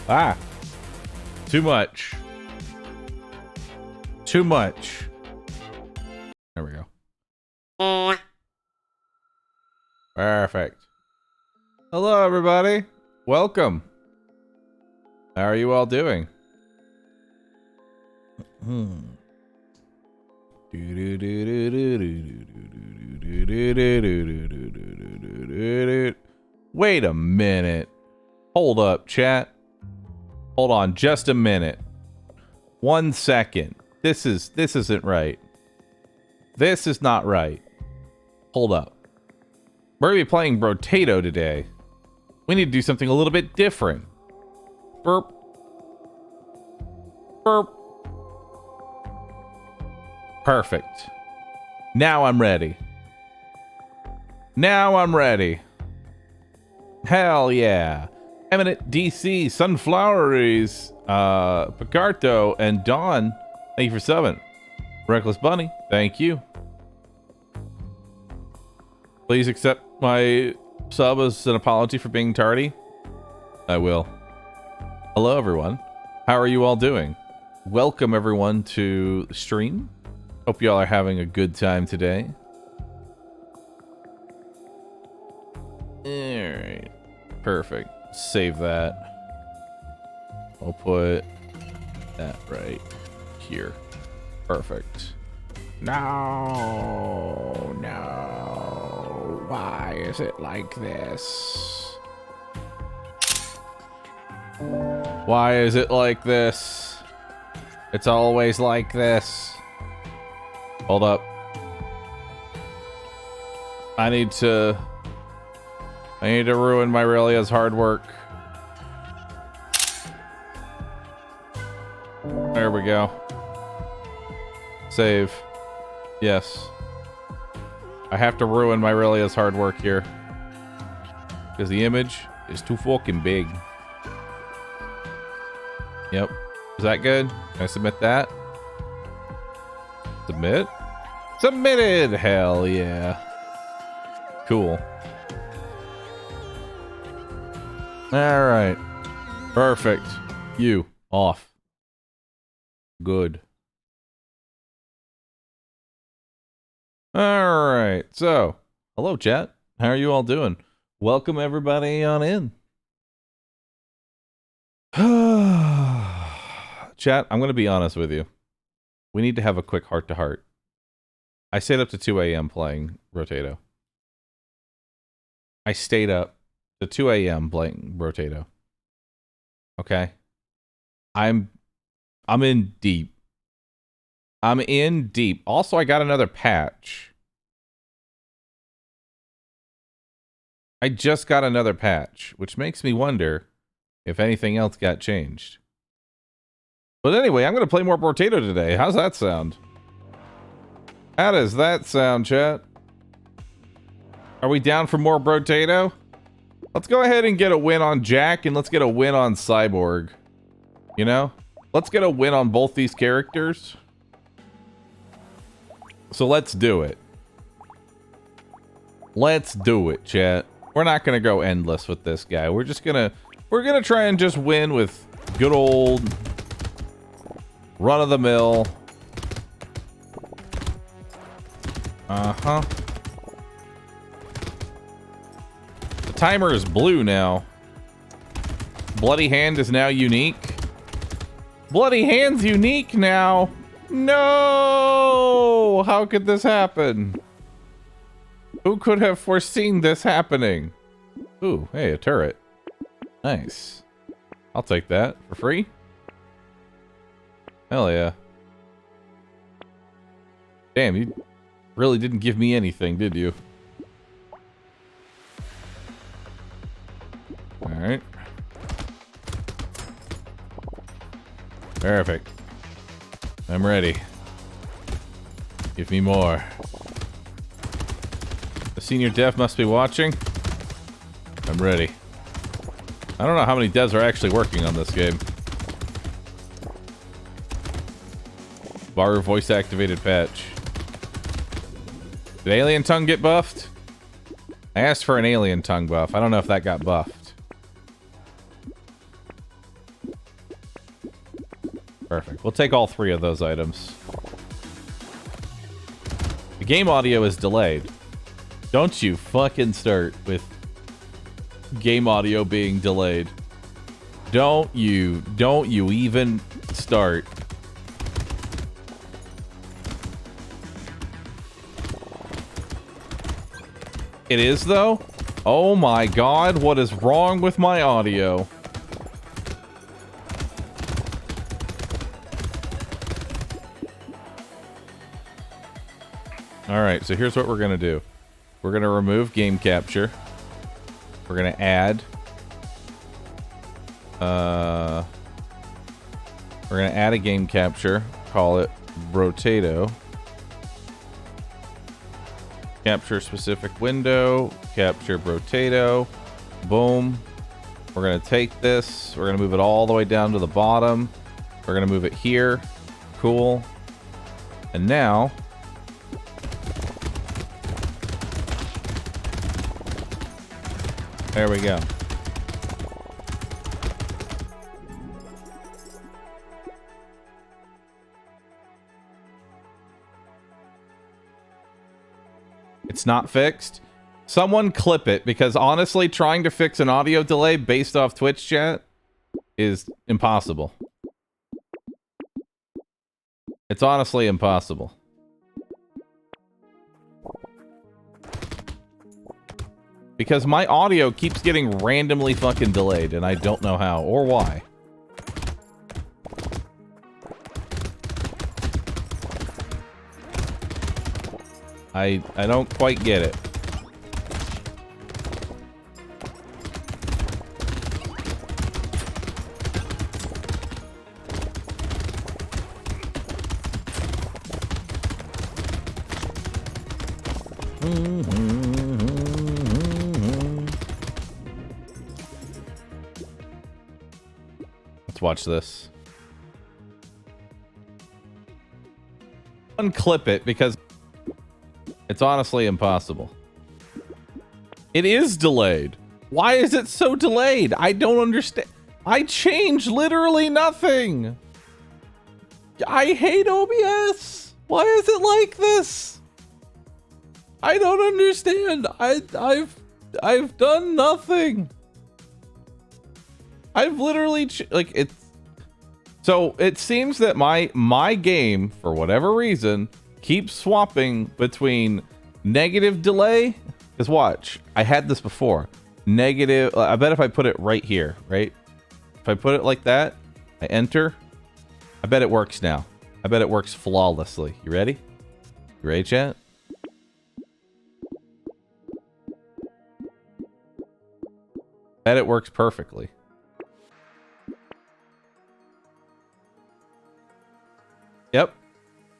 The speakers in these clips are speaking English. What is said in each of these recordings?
Ah. Too much. Too much. There we go. Perfect. Hello, everybody. Welcome. How are you all doing? Wait a minute. Hold up, chat. Hold on just a minute. 1 second. This isn't right. This is not right. Hold up. We're gonna be playing Brotato today. We need to do something a little bit different. Burp. Burp. Perfect. Now I'm ready. Now I'm ready. Hell yeah. Eminent DC, Sunfloweries, Picarto, and Dawn, thank you for subbing. Reckless Bunny, thank you. Please accept my sub as an apology for being tardy. I will. Hello, everyone. How are you all doing? Welcome, everyone, to the stream. Hope you all are having a good time today. Alright. Perfect. Save that. I'll put that right here. Perfect. No. Why is it like this? Why is it like this? It's always like this. Hold up. I need to ruin my Relia's hard work. There we go. Save. Yes. I have to ruin my Relia's hard work here. Because the image is too fucking big. Yep. Is that good? Can I submit that? Submit? Submitted! Hell yeah. Cool. Alright. Perfect. You. Off. Good. Alright. So, hello chat. How are you all doing? Welcome everybody on in. Chat, I'm going to be honest with you. We need to have a quick heart-to-heart. I stayed up to 2 a.m. playing Brotato. I stayed up to 2 a.m. playing Brotato. Okay? I'm in deep. I'm in deep. Also, I got another patch. I just got another patch, which makes me wonder if anything else got changed. But anyway, I'm going to play more Brotato today. How's that sound? How does that sound, chat? Are we down for more Brotato? Let's go ahead and get a win on Jack, and let's get a win on Cyborg. You know? Let's get a win on both these characters. So let's do it. Let's do it, chat. We're not gonna go endless with this guy. We're gonna try and just win with good old run-of-the-mill. Uh-huh. The timer is blue now. Bloody Hand is now unique. Bloody Hand's unique now. No! How could this happen? Who could have foreseen this happening? Ooh, hey, a turret. Nice. I'll take that for free. Hell yeah. Damn, you really didn't give me anything, did you? Alright. Perfect. I'm ready. Give me more. The senior dev must be watching. I'm ready. I don't know how many devs are actually working on this game. Bahroo voice activated patch. Did Alien Tongue get buffed? I asked for an Alien Tongue buff. I don't know if that got buffed. Perfect. We'll take all 3 of those items. The game audio is delayed. Don't you fucking start with game audio being delayed. Don't you even start. It is, though? Oh my god, what is wrong with my audio? Alright, so here's what we're gonna do. We're gonna remove game capture. We're gonna add... we're gonna add a game capture. Call it Rotato. Capture specific window. Capture Rotato. Boom. We're gonna take this. We're gonna move it all the way down to the bottom. We're gonna move it here. Cool. And now... there we go. It's not fixed. Someone clip it, because honestly, trying to fix an audio delay based off Twitch chat is impossible. It's honestly impossible. Because my audio keeps getting randomly fucking delayed, and I don't know how or why. I don't quite get it. Let's watch this. Unclip it because it's honestly impossible. It is delayed. Why is it so delayed? I don't understand. I changed literally nothing. I hate OBS. Why is it like this? I don't understand. I've done nothing. I've literally like it's. So it seems that my game, for whatever reason, keeps swapping between negative delay. Because watch, I had this before. Negative. I bet if I put it right here, right? If I put it like that, I enter. I bet it works now. I bet it works flawlessly. You ready? You ready, chat? Bet it works perfectly. Yep.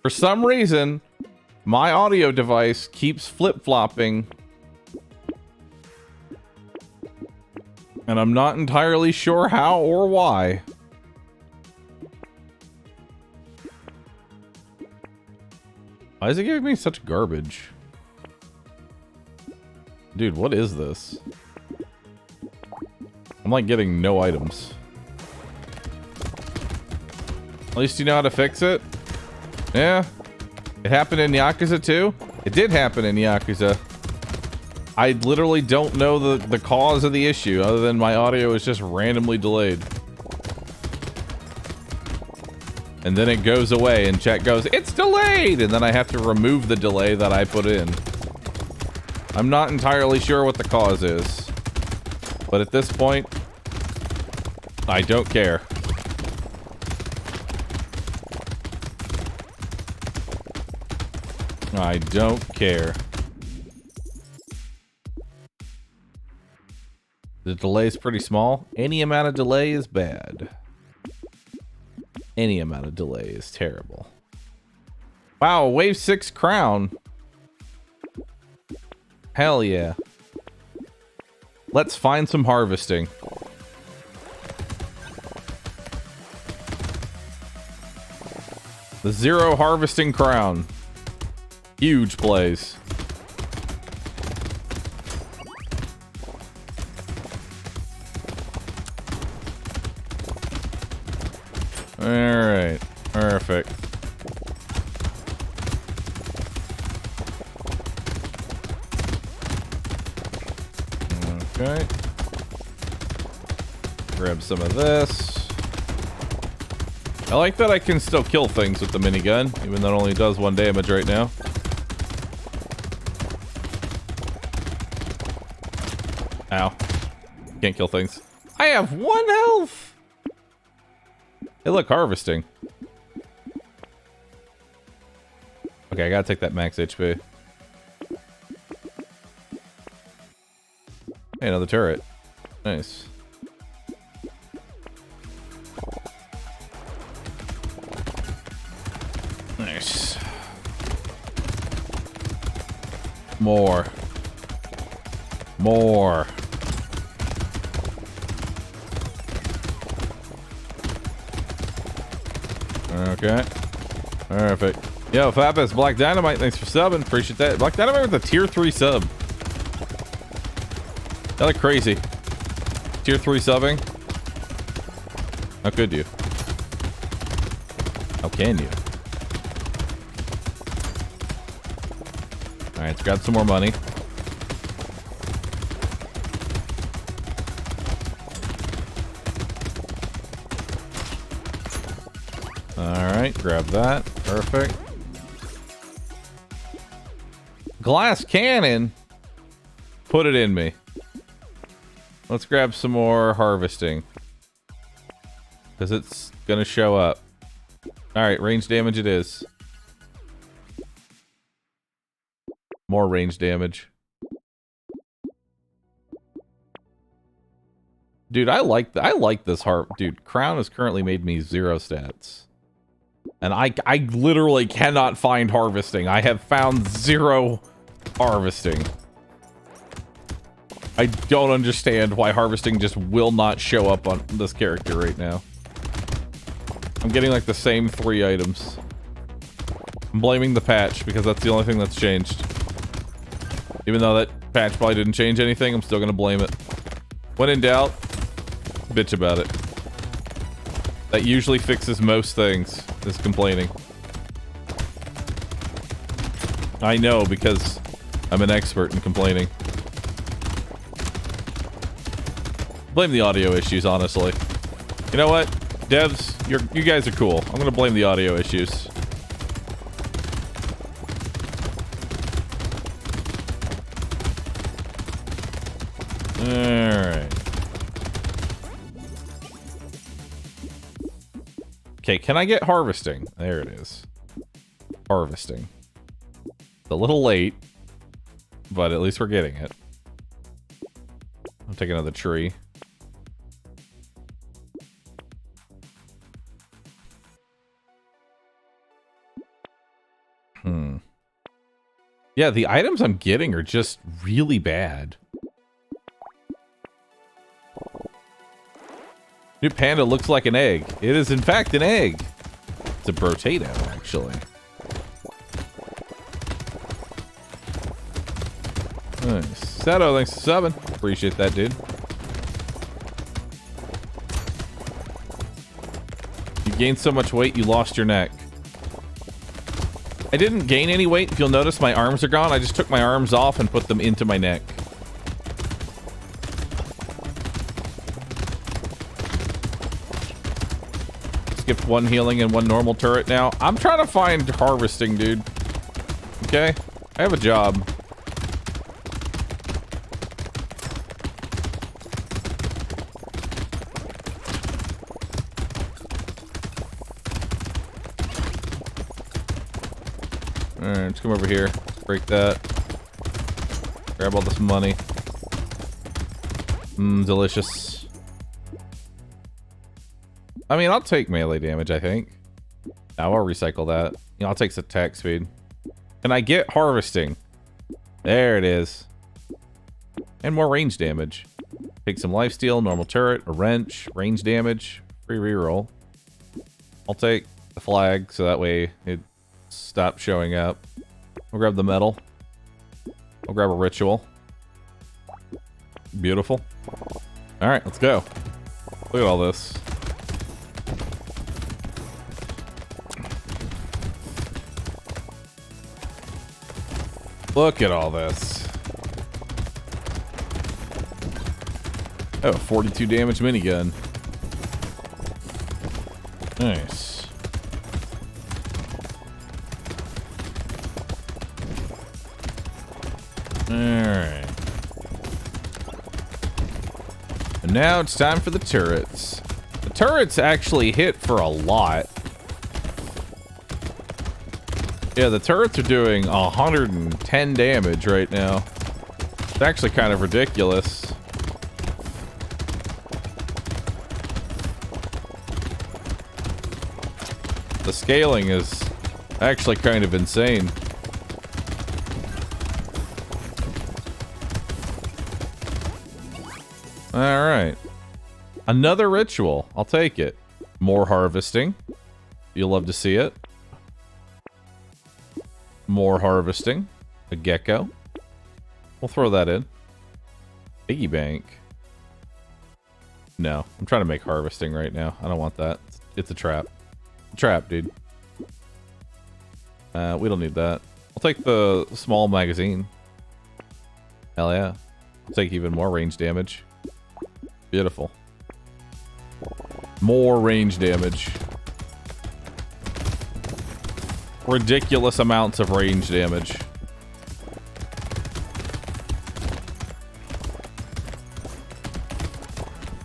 For some reason, my audio device keeps flip-flopping. And I'm not entirely sure how or why. Why is it giving me such garbage? Dude, what is this? I'm like getting no items. At least you know how to fix it. Yeah. It happened in Yakuza too? It did happen in Yakuza. I literally don't know the cause of the issue other than my audio is just randomly delayed. And then it goes away and chat goes, "It's delayed!" And then I have to remove the delay that I put in. I'm not entirely sure what the cause is. But at this point, I don't care. I don't care. The delay's pretty small. Any amount of delay is bad. Any amount of delay is terrible. Wow, wave 6 crown. Hell yeah. Let's find some harvesting. The 0 harvesting crown. Huge plays. All right. Perfect. Okay. Grab some of this. I like that I can still kill things with the minigun, even though it only does 1 damage right now. Ow. Can't kill things. I have 1 health! Hey, look, harvesting. Okay, I gotta take that max HP. Hey, another turret. Nice. Nice. More. More. Okay. Perfect. Yo, Fabus, Black Dynamite, thanks for subbing. Appreciate that. Black Dynamite with a tier 3 sub. That look crazy. Tier 3 subbing. How could you? How can you? Alright, let's grab some more money. Alright, grab that. Perfect. Glass cannon? Put it in me. Let's grab some more harvesting. Because it's gonna show up. Alright, range damage it is. More range damage. Dude, I like this dude, Crown has currently made me 0 stats. And I literally cannot find harvesting. I have found 0 harvesting. I don't understand why harvesting just will not show up on this character right now. I'm getting like the same 3 items. I'm blaming the patch because that's the only thing that's changed. Even though that patch probably didn't change anything, I'm still gonna blame it. When in doubt, bitch about it. That usually fixes most things, is complaining. I know because I'm an expert in complaining. Blame the audio issues, honestly. You know what? Devs, you guys are cool. I'm gonna blame the audio issues. Alright. Okay, can I get harvesting? There it is. Harvesting. It's a little late, but at least we're getting it. I'll take another tree. Yeah, the items I'm getting are just really bad. New panda looks like an egg. It is in fact an egg. It's a potato, actually. Nice. Sato, thanks for subbing. Appreciate that, dude. You gained so much weight, you lost your neck. I didn't gain any weight. If you'll notice, my arms are gone. I just took my arms off and put them into my neck. Skipped 1 healing and 1 normal turret now. I'm trying to find harvesting, dude. Okay? I have a job. Alright, let's come over here. Break that. Grab all this money. Delicious. I mean, I'll take melee damage, I think. Now I'll recycle that. You know, I'll take some attack speed. Can I get harvesting? There it is. And more range damage. Take some lifesteal, normal turret, a wrench, range damage, free reroll. I'll take the flag so that way it stops showing up. We'll grab the metal. We'll grab a ritual. Beautiful. Alright, let's go. Look at all this. Look at all this. Oh, 42 damage minigun. Nice. Alright. And now it's time for the turrets. The turrets actually hit for a lot. Yeah, the turrets are doing 110 damage right now. It's actually kind of ridiculous. The scaling is actually kind of insane. Alright. Another ritual. I'll take it. More harvesting. You'll love to see it. More harvesting. A gecko. We'll throw that in. Piggy bank. No, I'm trying to make harvesting right now. I don't want that. It's a trap. Trap, dude. We don't need that. I'll take the small magazine. Hell yeah. I'll take even more range damage. Beautiful. More range damage. Ridiculous amounts of range damage.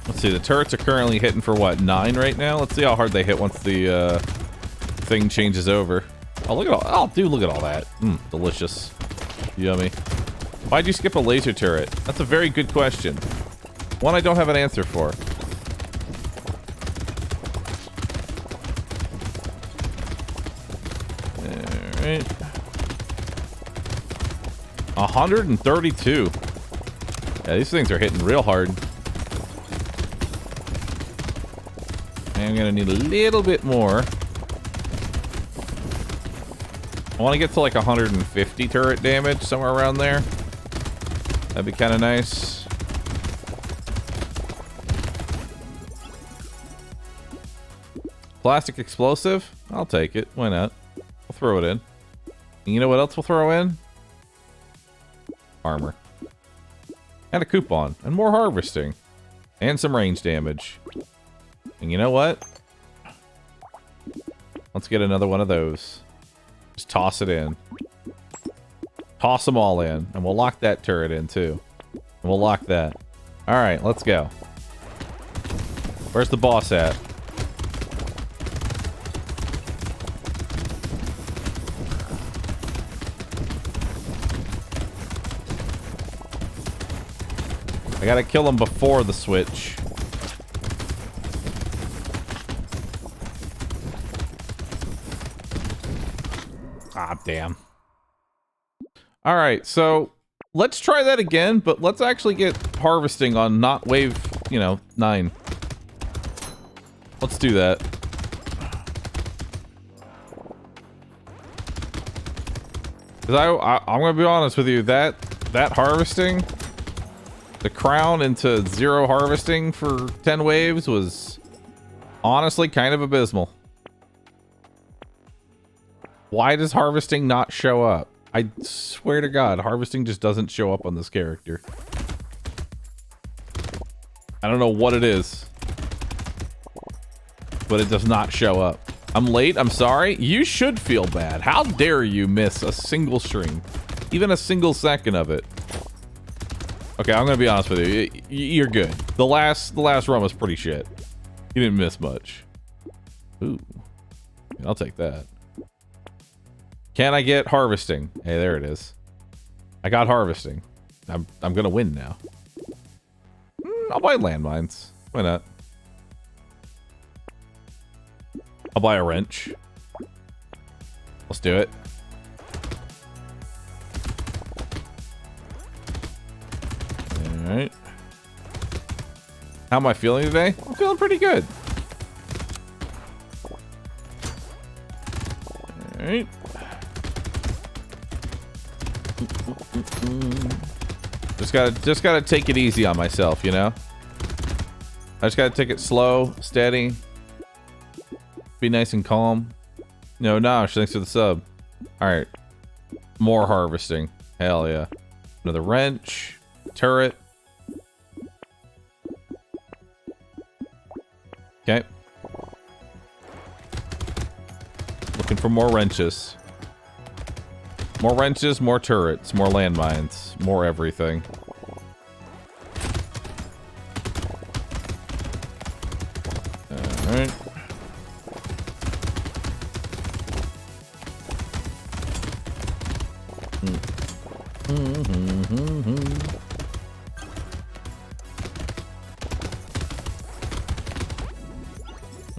Let's see, the turrets are currently hitting for what, 9 right now? Let's see how hard they hit once the thing changes over. Oh, look at all, oh, dude, look at all that. Delicious. Yummy. Why'd you skip a laser turret? That's a very good question. One I don't have an answer for. Alright. 132. Yeah, these things are hitting real hard. I'm gonna need a little bit more. I want to get to like 150 turret damage, somewhere around there. That'd be kind of nice. Plastic explosive? I'll take it. Why not? We'll throw it in. And you know what else we'll throw in? Armor. And a coupon. And more harvesting. And some range damage. And you know what? Let's get another one of those. Just toss it in. Toss them all in. And we'll lock that turret in too. And we'll lock that. Alright, let's go. Where's the boss at? I gotta kill him before the switch. Ah, damn. Alright, so let's try that again, but let's actually get harvesting on not wave, 9. Let's do that. Because I'm gonna be honest with you, that harvesting, the crown into 0 harvesting for 10 waves was honestly kind of abysmal. Why does harvesting not show up? I swear to God, harvesting just doesn't show up on this character. I don't know what it is, but it does not show up. I'm late, I'm sorry. You should feel bad. How dare you miss a single stream? Even a single second of it. Okay, I'm gonna be honest with you. You're good. The last run was pretty shit. You didn't miss much. Ooh. I'll take that. Can I get harvesting? Hey, there it is. I got harvesting. I'm gonna win now. I'll buy landmines. Why not? I'll buy a wrench. Let's do it. Alright. How am I feeling today? I'm feeling pretty good. Alright. Just gotta take it easy on myself, you know? I just gotta take it slow, steady. Be nice and calm. No, Nosh, thanks for the sub. Alright. More harvesting. Hell yeah. Another wrench. Turret. Okay. Looking for more wrenches. More wrenches, more turrets, more landmines, more everything. Alright.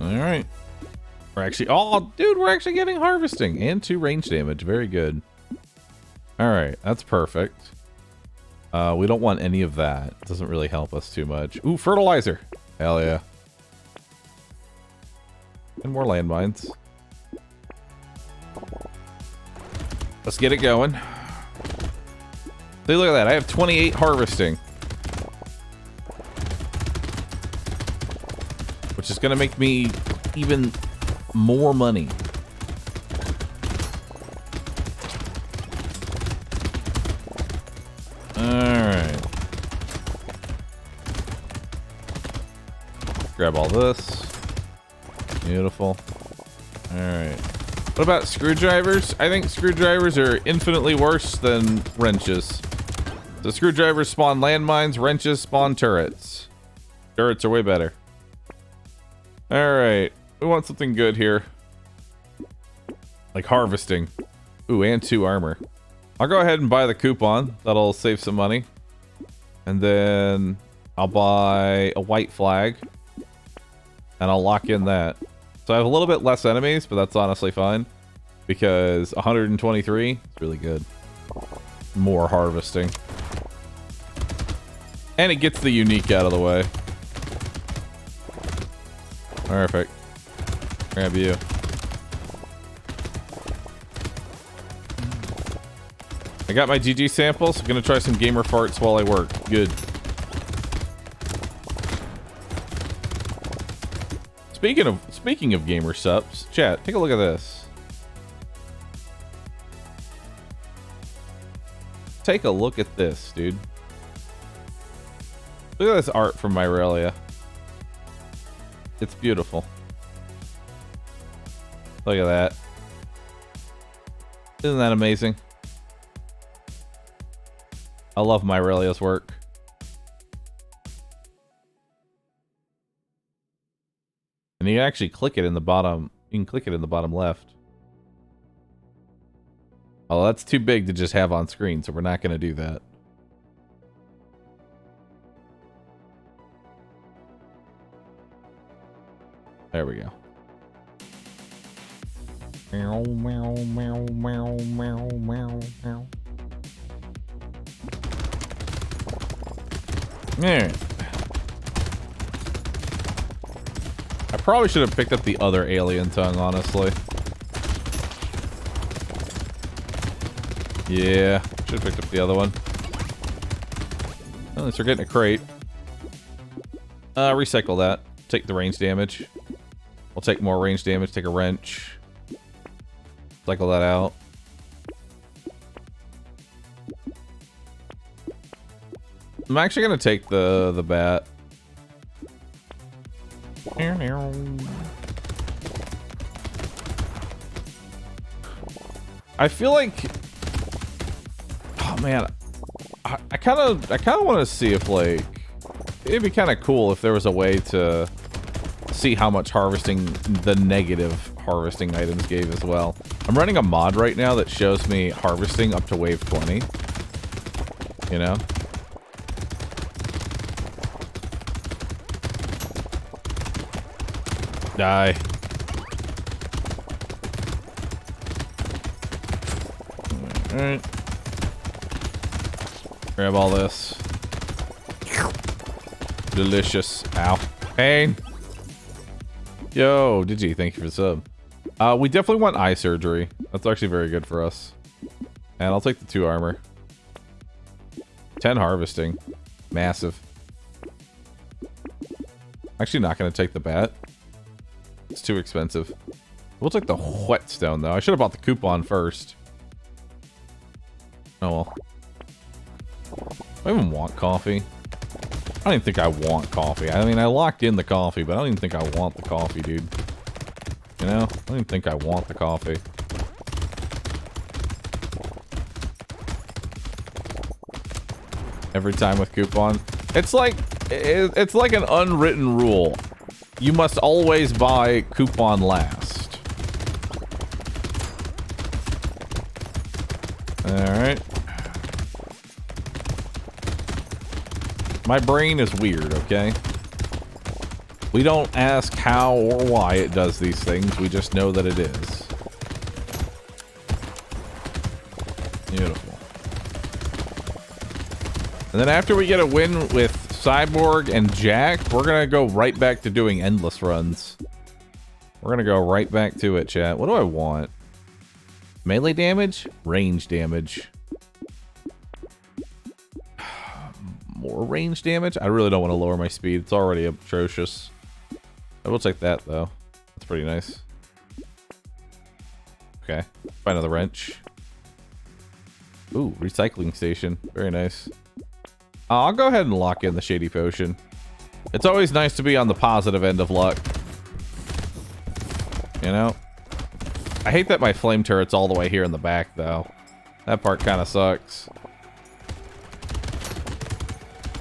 Alright. We're actually... Oh, dude, we're actually getting harvesting and 2 range damage. Very good. Alright, that's perfect. We don't want any of that. It doesn't really help us too much. Ooh, fertilizer. Hell yeah. And more landmines. Let's get it going. See, look at that. I have 28 harvesting. Which is going to make me even more money. Alright. Grab all this. Beautiful. Alright. What about screwdrivers? I think screwdrivers are infinitely worse than wrenches. The screwdrivers spawn landmines, wrenches spawn turrets. Turrets are way better. Alright. We want something good here. Like harvesting. Ooh, and 2 armor. I'll go ahead and buy the coupon. That'll save some money. And then I'll buy a white flag. And I'll lock in that. So I have a little bit less enemies, but that's honestly fine. Because 123 is really good. More harvesting. And it gets the unique out of the way. Perfect. Grab you. I got my GG samples. I'm gonna try some gamer farts while I work. Good. Speaking of gamer subs, chat, take a look at this. Take a look at this, dude. Look at this art from Myrelia. It's beautiful. Look at that. Isn't that amazing? I love Myrelia's work. And you can actually click it in the bottom. You can click it in the bottom left. Oh, that's too big to just have on screen, so we're not going to do that. There we go. Meow, meow, meow, meow, meow, meow, meow. Alright. I probably should have picked up the other alien tongue, honestly. Yeah, should have picked up the other one. At least we're getting a crate. Recycle that. Take the range damage. We'll take more range damage, take a wrench. Cycle that out. I'm actually gonna take the bat. I feel like, oh man, I kind of want to see if, like, it'd be kind of cool if there was a way to see how much harvesting the negative harvesting items gave as well. I'm running a mod right now that shows me harvesting up to wave 20. You know? Die. Alright. Grab all this. Delicious. Ow. Pain. Yo, Digi, thank you for the sub. We definitely want eye surgery. That's actually very good for us. And I'll take the 2 armor. 10 harvesting. Massive. Actually not going to take the bat. It's too expensive. We'll take the whetstone, though. I should have bought the coupon first. Oh well. I even want coffee. I don't even think I want coffee. I mean, I locked in the coffee, but I don't even think I want the coffee, dude. You know? I don't even think I want the coffee. Every time with coupon. It's like an unwritten rule. You must always buy coupon last. Alright. My brain is weird, okay? We don't ask how or why it does these things. We just know that it is. Beautiful. And then after we get a win with Cyborg and Jack, we're gonna go right back to doing endless runs. We're gonna go right back to it, chat. What do I want? Melee damage? Range damage. More range damage? I really don't want to lower my speed. It's already atrocious. I will take that, though. That's pretty nice. Okay. Find another wrench. Ooh, recycling station. Very nice. I'll go ahead and lock in the Shady Potion. It's always nice to be on the positive end of luck. You know? I hate that my flame turret's all the way here in the back, though. That part kind of sucks.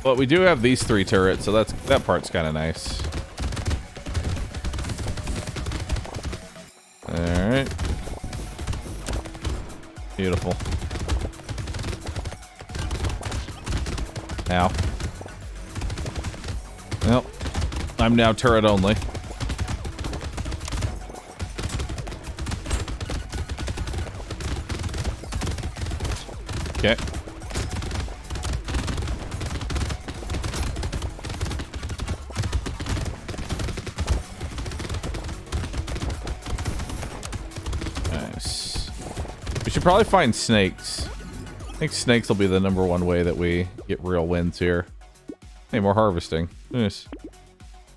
But we do have these 3 turrets, so that part's kind of nice. Alright. Beautiful. Ow. Well, I'm now turret only. Okay. Nice. We should probably find snakes. I think snakes will be the #1 way that we get real wins here. Hey, more harvesting. Nice.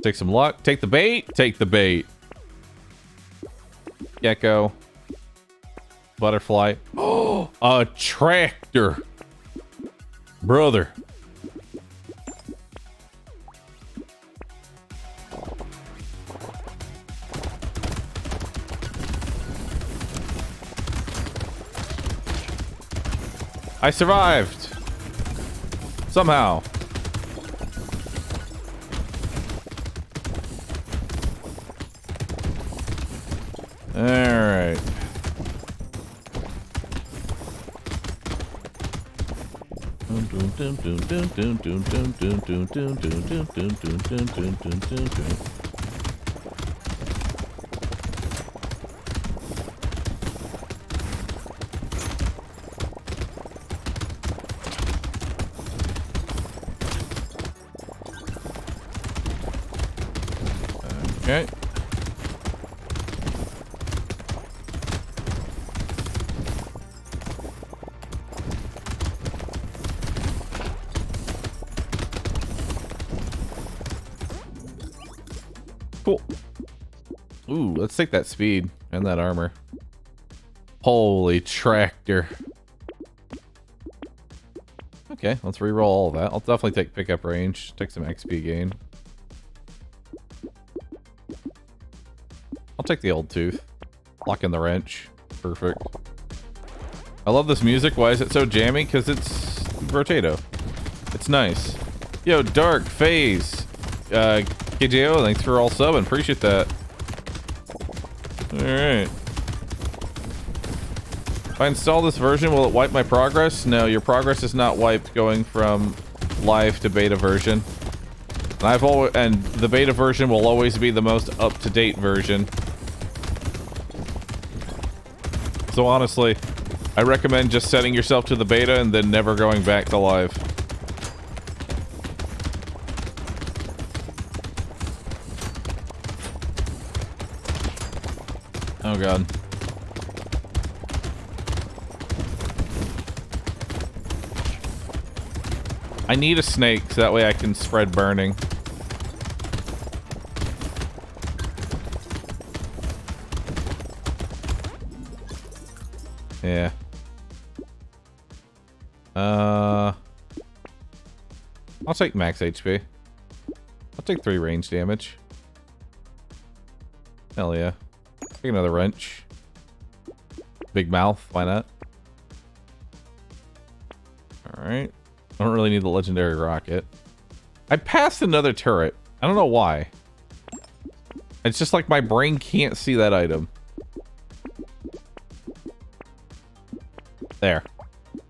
Take some luck. Take the bait. Take the bait. Gecko. Butterfly. Oh, a tractor. Brother. I survived. Somehow. All right. Okay. Cool. Ooh, let's take that speed and that armor. Holy tractor. Okay, let's reroll all of that. I'll definitely take pickup range, take some XP gain. I'll take the old tooth. Lock in the wrench. Perfect. I love this music. Why is it so jammy? Because it's Rotato. It's nice. Yo, Dark, Phase, KJO, thanks for all subbing. Appreciate that. Alright. If I install this version, will it wipe my progress? No, your progress is not wiped going from live to beta version. And the beta version will always be the most up-to-date version. So honestly, I recommend just setting yourself to the beta and then never going back to live. Oh god. I need a snake so that way I can spread burning. Yeah. I'll take max HP. I'll take 3 range damage. Hell yeah. Take another wrench. Big mouth, why not? Alright. I don't really need the legendary rocket. I passed another turret. I don't know why. It's just like my brain can't see that item. There.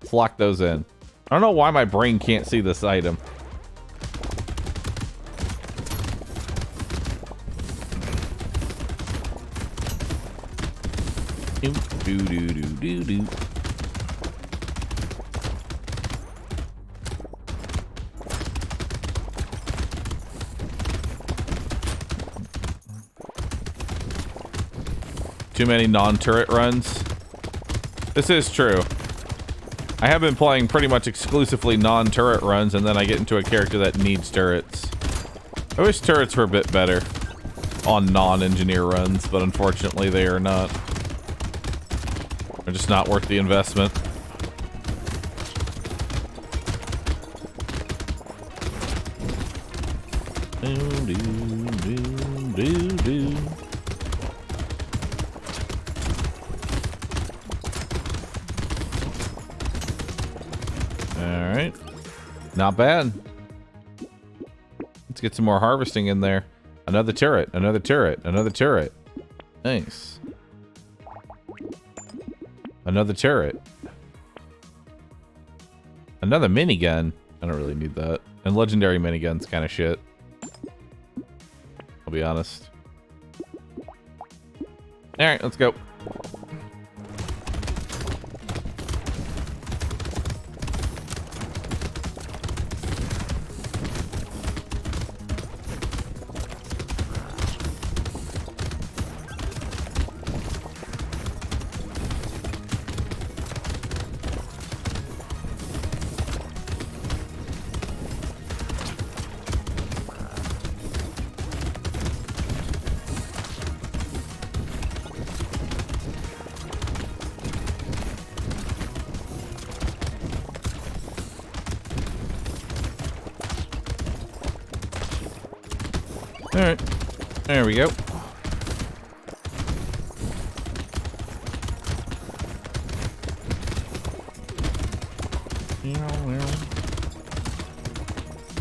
Let's lock those in. I don't know why my brain can't see this item. Do do do do do. Too many non-turret runs. This is true. I have been playing pretty much exclusively non-turret runs, and then I get into a character that needs turrets. I wish turrets were a bit better on non-engineer runs, but unfortunately they are not. They're just not worth the investment. Alright. Not bad. Let's get some more harvesting in there. Another turret, another turret, another turret. Nice. Another turret. Another minigun. I don't really need that. And legendary minigun's kind of shit. I'll be honest. Alright, let's go. Alright. There we go.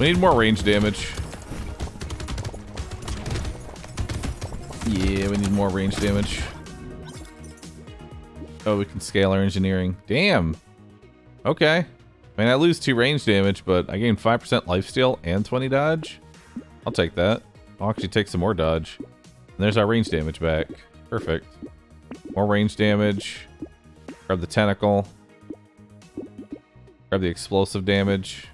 We need more range damage. Yeah, we need more range damage. Oh, we can scale our engineering. Damn. Okay. I mean, I lose 2 range damage, but I gain 5% lifesteal and 20 dodge. I'll take that. I'll actually take some more dodge. And there's our range damage back. Perfect. More range damage. Grab the tentacle. Grab the explosive damage.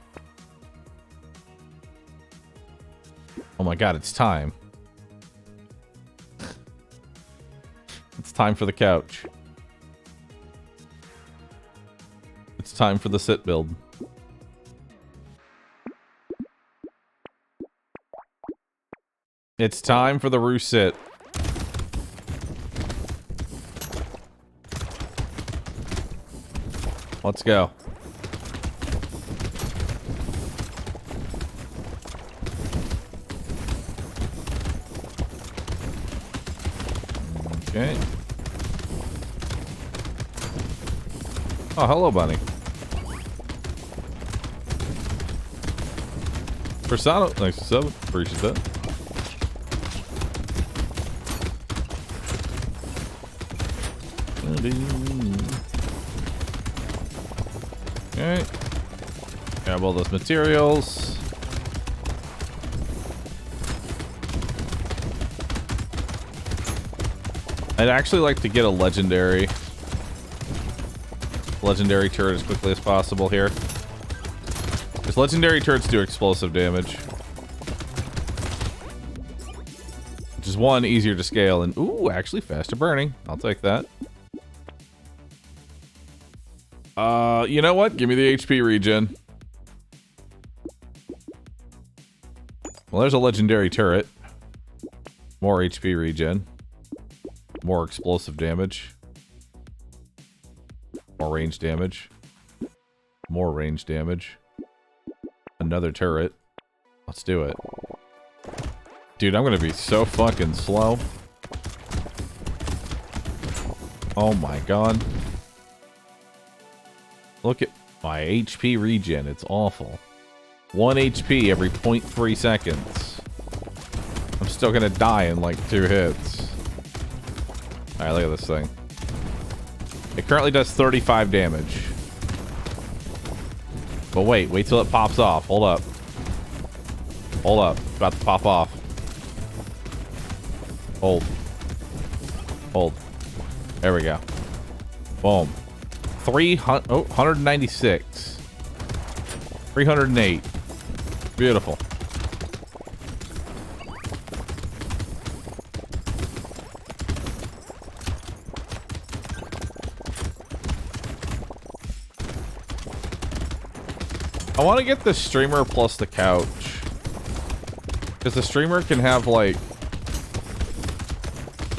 Oh my god, it's time. It's time for the couch. It's time for the sit build. It's time for the roost sit. Let's go. Okay. Oh, hello, bunny. Persona, nice to sub. Appreciate that. Okay. Grab all those materials. I'd actually like to get a legendary turret as quickly as possible here. Because legendary turrets do explosive damage. Which is one, easier to scale, and ooh, actually faster burning. I'll take that. You know what? Give me the HP regen. Well, there's a legendary turret. More HP regen. More explosive damage. More range damage. More range damage. another turret. Let's do it. Dude, I'm gonna be so fucking slow. Oh my god. Look at my HP regen. It's awful. 1 HP every 0.3 seconds. I'm still gonna die in like 2 hits. Alright, look at this thing. It currently does 35 damage. But wait till it pops off. Hold up. Hold up. It's about to pop off. Hold. Hold. There we go. Boom. 196. 308. Beautiful. I want to get the streamer plus the couch. Because the streamer can have, like,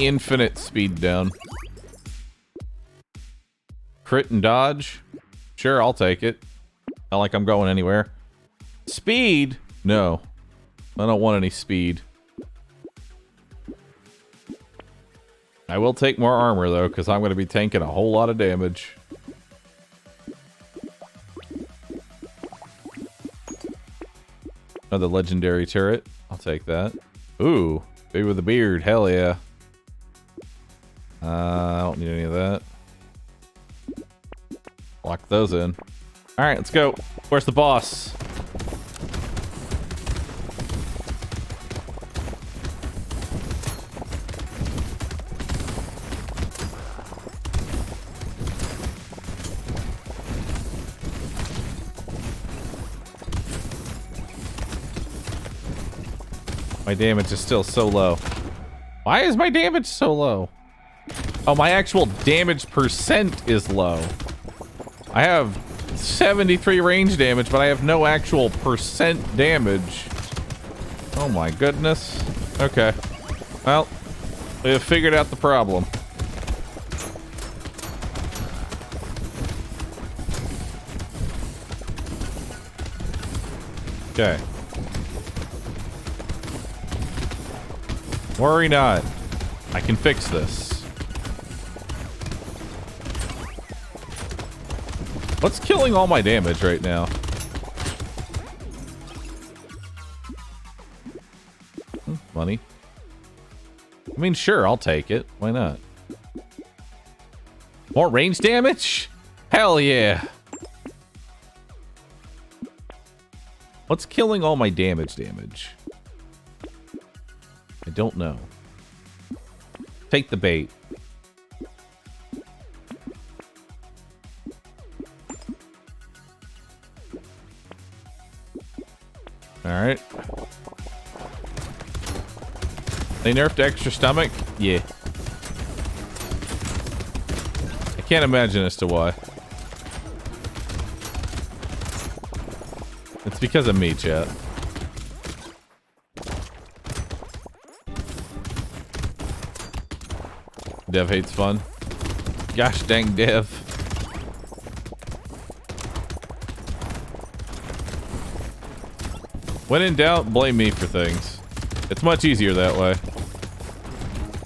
infinite speed down. Crit and dodge? Sure, I'll take it. Not like I'm going anywhere. Speed? No. I don't want any speed. I will take more armor, though, because I'm going to be tanking a whole lot of damage. Another legendary turret. I'll take that. Ooh, baby with a beard. Hell yeah. I don't need any of that. Lock those in. Alright, let's go. Where's the boss? My damage is still so low. Why is my damage so low? Oh, my actual damage percent is low. I have 73 range damage, but I have no actual percent damage. Oh my goodness. Okay. Well, we have figured out the problem. Okay. Worry not. I can fix this. What's killing all my damage right now? Money. I mean, sure, I'll take it. Why not? More range damage? Hell yeah. What's killing all my damage? I don't know. Take the bait. Alright. They nerfed extra stomach? Yeah. I can't imagine as to why. It's because of me, chat. Dev hates fun. Gosh dang Dev. When in doubt, blame me for things. It's much easier that way.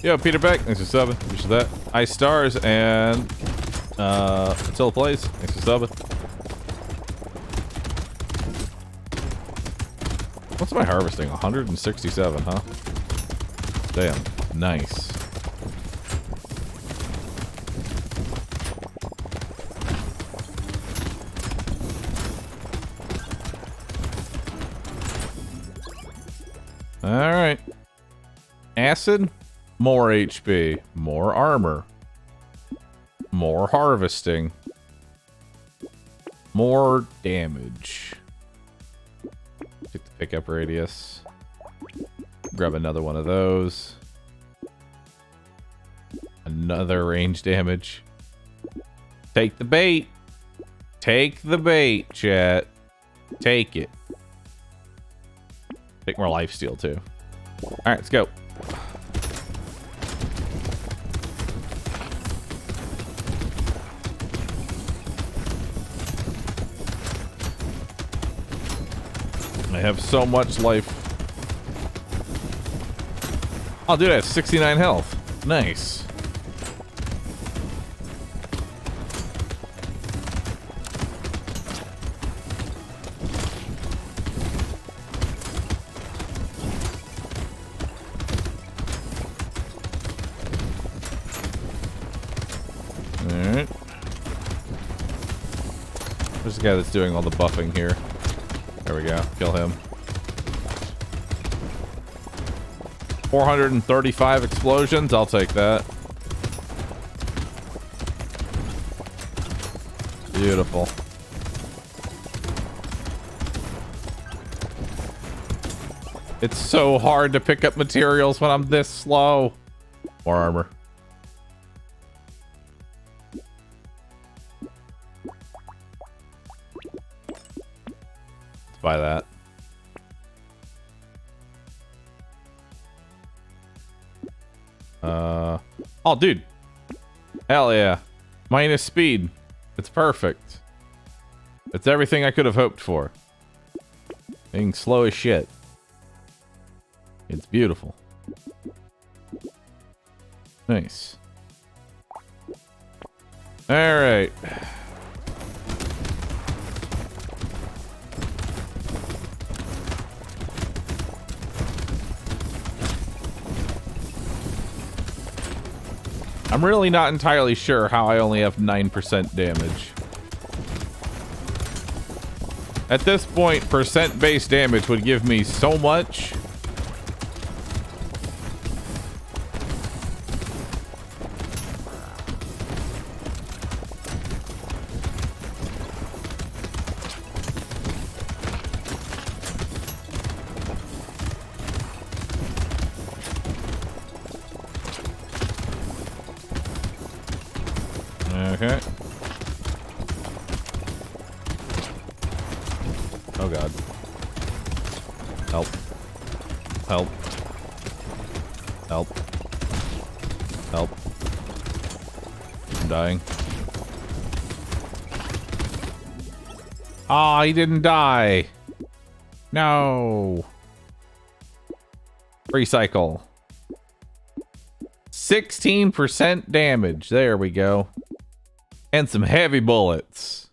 Yo, Peter Beck, thanks for subbing. Appreciate that. Ice Stars and Attila Plays, thanks for subbing. What's my harvesting? 167, huh? Damn, nice. Alright. Acid, more HP, more armor, more harvesting, more damage. Get the pickup radius. Grab another one of those. Another range damage. Take the bait. Take the bait, chat. Take it. Take more lifesteal too. Alright, let's go. I have so much life. Oh, dude, I have 69 health. Nice. Alright. There's the guy that's doing all the buffing here. There we go. Kill him. 435 explosions. I'll take that. Beautiful. It's so hard to pick up materials when I'm this slow. More armor. Let's buy that. Oh, dude. Hell yeah. Minus speed. It's perfect. It's everything I could have hoped for. Being slow as shit. It's beautiful. Nice. Alright. I'm really not entirely sure how I only have 9% damage. At this point, percent-based damage would give me so much. Okay. Oh god. Help. Help. Help. Help. I'm dying. Ah, he didn't die. No. Recycle. 16% damage. There we go. And some heavy bullets.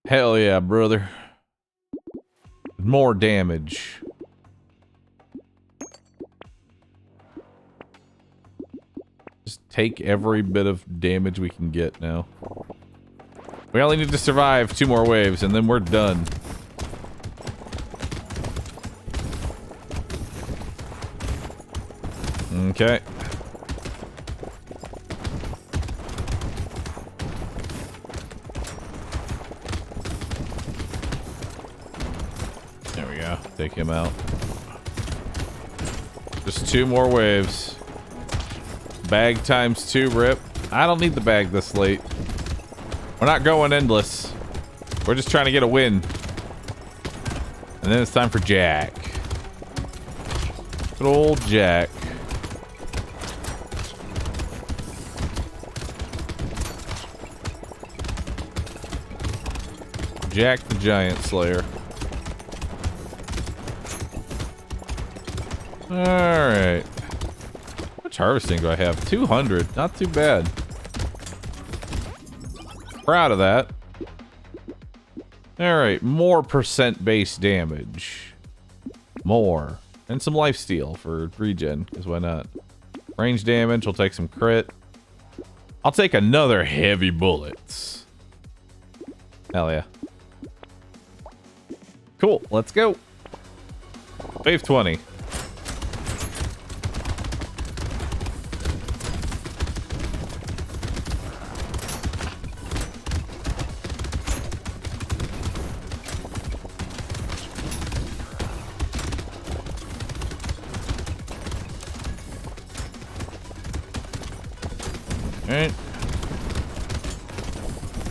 Hell yeah, brother. More damage. Just take every bit of damage we can get now. We only need to survive 2 more waves and then we're done. Okay. There we go. Take him out. Just 2 more waves. Bag ×2 rip. I don't need the bag this late. We're not going endless. We're just trying to get a win. And then it's time for Jack. Good old Jack. Jack the Giant Slayer. Alright. How much harvesting do I have? 200. Not too bad. Proud of that. Alright. More percent-based damage. More. And some lifesteal for regen, because why not? Range damage. We'll take some crit. I'll take another heavy bullets. Hell yeah. Cool. Let's go. Wave 20. Alright.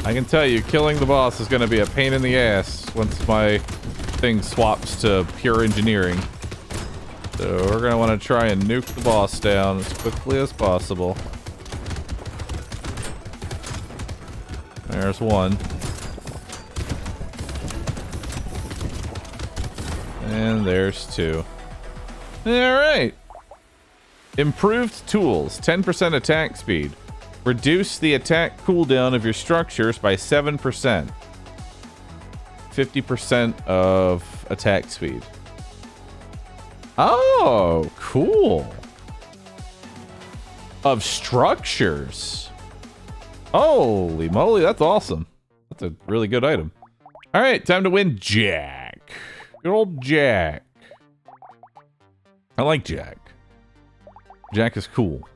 I can tell you, killing the boss is going to be a pain in the ass once my thing swaps to pure engineering. So we're going to want to try and nuke the boss down as quickly as possible. There's one. And there's 2. Alright. Improved tools. 10% attack speed. Reduce the attack cooldown of your structures by 7%. 50% of attack speed. Oh, cool. Of structures. Holy moly, that's awesome. That's a really good item. All right, time to win Jack. Good old Jack. I like Jack. Jack is cool.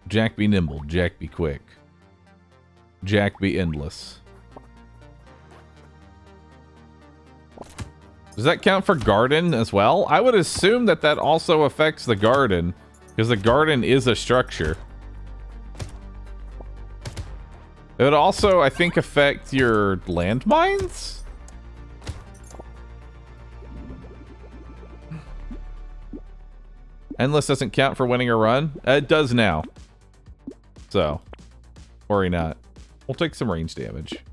Jack be nimble. Jack be quick. Jack be endless. Does that count for garden as well? I would assume that that also affects the garden, because the garden is a structure. It would also, I think, affect your landmines? Endless doesn't count for winning a run? It does now. So, worry not. We'll take some range damage.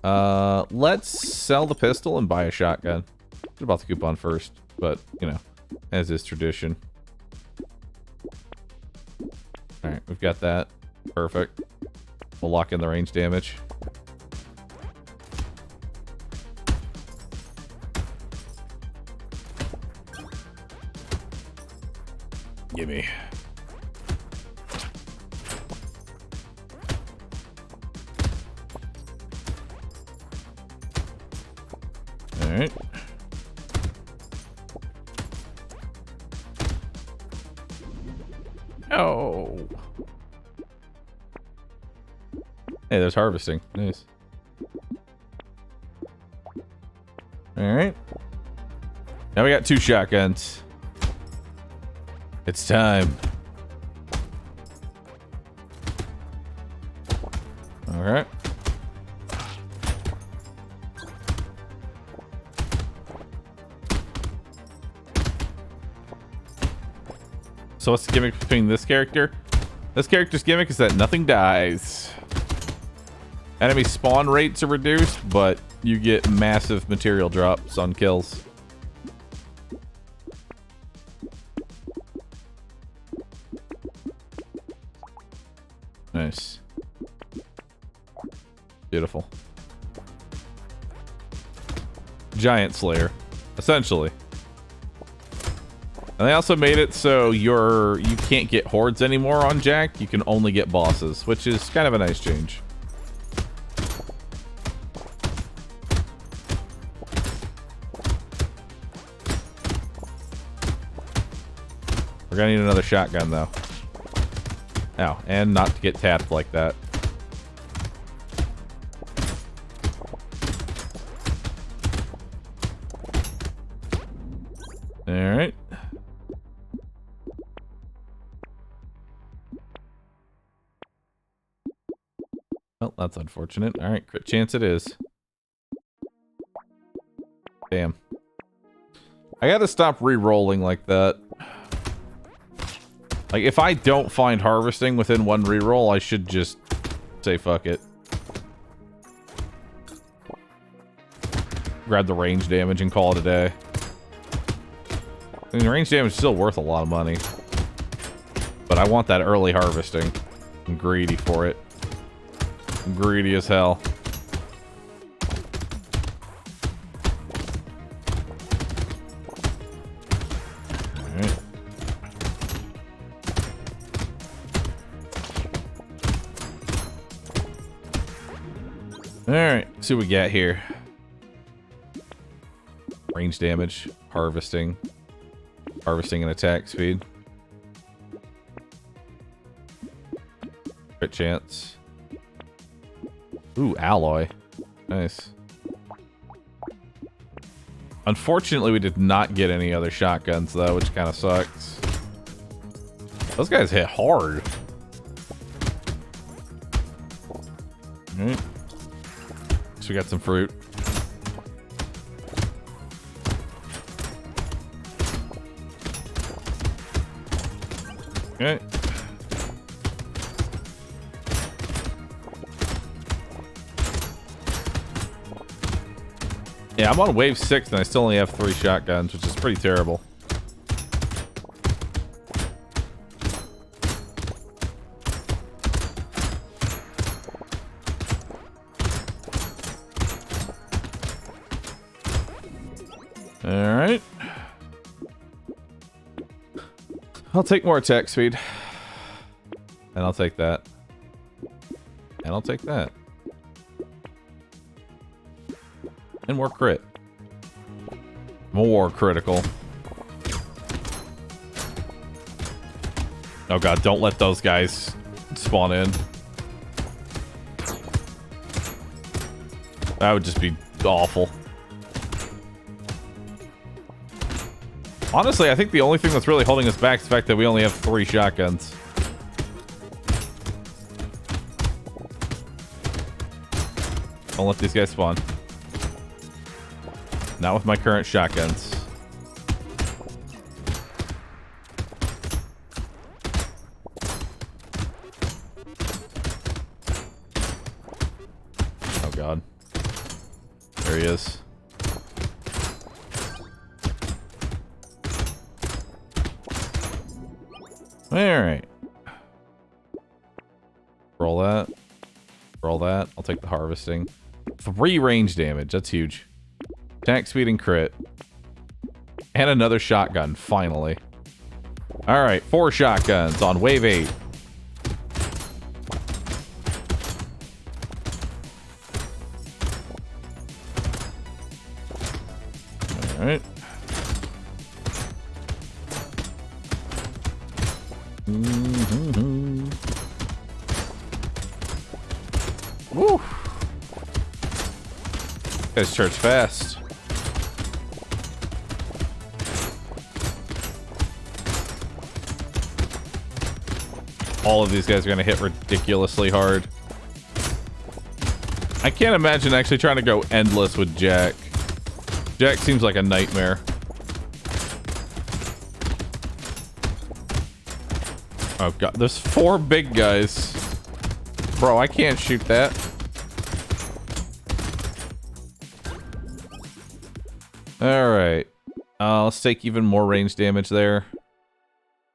Let's sell the pistol and buy a shotgun. Should have bought the coupon first, but, you know, as is tradition. Alright, we've got that. Perfect. We'll lock in the range damage. Gimme. Alright. Oh. Hey, there's harvesting. Nice. Alright. Now we got 2 shotguns. It's time. Alright. So what's the gimmick between this character? This character's gimmick is that nothing dies. Enemy spawn rates are reduced, but you get massive material drops on kills. Nice. Beautiful. Giant Slayer, essentially. And they also made it so you can't get hordes anymore on Jack. You can only get bosses, which is kind of a nice change. We're gonna need another shotgun though. Oh, and not to get tapped like that. Alright. Well, that's unfortunate. Alright, crit chance it is. Damn. I gotta stop re-rolling like that. Like, if I don't find harvesting within one reroll, I should just say fuck it. Grab the range damage and call it a day. I mean, the range damage is still worth a lot of money. But I want that early harvesting. I'm greedy for it. I'm greedy as hell. Alright, see what we got here. Range damage, harvesting. Harvesting and attack speed. Crit chance. Ooh, alloy. Nice. Unfortunately, we did not get any other shotguns, though, which kind of sucks. Those guys hit hard. Alright. We got some fruit. Okay. Yeah, I'm on wave 6 and I still only have 3 shotguns, which is pretty terrible. Alright. I'll take more attack speed. And I'll take that. And I'll take that. And more crit. More critical. Oh god, don't let those guys spawn in. That would just be awful. Honestly, I think the only thing that's really holding us back is the fact that we only have 3 shotguns. Don't let these guys spawn. Not with my current shotguns. Oh god. There he is. Alright. Roll that. Roll that. I'll take the harvesting. 3 range damage. That's huge. Attack speed and crit. And another shotgun, finally. Alright, 4 shotguns on wave 8. Alright. Woo! Guys charge fast. All of these guys are going to hit ridiculously hard. I can't imagine actually trying to go endless with Jack. Jack seems like a nightmare. Oh god, there's 4 big guys. Bro, I can't shoot that. Alright. Let's take even more range damage there.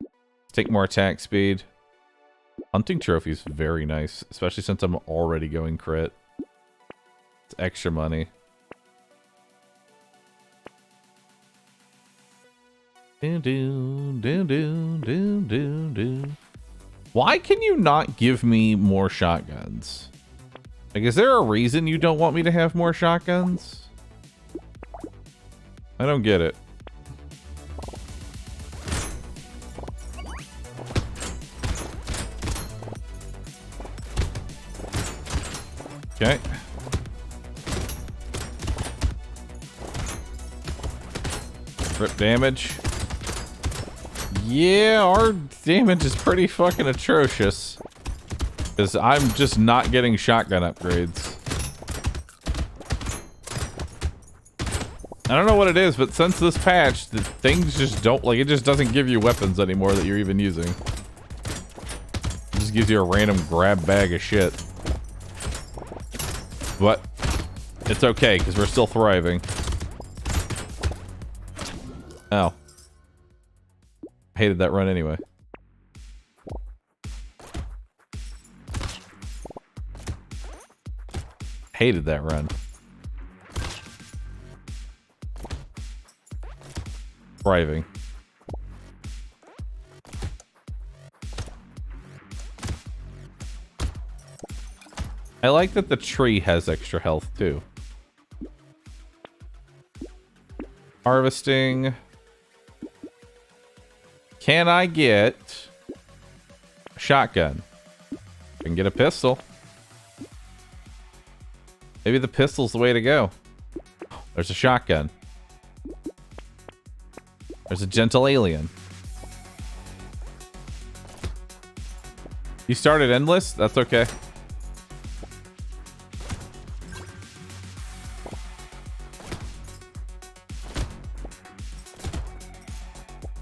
Let's take more attack speed. Hunting trophy's very nice, especially since I'm already going crit. It's extra money. Why can you not give me more shotguns? Like, is there a reason you don't want me to have more shotguns? I don't get it. Okay. Rip damage. Yeah, our damage is pretty fucking atrocious. Because I'm just not getting shotgun upgrades. I don't know what it is, but since this patch, the things just don't, like, it just doesn't give you weapons anymore that you're even using. It just gives you a random grab bag of shit. But it's okay, because we're still thriving. Oh. Hated that run anyway. Hated that run. Thriving. I like that the tree has extra health too. Harvesting. Can I get a shotgun? I can get a pistol. Maybe the pistol's the way to go. There's a shotgun. There's a gentle alien. You started endless? That's okay.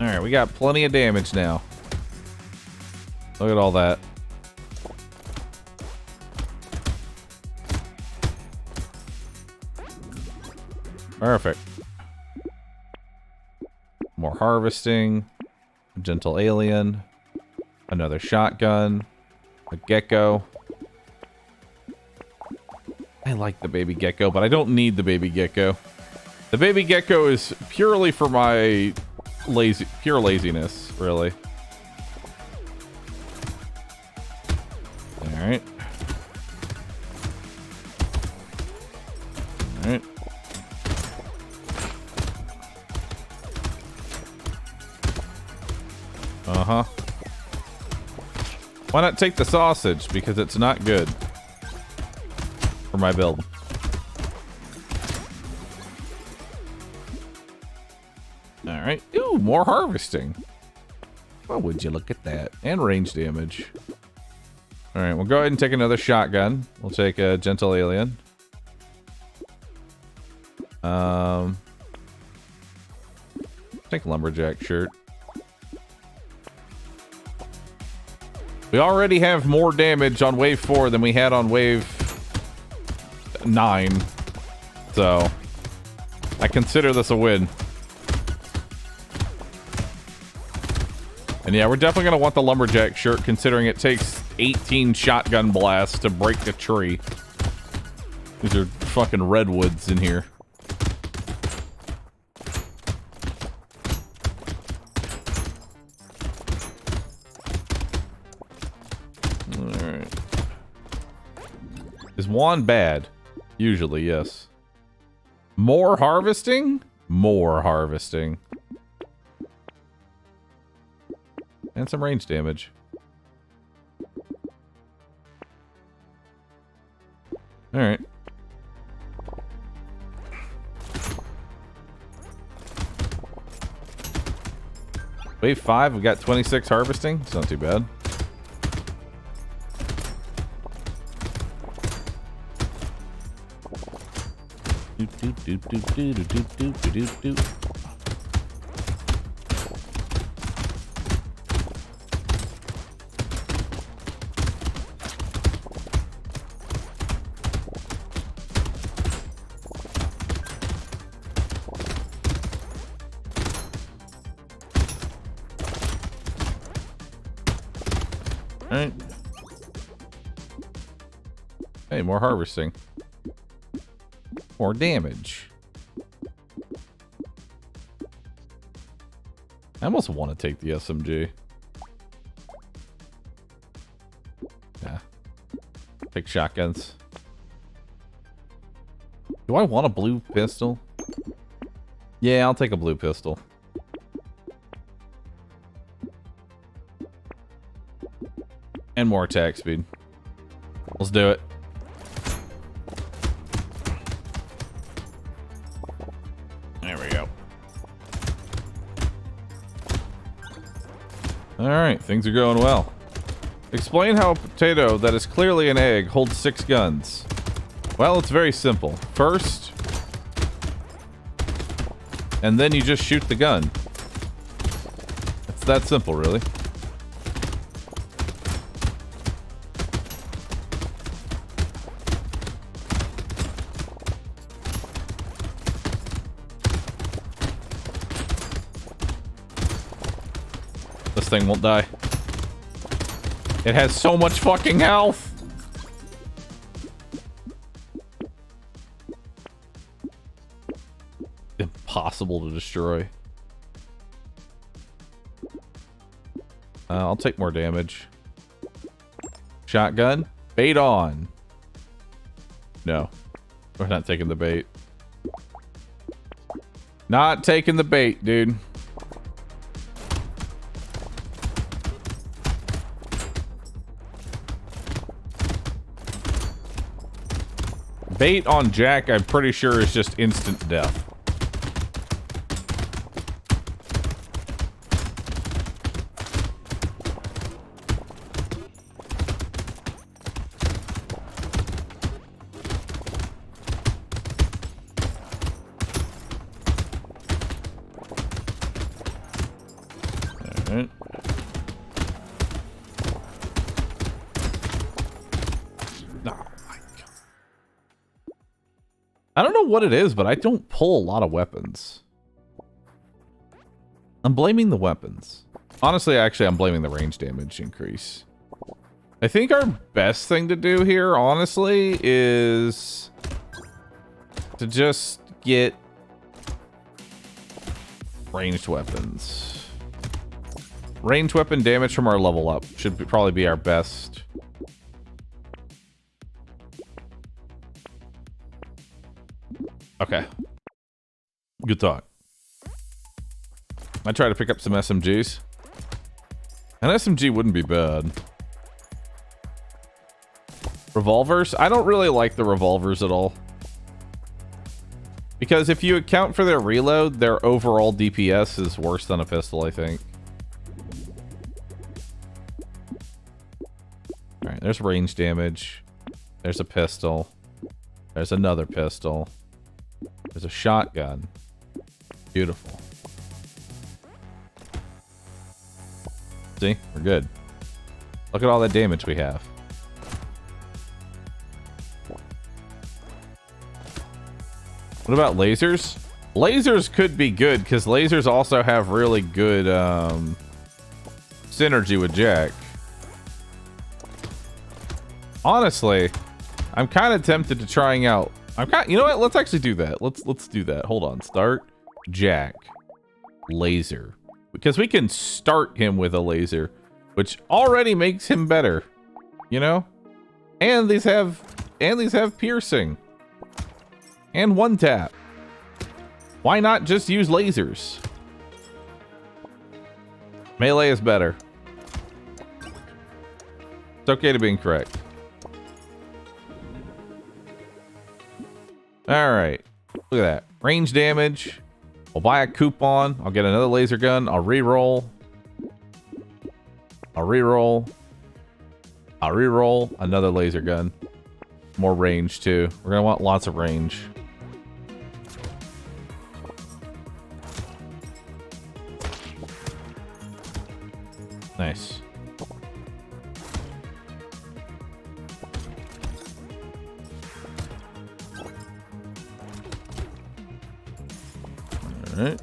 Alright, we got plenty of damage now. Look at all that. Perfect. More harvesting. A gentle alien. Another shotgun. A gecko. I like the baby gecko, but I don't need the baby gecko. The baby gecko is purely for my pure laziness, really. Alright. Alright. Uh-huh. Why not take the sausage? Because it's not good for my build. Alright. Ooh, more harvesting. Well, would you look at that? And range damage. Alright, we'll go ahead and take another shotgun. We'll take a gentle alien. Take lumberjack shirt. We already have more damage on wave 4 than we had on wave 9. So, I consider this a win. And yeah, we're definitely going to want the lumberjack shirt, considering it takes 18 shotgun blasts to break the tree. These are fucking redwoods in here. Alright. Is wand bad? Usually, yes. More harvesting? More harvesting. And some range damage. Alright. Wave 5, we got 26 harvesting. It's not too bad. Alright. Hey, more harvesting. More damage. I almost want to take the SMG. Yeah. Take shotguns. Do I want a blue pistol? Yeah, I'll take a blue pistol. And more attack speed. Let's do it. There we go. Alright, things are going well. Explain how a potato that is clearly an egg holds 6 guns. Well, it's very simple. First, and then you just shoot the gun. It's that simple, really. This thing won't die. It has so much fucking health. Impossible to destroy. I'll take more damage. Shotgun. Bait on. No. We're not taking the bait. Not taking the bait, dude. Bait on Jack, I'm pretty sure, is just instant death. Alright. I don't know what it is, but I don't pull a lot of weapons. I'm blaming the weapons. Honestly, actually, I'm blaming the range damage increase. I think our best thing to do here, honestly, is to just get ranged weapons. Ranged weapon damage from our level up should probably be our best. Okay. Good talk. I try to pick up some SMGs. An SMG wouldn't be bad. Revolvers? I don't really like the revolvers at all. Because if you account for their reload, their overall DPS is worse than a pistol, I think. Alright, there's range damage. There's a pistol. There's another pistol. There's a shotgun. Beautiful. See? We're good. Look at all that damage we have. What about lasers? Lasers could be good, because lasers also have really good synergy with Jack. Honestly, I'm kind of tempted to trying out. You know what? Let's actually do that. Let's do that. Hold on. Start Jack laser, because we can start him with a laser, which already makes him better. You know, and these have piercing. And one tap. Why not just use lasers? Melee is better. It's okay to be incorrect. Alright. Look at that. Range damage. I'll buy a coupon. I'll get another laser gun. I'll reroll. I'll reroll. I'll reroll another laser gun. More range too. We're gonna want lots of range. Nice. All right.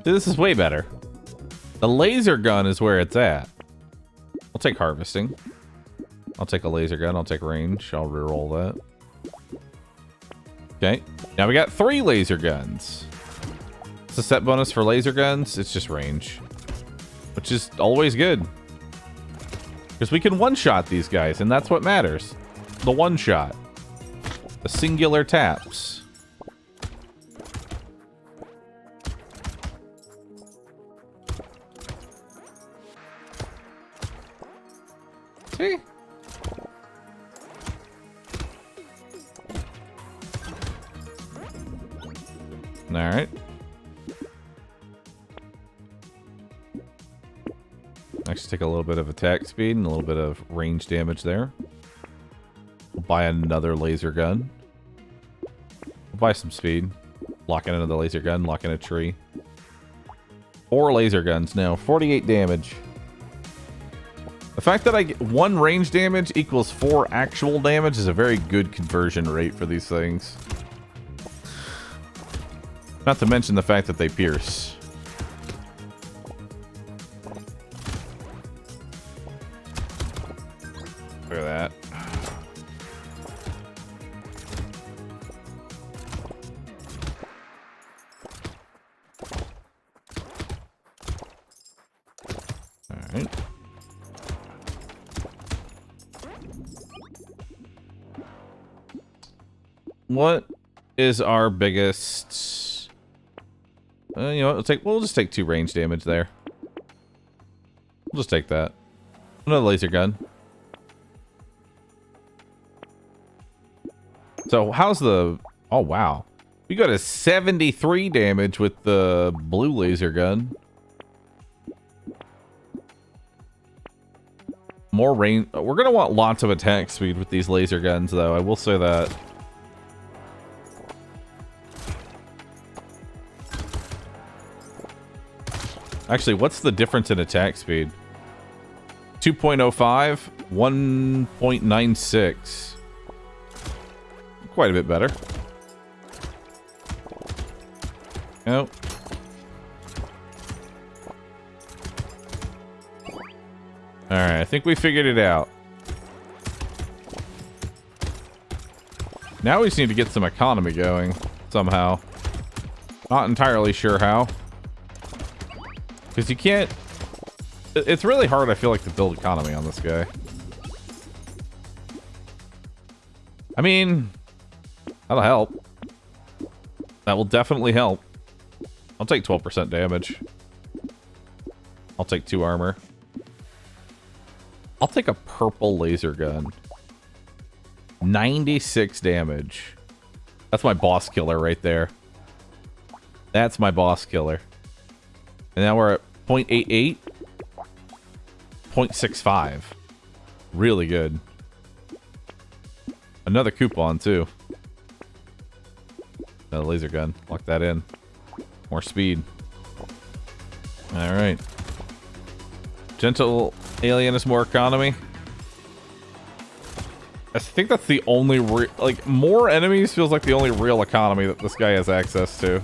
See, this is way better. The laser gun is where it's at. I'll take harvesting. I'll take a laser gun. I'll take range. I'll reroll that. Okay. Now we got 3 laser guns. It's a set bonus for laser guns. It's just range, which is always good, because we can one-shot these guys, and that's what matters. The one-shot. The singular taps. See? All right. Actually, take a little bit of attack speed and a little bit of range damage there. We'll buy another laser gun. We'll buy some speed. Lock in another laser gun. Lock in a tree. 4 laser guns now. 48 damage. The fact that I get 1 range damage equals 4 actual damage is a very good conversion rate for these things. Not to mention the fact that they pierce. Look at that. All right. What is our biggest? You know what? We'll just take 2 range damage there. We'll just take that. Another laser gun. So how's the... Oh, wow. We got a 73 damage with the blue laser gun. More range... We're going to want lots of attack speed with these laser guns, though. I will say that. Actually, what's the difference in attack speed? 2.05, 1.96. Quite a bit better. Oh. Alright, I think we figured it out. Now we just need to get some economy going somehow. Not entirely sure how. Because you can't... It's really hard, I feel like, to build economy on this guy. I mean... That'll help. That will definitely help. I'll take 12% damage. I'll take 2 armor. I'll take a purple laser gun. 96 damage. That's my boss killer right there. That's my boss killer. And now we're at 0.88. 0.65. Really good. Another coupon, too. Another laser gun. Lock that in. More speed. Alright. Gentle alien is more economy. I think that's the only like, more enemies feels like the only real economy that this guy has access to.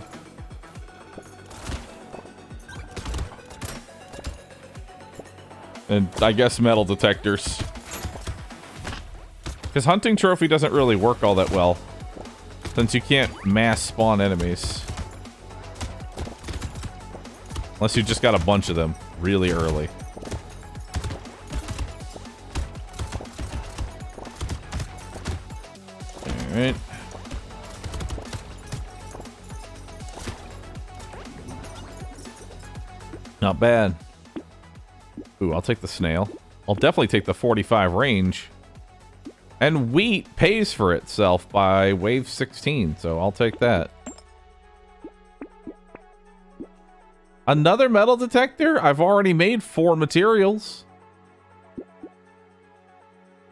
And I guess metal detectors. Because hunting trophy doesn't really work all that well, since you can't mass spawn enemies. Unless you just got a bunch of them really early. Alright. Not bad. Ooh, I'll take the snail. I'll definitely take the 45 range. And wheat pays for itself by wave 16, so I'll take that. Another metal detector? I've already made 4 materials.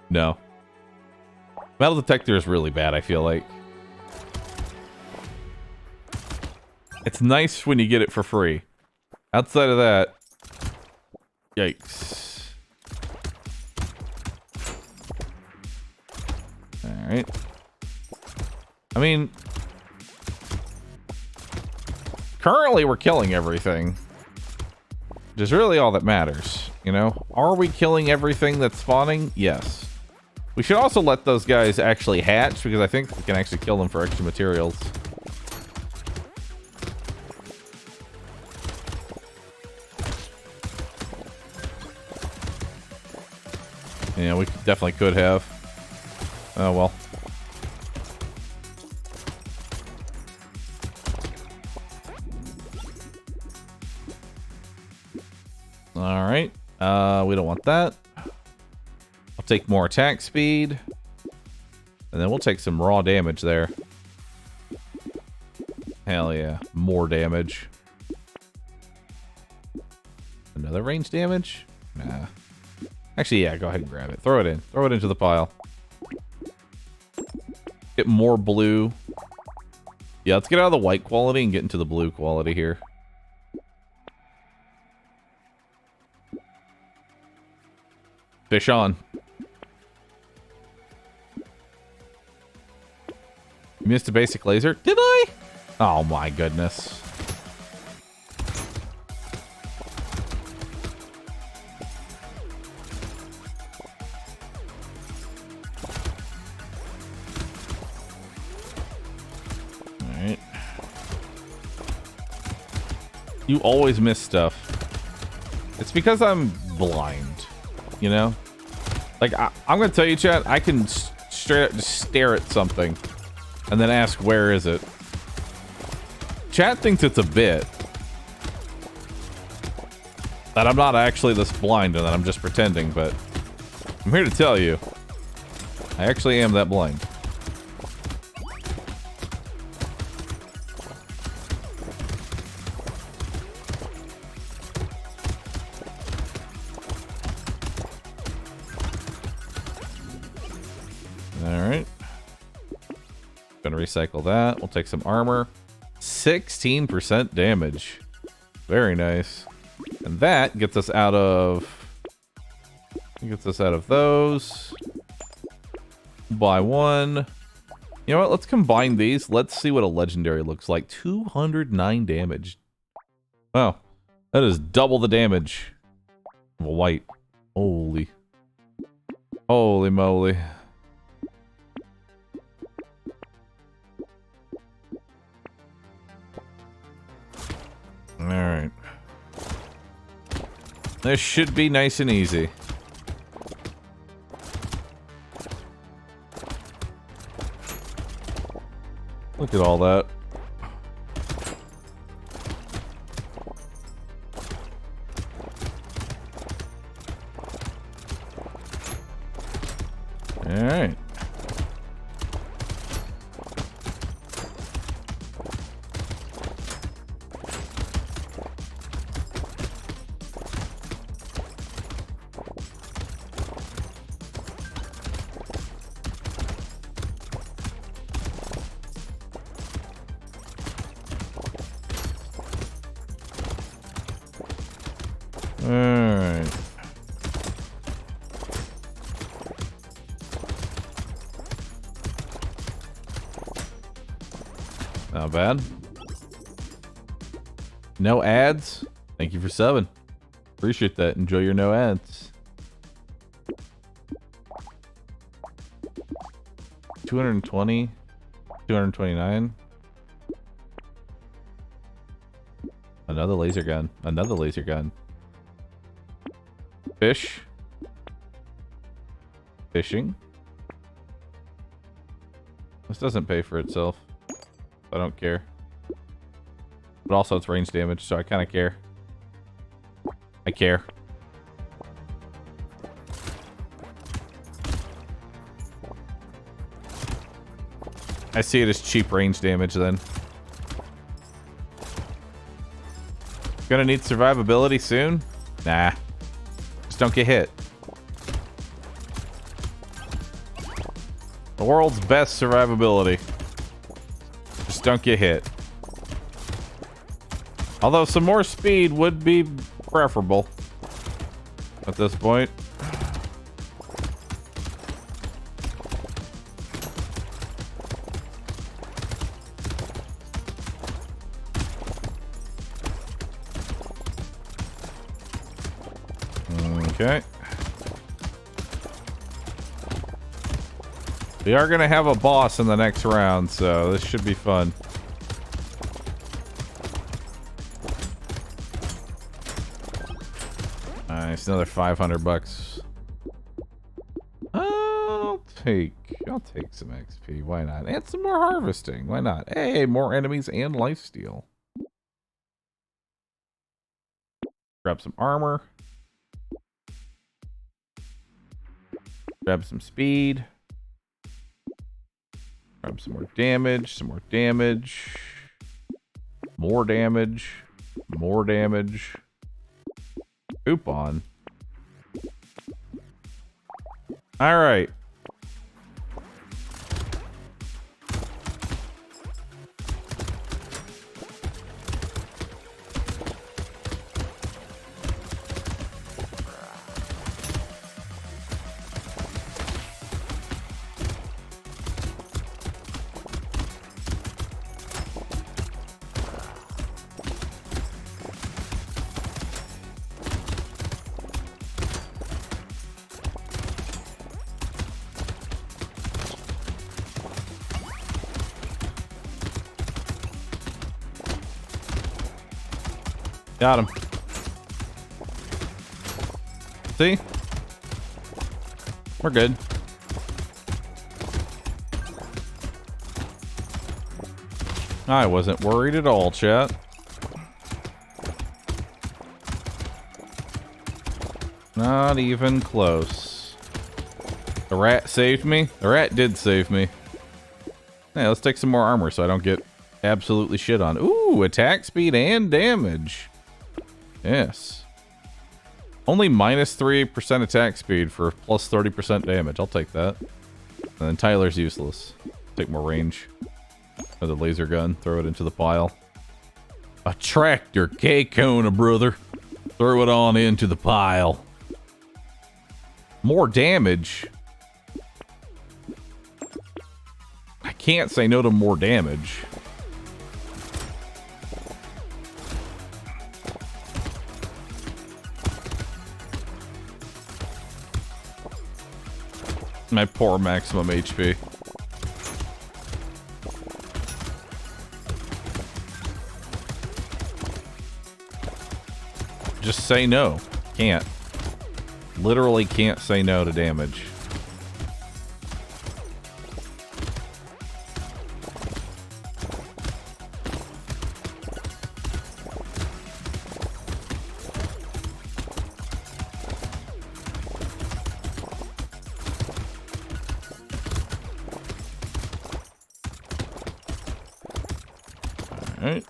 No. Metal detector is really bad, I feel like. It's nice when you get it for free. Outside of that, yikes. Alright. I mean, currently we're killing everything. Which is really all that matters, you know? Are we killing everything that's spawning? Yes. We should also let those guys actually hatch, because I think we can actually kill them for extra materials. Yeah, we definitely could have. Oh, well. Alright. We don't want that. I'll take more attack speed. And then we'll take some raw damage there. Hell yeah. More damage. Another range damage? Nah. Actually, yeah, go ahead and grab it. Throw it in. Throw it into the pile. Get more blue. Yeah, let's get out of the white quality and get into the blue quality here. Fish on. You missed a basic laser? Did I? Oh my goodness. Alright. You always miss stuff. It's because I'm blind. You know? Like, I'm gonna tell you, chat, I can straight up just stare at something and then ask, where is it? Chat thinks it's a bit. That I'm not actually this blind and that I'm just pretending, but I'm here to tell you, I actually am that blind. Alright. Gonna recycle that. We'll take some armor. 16% damage. Very nice. And that gets us out of Gets us out of those. Buy one. You know what? Let's combine these. Let's see what a legendary looks like. 209 damage. Wow. That is double the damage of a white. Holy. Holy moly. Alright. This should be nice and easy. Look at all that. Alright. Alright. Not bad. No ads? Thank you for subbing. Appreciate that. Enjoy your no ads. 220. 229. Another laser gun. Another laser gun. Fish. Fishing. This doesn't pay for itself. I don't care. But also it's range damage, so I kind of care. I care. I see it as cheap range damage then. Gonna need survivability soon? Nah. Just don't get hit. The world's best survivability. Just don't get hit. Although some more speed would be preferable at this point. Okay. We are going to have a boss in the next round, so this should be fun. Nice, another 500 bucks. I'll take some XP. Why not? And some more harvesting. Why not? Hey, more enemies and lifesteal. Grab some armor. Grab some speed. Grab some more damage, some more damage. More damage. More damage. Coupon. Alright. Got him. See? We're good. I wasn't worried at all, chat. Not even close. The rat saved me? The rat did save me. Hey, let's take some more armor so I don't get absolutely shit on. Ooh, attack speed and damage. Yes. Only minus 3% attack speed for plus 30% damage. I'll take that. And then Tyler's useless. Take more range. Another laser gun. Throw it into the pile. A tractor K-Kona, brother. Throw it on into the pile. More damage. I can't say no to more damage. My poor maximum HP. Just say no. Can't. Literally can't say no to damage. Alright.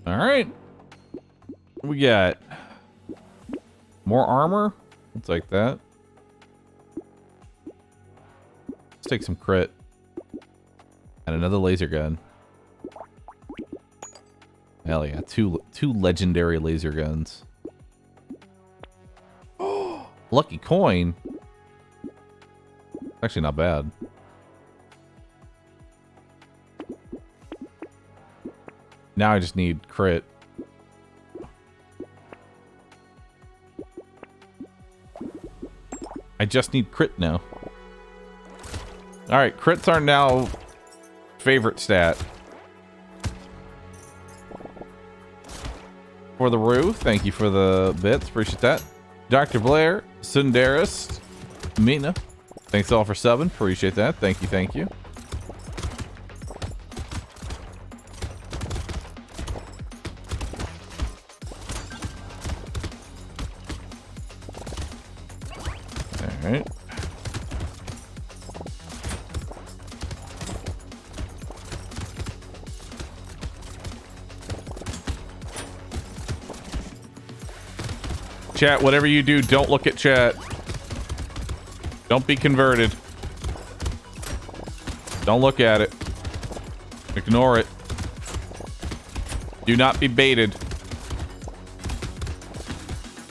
Alright. We got more armor. I'll take that. Let's take some crit. And another laser gun. Hell yeah, two legendary laser guns. Lucky coin. Actually not bad. Now I just need crit. I just need crit now. Alright, crits are now favorite stat. For the Roo, thank you for the bits, appreciate that. Dr. Blair, Sundaris, Mina, thanks all for subbing, appreciate that, thank you, thank you. Alright. Chat, whatever you do, don't look at chat. Don't be converted. Don't look at it. Ignore it. Do not be baited.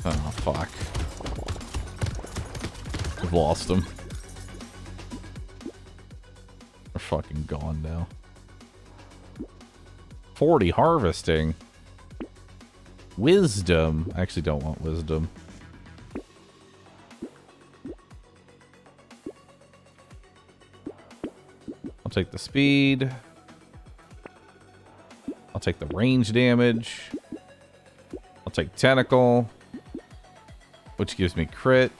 Oh, fuck. I've lost them. They're fucking gone now. 40 harvesting. Wisdom. I actually don't want wisdom. I'll take the speed. I'll take the range damage. I'll take tentacle, which gives me crit.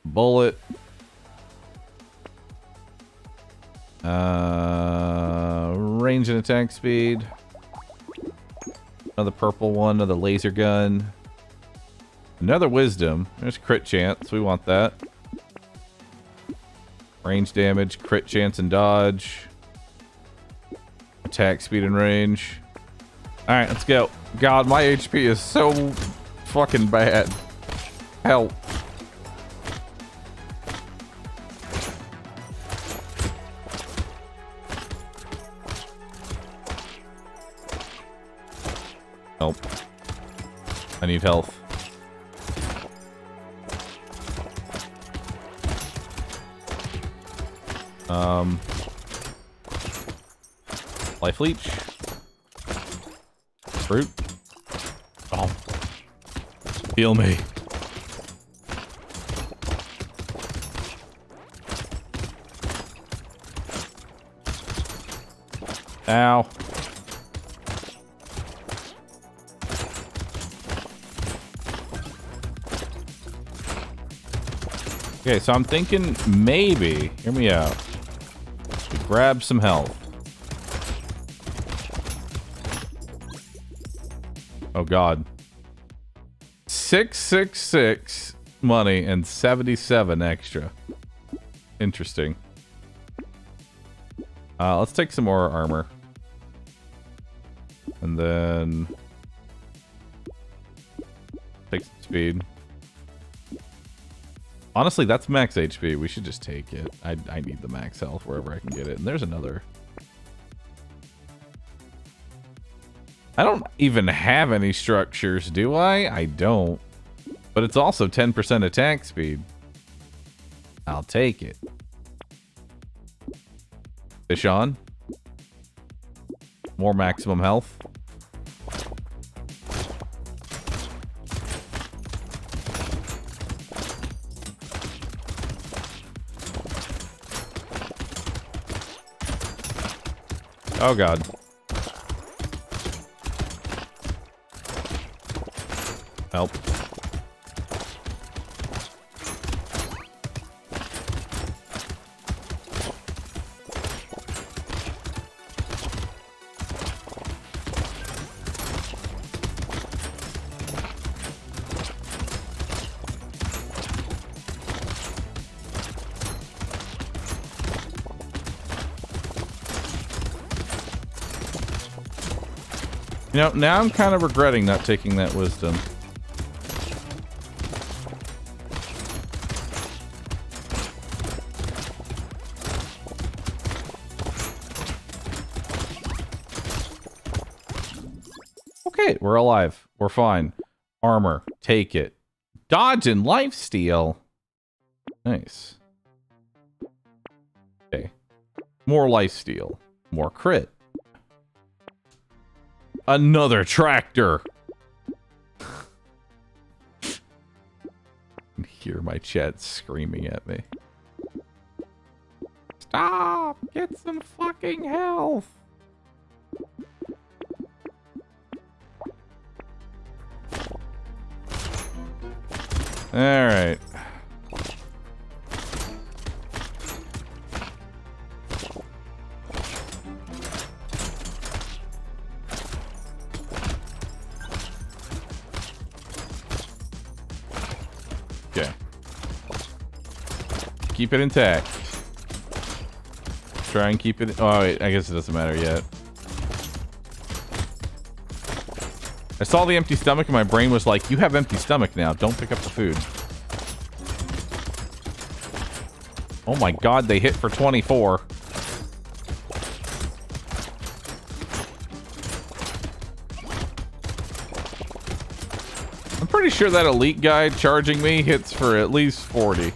Bullet. Range and attack speed. Another purple one, another laser gun. Another wisdom. There's crit chance. We want that. Range damage, crit chance and dodge. Attack speed and range. Alright, let's go. God, my HP is so fucking bad. Help. Help. I need health. Life leech. Fruit. Oh. Heal me. Ow. Okay, so I'm thinking maybe, hear me out, we grab some health. Oh god. 666 money and 77 extra. Interesting. Let's take some more armor. And then take some speed. Honestly, that's max HP. We should just take it. I need the max health wherever I can get it. And there's another. I don't even have any structures, do I? I don't. But it's also 10% attack speed. I'll take it. Fish on. More maximum health. Oh god. Help. You know, now I'm kind of regretting not taking that wisdom. Okay, we're alive. We're fine. Armor. Take it. Dodge and lifesteal. Nice. Okay. More lifesteal. More crit. Another tractor. I can hear my chat screaming at me. Stop! Get some fucking health! Alright. Okay. Keep it intact. Try and keep it... Oh, wait, I guess it doesn't matter yet. I saw the empty stomach and my brain was like, you have empty stomach now. Don't pick up the food. Oh my god, they hit for 24. I'm pretty sure that elite guy charging me hits for at least 40.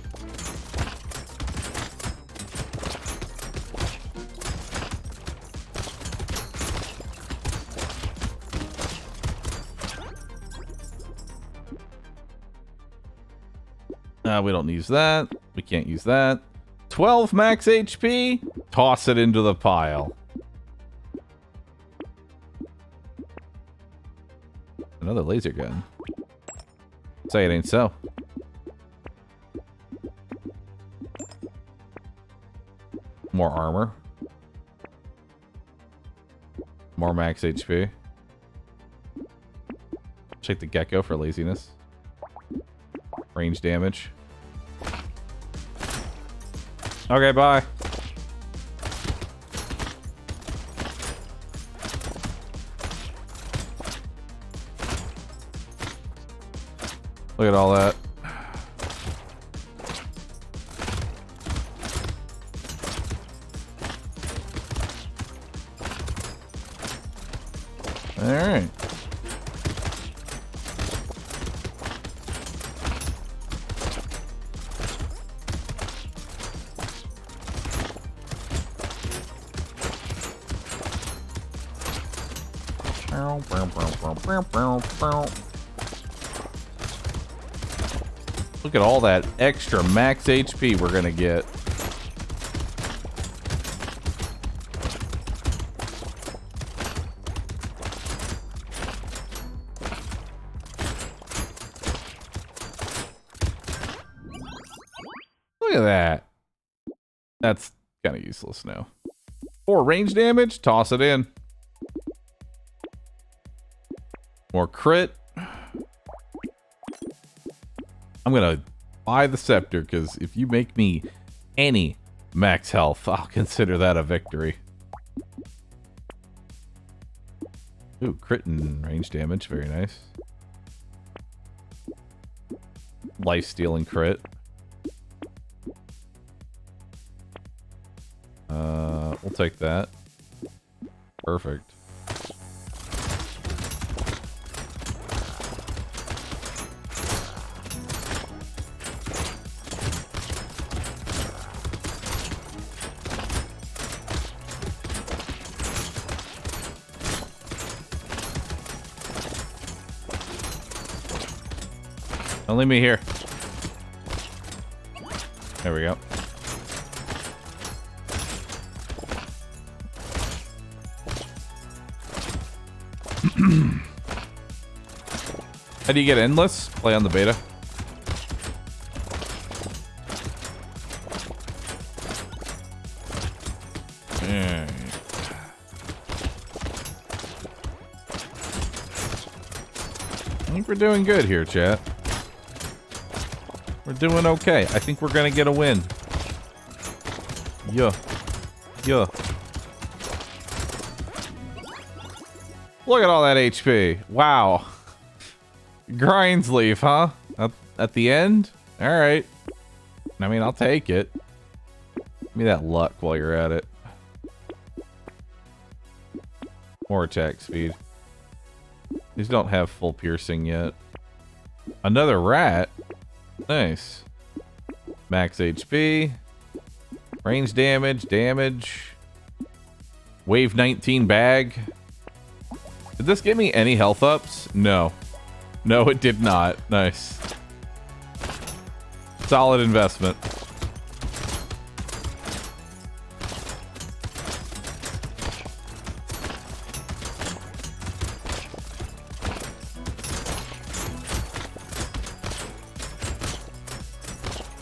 We don't use that. We can't use that. 12 max HP. Toss it into the pile. Another laser gun. Say it ain't so. More armor. More max HP. Check the gecko for laziness. Range damage. Okay, bye. Look at all that. All right. Look at all that extra max HP we're gonna get. Look at that. That's kind of useless now. For range damage, toss it in. More crit. I'm gonna buy the scepter, because if you make me any max health, I'll consider that a victory. Ooh, crit and range damage, very nice. Life stealing crit. we'll take that. Perfect. Don't leave me here. There we go. How do you get endless? Play on the beta. Yeah. I think we're doing good here, chat. We're doing okay. I think we're gonna get a win. Yeah. Yeah. Look at all that HP. Wow. Grinds leaf, huh? At the end? Alright. I mean, I'll take it. Give me that luck while you're at it. More attack speed. These don't have full piercing yet. Another rat? Nice. Max HP. Range damage, damage. Wave 19 bag. Did this give me any health ups? No. No, it did not. Nice. Solid investment.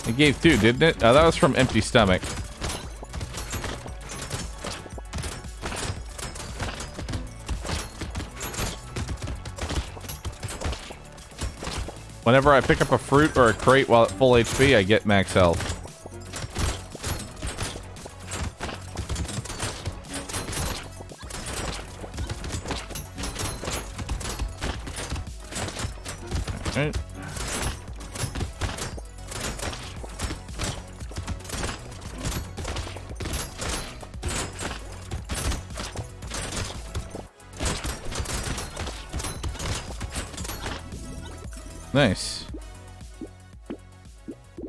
It gave 2, didn't it? Oh, that was from empty stomach. Whenever I pick up a fruit or a crate while at full HP, I get max health. Alright. Nice.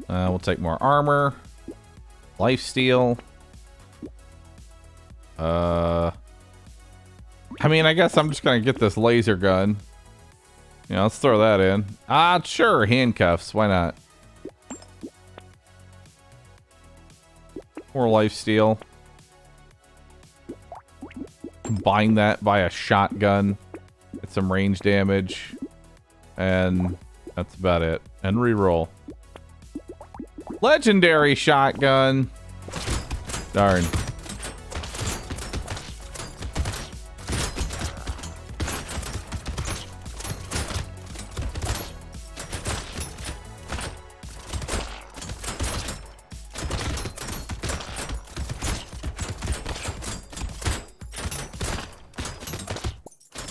We'll take more armor. Lifesteal. I mean, I guess I'm just gonna get this laser gun. Yeah, let's throw that in. Ah, sure, handcuffs. Why not? More lifesteal. Combine that by a shotgun. Get some range damage. And that's about it. And reroll. Legendary shotgun. Darn.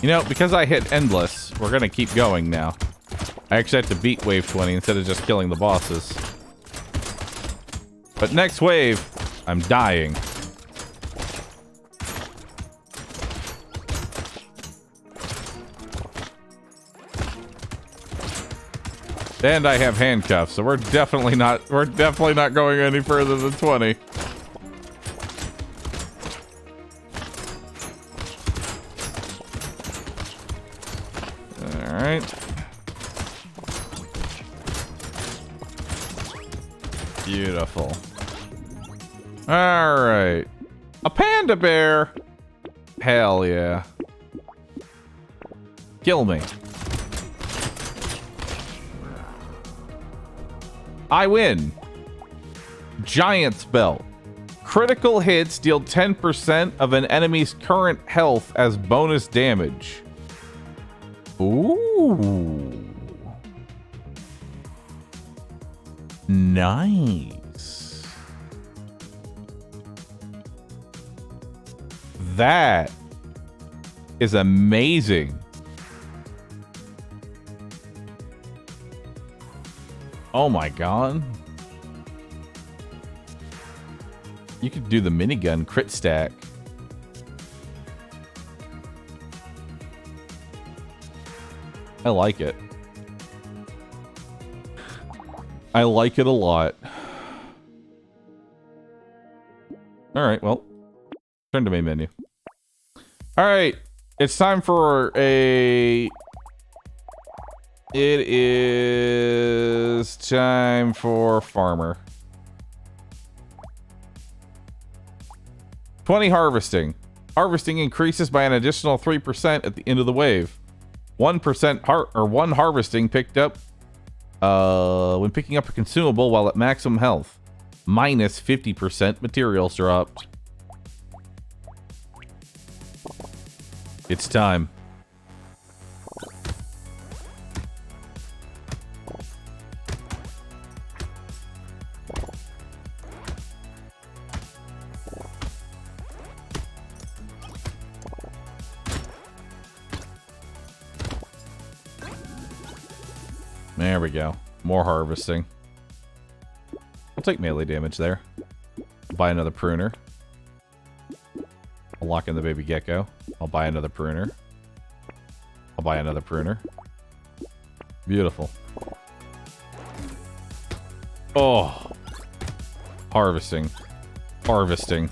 You know, because I hit endless, we're gonna keep going now. I actually have to beat wave 20 instead of just killing the bosses. But next wave, I'm dying. And I have handcuffs, so we're definitely not going any further than 20. All right. Beautiful. All right. A panda bear. Hell yeah. Kill me. I win. Giant's belt. Critical hits deal 10% of an enemy's current health as bonus damage. Ooh. Nice. That is amazing. Oh my god. You could do the minigun crit stack. I like it. I like it a lot. Alright, well. Turn to main menu. Alright. It's time for a... It is time for farmer. 20 harvesting. Harvesting increases by an additional 3% at the end of the wave. 1% one harvesting picked up when picking up a consumable while at maximum health. Minus 50% materials dropped. It's time. There we go. More harvesting. I'll take melee damage there. Buy another pruner. I'll lock in the baby gecko. I'll buy another pruner. I'll buy another pruner. Beautiful. Oh. Harvesting. Harvesting.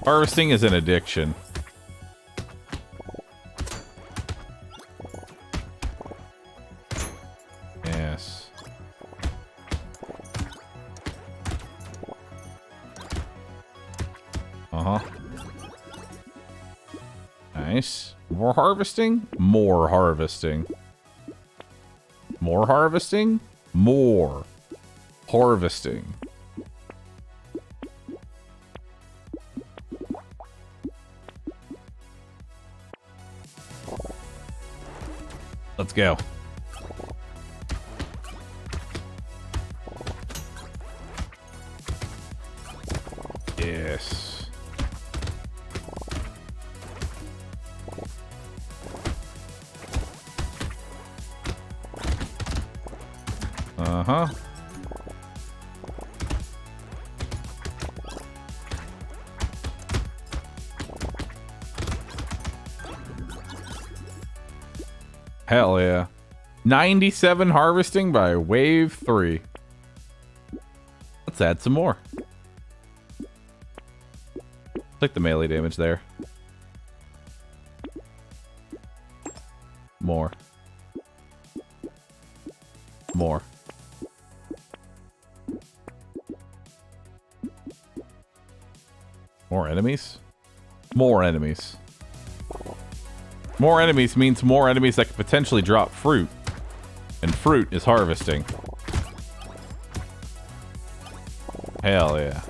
Harvesting is an addiction. Yes. Uh-huh. Nice. More harvesting? More harvesting. More harvesting? More harvesting. Let's go. Yes. Uh-huh. Hell yeah. 97 harvesting by wave 3. Let's add some more. Take the melee damage there. More. More. More enemies? More enemies. More enemies means more enemies that could potentially drop fruit. And fruit is harvesting. Hell yeah.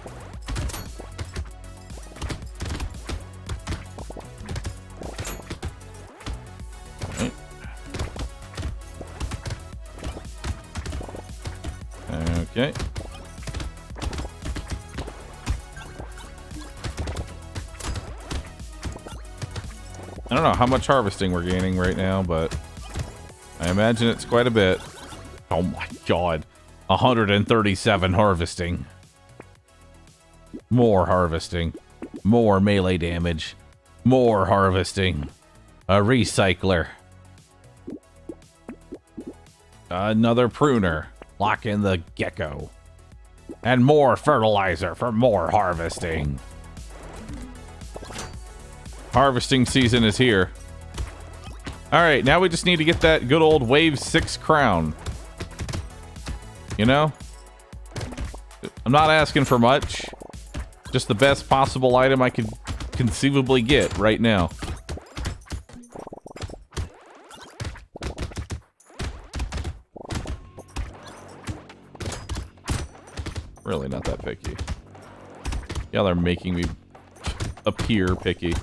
Okay. I don't know how much harvesting we're gaining right now, but I imagine it's quite a bit. Oh my god. 137 harvesting. More harvesting. More melee damage. More harvesting. A recycler. Another pruner. Lock in the gecko. And more fertilizer for more harvesting. Harvesting season is here. Alright, now we just need to get that good old wave 6 crown. You know? I'm not asking for much. Just the best possible item I could conceivably get right now. Really not that picky. Yeah, they're making me appear picky.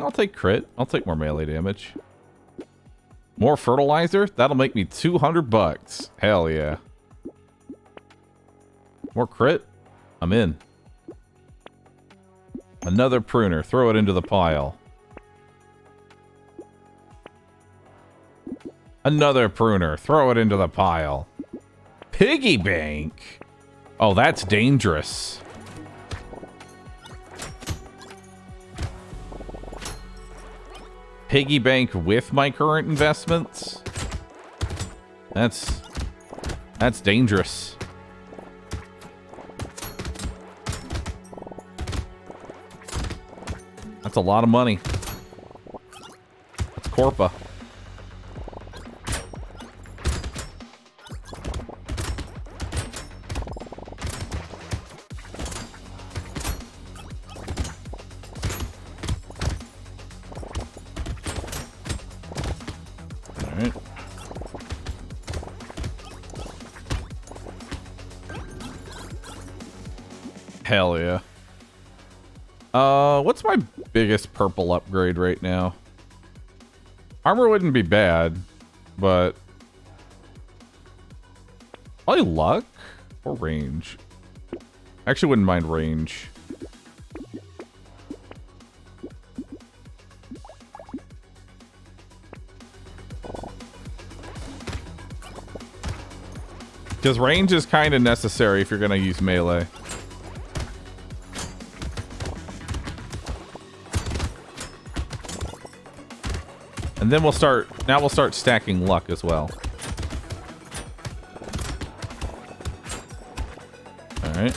I'll take crit. I'll take more melee damage. More fertilizer? That'll make me 200 bucks. Hell yeah. More crit? I'm in. Another pruner. Throw it into the pile. Another pruner. Throw it into the pile. Piggy bank. Oh, that's dangerous. Piggy bank with my current investments? That's dangerous. That's a lot of money. That's Corpa. Hell yeah. What's my biggest purple upgrade right now? Armor wouldn't be bad, but probably luck or range. I actually wouldn't mind range. Because range is kind of necessary if you're going to use melee. And then we'll start stacking luck as well. All right.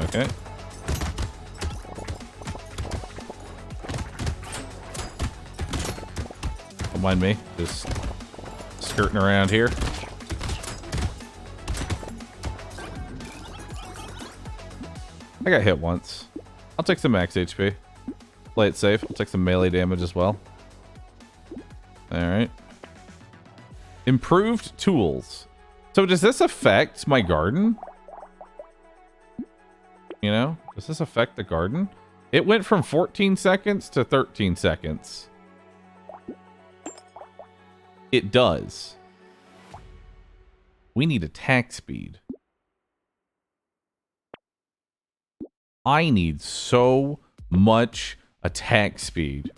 Okay. Don't mind me, just skirting around here. I got hit once. I'll take some max HP. Play it safe. I'll take some melee damage as well. Alright. Improved tools. So does this affect my garden? You know? Does this affect the garden? It went from 14 seconds to 13 seconds. It does. We need attack speed. I need so much attack speed.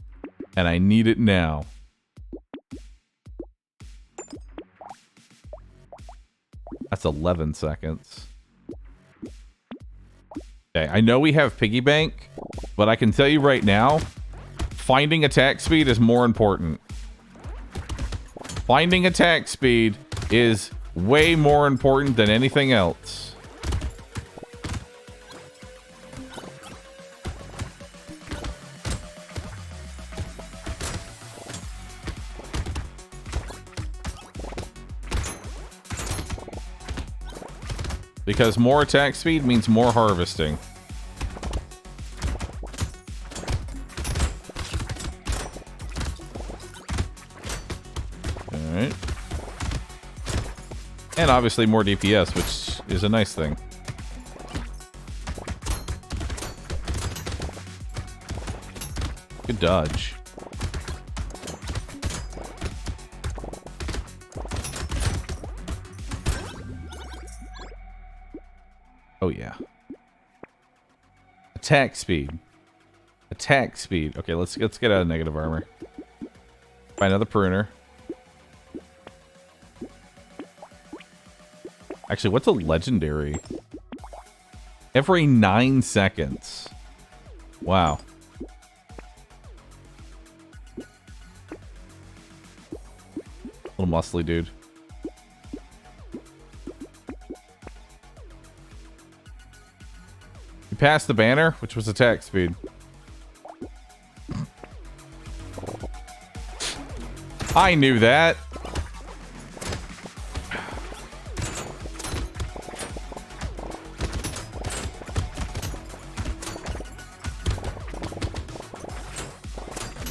And I need it now. That's 11 seconds. Okay, I know we have piggy bank, but I can tell you right now, finding attack speed is more important. Finding attack speed is way more important than anything else. Because more attack speed means more harvesting. Alright. And obviously more DPS, which is a nice thing. Good dodge. Oh yeah. Attack speed. Attack speed. Okay, let's get out of negative armor. Find another pruner. Actually, what's a legendary? Every 9 seconds. Wow. Little muscly dude. You passed the banner, which was attack speed. I knew that.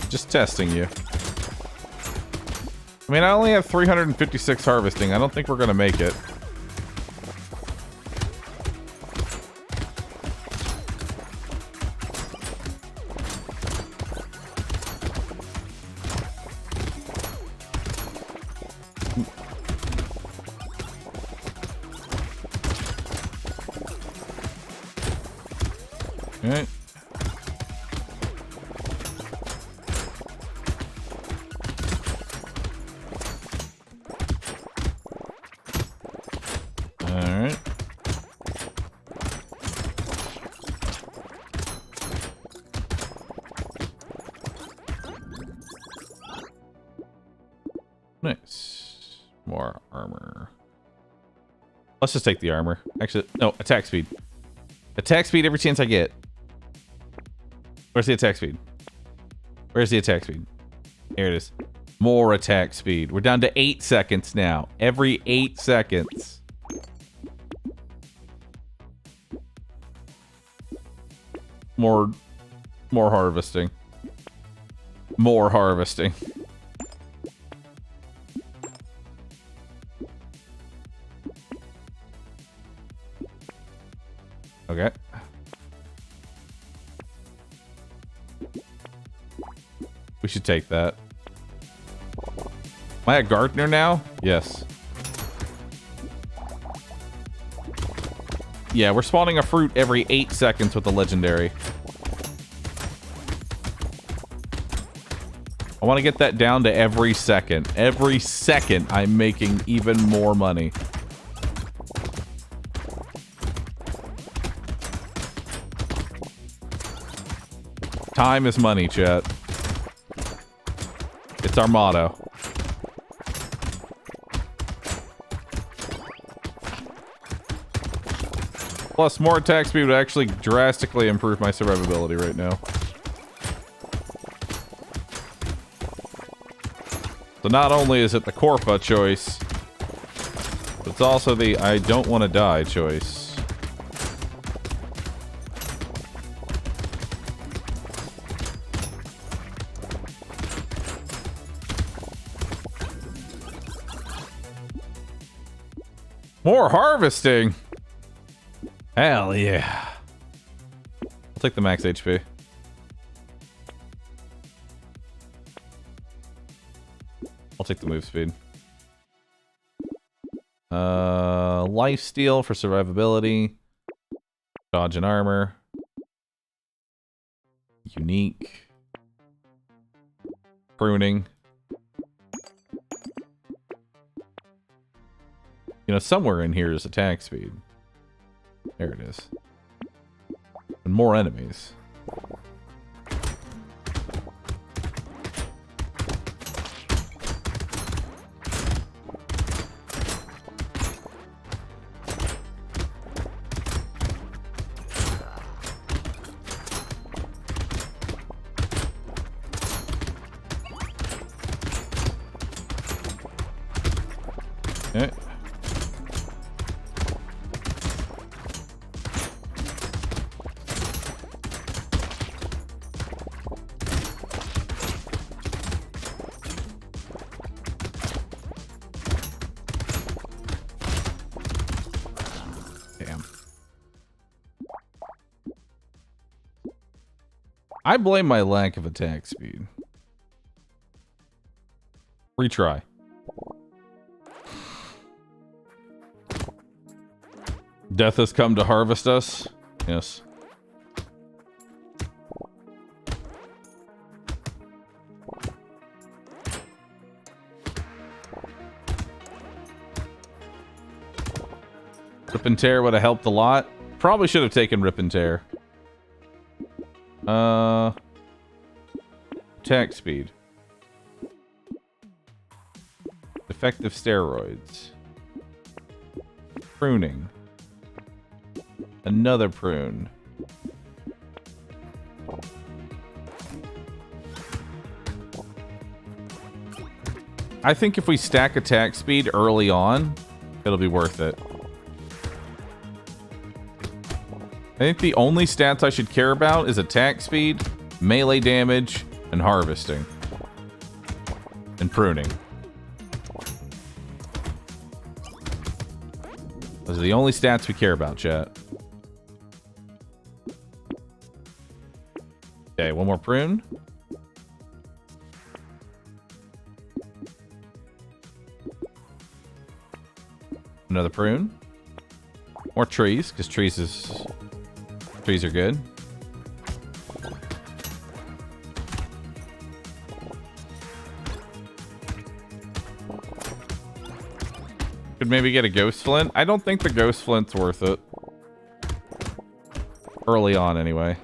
Just testing you. I mean, I only have 356 harvesting. I don't think we're gonna make it. Nice. More armor. Let's just take the armor. Actually, no, attack speed. Attack speed every chance I get. Where's the attack speed? Where's the attack speed? Here it is. More attack speed. We're down to 8 seconds now. Every 8 seconds. More harvesting. More harvesting. Okay. We should take that. Am I a gardener now? Yes. Yeah, we're spawning a fruit every 8 seconds with the legendary. I want to get that down to every second. Every second, I'm making even more money. Time is money, chat. It's our motto. Plus, more attack speed would actually drastically improve my survivability right now. So not only is it the Corpa choice, but it's also the I don't want to die choice. More harvesting! Hell yeah. I'll take the max HP. I'll take the move speed. Lifesteal for survivability. Dodge and armor. Unique. Pruning. You know, somewhere in here is attack speed. There it is. And more enemies. Okay. I blame my lack of attack speed. Retry. Death has come to harvest us. Yes. Rip and tear would have helped a lot. Probably should have taken rip and tear. Attack speed. Effective steroids. Pruning. Another prune. I think if we stack attack speed early on, it'll be worth it. I think the only stats I should care about is attack speed, melee damage, and harvesting. And pruning. Those are the only stats we care about, chat. Okay, one more prune. Another prune. More trees, because trees are good. Could maybe get a ghost flint. I don't think the ghost flint's worth it. Early on, anyway.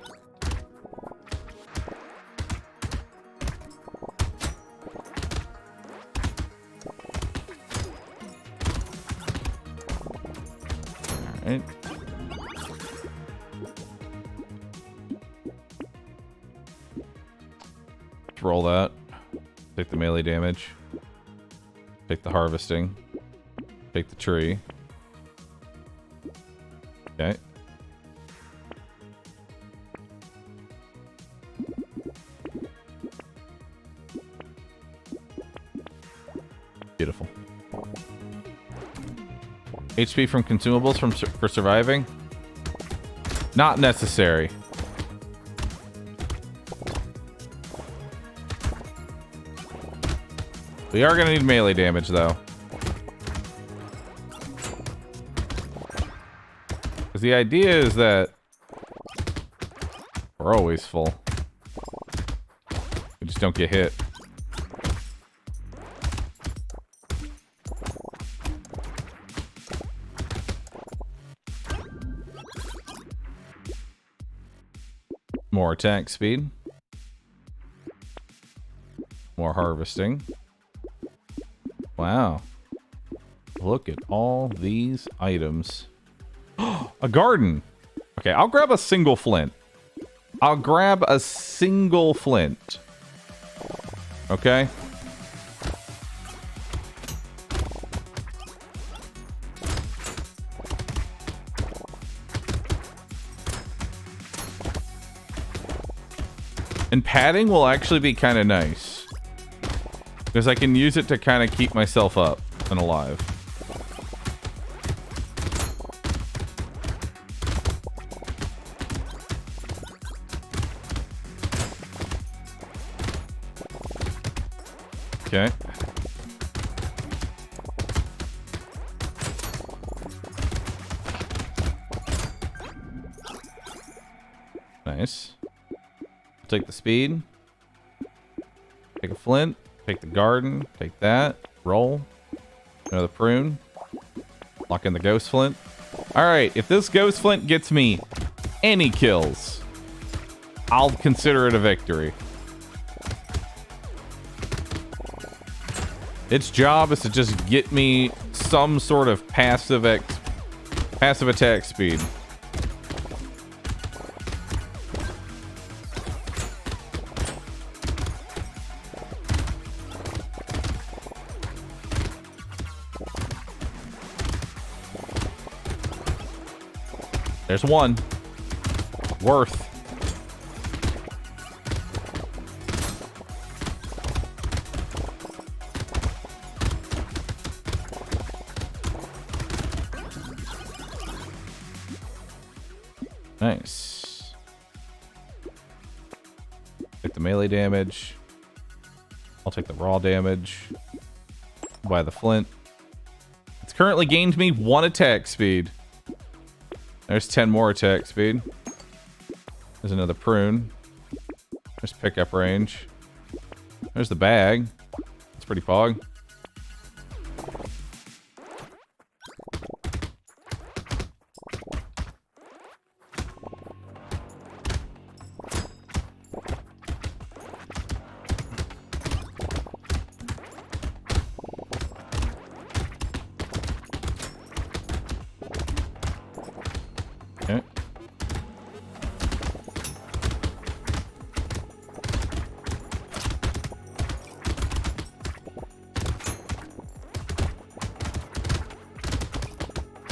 Right. Let's roll that. Take the melee damage. Take the harvesting. Take the tree. Okay. Beautiful. HP from consumables for surviving? Not necessary. We are going to need melee damage, though. Because the idea is that we're always full. We just don't get hit. More attack speed. More harvesting. Wow. Look at all these items. A garden. Okay, I'll grab a single flint. I'll grab a single flint. Okay? And padding will actually be kind of nice. Because I can use it to kind of keep myself up and alive. Okay. Nice. Take the speed. Take a flint. Take the garden. Take that. Roll. Another prune. Lock in the ghost flint. Alright, if this ghost flint gets me any kills, I'll consider it a victory. Its job is to just get me some sort of passive attack speed. There's one. Worth. Nice. Take the melee damage. I'll take the raw damage. Buy the flint. It's currently gained me 1 attack speed. There's 10 more attack speed. There's another prune. There's pickup range. There's the bag. It's pretty pog. Okay.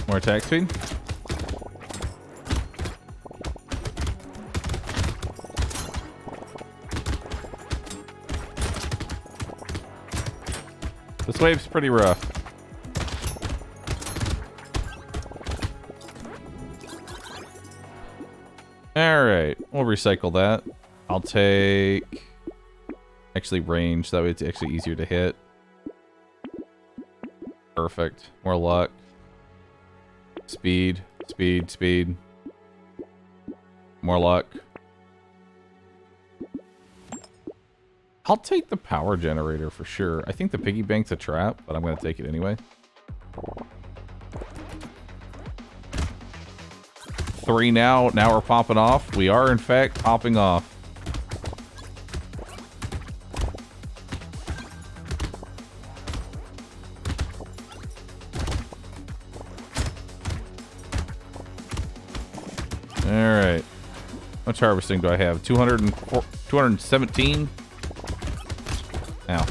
More attack speed. This wave's pretty rough. Alright, we'll recycle that. I'll take... actually range, that way it's actually easier to hit. Perfect. More luck. Speed, speed, speed. More luck. I'll take the power generator for sure. I think the piggy bank's a trap, but I'm going to take it anyway. 3 now. Now we're popping off. We are, in fact, popping off. much harvesting do I have? 217? Ow.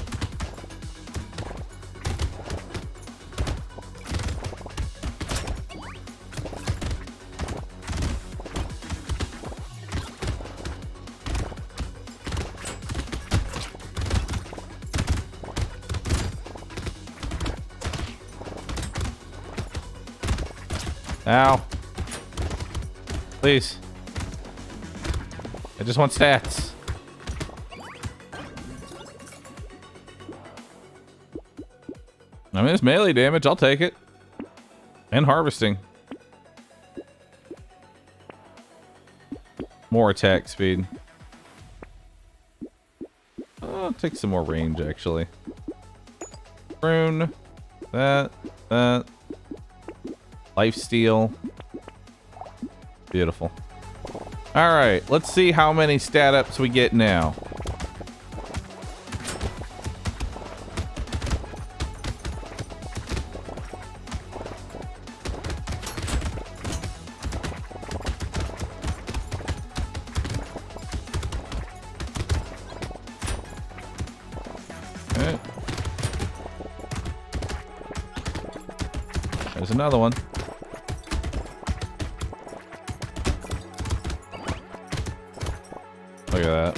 Ow. Please. I just want stats. I mean, it's melee damage. I'll take it. And harvesting. More attack speed. I'll take some more range, actually. Prune. That. Lifesteal. Beautiful. Alright, let's see how many stat ups we get now. Okay. There's another one. Look at that.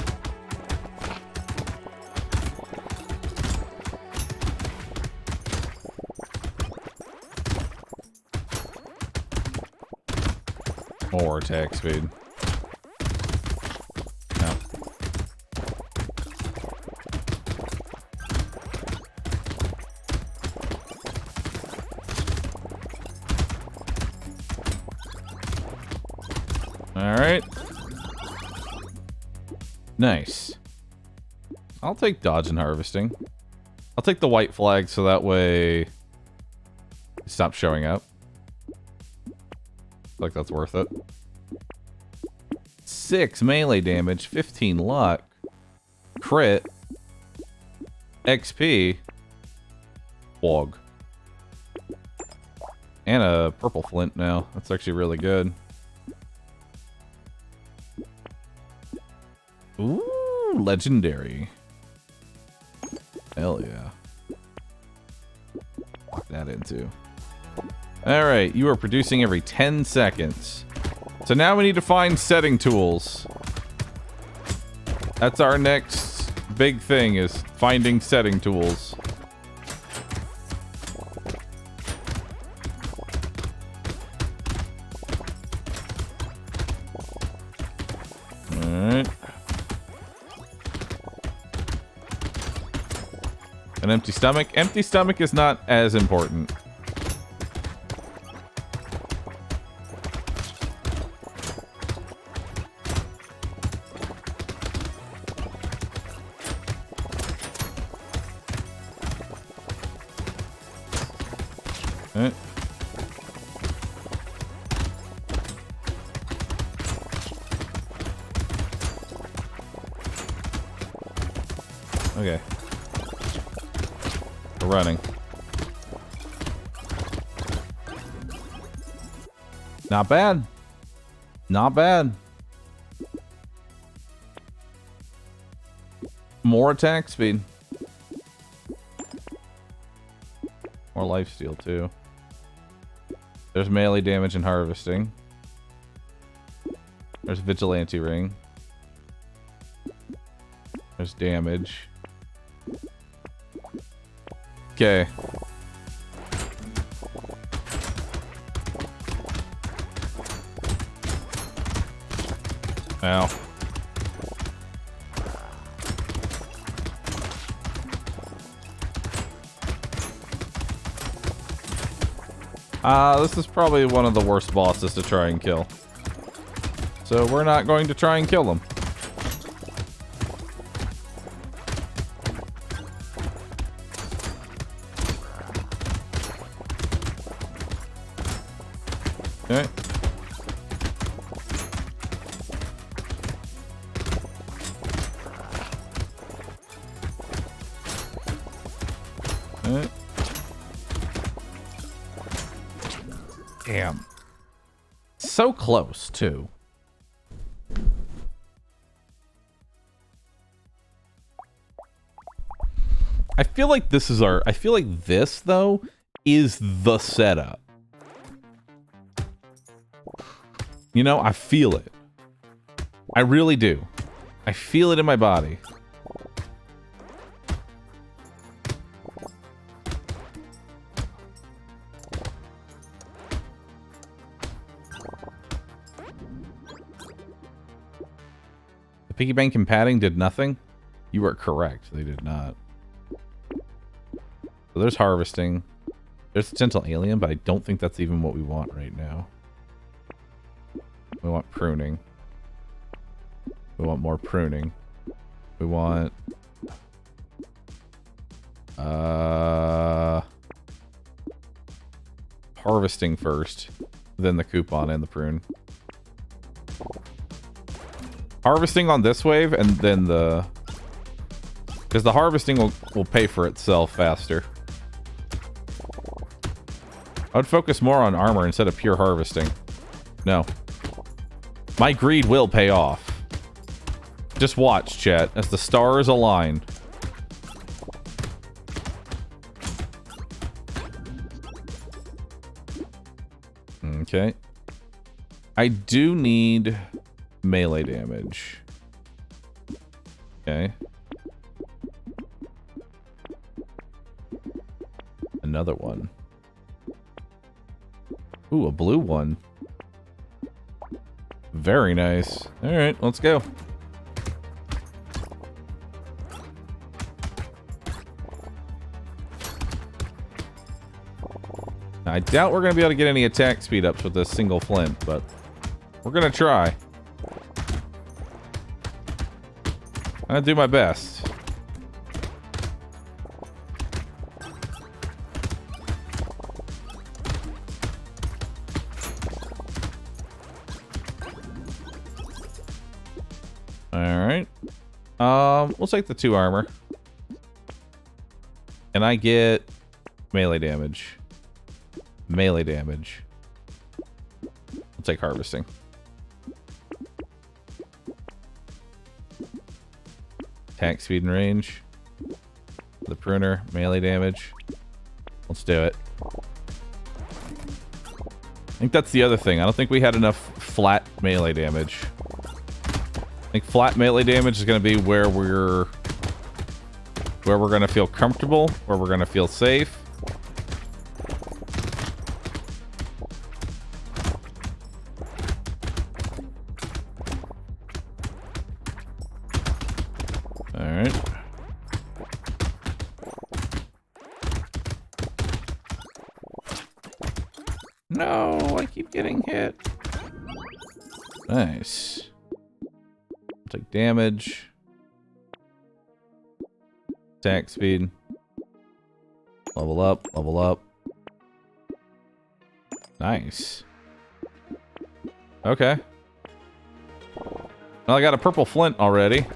More attack speed. No. All right. Nice. I'll take dodge and harvesting. I'll take the white flag so that way it stops showing up. Like that's worth it. 6 melee damage, 15 luck, crit, XP, wog, and a purple flint now. That's actually really good. Ooh, legendary. Hell yeah. Lock that in too. Alright, you are producing every 10 seconds. So now we need to find setting tools. That's our next big thing, is finding setting tools. Alright. An empty stomach? Empty stomach is not as important. Alright. Okay. We're running. Not bad. Not bad. More attack speed. More lifesteal too. There's melee damage and harvesting. There's vigilante ring. There's damage. Okay. Ow. This is probably one of the worst bosses to try and kill. So we're not going to try and kill them. Okay. Okay. Damn. So close, too. I feel like this is I feel like this, though, is the setup. You know, I feel it. I really do. I feel it in my body. The piggy bank and padding did nothing? You are correct. They did not. So there's harvesting. There's potential alien, but I don't think that's even what we want right now. We want pruning. We want more pruning. We want... harvesting first. Then the coupon and the prune. Harvesting on this wave, and then the... Because the harvesting will pay for itself faster. I would focus more on armor instead of pure harvesting. No. My greed will pay off. Just watch, chat, as the stars align. Okay. I do need melee damage. Okay. Another one. Ooh, a blue one. Very nice. Alright, let's go. I doubt we're going to be able to get any attack speed ups with this single flint, but we're going to try. I'm going to do my best. Alright. We'll take the 2 armor. And I get melee damage. Melee damage. We'll take harvesting. Attack speed and range. The pruner, melee damage. Let's do it. I think that's the other thing. I don't think we had enough flat melee damage. I think flat melee damage is going to be where we're going to feel comfortable, where we're going to feel safe. All right. No, I keep getting hit. Nice. Take damage. Attack speed. Level up, level up. Nice. Okay. Well, I got a purple flint already.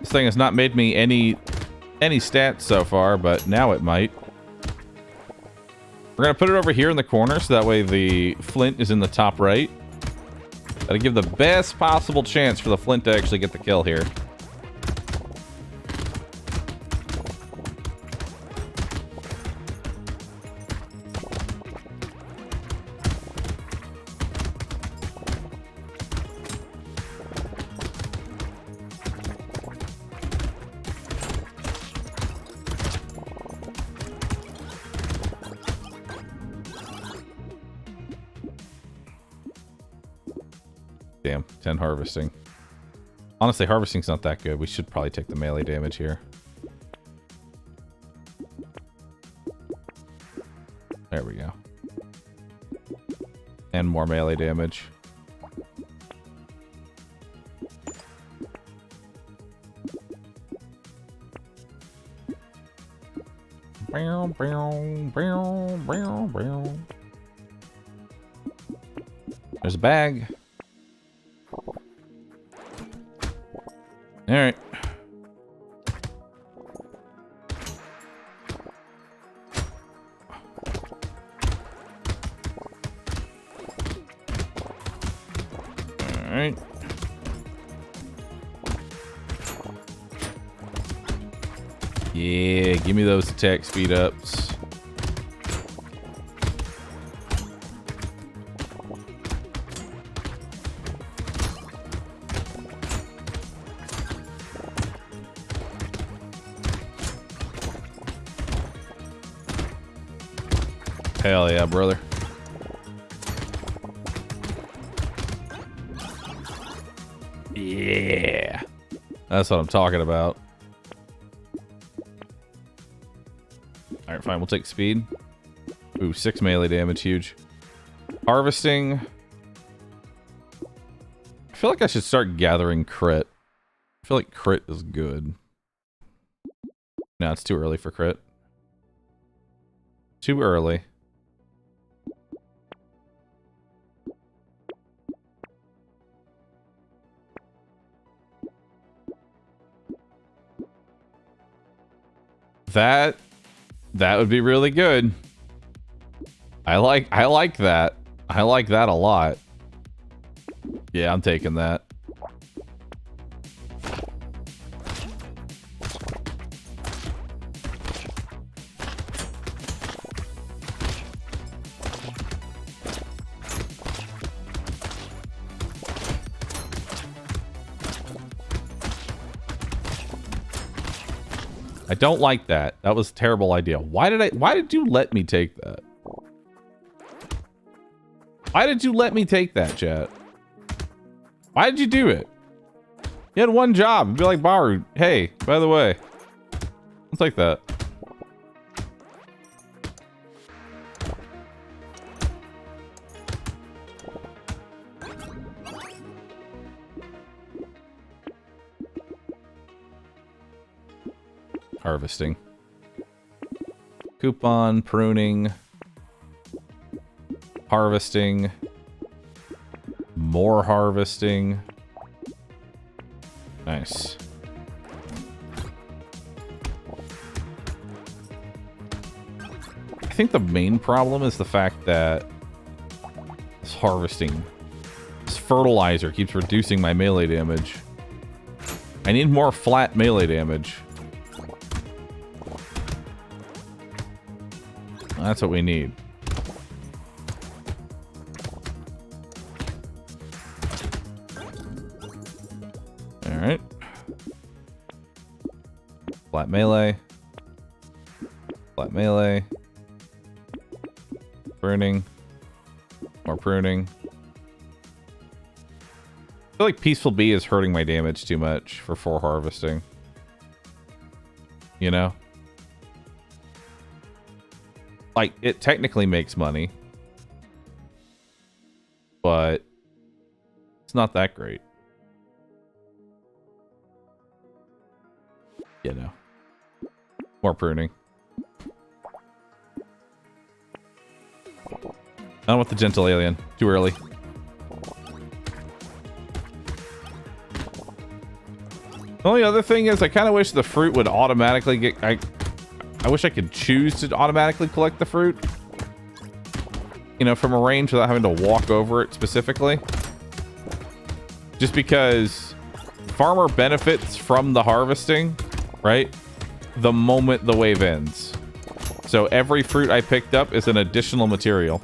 This thing has not made me any stats so far, but now it might. We're gonna put it over here in the corner so that way the flint is in the top right. That'll give the best possible chance for the flint to actually get the kill here. Damn, 10 harvesting. Honestly, harvesting's not that good. We should probably take the melee damage here. There we go. And more melee damage. There's a bag. All right. All right. Yeah, give me those attack speed ups. Hell yeah, brother. Yeah. That's what I'm talking about. Alright, fine. We'll take speed. Ooh, 6 melee damage. Huge. Harvesting. I feel like I should start gathering crit. I feel like crit is good. No, it's too early for crit. Too early. That would be really good. I like that. I like that a lot. Yeah, I'm taking that. I don't like that. That was a terrible idea. Why did you let me take that? Why did you let me take that, chat? Why did you do it? You had one job. Be like, Bahroo, hey, by the way, I'll take that. Harvesting. Coupon, pruning. Harvesting. More harvesting. Nice. I think the main problem is the fact that this harvesting, this fertilizer keeps reducing my melee damage. I need more flat melee damage. That's what we need. Alright. Flat melee. Flat melee. Pruning. More pruning. I feel like Peaceful Bee is hurting my damage too much for 4 harvesting. You know? Like, it technically makes money. But it's not that great. You know. More pruning. I don't want the Gentle Alien. Too early. The only other thing is I kind of wish the fruit would automatically get... I wish I could choose to automatically collect the fruit. You know, from a range without having to walk over it specifically. Just because farmer benefits from the harvesting, right? The moment the wave ends. So every fruit I picked up is an additional material.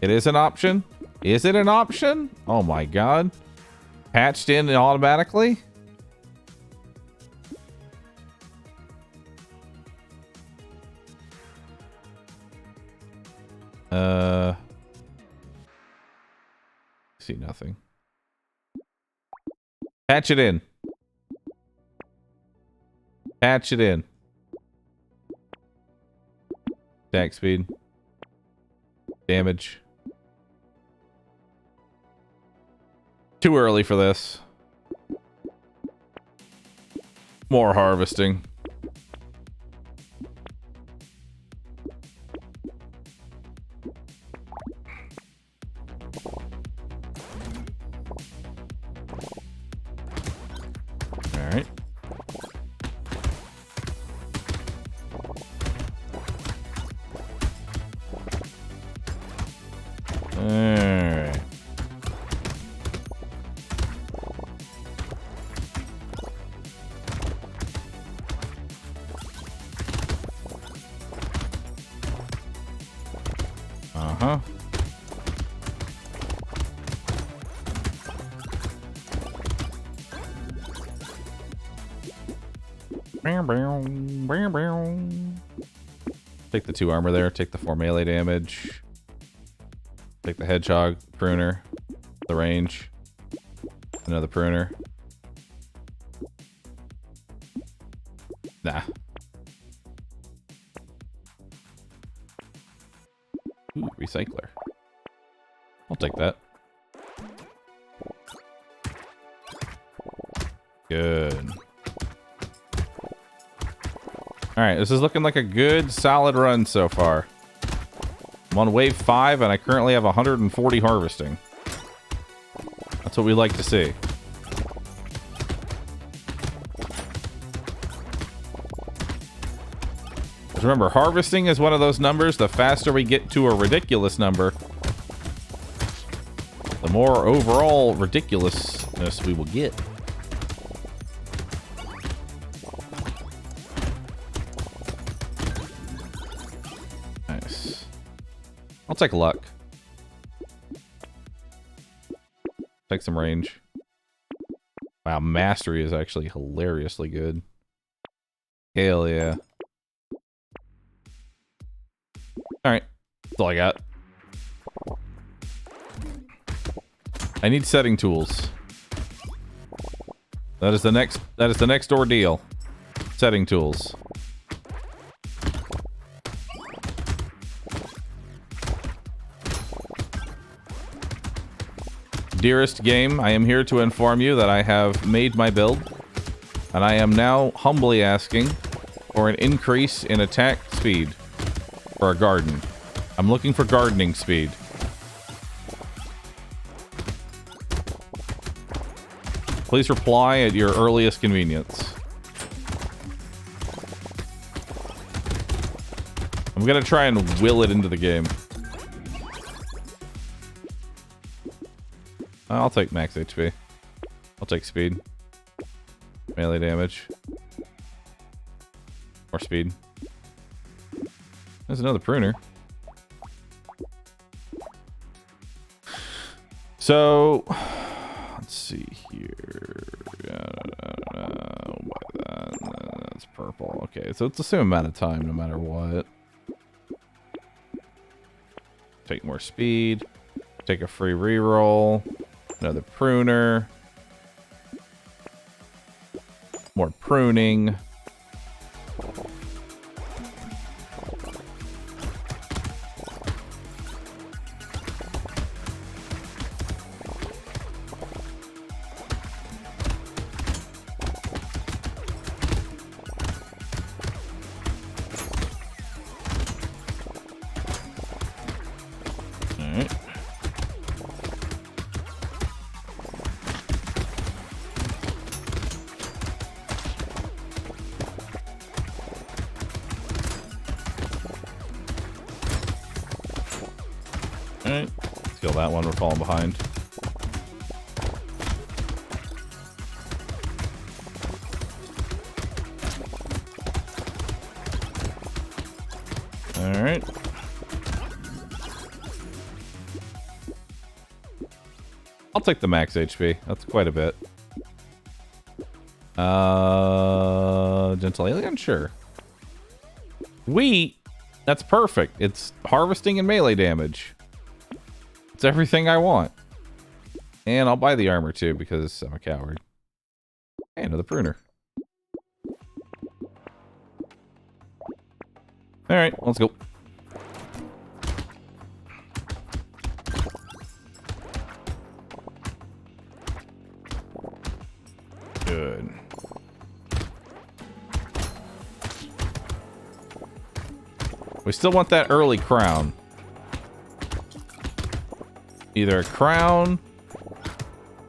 It is an option? Is it an option? Oh my god. Patched in automatically? See nothing. Patch it in. Patch it in. Attack speed. Damage. Too early for this. More harvesting. Alright. Alright. Uh-huh. Take the 2 armor there. Take the 4 melee damage. Take the hedgehog, pruner, the range, another pruner. Nah. Ooh, recycler. I'll take that. Good. Alright, this is looking like a good, solid run so far. I'm on wave 5, and I currently have 140 harvesting. That's what we like to see. Remember, harvesting is one of those numbers. The faster we get to a ridiculous number, the more overall ridiculousness we will get. Nice. I'll take a luck. Take some range. Wow, mastery is actually hilariously good. Hell yeah. Alright, that's all I got. I need setting tools. That is the next ordeal. Setting tools. Dearest game, I am here to inform you that I have made my build, and I am now humbly asking for an increase in attack speed. For a garden. I'm looking for gardening speed. Please reply at your earliest convenience. I'm gonna try and will it into the game. I'll take max HP. I'll take speed. Melee damage. More speed. There's another pruner. So, let's see here. That's purple. Okay, so it's the same amount of time no matter what. Take more speed. Take a free reroll. Another pruner. More pruning. Alright, let's kill that one. We're falling behind. Alright. I'll take the max HP. That's quite a bit. Gentle Alien? Sure. Wheat? That's perfect. It's harvesting and melee damage. It's everything I want. And I'll buy the armor too because I'm a coward. Hey, another pruner. Alright, let's go. Good. We still want that early crown. Either a crown,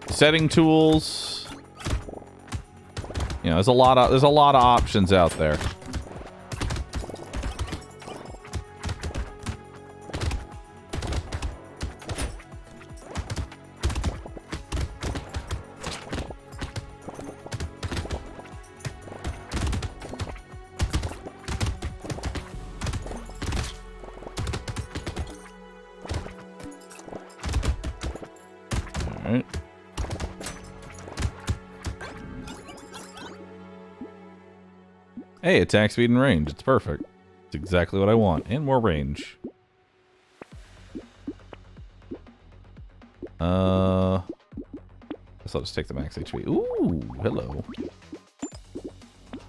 setting tools. You know, there's a lot of options out there. Hey, attack speed and range. It's perfect. It's exactly what I want. And more range. Guess I'll just take the max HP. Ooh, hello.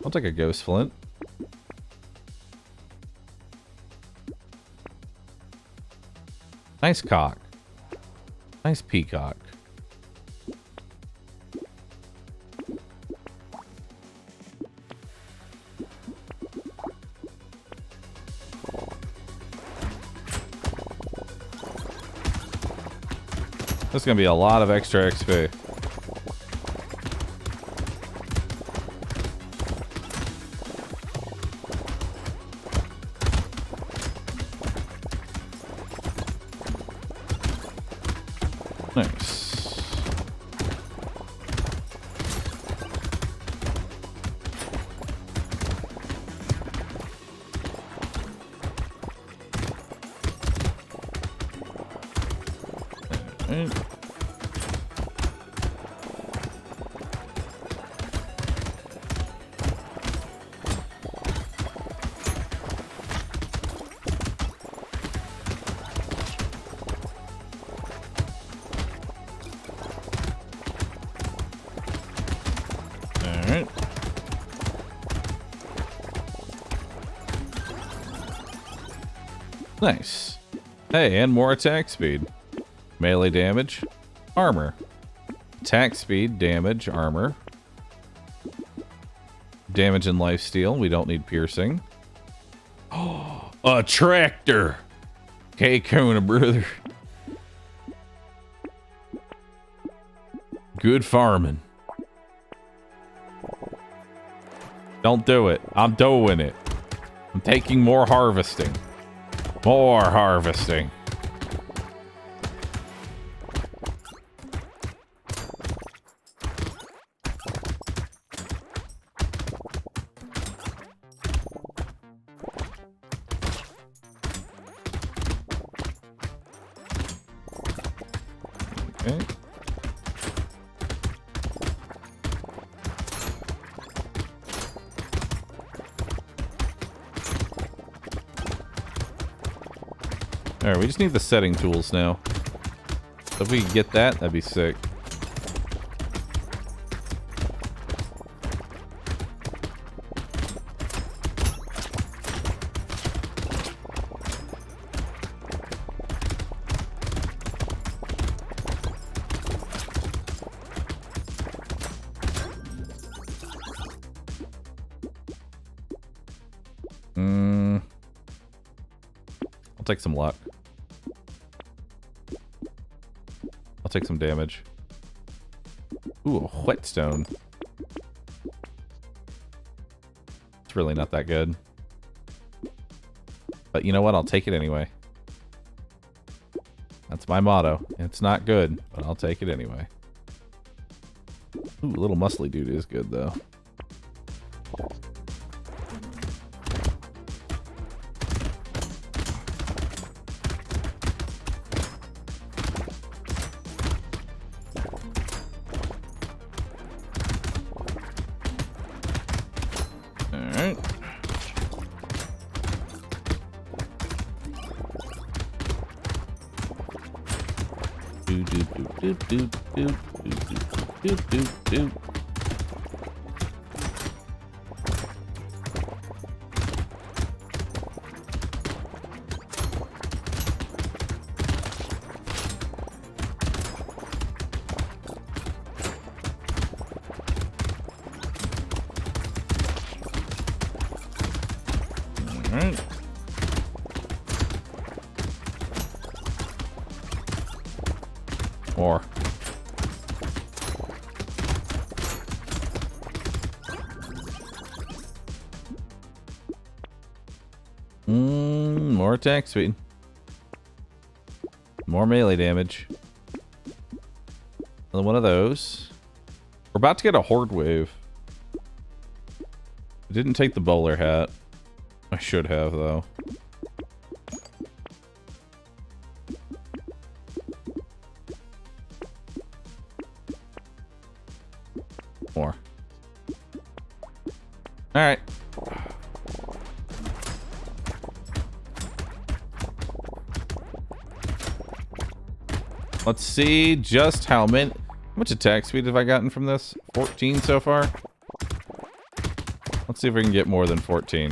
I'll take a ghost flint. Nice cock. Nice peacock. This is going to be a lot of extra XP. Nice. Alright. Nice. Hey, and more attack speed. Melee damage, armor. Attack speed, damage, armor. Damage and lifesteal. We don't need piercing. Oh, a tractor. K-Kona, brother. Good farming. Don't do it. I'm doing it. I'm taking more harvesting. More harvesting. Okay. Alright, we just need the setting tools now. So if we could get that, that'd be sick. I'll take some luck. I'll take some damage. Ooh, a whetstone. It's really not that good. But you know what? I'll take it anyway. That's my motto. It's not good, but I'll take it anyway. Ooh, little muscly dude is good, though. Alright. Do do do do do do do do do do. Alright. More. More attack speed. More melee damage. Another one of those. We're about to get a horde wave. I didn't take the bowler hat. I should have, though. More. Alright. Let's see just how much attack speed have I gotten from this? 14 so far? Let's see if we can get more than 14.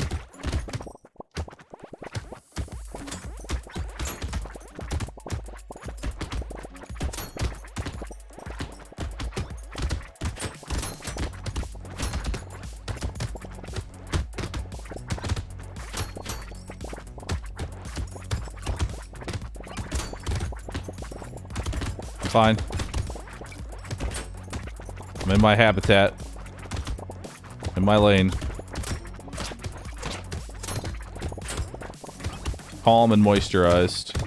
Fine. I'm in my habitat. In my lane. Calm and moisturized.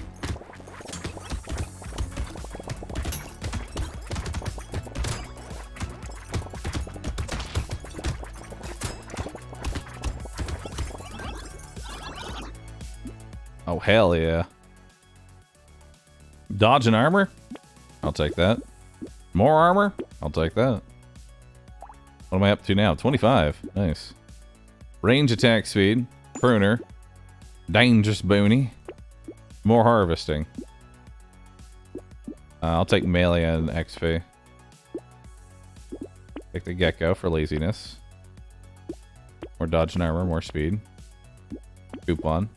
Oh, hell yeah. Dodge and armor? I'll take that. More armor? I'll take that. What am I up to now? 25. Nice. Range attack speed. Pruner. Dangerous boony. More harvesting. I'll take melee and XP. Take the gecko for laziness. More dodge and armor, more speed. Coupon.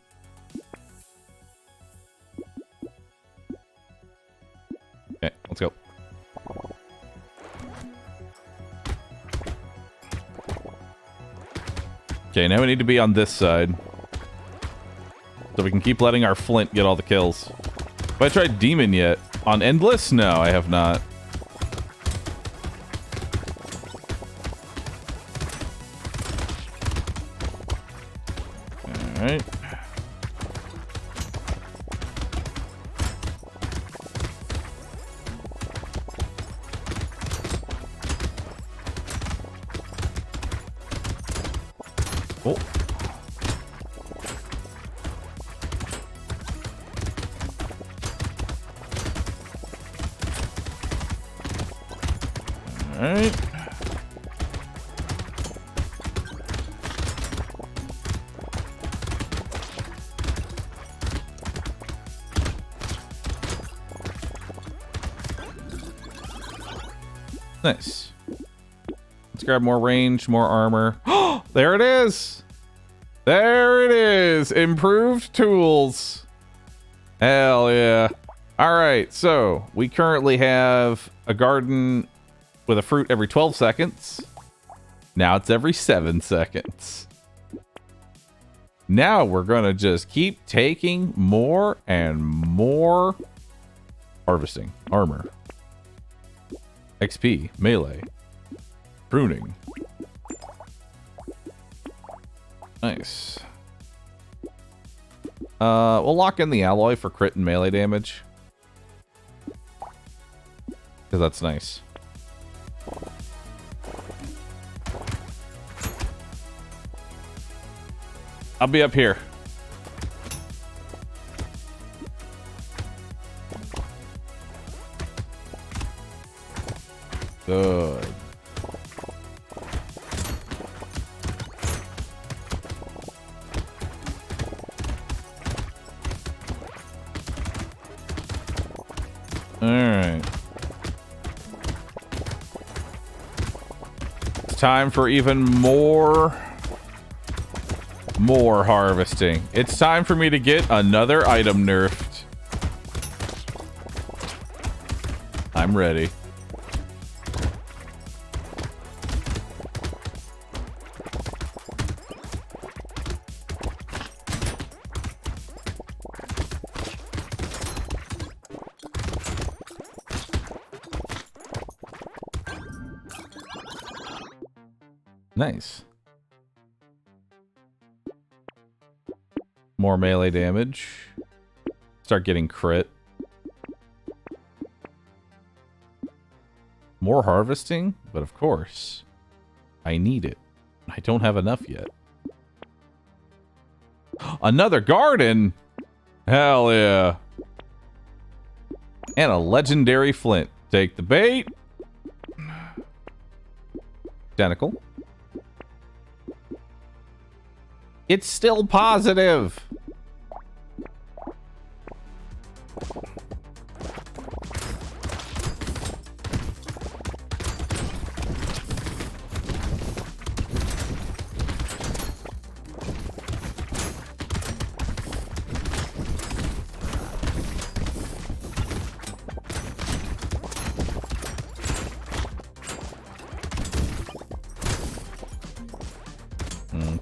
Okay, let's go. Okay, now we need to be on this side. So we can keep letting our flint get all the kills. Have I tried demon yet? On endless? No, I have not. Alright. Oh. Alright. Nice. Let's grab more range, more armor. Oh, there it is. There it is. Improved tools. Hell yeah. All right. So we currently have a garden with a fruit every 12 seconds. Now it's every 7 seconds. Now we're going to just keep taking more and more harvesting. Armor. XP, melee, pruning. Nice. We'll lock in the alloy for crit and melee damage. Because that's nice. I'll be up here. Good. All right. It's time for even more harvesting. It's time for me to get another item nerfed. I'm ready. Nice. More melee damage. Start getting crit. More harvesting, but of course, I need it. I don't have enough yet. Another garden? Hell yeah. And a legendary flint. Take the bait. Tentacle. It's still positive.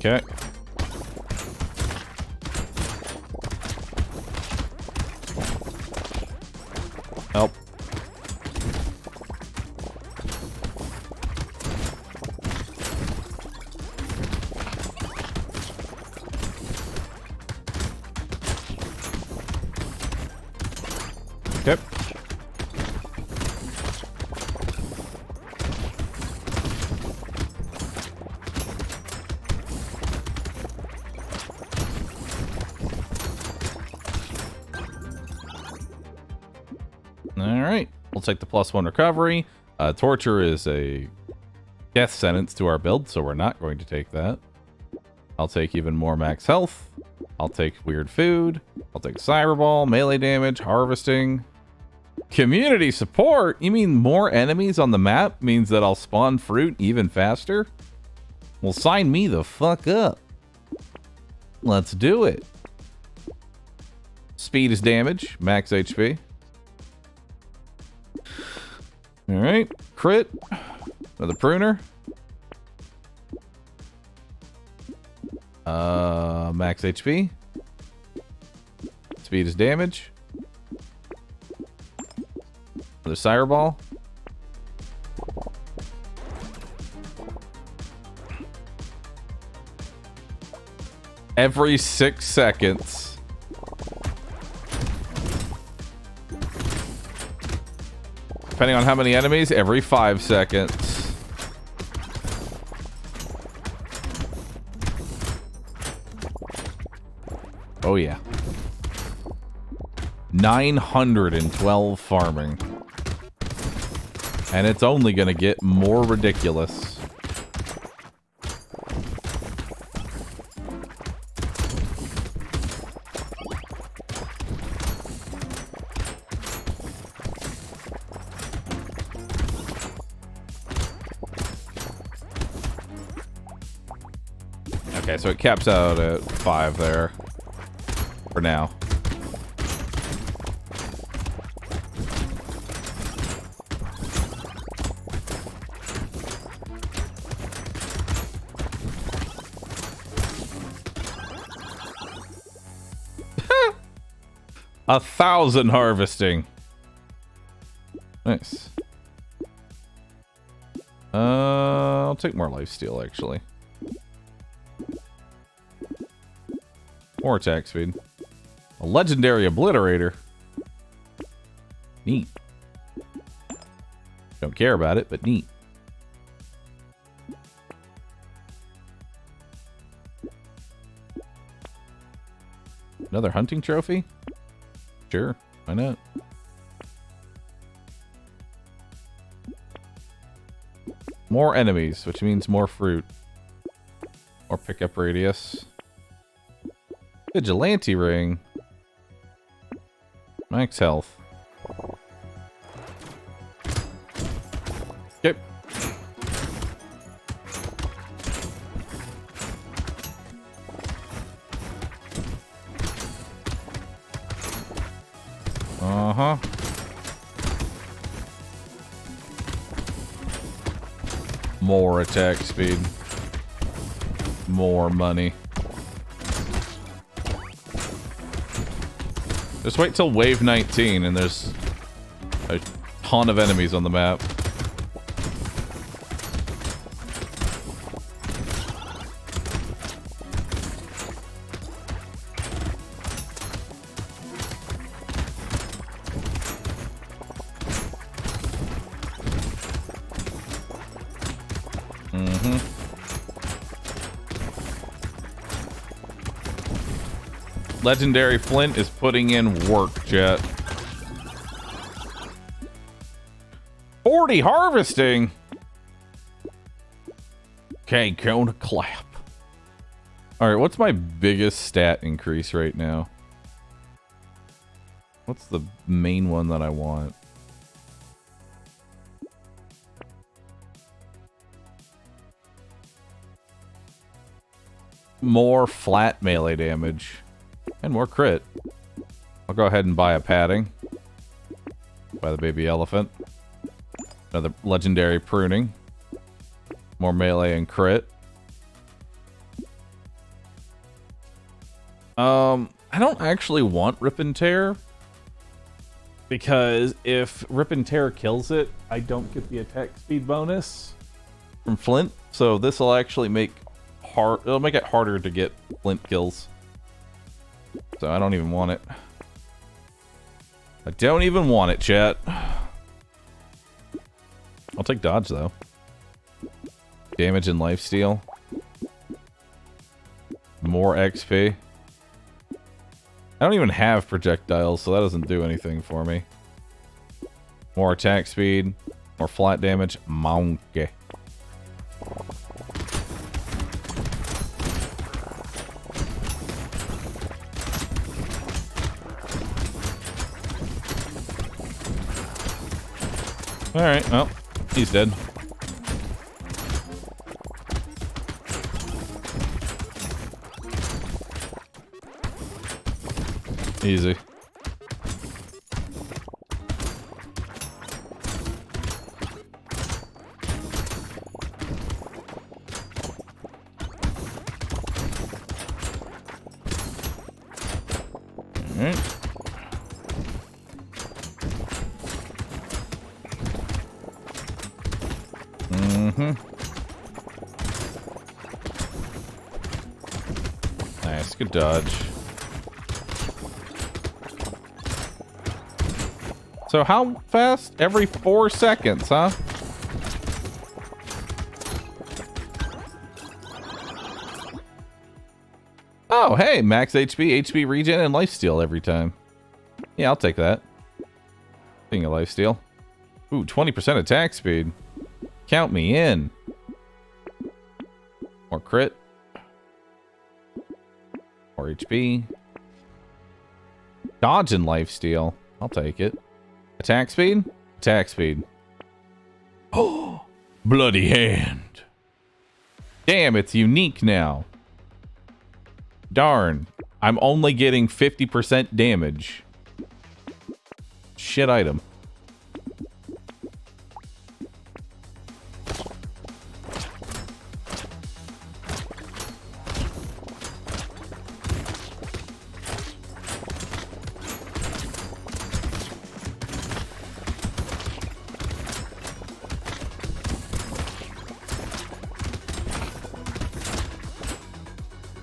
Okay. Help. Okay. Alright, we'll take the +1 recovery. Torture is a death sentence to our build, so we're not going to take that. I'll take even more max health. I'll take weird food. I'll take cyberball, melee damage, harvesting. Community support? You mean more enemies on the map means that I'll spawn fruit even faster? Well, sign me the fuck up. Let's do it. Speed is damage, max HP. Alright, crit. Another pruner. Max HP. Speed is damage. Another Sire Ball. Every 6 seconds. Depending on how many enemies, every 5 seconds. Oh yeah. 912 farming. And it's only gonna get more ridiculous. Okay, so it caps out at 5 there. For now. A 1,000 harvesting. Nice. I'll take more lifesteal actually. More attack speed. A legendary obliterator. Neat. Don't care about it, but neat. Another hunting trophy? Sure, why not? More enemies, which means more fruit. More pickup radius. Vigilante ring. Max health. Okay. Uh-huh. More attack speed. More money. Just wait till wave 19 and there's a ton of enemies on the map. Legendary Flint is putting in work, chat. 40 harvesting. Okay, going to clap. All right, what's my biggest stat increase right now? What's the main one that I want? More flat melee damage. And more crit. I'll go ahead and buy a padding. Buy the baby elephant. Another legendary pruning. More melee and crit. I don't actually want Rip and Tear. Because if Rip and Tear kills it, I don't get the attack speed bonus from Flint. So this will actually make it'll make it harder to get Flint kills. So I don't even want it. I don't even want it, chat. I'll take dodge though. Damage and lifesteal. More XP. I don't even have projectiles, so that doesn't do anything for me. More attack speed, more flat damage. Monkey. Alright, well, he's dead. Easy. Alright. Nice, good dodge. So how fast? Every 4 seconds, huh? Oh, hey, max HP, HP regen, and lifesteal every time. Yeah, I'll take that. Being a lifesteal. Ooh, 20% attack speed. Count me in. More crit. More HP. Dodge and lifesteal. I'll take it. Attack speed? Attack speed. Oh, bloody hand. Damn, it's unique now. Darn. I'm only getting 50% damage. Shit item.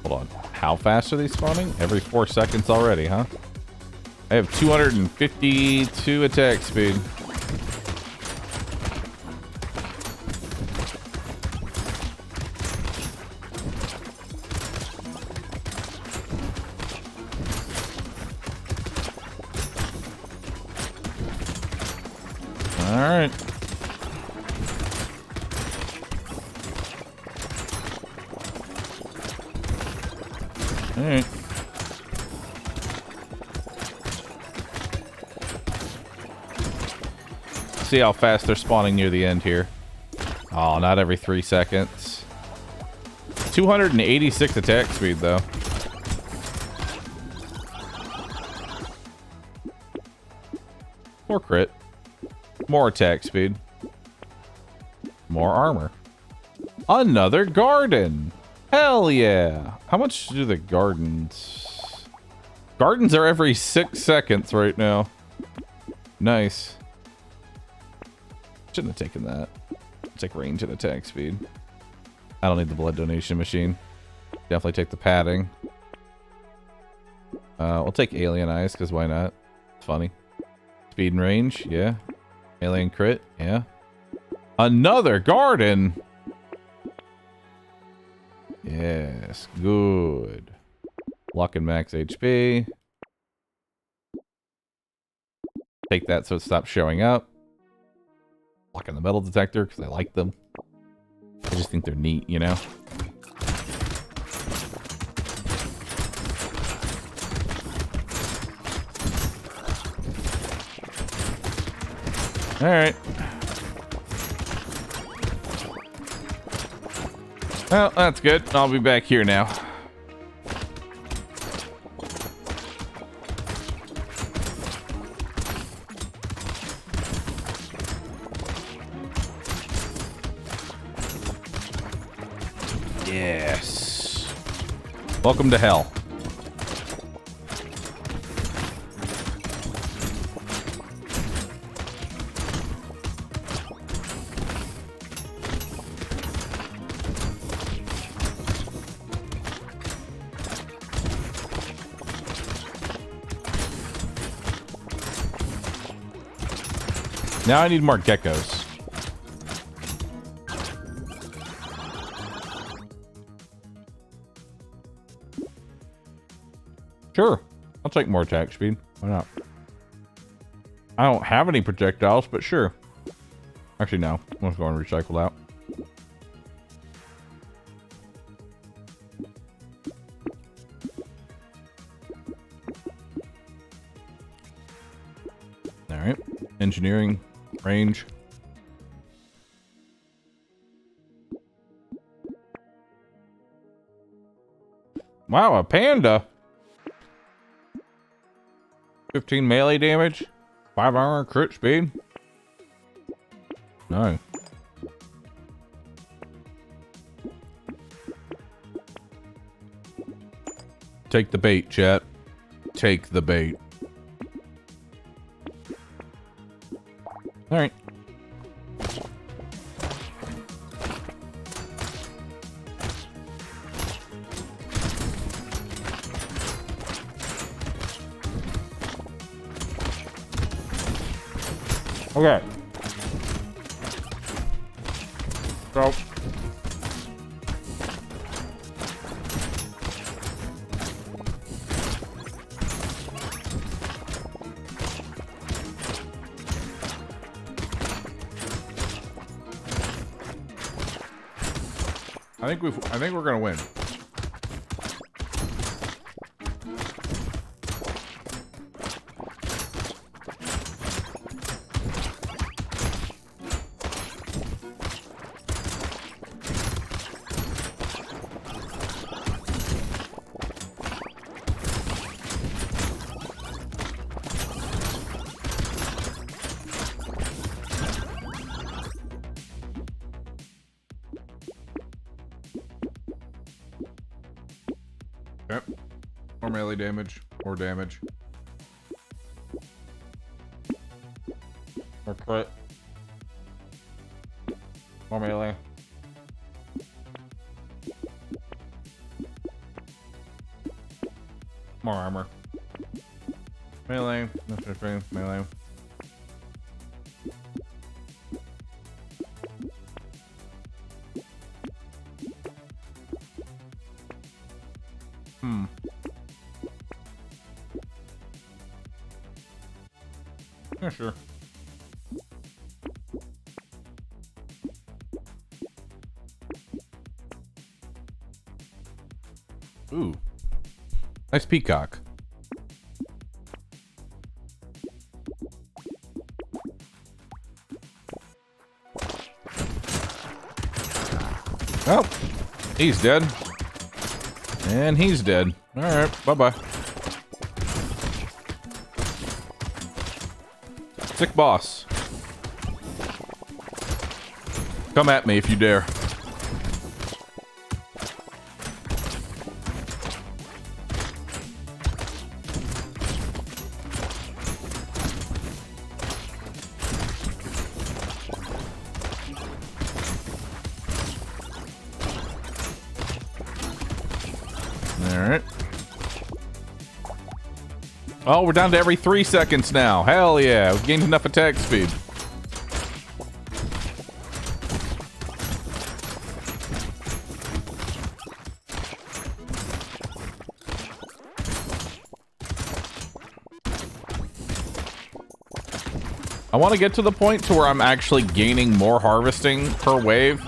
Hold on. How fast are they spawning? Every 4 seconds already, huh? I have 252 attack speed. All right. All right. See how fast they're spawning near the end here. Oh, not every 3 seconds. 286 attack speed, though. More crit. More attack speed. More armor. Another garden. Hell yeah. How much do the gardens? Gardens are every 6 seconds right now. Nice. Shouldn't have taken that. Take range and attack speed. I don't need the blood donation machine. Definitely take the padding. We'll take alien eyes, because why not? It's funny. Speed and range, yeah. Alien crit, yeah. Another garden! Yes, good. Luck and max HP. Take that so it stops showing up. Luck in the metal detector, because I like them. I just think they're neat, you know? Alright. Well, that's good. I'll be back here now. Yes. Welcome to hell. Now I need more geckos. Sure. I'll take more attack speed. Why not? I don't have any projectiles, but sure. Actually, no. Let's go and recycle out. Alright. Engineering. Range. Wow, a panda. 15 melee damage. 5 armor, crit speed. No. Take the bait, chat. Take the bait. Alright. Okay. So. I think we're gonna win. Yep. More melee damage. More damage. More crit. More melee. More armor. Melee. Melee. Yeah, sure. Ooh. Nice peacock. Oh, he's dead. And he's dead. Alright, bye-bye. Sick boss. Come at me if you dare. Alright. Oh, we're down to every 3 seconds now. Hell yeah, we've gained enough attack speed. I want to get to the point to where I'm actually gaining more harvesting per wave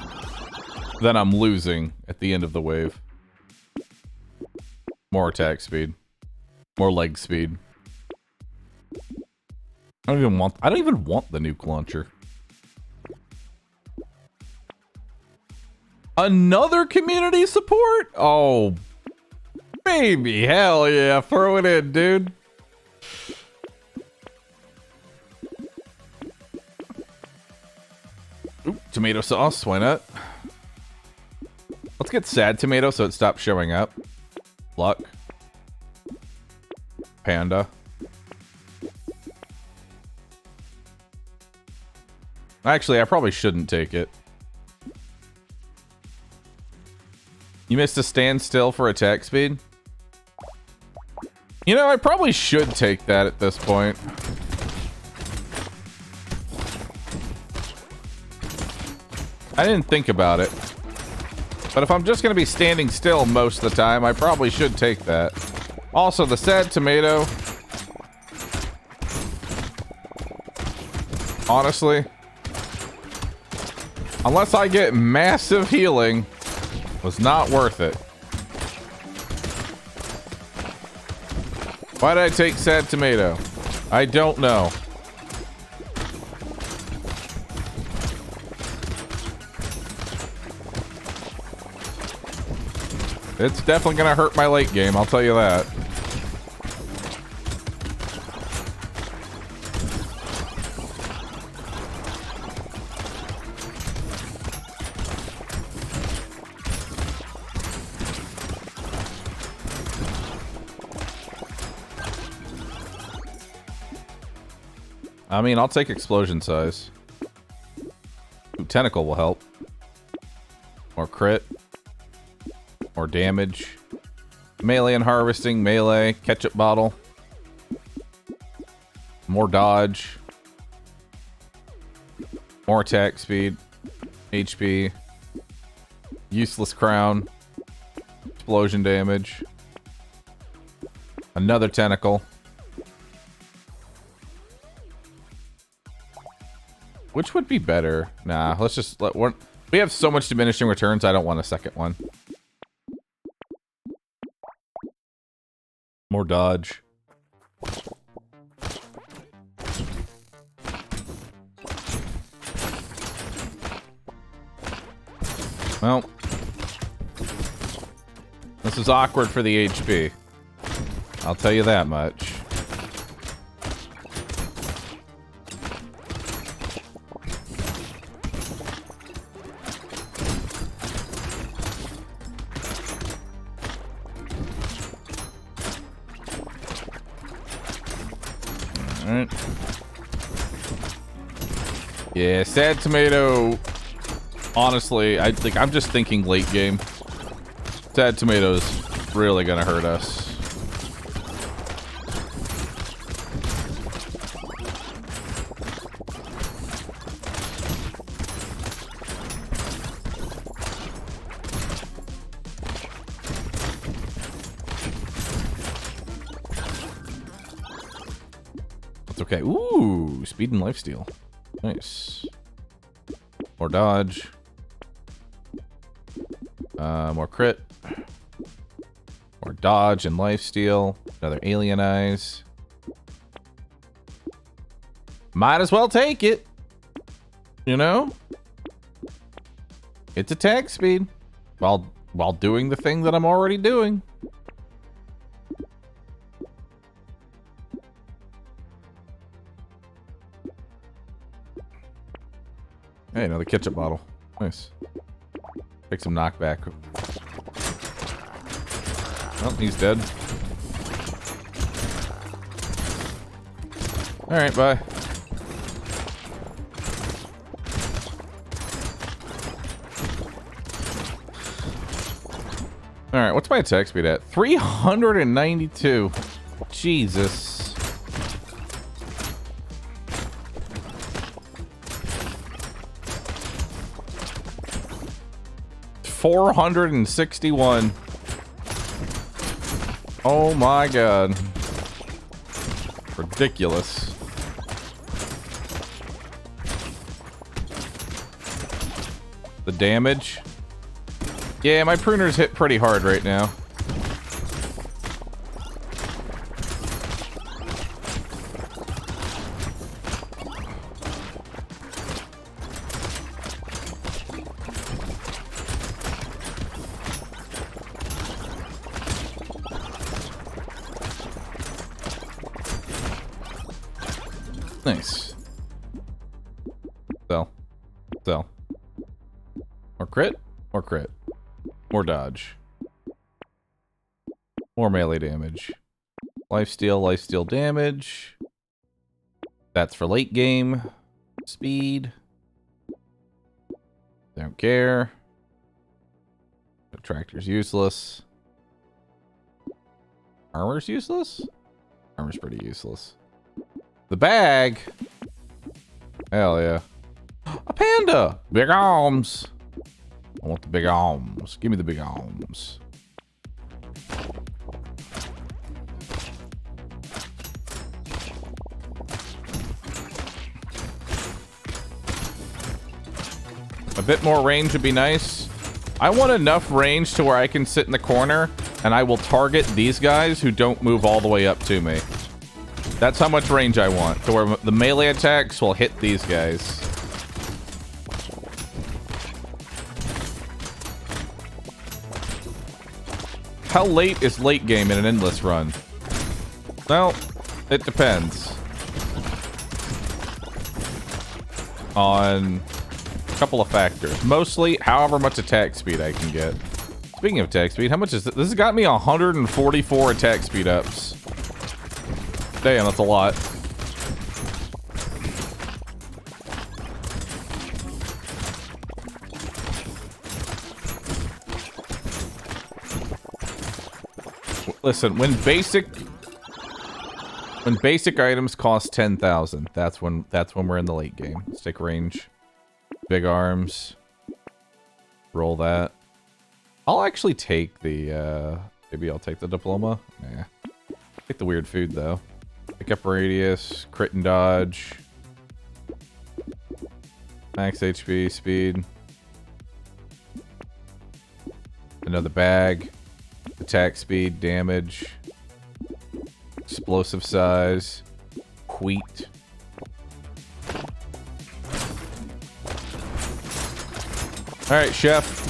than I'm losing at the end of the wave. More attack speed. More leg speed. I don't even want the nuke launcher. Another community support? Oh, baby, hell yeah, throw it in, dude. Ooh, tomato sauce, why not? Let's get sad tomato so it stops showing up. Luck. Panda. Actually, I probably shouldn't take it. You missed a standstill for attack speed? You know, I probably should take that at this point. I didn't think about it. But if I'm just going to be standing still most of the time, I probably should take that. Also, the sad tomato. Honestly, unless I get massive healing, was not worth it. Why did I take sad tomato? I don't know. It's definitely gonna hurt my late game, I'll tell you that. I mean, I'll take explosion size. Ooh, tentacle will help. More crit. More damage. Melee and harvesting, melee, ketchup bottle. More dodge. More attack speed. HP. Useless crown. Explosion damage. Another tentacle. Which would be better? Nah, let's just let one. We have so much diminishing returns, I don't want a second one. More dodge. Well, this is awkward for the HP. I'll tell you that much. Alright. Yeah, sad tomato. Honestly, I'm just thinking late game. Sad tomato's really gonna hurt us. It's okay. Ooh, speed and lifesteal. Nice. More dodge. More crit. More dodge and lifesteal. Another alien eyes. Might as well take it. You know? It's attack speed. While doing the thing that I'm already doing. Hey, another ketchup bottle. Nice. Take some knockback. Oh, he's dead. Alright, bye. Alright, what's my attack speed at? 392. Jesus. $461. Oh my god. Ridiculous. The damage. Yeah, my pruner's hit pretty hard right now. Nice. Sell. Sell. More crit. More crit. More dodge. More melee damage. Lifesteal, lifesteal damage. That's for late game. Speed. Don't care. Attractor's useless. Armor's useless? Armor's pretty useless. The bag! Hell yeah. A panda! Big arms! I want the big arms. Give me the big arms. A bit more range would be nice. I want enough range to where I can sit in the corner and I will target these guys who don't move all the way up to me. That's how much range I want, to where the melee attacks will hit these guys. How late is late game in an endless run? Well, it depends on a couple of factors. Mostly, however much attack speed I can get. Speaking of attack speed, how much is this? This has got me 144 attack speed ups. Damn, that's a lot. Listen, when basic items cost 10,000, that's when we're in the late game. Stick range, big arms. Roll that. I'll actually take the maybe I'll take the diploma. Nah. Take the weird food though. Pick up radius, crit and dodge. Max HP, speed. Another bag. Attack speed, damage. Explosive size. Wheat. Alright, chef.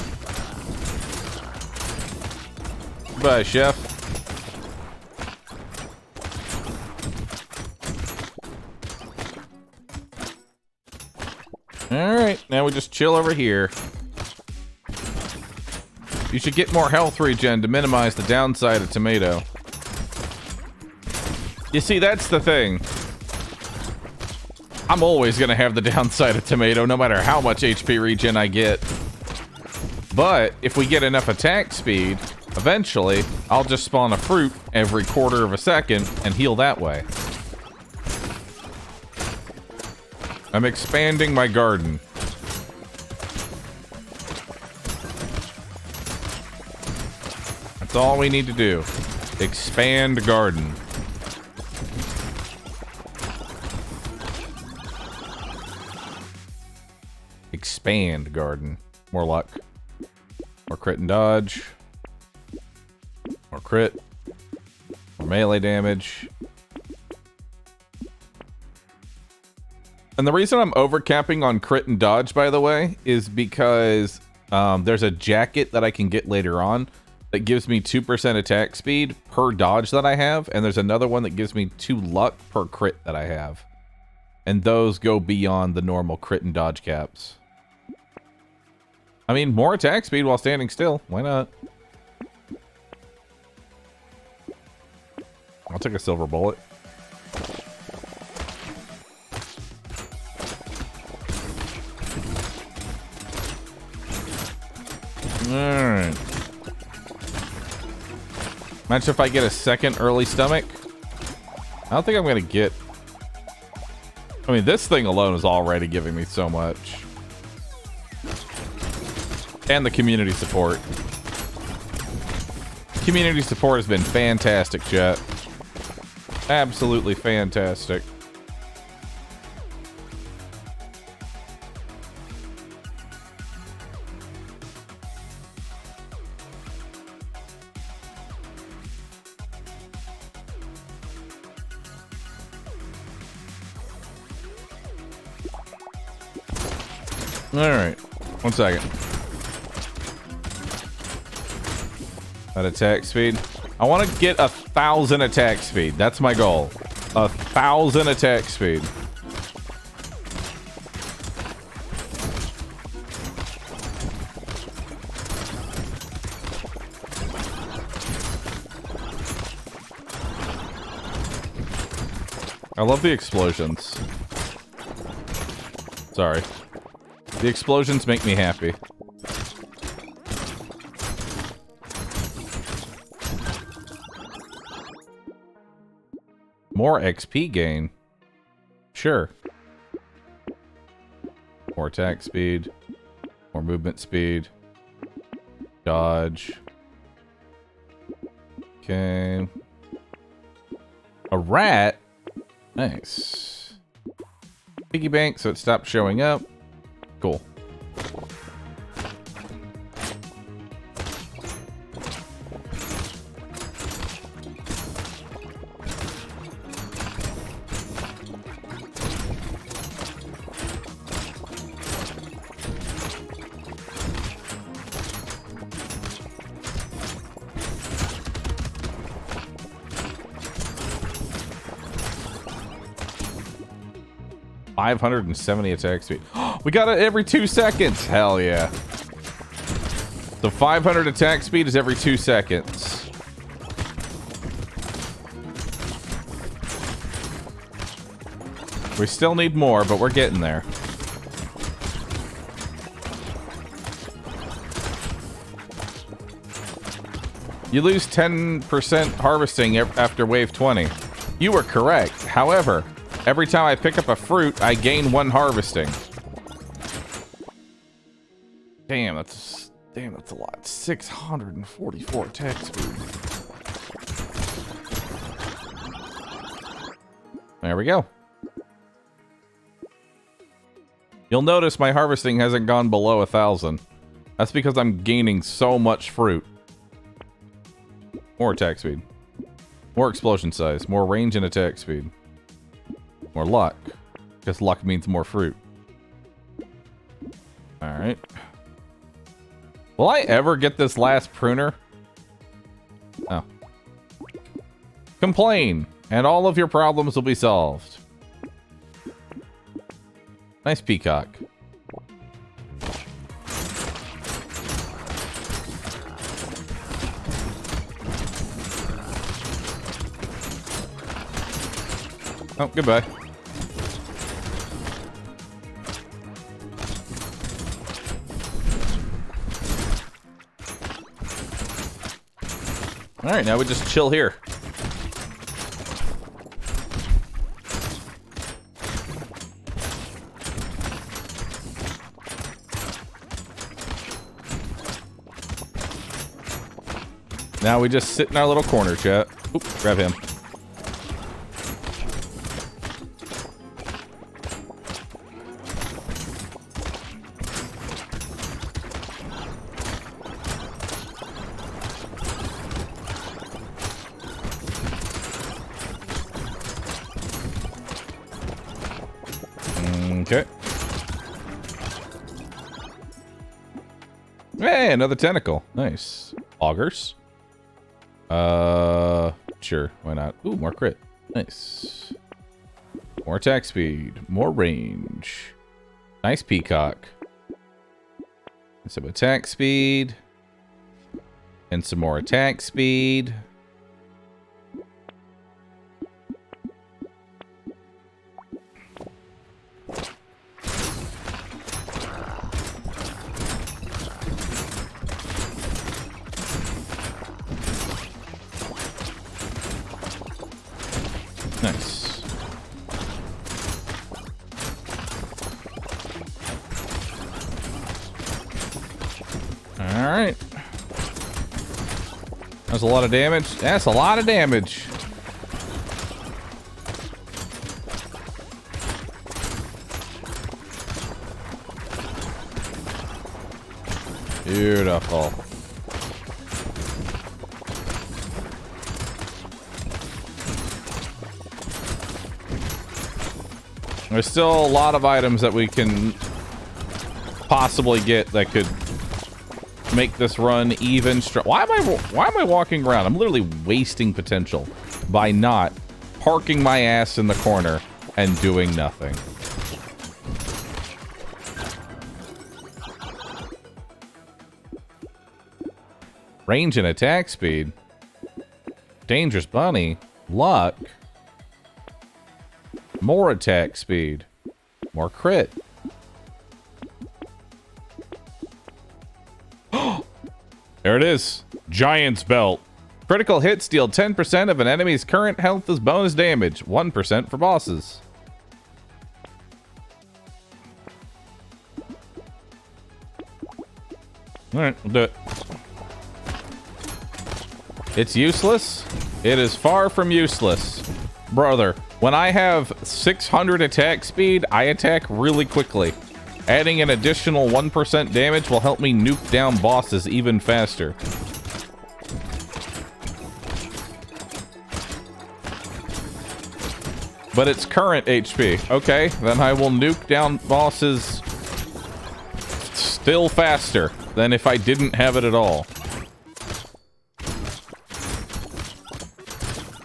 Goodbye, chef. Alright, now we just chill over here. You should get more health regen to minimize the downside of tomato. You see, that's the thing. I'm always gonna have the downside of tomato, no matter how much HP regen I get. But if we get enough attack speed, eventually, I'll just spawn a fruit every quarter of a second and heal that way. I'm expanding my garden. That's all we need to do. Expand garden. Expand garden. More luck. More crit and dodge. More crit. More melee damage. And the reason I'm overcapping on crit and dodge, by the way, is because there's a jacket that I can get later on that gives me 2% attack speed per dodge that I have, and there's another one that gives me 2 luck per crit that I have. And those go beyond the normal crit and dodge caps. I mean, more attack speed while standing still. Why not? I'll take a silver bullet. Alright. Imagine if I get a second early stomach. I don't think I'm gonna get... I mean, this thing alone is already giving me so much. And the community support. Community support has been fantastic, chat. Absolutely fantastic. Alright. 1 second. That attack speed. I want to get 1,000 attack speed. That's my goal. 1,000 attack speed. I love the explosions. Sorry. The explosions make me happy. More XP gain. Sure. More attack speed. More movement speed. Dodge. Okay. A rat? Nice. Piggy bank, so it stopped showing up. Cool. $570 attack speed. We got it every 2 seconds. Hell yeah. The 500 attack speed is every 2 seconds. We still need more, but we're getting there. You lose 10% harvesting after wave 20. You were correct. However, every time I pick up a fruit, I gain 1 harvesting. Damn, that's a lot. 644 attack speed. There we go. You'll notice my harvesting hasn't gone below 1,000. That's because I'm gaining so much fruit. More attack speed. More explosion size. More range and attack speed. More luck. Because luck means more fruit. Alright. Will I ever get this last pruner? Oh. Complain, and all of your problems will be solved. Nice peacock. Oh, goodbye. Alright, now we just chill here. Now we just sit in our little corner, chat. Oop, grab him. Okay. Hey, another tentacle. Nice. Augers. Sure. Why not? Ooh, more crit. Nice. More attack speed. More range. Nice peacock. And some attack speed. And some more attack speed. Nice. Alright. That's a lot of damage. That's a lot of damage. Beautiful. There's still a lot of items that we can possibly get that could make this run even stronger. Why am I walking around? I'm literally wasting potential by not parking my ass in the corner and doing nothing. Range and attack speed. Dangerous bunny. Luck. More attack speed. More crit. There it is. Giant's Belt. Critical hits deal 10% of an enemy's current health as bonus damage. 1% for bosses. Alright, we'll do it. It's useless? It is far from useless. Brother, when I have 600 attack speed, I attack really quickly. Adding an additional 1% damage will help me nuke down bosses even faster. But it's current HP. Okay, then I will nuke down bosses still faster than if I didn't have it at all.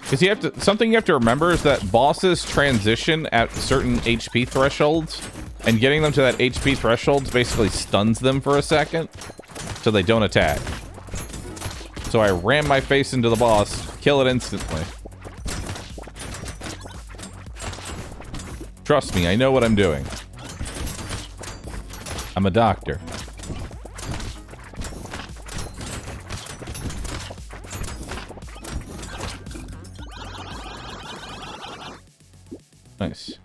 Because something you have to remember is that bosses transition at certain HP thresholds, and getting them to that HP threshold basically stuns them for a second, so they don't attack. So I ram my face into the boss, kill it instantly. Trust me, I know what I'm doing. I'm a doctor. Nice.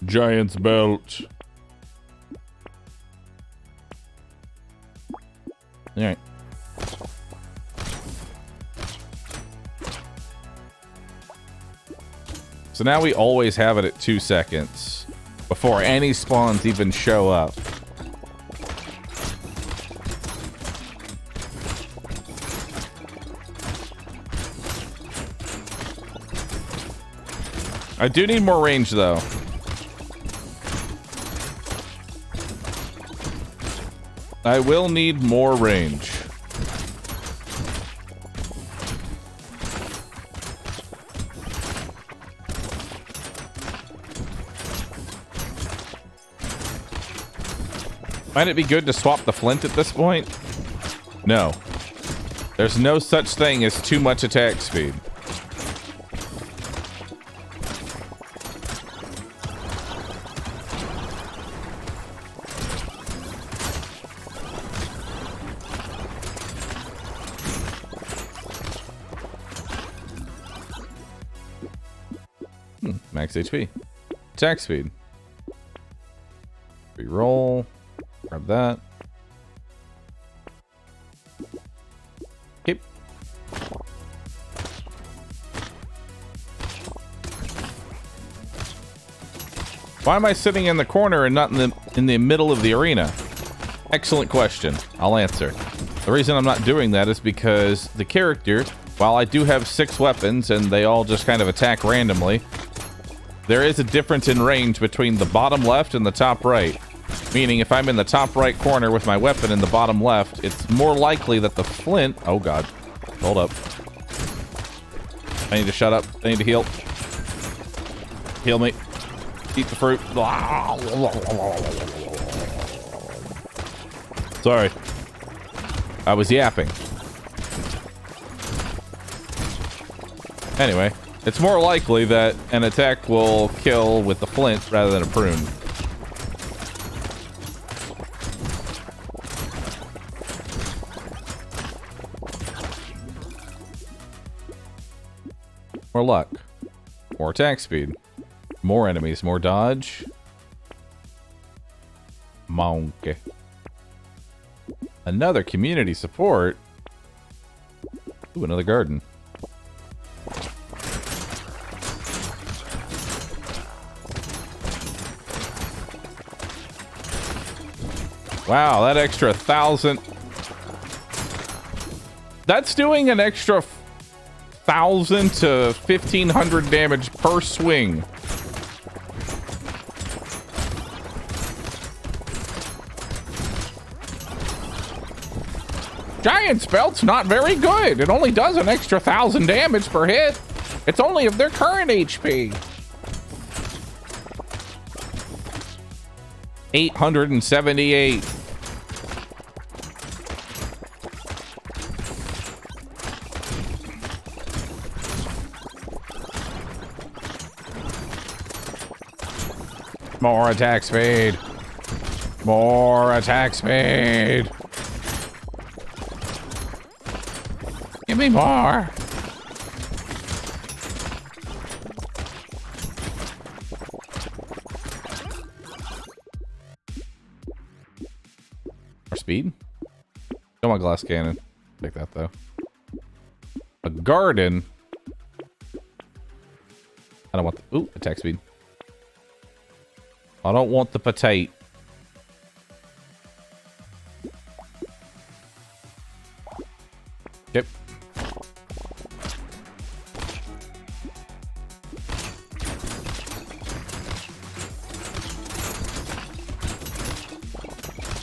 Giant's belt. Alright. So now we always have it at 2 seconds before any spawns even show up. I do need more range, though. I will need more range. Might it be good to swap the flint at this point? No. There's no such thing as too much attack speed. Max HP. Attack speed. Reroll. Grab that. Keep. Why am I sitting in the corner and not in the middle of the arena? Excellent question. I'll answer. The reason I'm not doing that is because the character, while I do have 6 weapons and they all just kind of attack randomly, there is a difference in range between the bottom left and the top right. Meaning, if I'm in the top right corner with my weapon in the bottom left, it's more likely that the flint... Oh, God. Hold up. I need to shut up. I need to heal. Heal me. Eat the fruit. Sorry. I was yapping. Anyway. It's more likely that an attack will kill with the flint rather than a prune. More luck. More attack speed. More enemies. More dodge. Monkey. Another community support. Ooh, another garden. Wow, that extra 1,000. That's doing an extra 1,000 to 1,500 damage per swing. Giant's belt's not very good. It only does an extra 1,000 damage per hit. It's only of their current HP. 878. More attack speed. More attack speed. Give me more. speed. Don't want glass cannon. Take that though. A garden. I don't want the... Ooh, attack speed. I don't want the potato. Yep.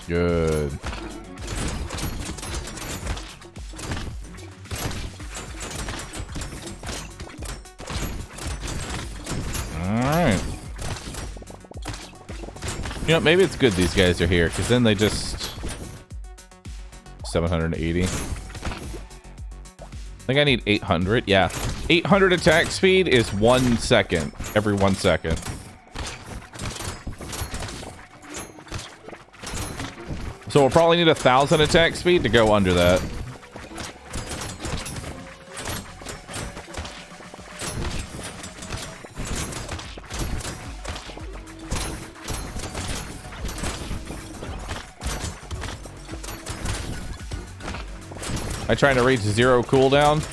Good. Alright. You know, maybe it's good these guys are here, because then they just... 780. I think I need 800. Yeah. 800 attack speed is 1 second. Every 1 second. So we'll probably need 1,000 attack speed to go under that. I'm trying to reach 0 cooldown.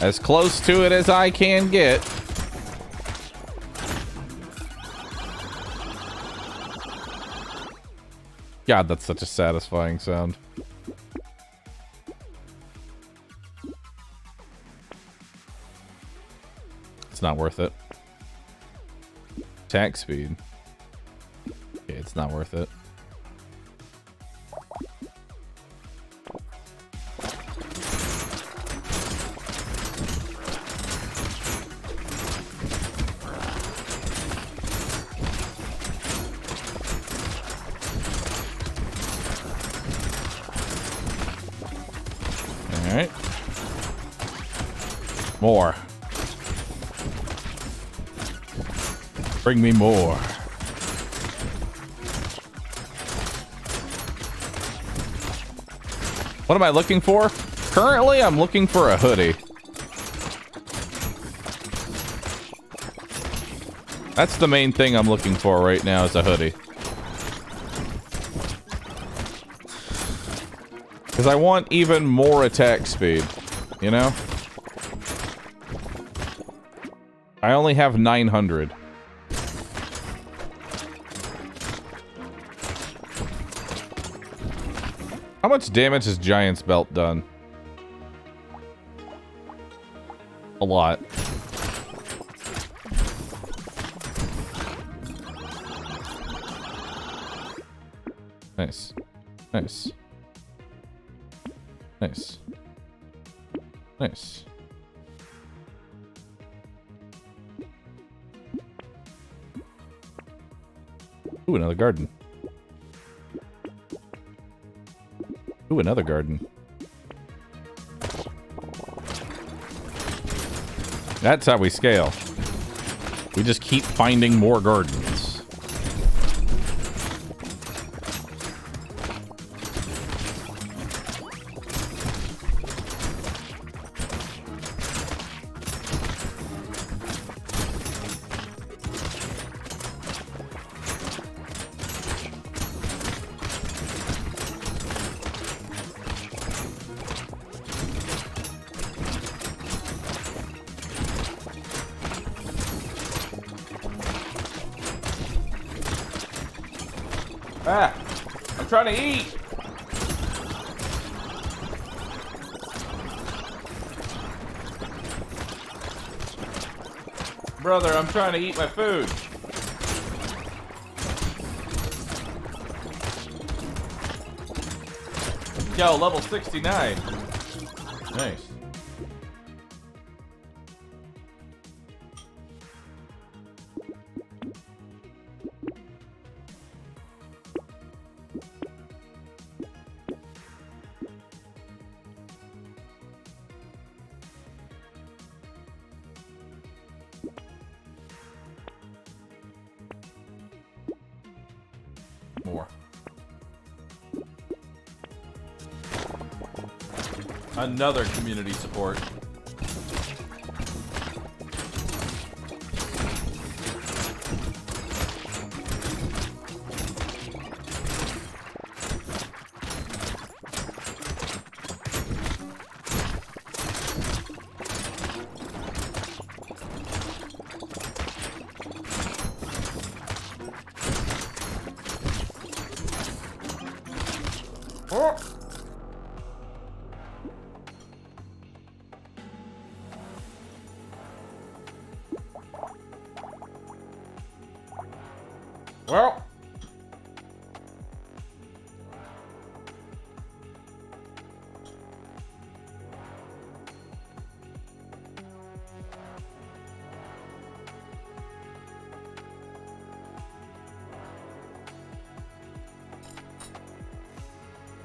As close to it as I can get. God, that's such a satisfying sound. It's not worth it. Attack speed. Okay, it's not worth it. Alright. More. Bring me more. What am I looking for? Currently, I'm looking for a hoodie. That's the main thing I'm looking for right now is a hoodie. Because I want even more attack speed, you know? I only have 900. How much damage has Giant's Belt done? A lot. Nice. Nice. Nice. Nice. Ooh, another garden. Ooh, another garden. That's how we scale. We just keep finding more gardens. Ah, I'm trying to eat. Brother, I'm trying to eat my food. Yo, level 69. Nice. More. Another community support. Well.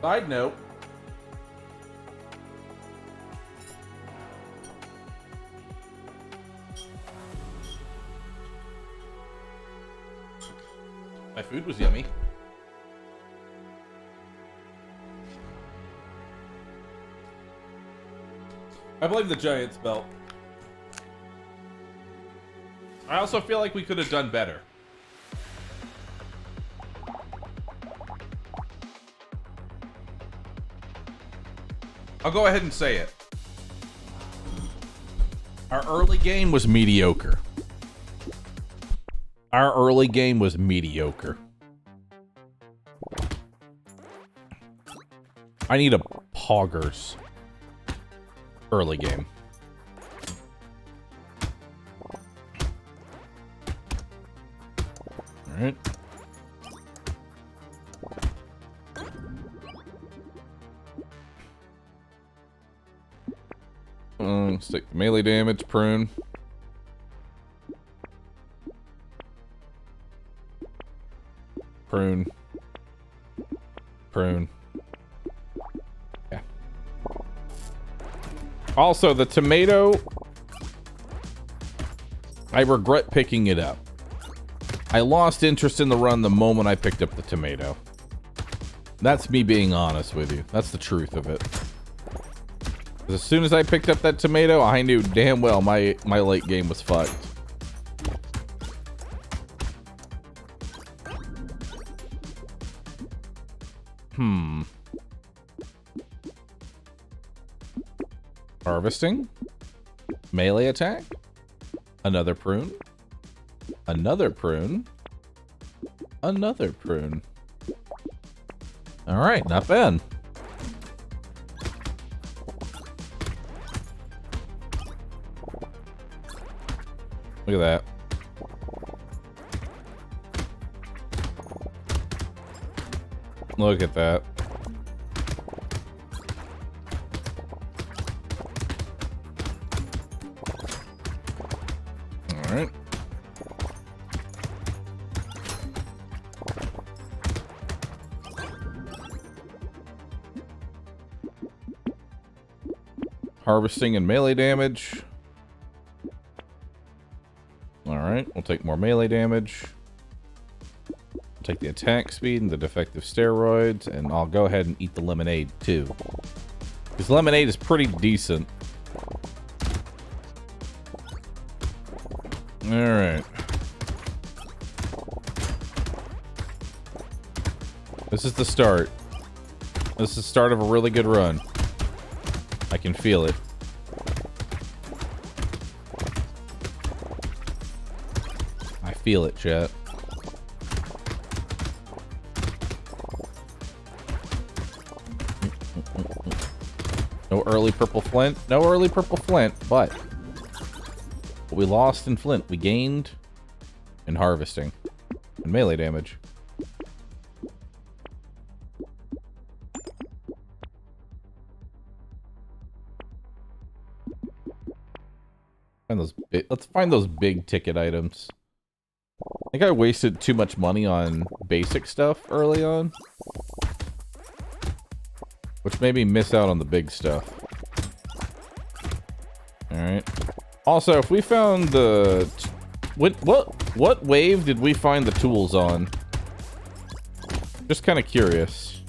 Side note. My food was yummy. I blame the Giants belt. I also feel like we could have done better. I'll go ahead and say it. Our early game was mediocre. Our early game was mediocre. I need a Poggers early game. All right. Stick melee damage, prune. Prune. Prune. Yeah. Also, the tomato, I regret picking it up. I lost interest in the run the moment I picked up the tomato. That's me being honest with you. That's the truth of it. As soon as I picked up that tomato, I knew damn well my late game was fucked. Harvesting. Melee attack. Another prune. Another prune. Another prune. Alright, not bad. Look at that. Look at that. All right. Harvesting and melee damage. Alright, we'll take more melee damage. We'll take the attack speed and the defective steroids, and I'll go ahead and eat the lemonade too. Because lemonade is pretty decent. Alright. This is the start. This is the start of a really good run. I can feel it. I feel it, chat. No early purple flint. No early purple flint, but what we lost in flint, we gained in harvesting and melee damage. Let's find those big ticket items. I think I wasted too much money on basic stuff early on, which made me miss out on the big stuff. Alright. Also, if we found the... What wave did we find the tools on? Just kind of curious.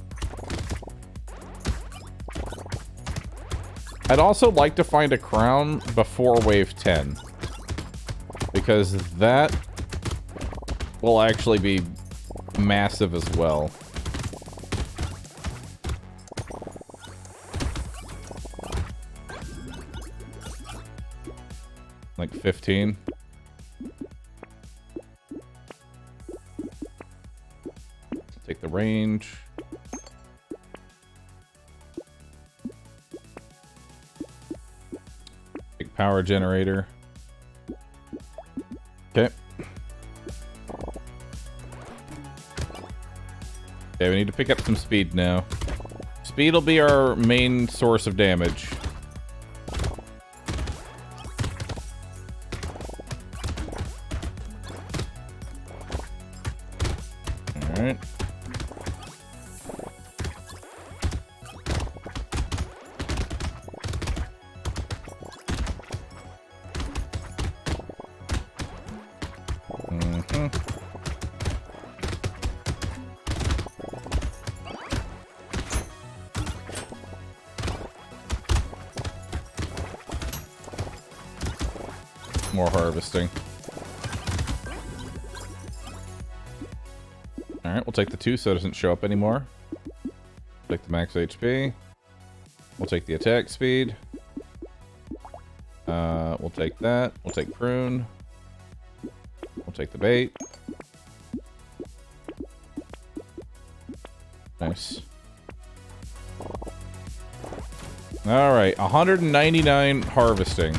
I'd also like to find a crown before wave 10. Because that will actually be massive as well. Like 15. Take the range. Power generator. Okay. Okay, we need to pick up some speed now. Speed will be our main source of damage. Alright. More harvesting. Alright, we'll take the 2 so it doesn't show up anymore. Take the max HP. We'll take the attack speed. We'll take that. We'll take prune. We'll take the bait. Nice. Alright, 199 harvesting.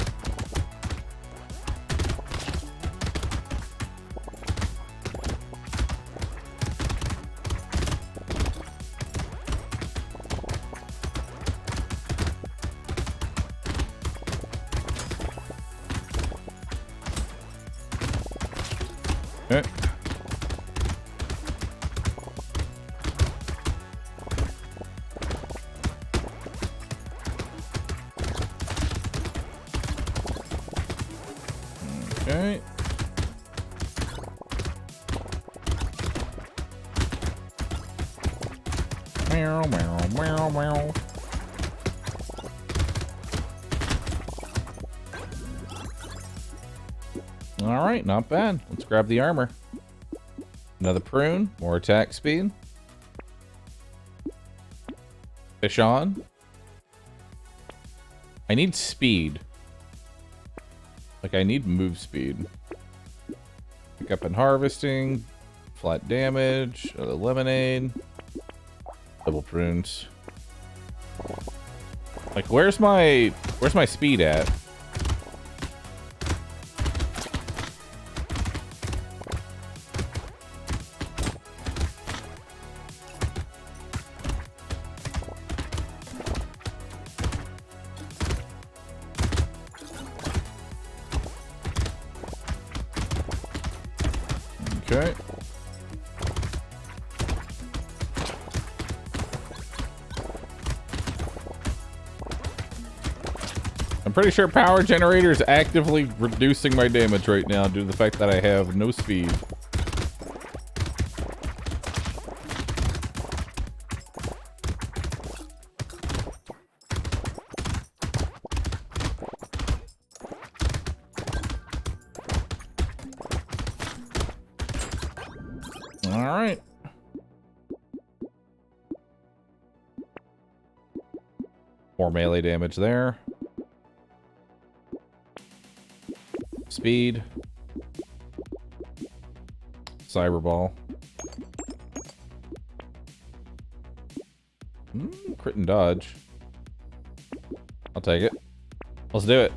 Okay. Okay. Meow, meow, meow, meow. All right, not bad. Let's grab the armor. Another prune, more attack speed. Fish on. I need speed. Like, I need move speed. Pick up and harvesting. Flat damage. Lemonade. Double prunes. Like, where's my speed at? Okay. I'm pretty sure power generator is actively reducing my damage right now due to the fact that I have no speed. Alright. More melee damage there. Speed. Cyberball. Crit and dodge. I'll take it. Let's do it.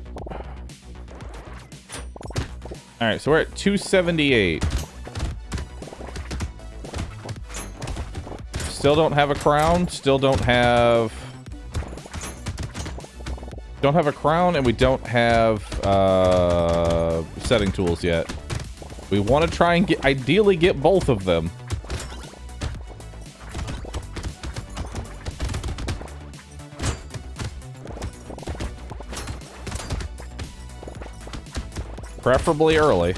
Alright, so we're at 278. Still don't have a crown. Still don't have a crown, and we don't have setting tools yet. We want to try and ideally get both of them. Preferably early.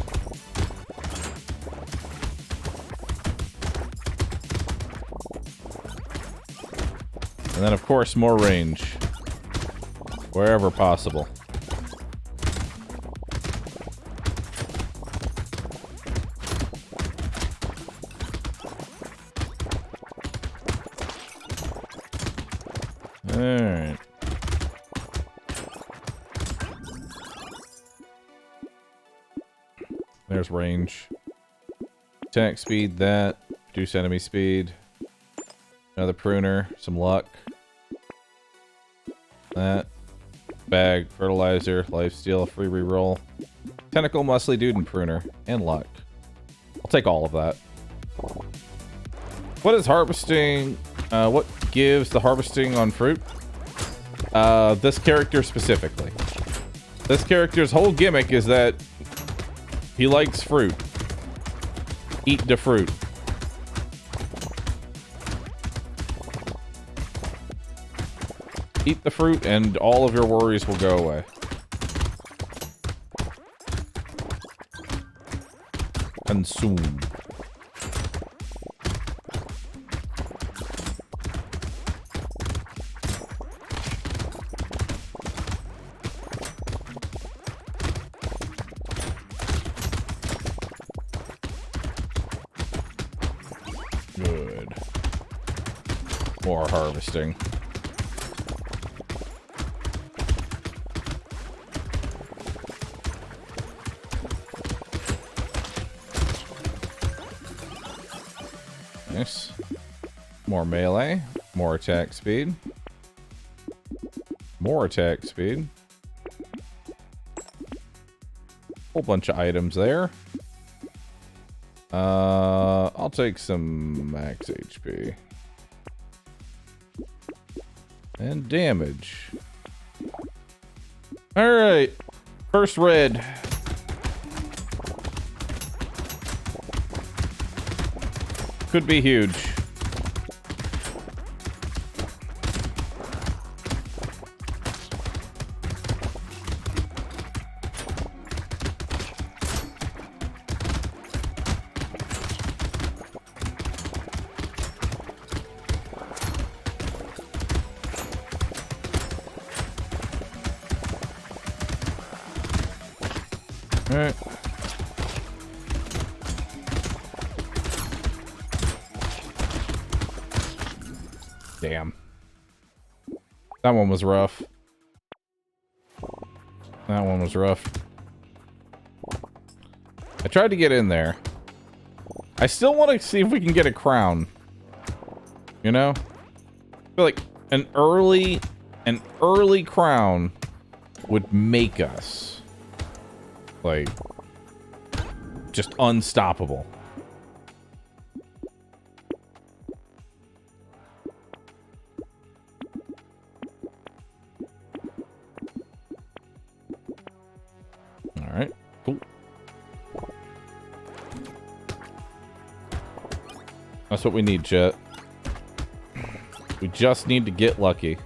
And then, of course, more range. Wherever possible. Alright. There's range. Attack speed, that. Reduce enemy speed. Another pruner. Some luck. That. Bag, fertilizer, lifesteal, free reroll, tentacle, muscly dude, and pruner, and luck. I'll take all of that. What is harvesting? What gives the harvesting on fruit? This character specifically. This character's whole gimmick is that he likes fruit. Eat the fruit. Eat the fruit and all of your worries will go away. Consume. Good. More harvesting. Nice. More melee. More attack speed. More attack speed. Whole bunch of items there. I'll take some max HP. And damage. Alright. First red. Could be huge. All right. Damn. That one was rough. That one was rough. I tried to get in there. I still want to see if we can get a crown. You know? I feel like an early crown would make us like just unstoppable. All right, cool. That's what we need, chat. We just need to get lucky.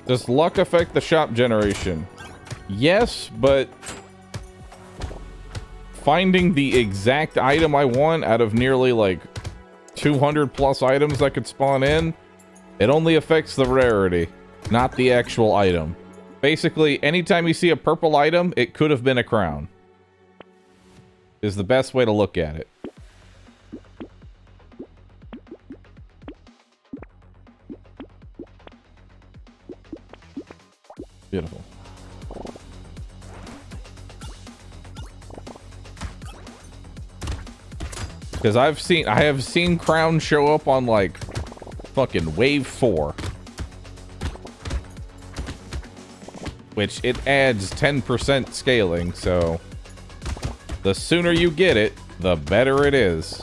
Does luck affect the shop generation? Yes, but finding the exact item I want out of nearly like 200 plus items that could spawn in, it only affects the rarity, not the actual item. Basically, anytime you see a purple item, it could have been a crown. Is the best way to look at it. Beautiful. Because I have seen crowns show up on like fucking wave 4. Which it adds 10% scaling, so the sooner you get it, the better it is.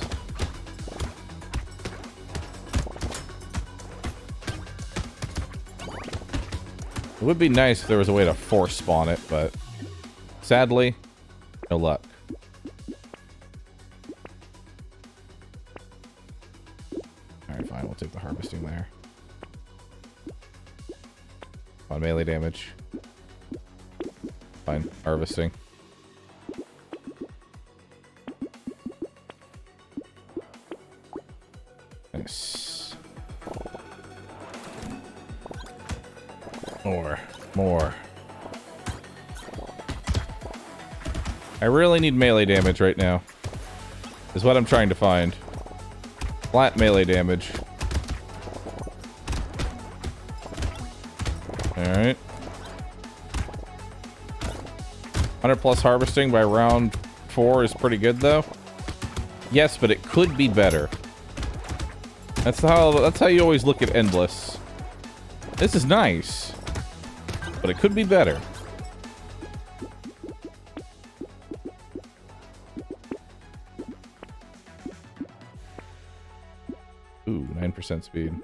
It would be nice if there was a way to force spawn it, but sadly, no luck. Alright, fine, we'll take the harvesting there. On melee damage. Fine, harvesting. Nice. More. I really need melee damage right now. Is what I'm trying to find. Flat melee damage. Alright. 100 plus harvesting by round 4 is pretty good though. Yes, but it could be better. That's how you always look at endless. This is nice. but it could be better. Ooh, 9% speed.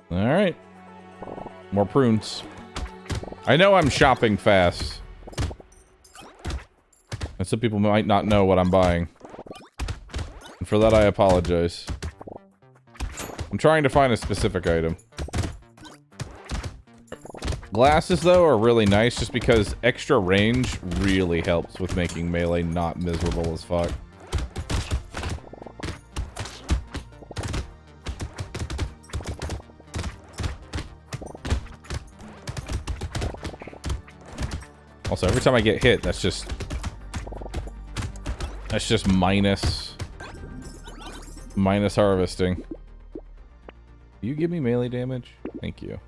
All right. More prunes. I know I'm shopping fast. And some people might not know what I'm buying. And for that, I apologize. I'm trying to find a specific item. Glasses, though, are really nice just because extra range really helps with making melee not miserable as fuck. Also, every time I get hit, that's just minus harvesting. You give me melee damage? Thank you.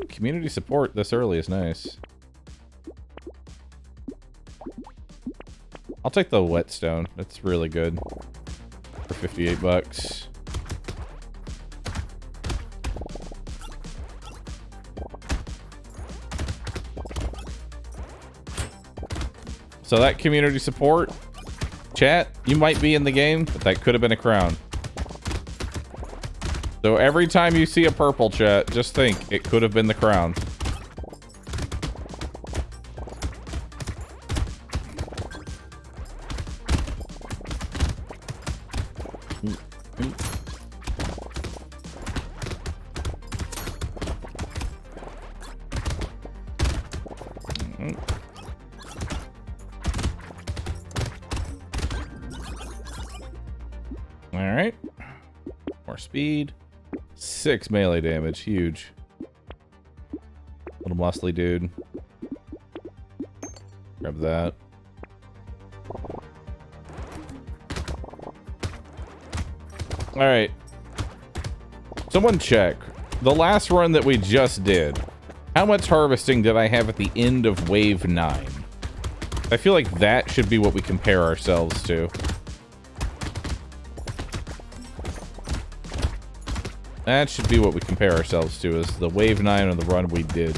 Community support this early is nice. I'll take the whetstone. That's really good. For 58 bucks. So that community support, chat, you might be in the game, but that could have been a crown. So every time you see a purple, chat, just think, it could have been the crown. Alright. More speed. 6 melee damage. Huge. Little muscly dude. Grab that. Alright. Someone check. The last run that we just did, how much harvesting did I have at the end of wave 9? I feel like that should be what we compare ourselves to. That should be what we compare ourselves to, is the wave 9 of the run we did.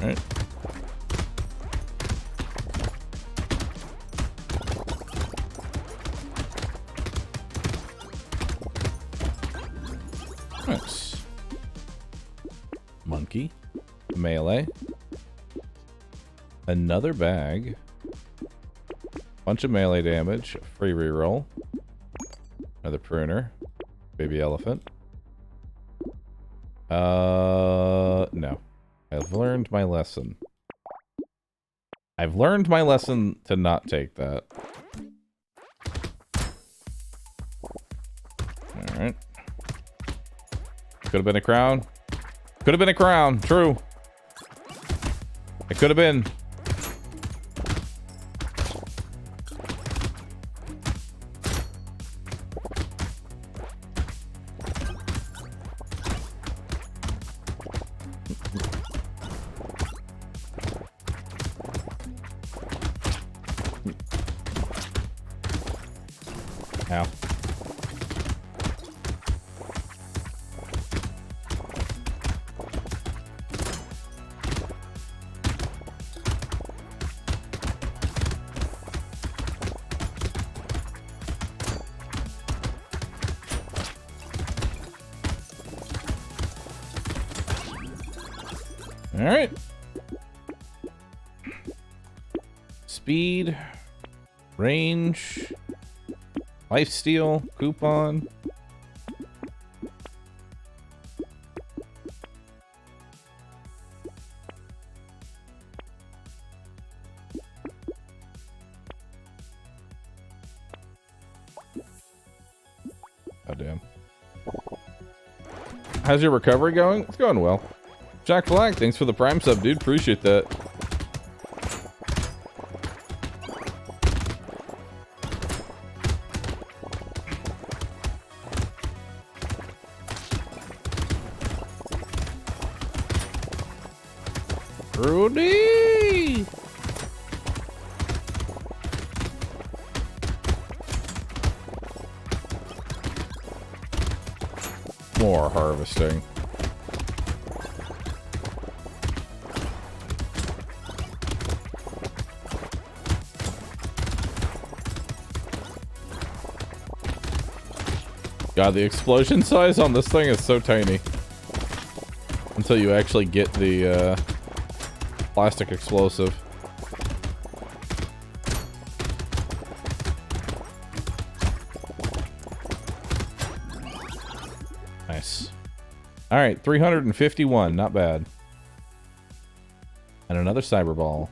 Alright. Nice. Monkey. Melee. Another bag. Bunch of melee damage. Free reroll. Another pruner. Baby elephant. No. I've learned my lesson. I've learned my lesson to not take that. Alright. Could have been a crown. Could have been a crown. True. It could have been. Ow. All right. Speed, range, lifesteal, coupon. Oh, damn. How's your recovery going? It's going well. Jack Black, thanks for the Prime sub, dude. Appreciate that. Rudy! More harvesting. God, the explosion size on this thing is so tiny. Until you actually get the plastic explosive. Nice. Alright, 351, not bad. And another cyber ball.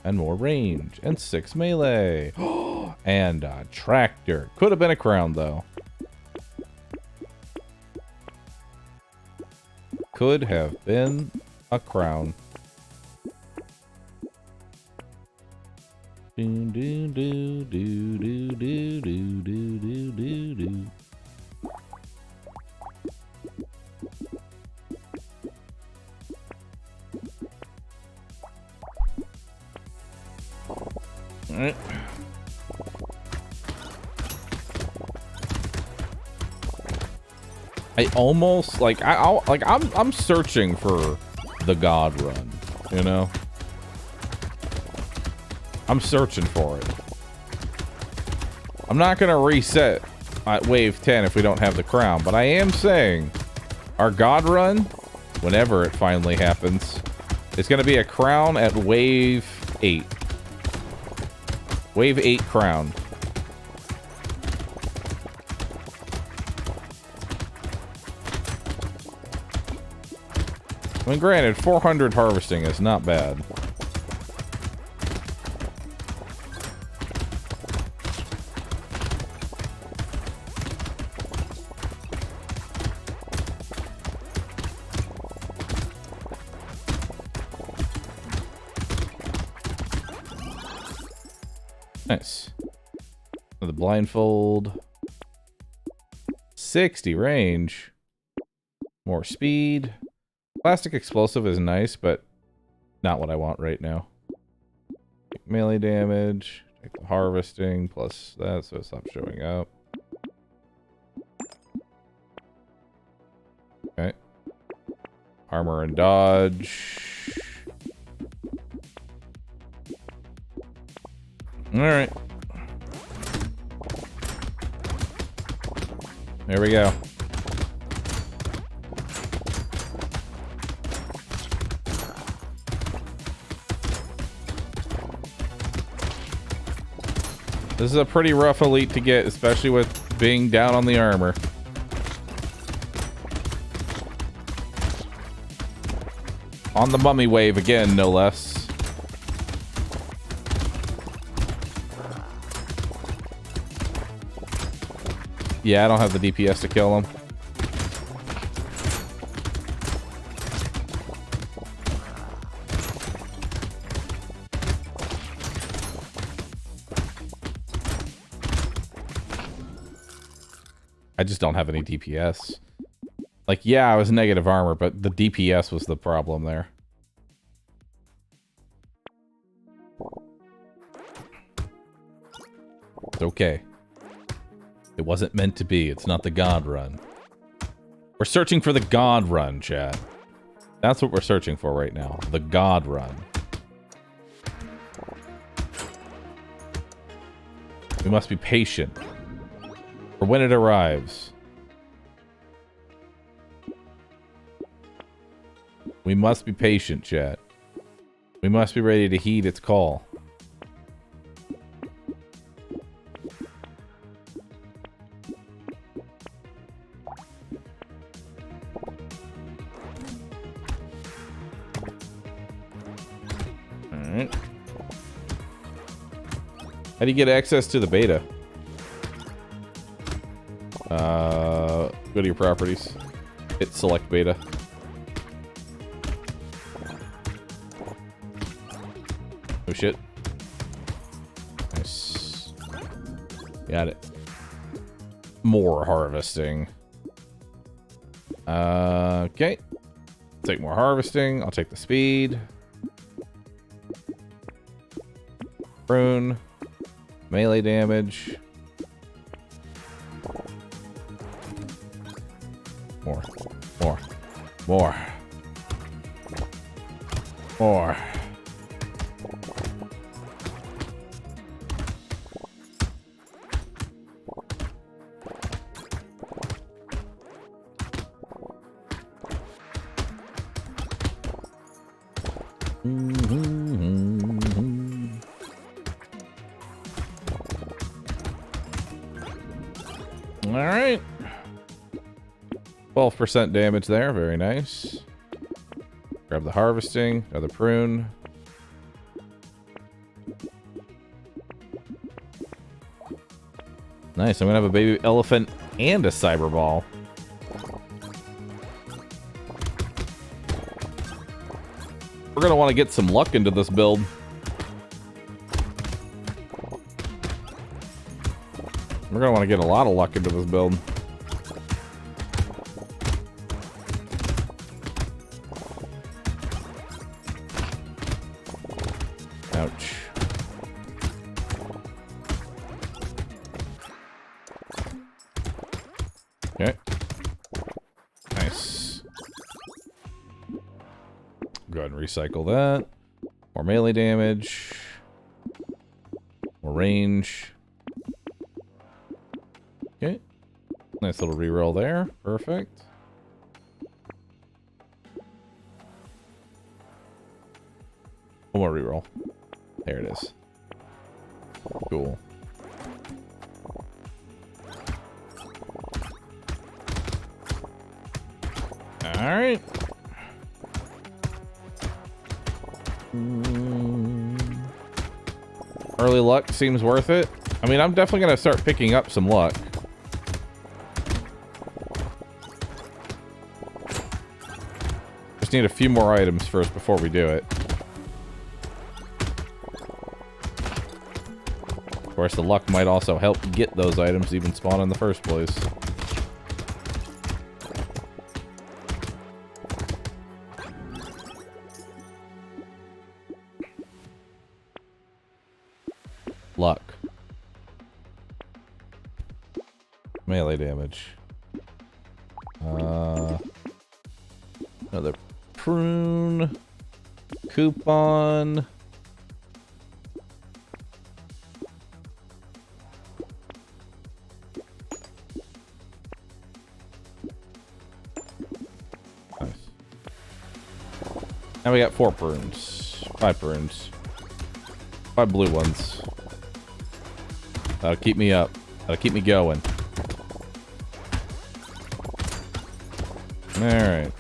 And more range. And 6 melee. And a tractor. Could have been a crown, though. Could have been a crown. Do do do do do do do do do do. All right. I almost like I'm searching for the God run, you know? I'm searching for it. I'm not gonna reset at wave 10 if we don't have the crown, but I am saying our God run, whenever it finally happens, is gonna be a crown at wave 8. Wave 8 crown. I mean, granted, 400 harvesting is not bad. Nice. The blindfold. 60 range. More speed. Plastic explosive is nice, but not what I want right now. Melee damage. Take the harvesting plus that, so it stops showing up. Okay. Armor and dodge. Alright. There we go. This is a pretty rough elite to get, especially with being down on the armor. On the mummy wave again, no less. Yeah, I don't have the DPS to kill him. I just don't have any DPS. Like, yeah, I was negative armor, but the DPS was the problem there. It's okay. It wasn't meant to be. It's not the God run. We're searching for the God run, chat. That's what we're searching for right now. The God run. We must be patient. For when it arrives. We must be patient, chat. We must be ready to heed its call. Alright. How do you get access to the beta? Go to your properties. Hit select beta. Oh shit. Nice. Got it. More harvesting. Okay. Take more harvesting. I'll take the speed. Prune. Melee damage. More. More. More. More. All right. 12% damage there. Very nice. Grab the harvesting. Another prune. Nice. I'm going to have a baby elephant and a cyber ball. We're going to want to get some luck into this build. We're going to want to get a lot of luck into this build. Ouch. Okay. Nice. Go ahead and recycle that. More melee damage. More range. Okay. Nice little reroll there. Perfect. One more reroll. There it is. Cool. Alright. Early luck seems worth it. I mean, I'm definitely going to start picking up some luck. Just need a few more items first before we do it. Of course, the luck might also help get those items even spawn in the first place. Luck. Melee damage. Another prune. Coupon. Nice. Now we got 4 prunes. 5 prunes. 5 blue ones. That'll keep me up. That'll keep me going. Alright.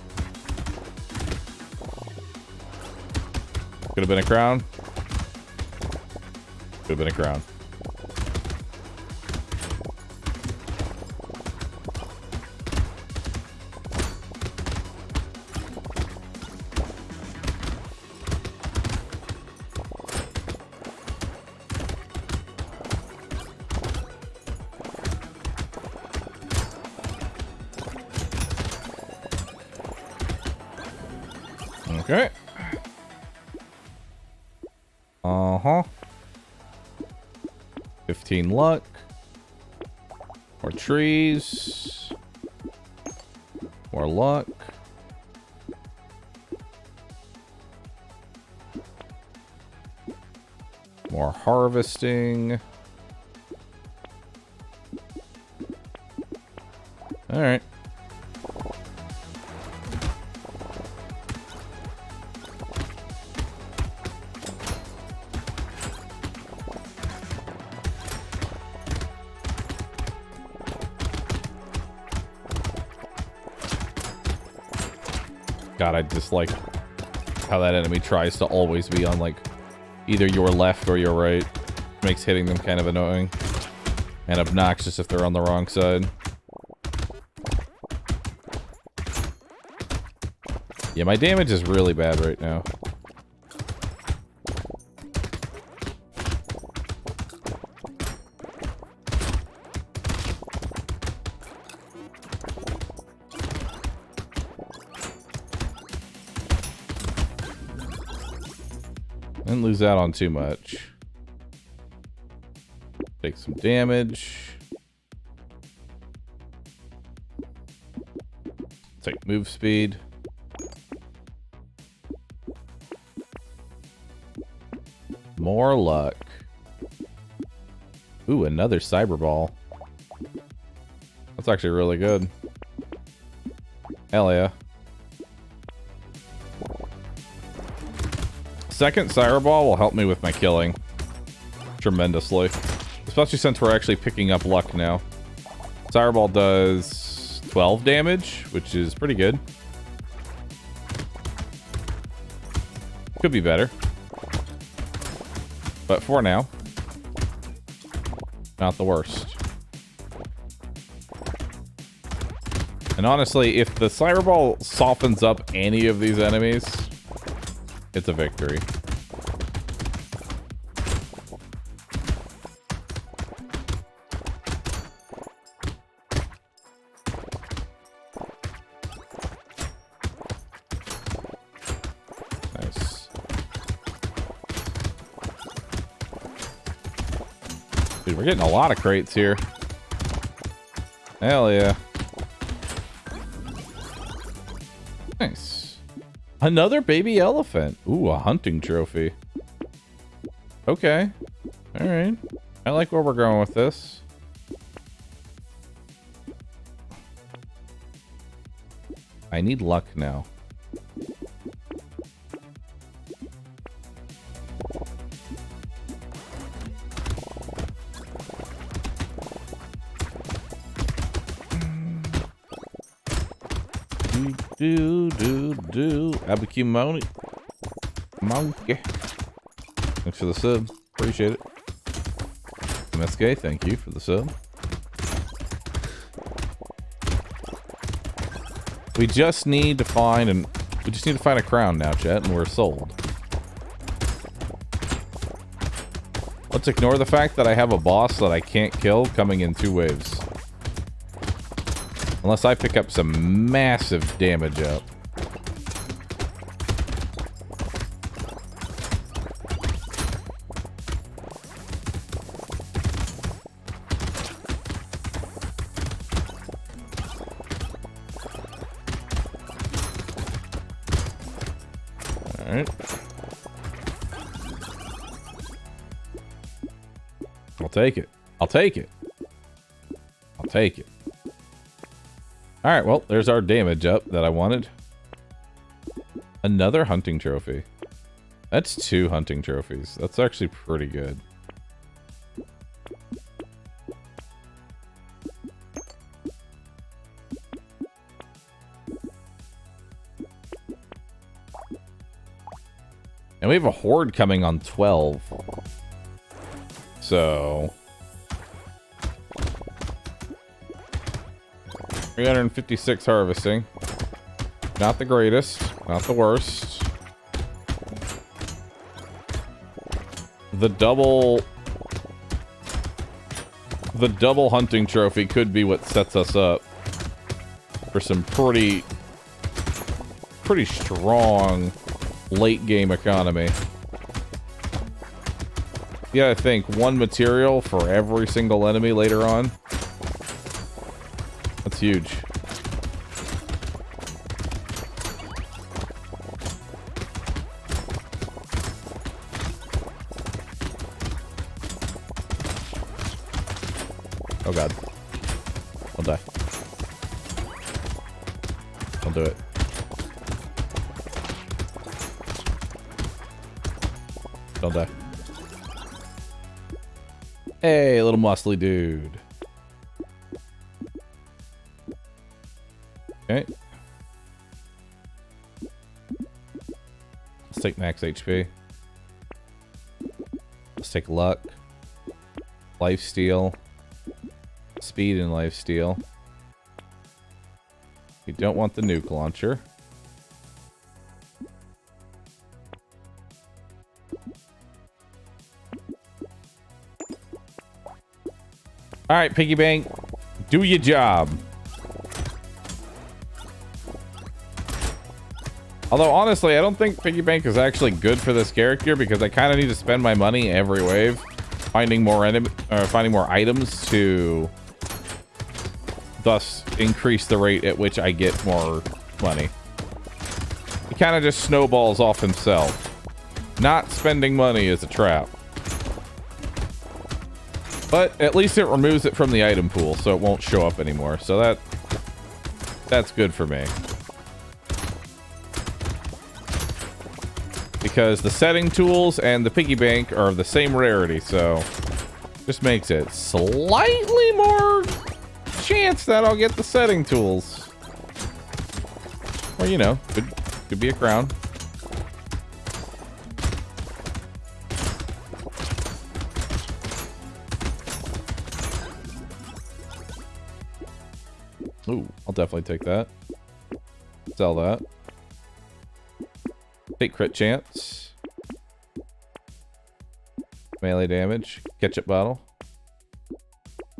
Could have been a crown. Could have been a crown. Okay. Uh-huh. 15 luck. More trees. More luck. More harvesting. All right. God, I dislike how that enemy tries to always be on, like, either your left or your right. Makes hitting them kind of annoying. And obnoxious if they're on the wrong side. Yeah, my damage is really bad right now. Didn't lose out on too much. Take some damage. Take move speed. More luck. Ooh, another cyber ball. That's actually really good. Hell yeah. Second cyber ball will help me with my killing tremendously. Especially since we're actually picking up luck now. Cyber ball does 12 damage, which is pretty good. Could be better. But for now, not the worst. And honestly, if the cyber ball softens up any of these enemies, it's a victory. Nice. Dude, we're getting a lot of crates here. Hell yeah. Nice. Another baby elephant. Ooh, a hunting trophy. Okay. Alright. I like where we're going with this. I need luck now. Do. Abakimoni. Monkey. Thanks for the sub. Appreciate it. MSK, thank you for the sub. We just need to find a crown now, chat, and we're sold. Let's ignore the fact that I have a boss that I can't kill coming in 2 waves. Unless I pick up some massive damage up. Alright. I'll take it. I'll take it. I'll take it. Alright, well, there's our damage up that I wanted. Another hunting trophy. That's 2 hunting trophies. That's actually pretty good. And we have a horde coming on 12. So 356 harvesting. Not the greatest, not the worst. The double hunting trophy could be what sets us up for some pretty strong late game economy. Yeah, I think 1 material for every single enemy later on. That's huge. Oh god. Don't die. Don't do it. Don't die. Hey, little muscly dude. Okay. Let's take max HP. Let's take luck. Lifesteal. Speed and lifesteal. You don't want the nuke launcher. Alright, piggy bank. Do your job. Although, honestly, I don't think piggy bank is actually good for this character because I kind of need to spend my money every wave. finding more finding more items to thus increase the rate at which I get more money. He kind of just snowballs off himself. Not spending money is a trap. But at least it removes it from the item pool, so it won't show up anymore. So that's good for me. Because the setting tools and the piggy bank are the same rarity, so just makes it slightly more chance that I'll get the setting tools. Or, you know, could be a crown. Ooh, I'll definitely take that. Sell that. Take crit chance. Melee damage. Ketchup bottle.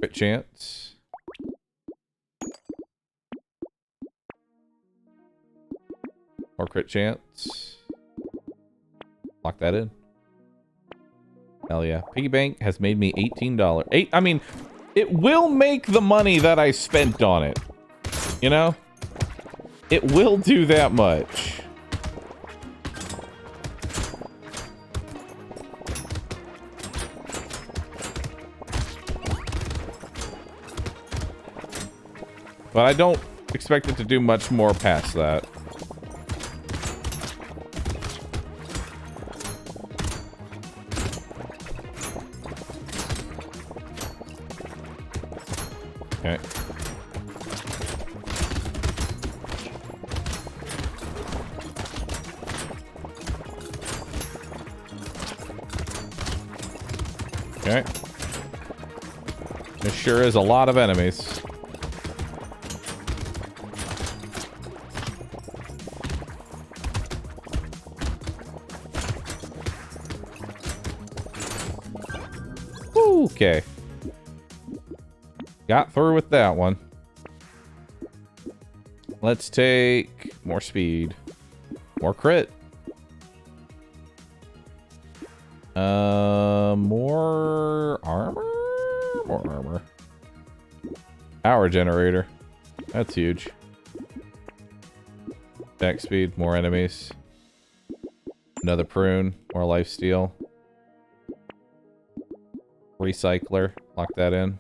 Crit chance. More crit chance. Lock that in. Hell yeah. Piggy bank has made me $18. I mean, it will make the money that I spent on it. You know? It will do that much. But I don't expect it to do much more past that. Okay. Okay. There sure is a lot of enemies. Okay. Got through with that one. Let's take more speed. More crit. More armor? More armor. Power generator. That's huge. Attack speed, more enemies. Another prune, more lifesteal. Recycler, lock that in.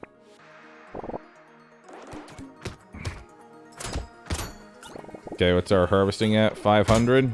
Okay, what's our harvesting at? 500.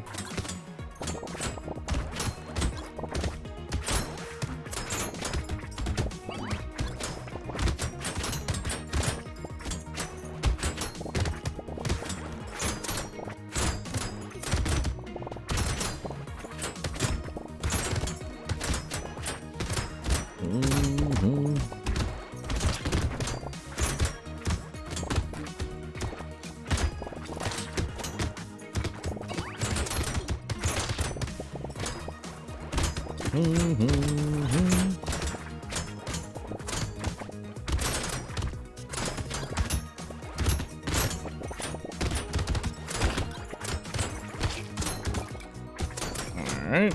Alright.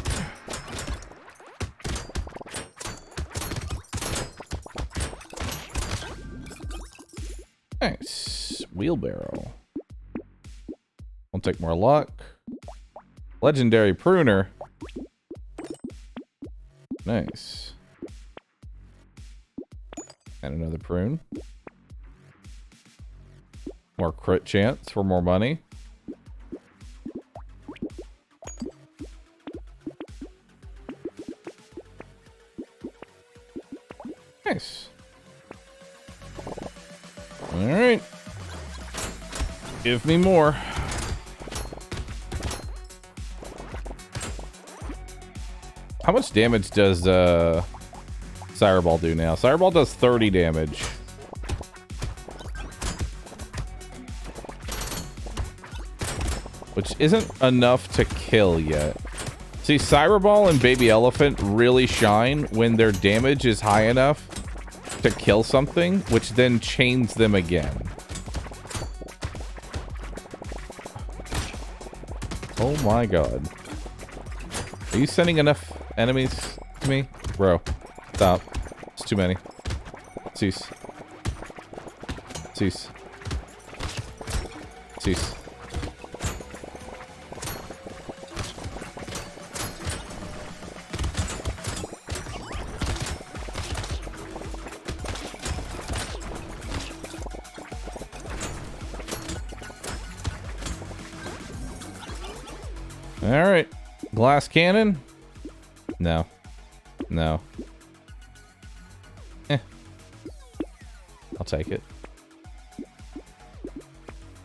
Nice. Wheelbarrow. I'll take more luck. Legendary pruner. Nice. And another prune. More crit chance for more money. Nice. Alright. Give me more. How much damage does Fireball do now? Fireball does 30 damage. Which isn't enough to kill yet. See, Fireball and Baby Elephant really shine when their damage is high enough to kill something, which then chains them again. Oh my god. Are you sending enough enemies to me? Bro, stop. too many. Cease. Cease. Cease. All right. Glass cannon? No. No. I'll take it.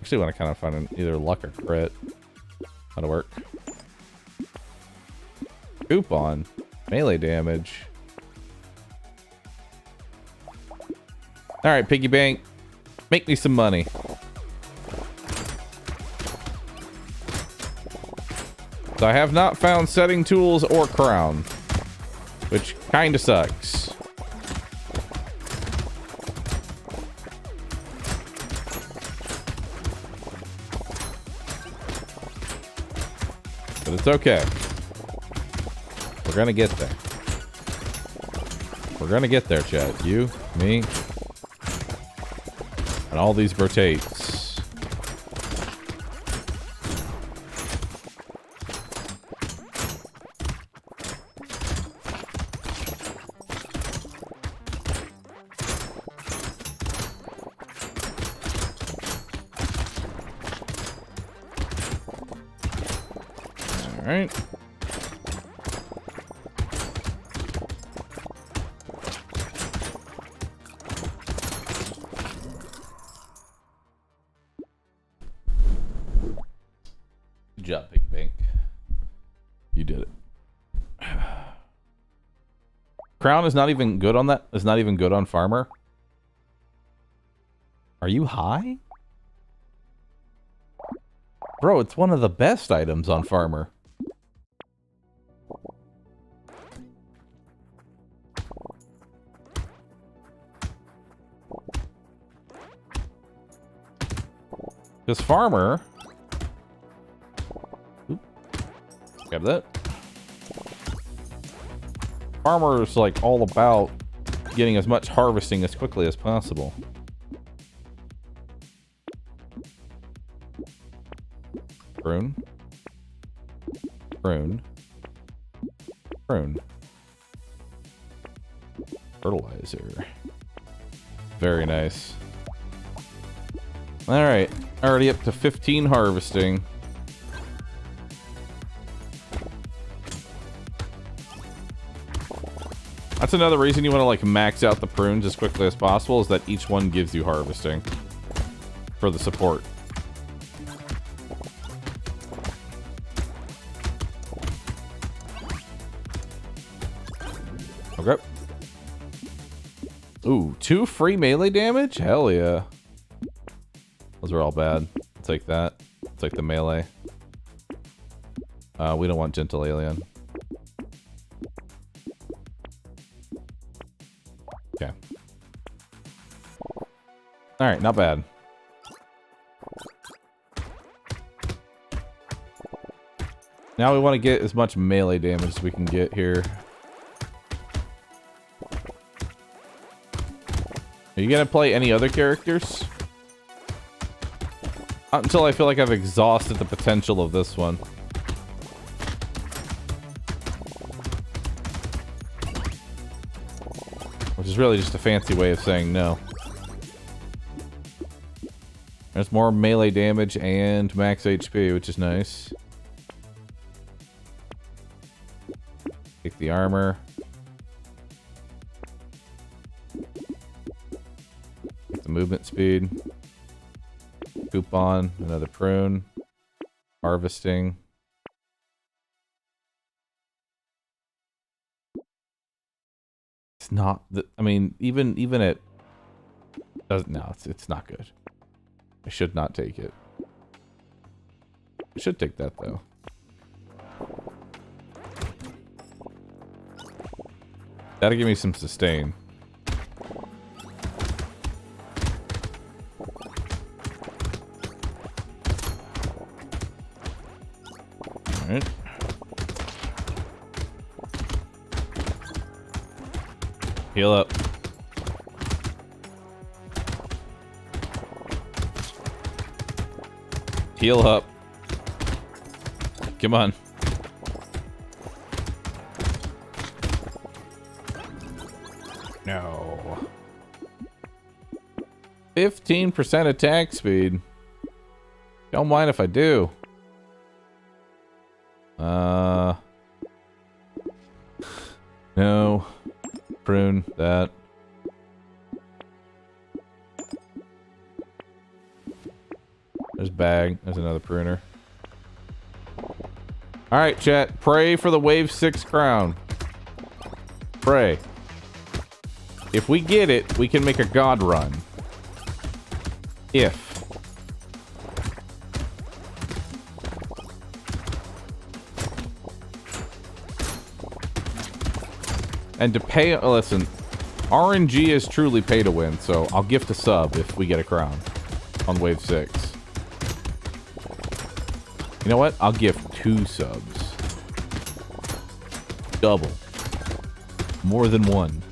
Actually want to kind of find an either luck or crit. That'll work. Coupon. Melee damage. Alright, piggy bank. Make me some money. So I have not found setting tools or crown, which kinda sucks. But it's okay. We're gonna get there. We're gonna get there, chat. You, me, and all these rotates. Alright. Good job, Piggy Bank. You did it. Crown is not even good on that. Is not even good on Farmer. Are you high? Bro, it's one of the best items on Farmer. Because Farmer... Oop, grab that. Farmer is like all about getting as much harvesting as quickly as possible. Prune. Prune. Prune. Fertilizer. Very nice. Alright. Already up to 15 harvesting. That's another reason you want to like max out the prunes as quickly as possible, is that each one gives you harvesting for the support. Okay. Ooh, 2 free melee damage? Hell yeah. Those are all bad. I'll take that. I'll take the melee. We don't want Gentle Alien. Okay. Alright, not bad. Now we want to get as much melee damage as we can get here. Are you gonna play any other characters? Not until I feel like I've exhausted the potential of this one. Which is really just a fancy way of saying no. There's more melee damage and max HP, which is nice. Take the armor. Get the movement speed. Coupon, another prune. Harvesting. It's not the, I mean, even it doesn't, no, it's not good. I should not take it. I should take that though. That'll give me some sustain. Alright. Heal up. Heal up. Come on. No. 15% attack speed. Don't mind if I do. No. Prune that. There's bag. There's another pruner. Alright, chat. Pray for the wave 6 crown. Pray. If we get it, we can make a god run. If. And to pay, listen, RNG is truly pay to win, so I'll gift a sub if we get a crown on wave 6. You know what? I'll gift 2 subs. Double. More than one.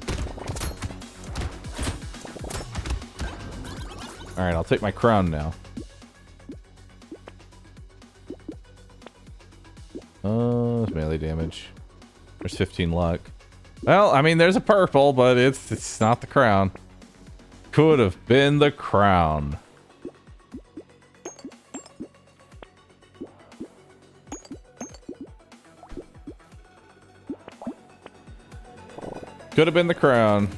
Alright, I'll take my crown now. Oh, it's melee damage. There's 15 luck. Well, I mean, there's a purple, but it's not the crown. Could have been the crown. Could have been the crown.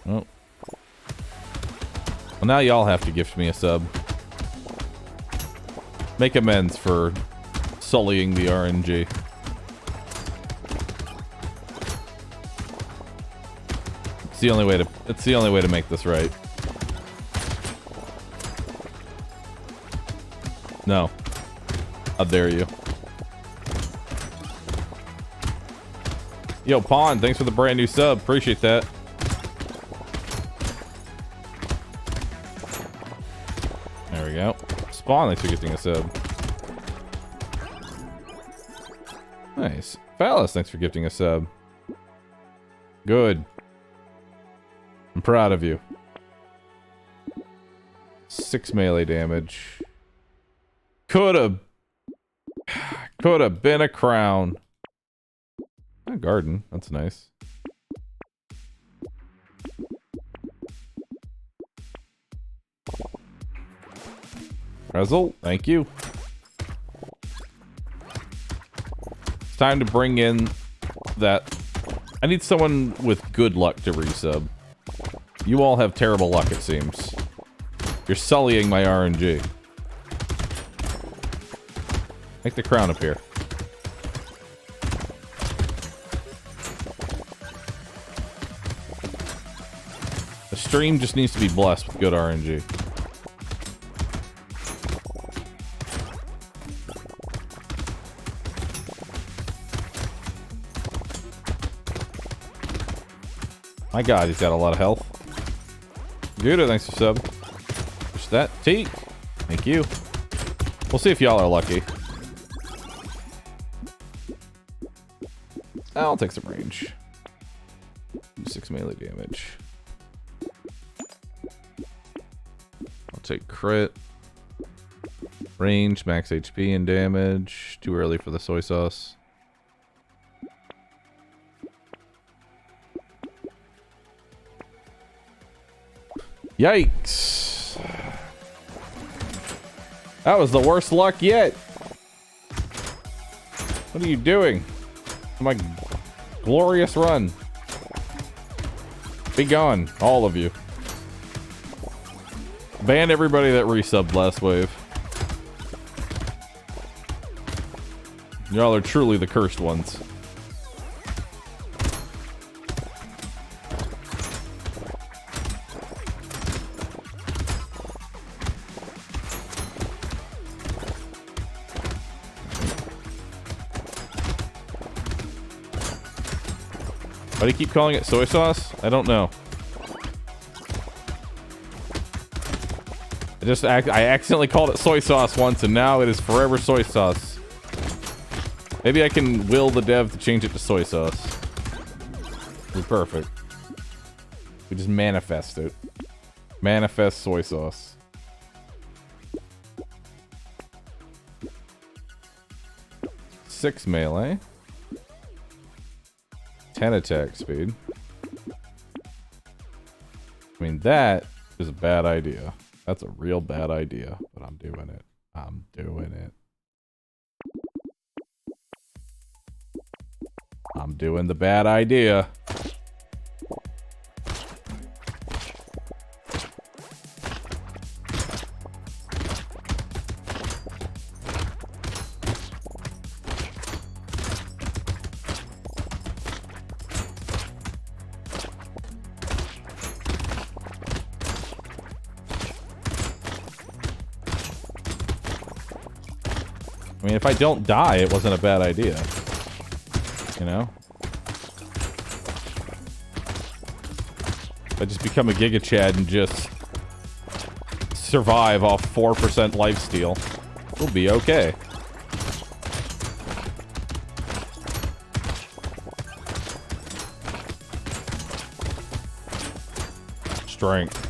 Oh. Well, now y'all have to gift me a sub. Make amends for sullying the RNG. It's the only way to make this right. No. How dare you? Yo, Pawn, thanks for the brand new sub. Appreciate that. There we go. Spawn, thanks for gifting a sub. Nice. Phallus, thanks for gifting a sub. Good. I'm proud of you. 6 melee damage. Coulda been a crown. A garden. That's nice. Rezzle, thank you. It's time to bring in that. I need someone with good luck to resub. You all have terrible luck, it seems. You're sullying my RNG. Make the crown appear. The stream just needs to be blessed with good RNG. My god, he's got a lot of health. Good, thanks for sub. Push that. Teak. Thank you. We'll see if y'all are lucky. I'll take some range. 6 melee damage. I'll take crit. Range, max HP and damage. Too early for the soy sauce. Yikes. That was the worst luck yet. What are you doing? My glorious run. Be gone, all of you. Ban everybody that resubbed last wave. Y'all are truly the cursed ones. Why do you keep calling it soy sauce? I don't know. I accidentally called it soy sauce once, and now it is forever soy sauce. Maybe I can will the dev to change it to soy sauce. It'll be perfect. We just manifest it. Manifest soy sauce. Six melee. 10 attack speed. I mean, that is a bad idea. That's a real bad idea, but I'm doing it. I'm doing it. I'm doing the bad idea. I mean, if I don't die, it wasn't a bad idea. You know? If I just become a Giga Chad and just survive off 4% lifesteal, we'll be okay. Strength.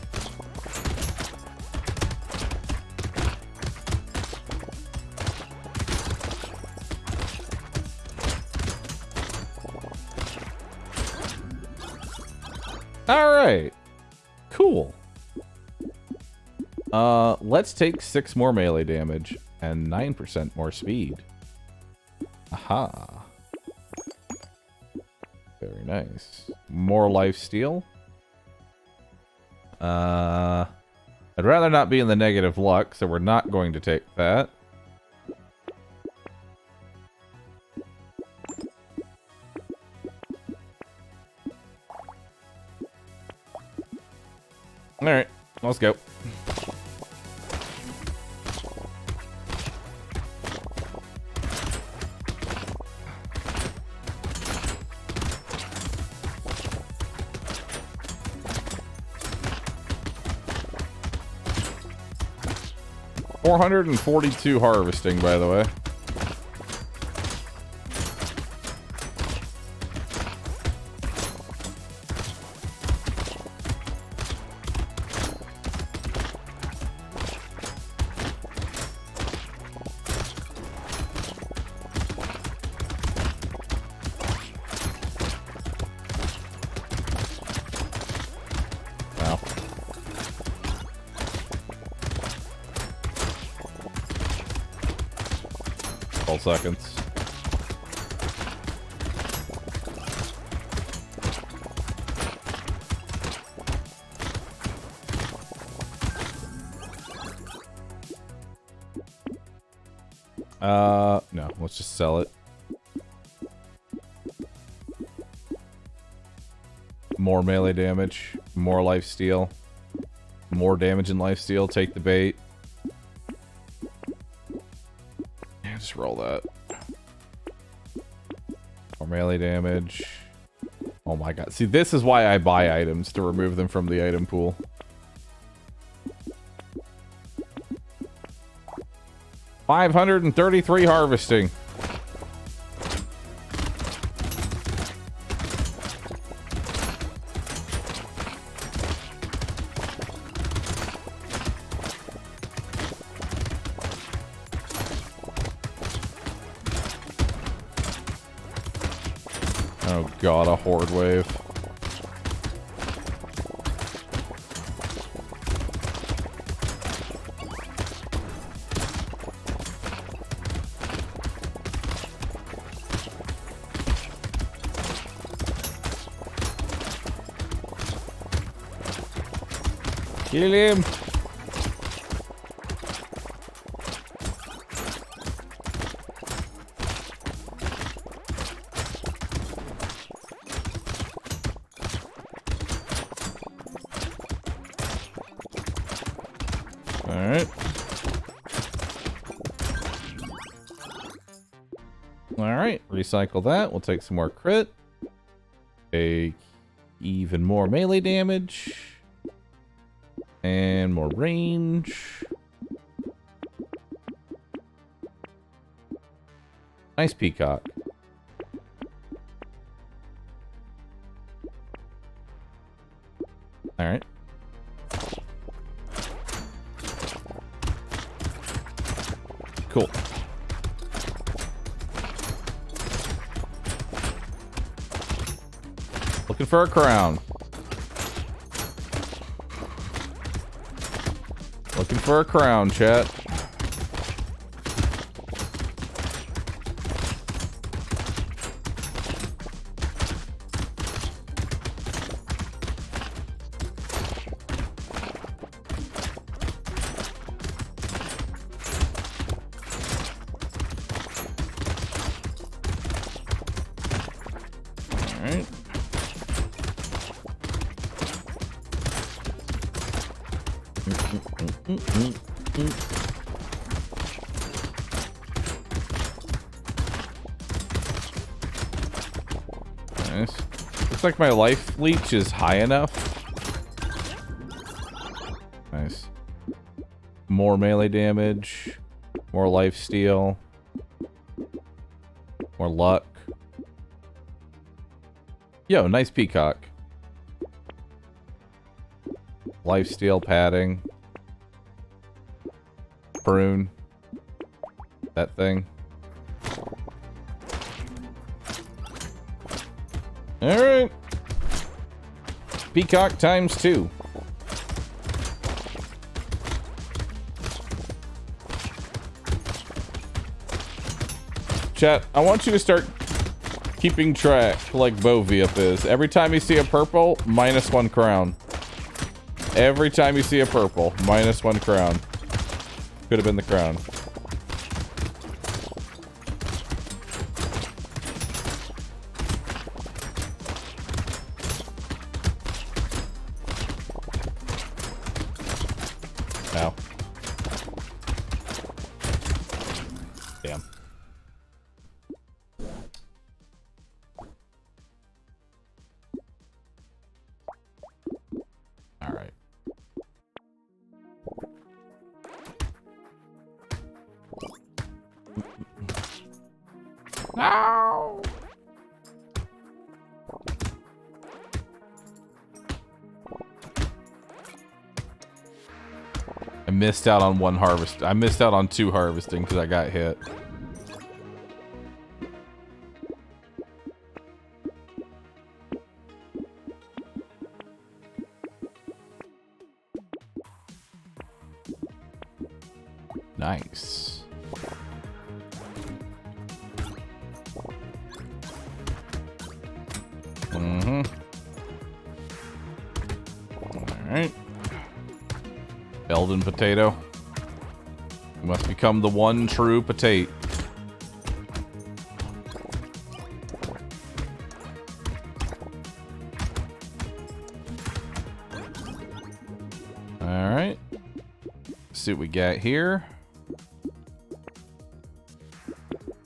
Alright. Cool. Let's take 6 more melee damage and 9% more speed. Aha. Very nice. More lifesteal. I'd rather not be in the negative luck, so we're not going to take that. Alright, let's go. $442 harvesting, by the way. Wow. 12 seconds. No, let's just sell it. More melee damage, more lifesteal, more damage and lifesteal, take the bait. Yeah, just roll that. More melee damage. Oh my god. See, this is why I buy items, to remove them from the item pool. $533 harvesting. Oh god, a horde wave. Kill him! Alright. Alright, recycle that. We'll take some more crit. Take even more melee damage. And more range. Nice peacock. Alright. Cool. Looking for a crown. Looking for a crown, chat. Nice. Looks like my life leech is high enough. Nice. More melee damage. More life steal. More luck. Yo, nice peacock. Life steal padding. Prune. That thing. Alright. Peacock times 2. Chat, I want you to start keeping track like Boviup is. Every time you see a purple, -1 crown. Every time you see a purple, -1 crown. Could have been the crown. Ow. Damn. All right. No! I missed out on one harvest. I missed out on 2 harvesting because I got hit. Nice. Alright. Eldon potato. You must become the one true potato. Alright. See what we got here.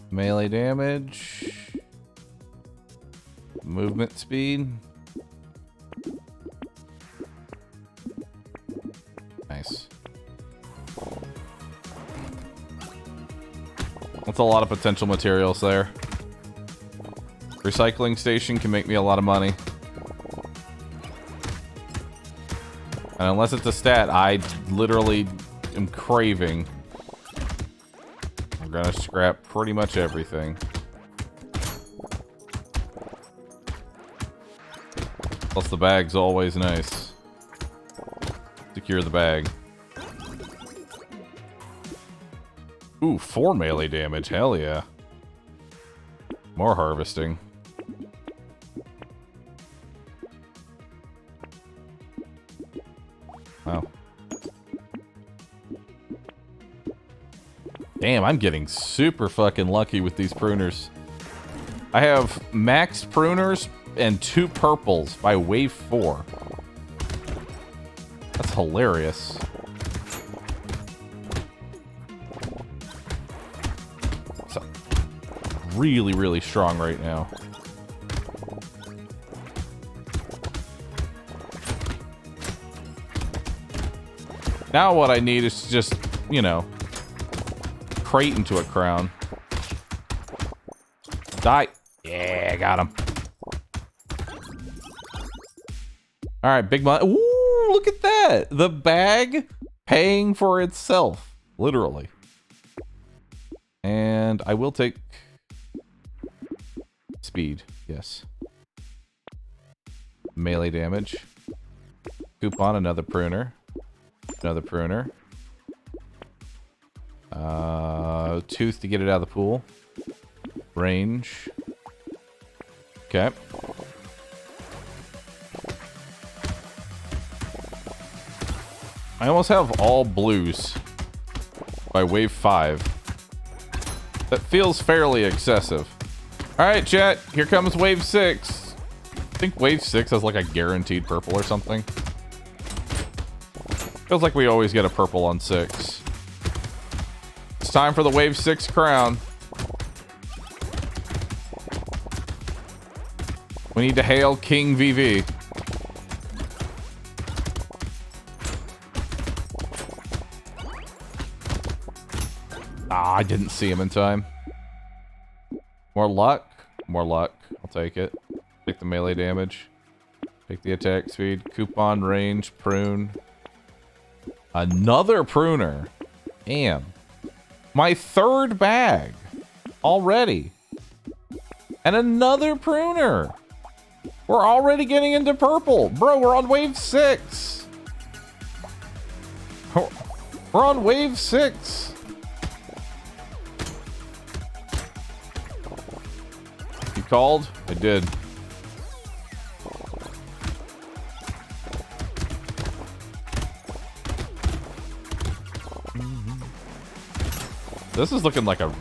Melee damage. Movement speed. Nice. That's a lot of potential materials there. Recycling station can make me a lot of money. And unless it's a stat, I literally am craving. I'm gonna scrap pretty much everything. Plus the bag's always nice. Secure the bag. Ooh, 4 melee damage. Hell yeah. More harvesting. Wow. Damn, I'm getting super fucking lucky with these pruners. I have maxed pruners and 2 purples by wave 4. That's hilarious. So, really, really strong right now. Now what I need is just, you know, crate into a crown. Die. Yeah, got him. All right, big money. Ooh, look at that. The bag paying for itself. Literally. And I will take speed. Yes. Melee damage. Coupon, another pruner. Another pruner. Tooth to get it out of the pool. Range. Okay. I almost have all blues by wave 5. That feels fairly excessive. Alright, chat. Here comes wave 6. I think wave 6 has like a guaranteed purple or something. Feels like we always get a purple on 6. It's time for the wave 6 crown. We need to hail King VV. Ah, I didn't see him in time. More luck? More luck. I'll take it. Take the melee damage. Take the attack speed. Coupon, range, prune. Another pruner. Damn. My 3rd bag. Already. And another pruner. We're already getting into purple. Bro, we're on wave 6. We're on wave 6. You called? I did. This is looking like a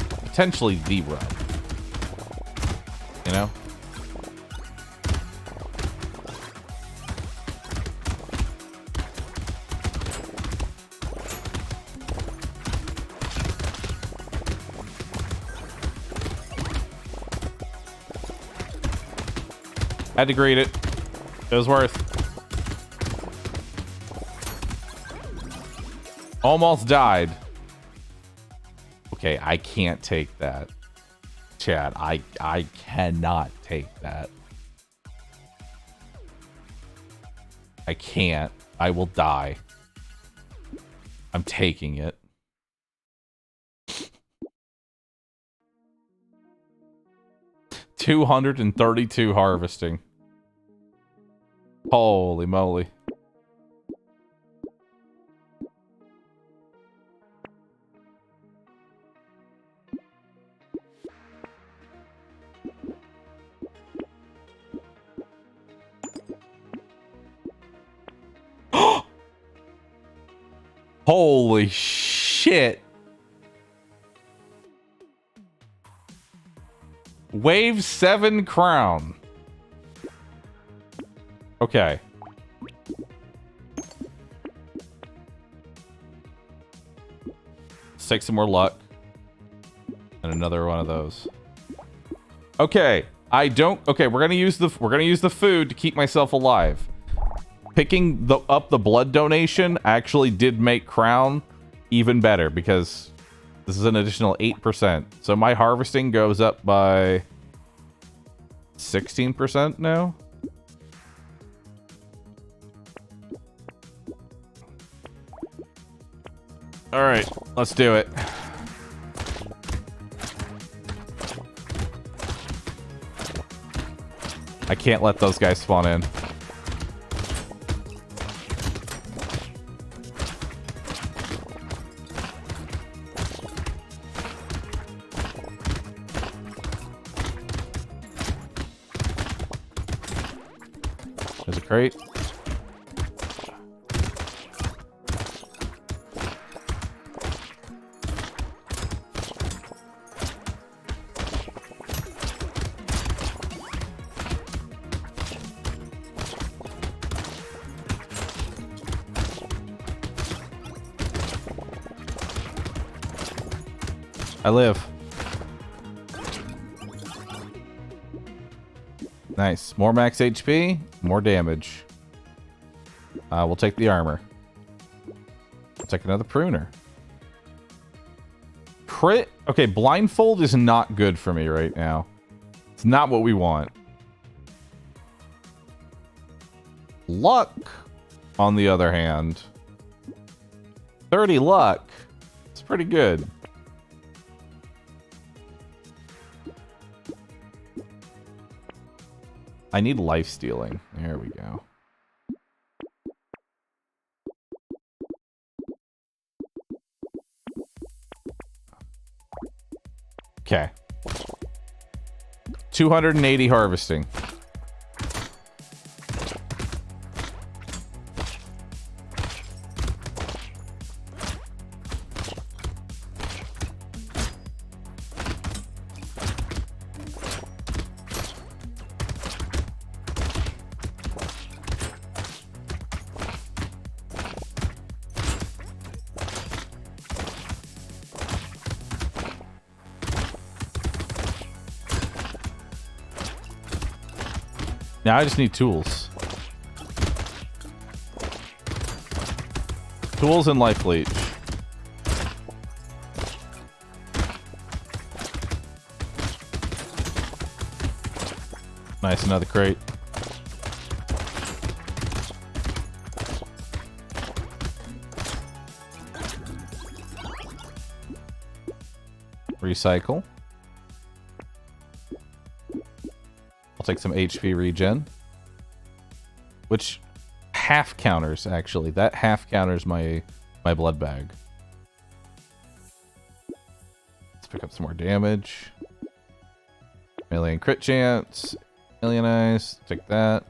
potentially the run. You know? Had to greet it. It was worth. Almost died. Okay, I can't take that. Chad, I cannot take that. I can't. I will die. I'm taking it. $232 harvesting. Holy moly. Holy shit. Wave 7 crown. Okay. Let's take some more luck. And another one of those. Okay. Okay, we're gonna use the food to keep myself alive. Picking up the blood donation actually did make crown even better because this is an additional 8%. So my harvesting goes up by 16% now. All right, let's do it. I can't let those guys spawn in. There's a crate. I live. Nice. More max HP, more damage. We'll take the armor. We'll take another pruner. Crit. Okay, blindfold is not good for me right now. It's not what we want. Luck, on the other hand. 30 luck. It's pretty good. I need life stealing. There we go. Okay. 280 harvesting. Now I just need tools. Tools and life leech. Nice, another crate. Recycle. I'll take some HP regen. Which half counters, actually. That half counters my blood bag. Let's pick up some more damage. Melee and crit chance. Alien eyes. Take that.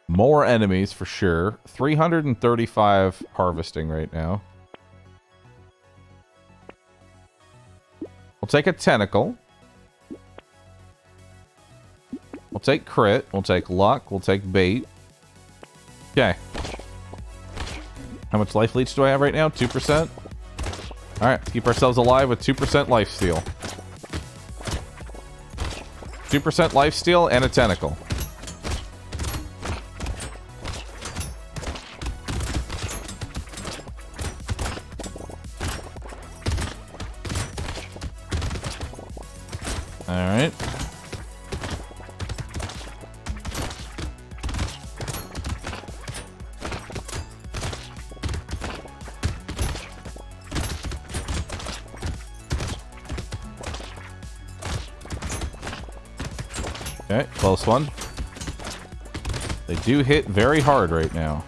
More enemies for sure. 335 harvesting right now. We'll take a tentacle. We'll take crit. We'll take luck. We'll take bait. Okay. How much life leech do I have right now? 2%? Alright, keep ourselves alive with 2% life steal. 2% life steal and a tentacle. Alright. Okay, close one. They do hit very hard right now.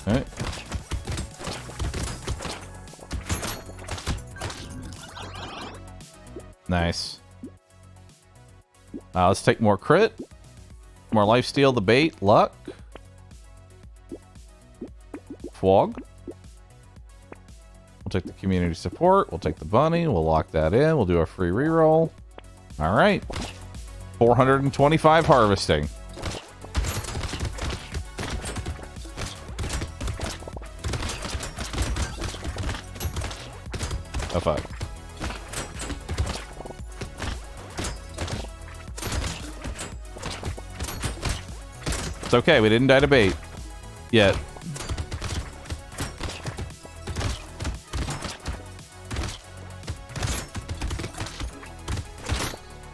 Okay. Nice. Let's take more crit. More lifesteal, the bait, luck. Fwog. We'll take the community support. We'll take the bunny. We'll lock that in. We'll do a free reroll. All right. 425 harvesting. Oh, fuck. It's okay. We didn't die to bait yet.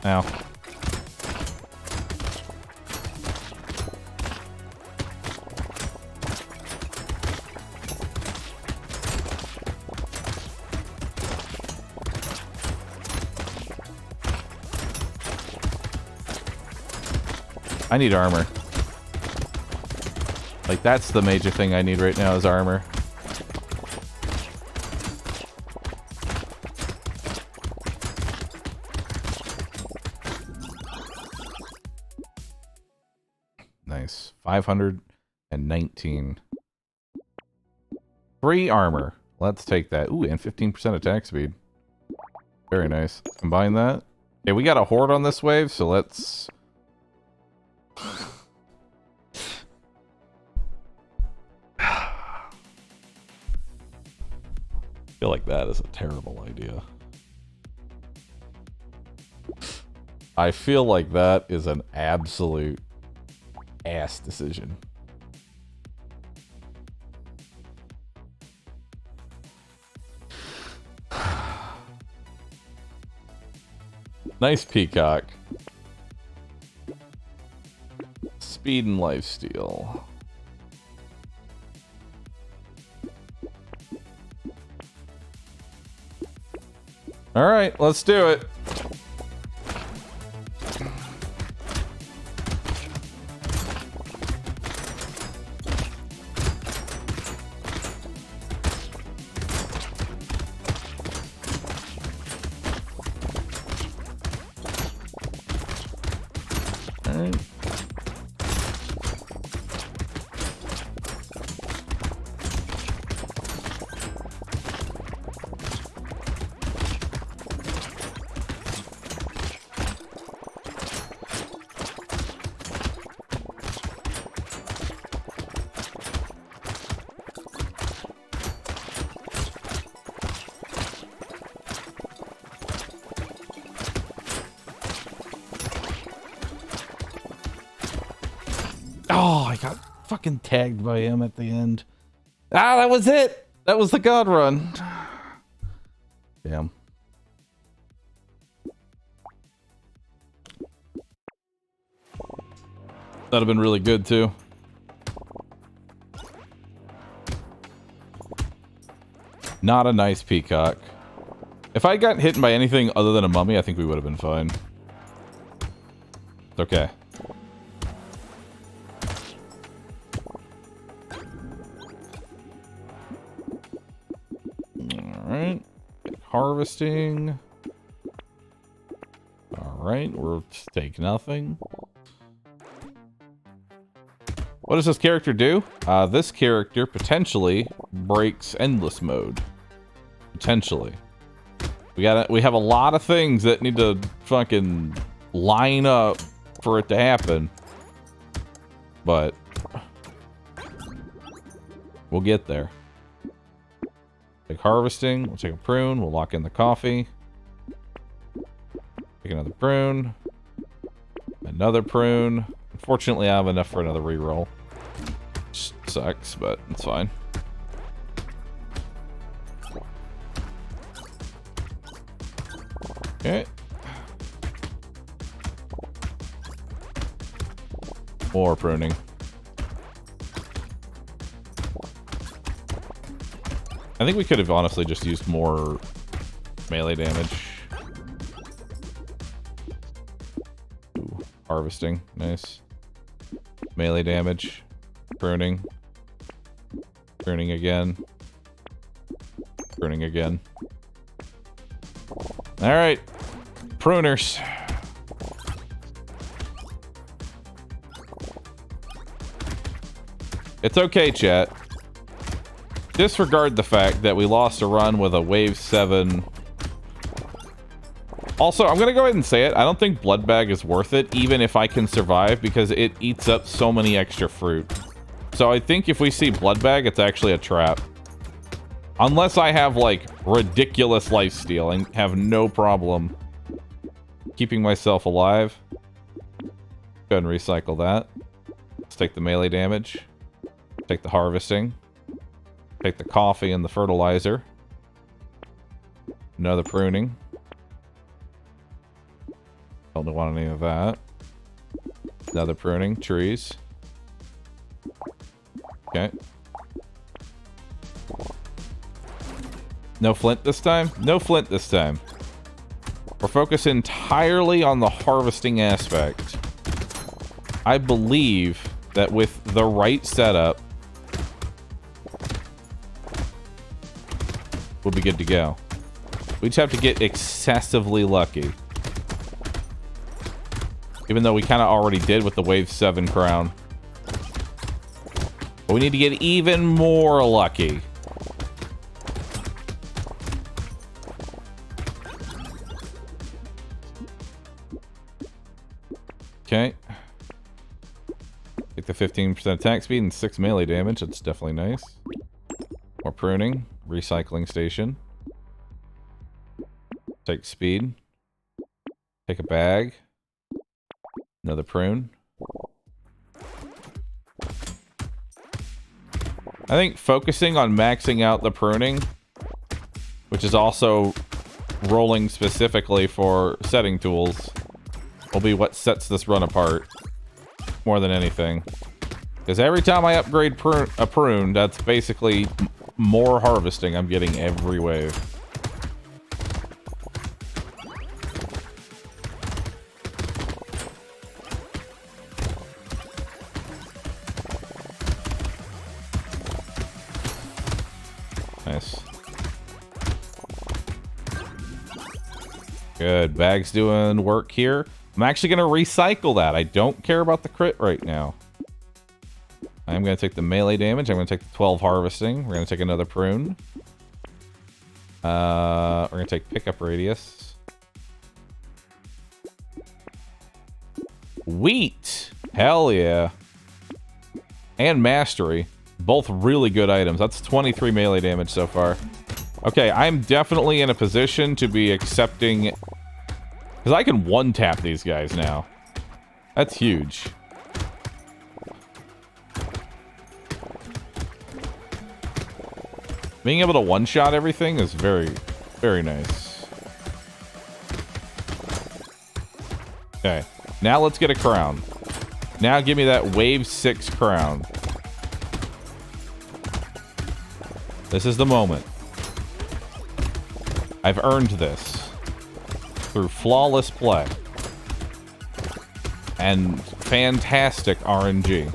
Ow. I need armor. Like, that's the major thing I need right now is armor. Nice. 519. 3 armor. Let's take that. Ooh, and 15% attack speed. Very nice. Combine that. Okay, we got a horde on this wave, so let's... I feel like that is a terrible idea. I feel like that is an absolute ass decision. Nice peacock. Speed and lifesteal. All right, let's do it. All right. Oh, I got fucking tagged by him at the end. Ah, that was it. That was the god run. Damn. That'd have been really good too. Not a nice peacock. If I got hit by anything other than a mummy, I think we would have been fine. It's okay. Alright. Harvesting. Alright, we'll take nothing. What does this character do? This character potentially breaks endless mode. Potentially. We have a lot of things that need to fucking line up for it to happen. But we'll get there. Take harvesting, we'll take a prune, we'll lock in the coffee. Take another prune. Another prune. Unfortunately, I have enough for another reroll. Which sucks, but it's fine. Okay. More pruning. I think we could have honestly just used more melee damage. Ooh, harvesting, nice. Melee damage. Pruning. Pruning again. Pruning again. Alright. Pruners. It's okay, chat. Disregard the fact that we lost a run with a wave 7. Also, I'm gonna go ahead and say it. I don't think Blood Bag is worth it, even if I can survive, because it eats up so many extra fruit. So I think if we see Blood Bag, it's actually a trap. Unless I have, like, ridiculous lifesteal and have no problem keeping myself alive. Go ahead and recycle that. Let's take the melee damage. Take the harvesting. Take the coffee and the fertilizer. Another pruning. Don't want any of that. Another pruning. Trees. Okay. No flint this time? No flint this time. We're focused entirely on the harvesting aspect. I believe that with the right setup, we'll be good to go. We just have to get excessively lucky. Even though we kind of already did with the Wave 7 crown. But we need to get even more lucky. Okay. Take the 15% attack speed and 6 melee damage. That's definitely nice. More pruning. Recycling station. Take speed. Take a bag. Another prune. I think focusing on maxing out the pruning, which is also rolling specifically for setting tools, will be what sets this run apart more than anything. Because every time I upgrade a prune, that's basically more harvesting I'm getting every wave. Nice. Good. Bag's doing work here. I'm actually going to recycle that. I don't care about the crit right now. I'm going to take the melee damage. I'm going to take the 12 harvesting. We're going to take another prune. We're going to take pickup radius. Wheat. Hell yeah. And mastery. Both really good items. That's 23 melee damage so far. Okay, I'm definitely in a position to be accepting... Because I can one-tap these guys now. That's huge. Being able to one-shot everything is very, very nice. Okay, now let's get a crown. Now give me that wave 6 crown. This is the moment. I've earned this through flawless play and fantastic RNG.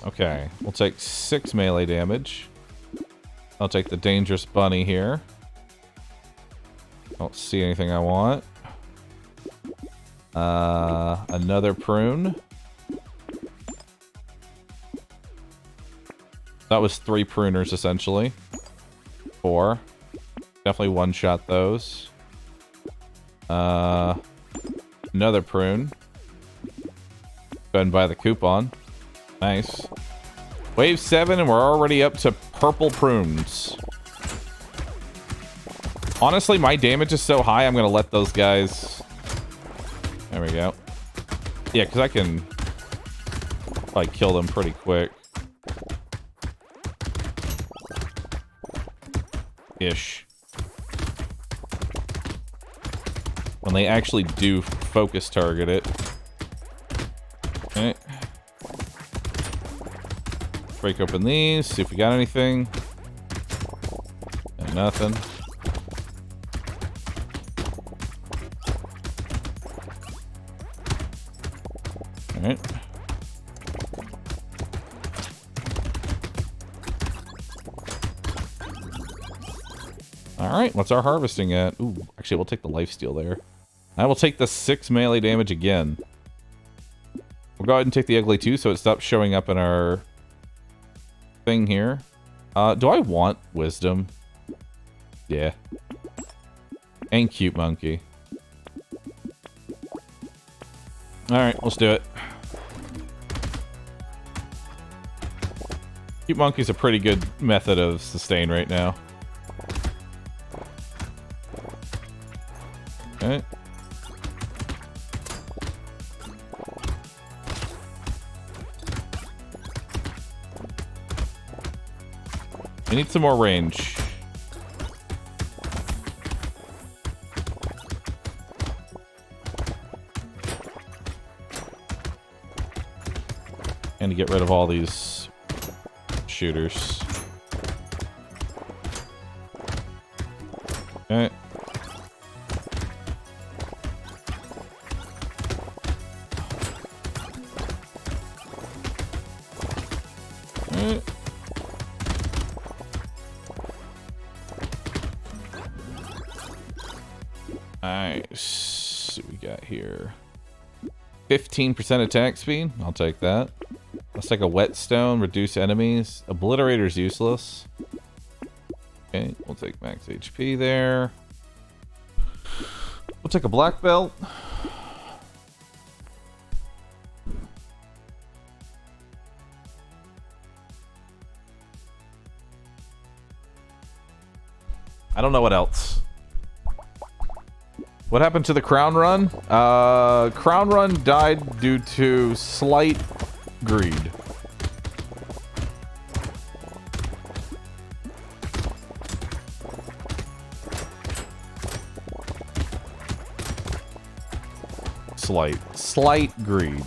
Okay, we'll take 6 melee damage. I'll take the dangerous bunny here. Don't see anything I want. Another prune. That was 3 pruners, essentially. 4. Definitely one-shot those. Another prune. Go ahead and buy the coupon. Nice. Wave 7, and we're already up to purple prunes. Honestly, my damage is so high, I'm going to let those guys... There we go. Yeah, because I can probably kill them pretty quick. Ish. When they actually do focus target it. Okay. Break open these, see if we got anything. And nothing. Alright. Alright, what's our harvesting at? Ooh, actually, we'll take the lifesteal there. I will take the 6 melee damage again. We'll go ahead and take the ugly too, so it stops showing up in our thing here. Do I want wisdom? Yeah. And cute monkey. Alright, let's do it. Cute monkey's a pretty good method of sustain right now. Okay. We need some more range. And to get rid of all these shooters. Okay. Nice. What we got here? 15% attack speed. I'll take that. Let's take a whetstone. Reduce enemies. Obliterator's useless. Okay, we'll take max HP there. We'll take a black belt. I don't know what else. What happened to the crown run? Crown run died due to slight greed. Slight greed.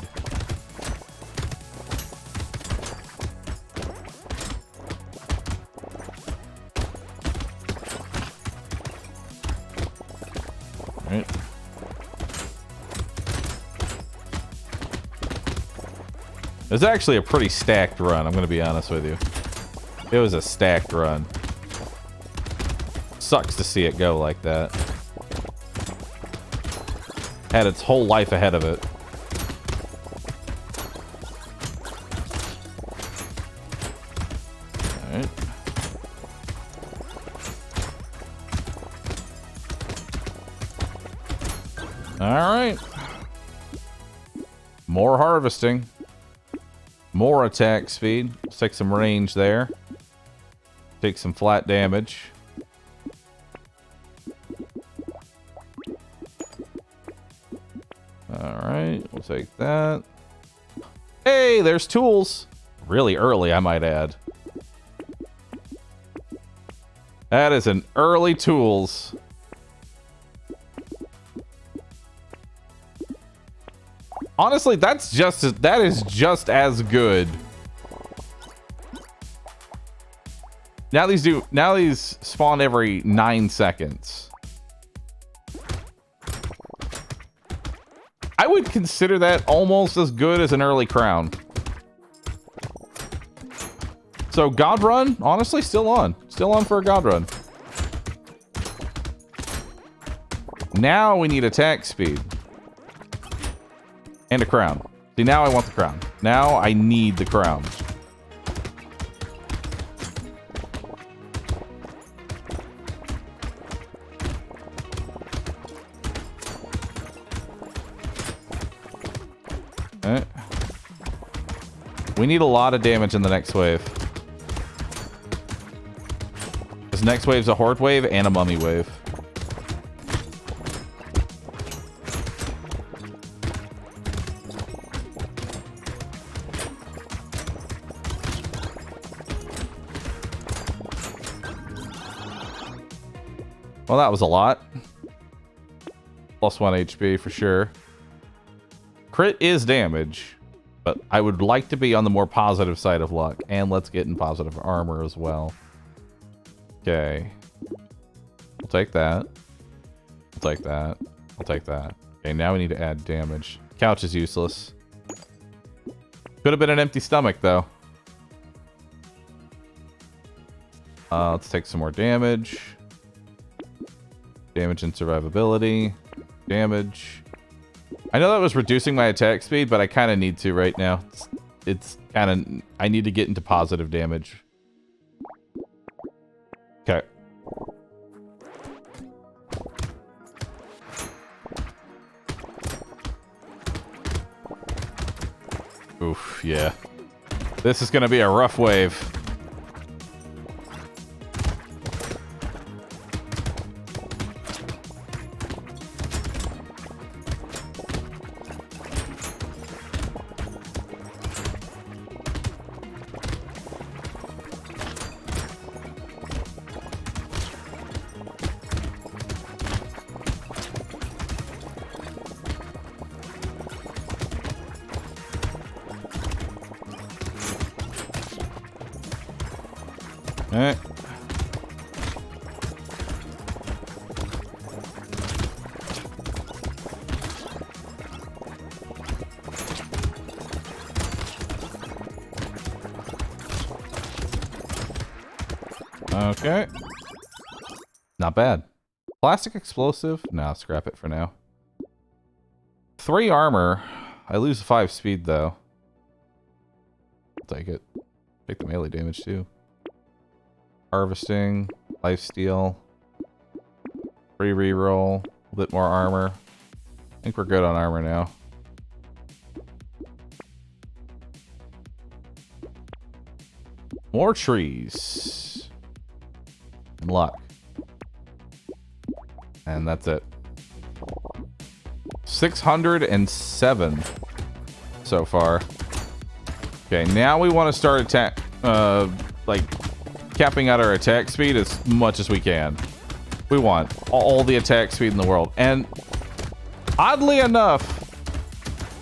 It was actually a pretty stacked run, I'm going to be honest with you. It was a stacked run. Sucks to see it go like that. Had its whole life ahead of it. Alright. More harvesting. More attack speed. Let's take some range there. Take some flat damage. Alright, we'll take that. Hey, there's tools. Really early, I might add. That is an early tools. Honestly, that is just as good. Now these spawn every 9 seconds. I would consider that almost as good as an early crown. So God Run, honestly, still on. Still on for a God Run. Now we need attack speed. And a crown. See, now I want the crown. Now I need the crown. Alright. We need a lot of damage in the next wave. This next wave's a horde wave and a mummy wave. Well, that was a lot. Plus 1 HP for sure. Crit is damage, but I would like to be on the more positive side of luck. And let's get in positive armor as well. Okay. We'll take that. We'll take that. I'll take that. Okay, now we need to add damage. Couch is useless. Could have been an empty stomach, though. Let's take some more damage. Damage and survivability. Damage. I know that was reducing my attack speed, but I kind of need to right now. It's kind of... I need to get into positive damage. Okay. Oof, yeah. This is going to be a rough wave. Alright. Okay. Not bad. Plastic explosive? Nah, scrap it for now. 3 armor. I lose 5 speed though. I'll take it. Take the melee damage too. Harvesting, lifesteal, free reroll, a bit more armor. I think we're good on armor now. More trees. And luck. And that's it. 607 so far. Okay, now we want to start attack, like, capping out our attack speed as much as we can. We want all the attack speed in the world. And oddly enough,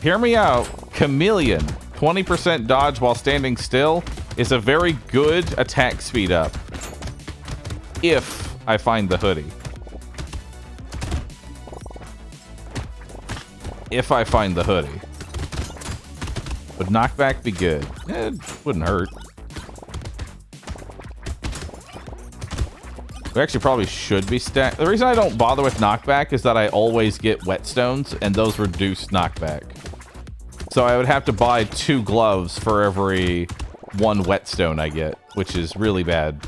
hear me out, Chameleon, 20% dodge while standing still is a very good attack speed up. If I find the hoodie. If I find the hoodie. Would knockback be good? It wouldn't hurt. We actually probably should be stacked. The reason I don't bother with knockback is that I always get whetstones, and those reduce knockback. So I would have to buy 2 gloves for every 1 whetstone I get, which is really bad.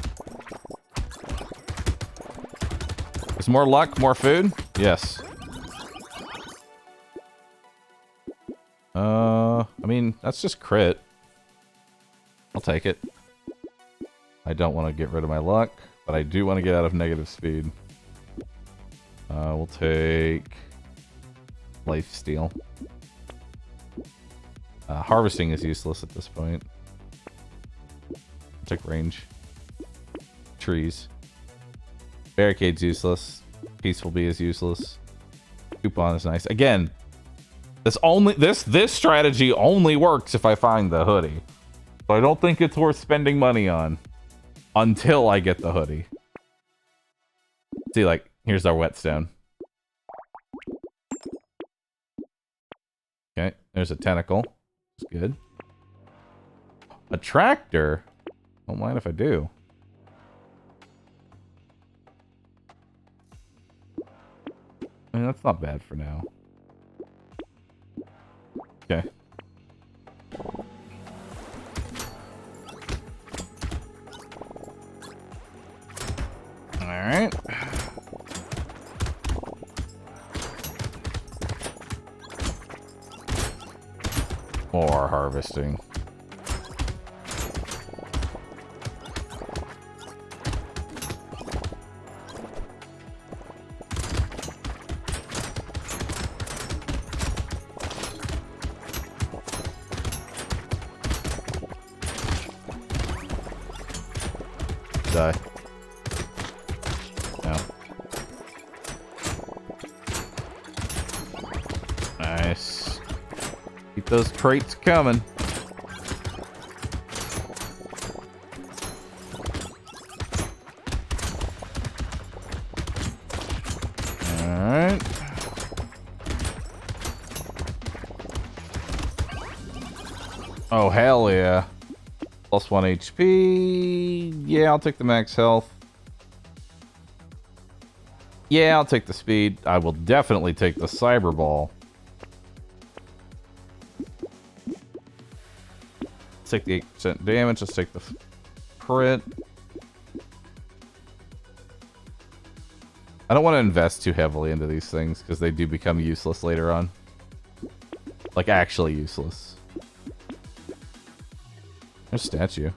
Is more luck, more food? Yes. I mean, that's just crit. I'll take it. I don't want to get rid of my luck, but I do want to get out of negative speed. We'll take life steal. Harvesting is useless at this point. I'll take range. Trees. Barricade's useless. Peaceful Bee is useless. Coupon is nice. Again, this strategy only works if I find the hoodie. So I don't think it's worth spending money on until I get the hoodie. See, like, here's our whetstone. Okay, there's a tentacle. It's good. A tractor? Don't mind if I do. I mean, that's not bad for now. Okay. Alright. More harvesting. Die. No. Nice. Keep those crates coming. Alright. Oh, hell yeah. Plus 1 HP. Yeah, I'll take the max health. Yeah, I'll take the speed. I will definitely take the cyber ball. Let's take the 8% damage. Let's take the crit. I don't want to invest too heavily into these things because they do become useless later on. Like, actually useless. There's a statue.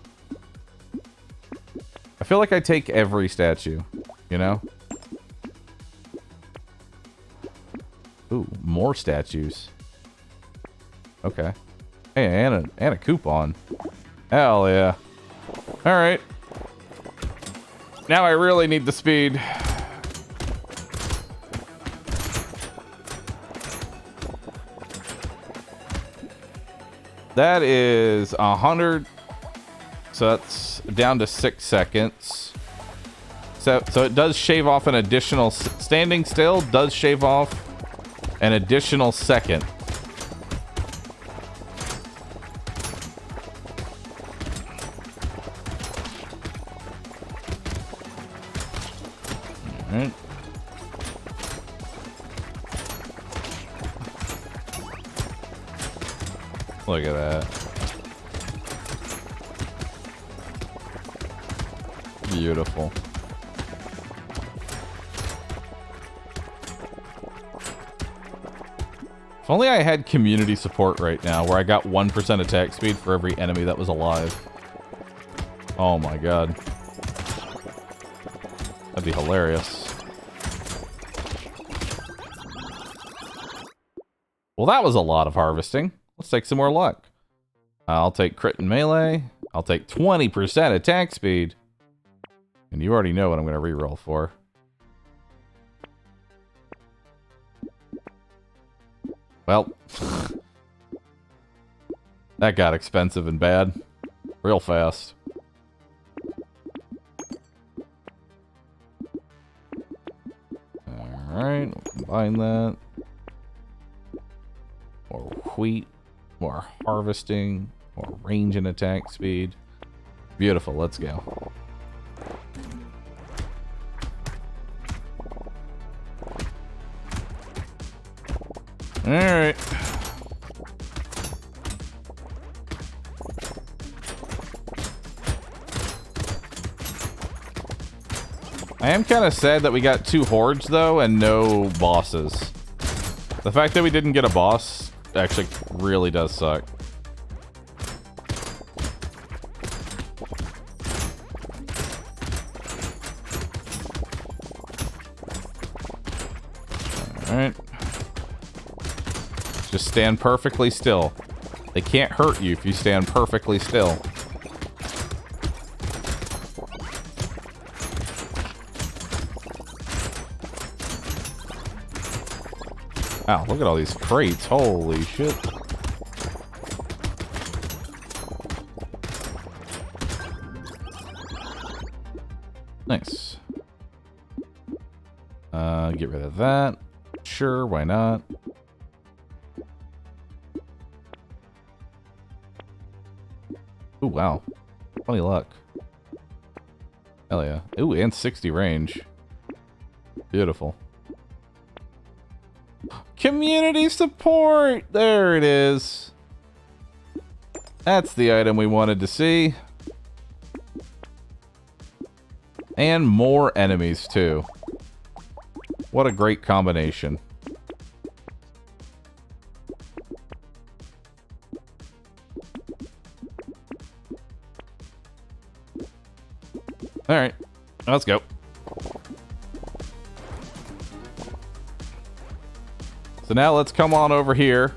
I feel like I take every statue, you know? Ooh, more statues. Okay. Hey, and a coupon. Hell yeah. Alright. Now I really need the speed. That is 100. So that's down to 6 seconds. So it does shave off an additional... Standing still does shave off an additional second. Alright. Look at that. Beautiful. If only I had community support right now, where I got 1% attack speed for every enemy that was alive. Oh my god. That'd be hilarious. Well, that was a lot of harvesting. Let's take some more luck. I'll take crit and melee. I'll take 20% attack speed. And you already know what I'm going to reroll for. Well, that got expensive and bad. Real fast. Alright, we'll combine that. More wheat. more harvesting, more range and attack speed. Beautiful, let's go. Alright. I am kind of sad that we got 2 hordes, though, and no bosses. The fact that we didn't get a boss actually really does suck. Alright. Just stand perfectly still. They can't hurt you if you stand perfectly still. Wow, look at all these crates. Holy shit. Nice. Get rid of that. Sure, why not? Ooh, wow. Funny luck. Hell yeah. Ooh, and 60 range. Beautiful. Community support! There it is. That's the item we wanted to see. And more enemies, too. What a great combination. Alright, let's go. So now let's come on over here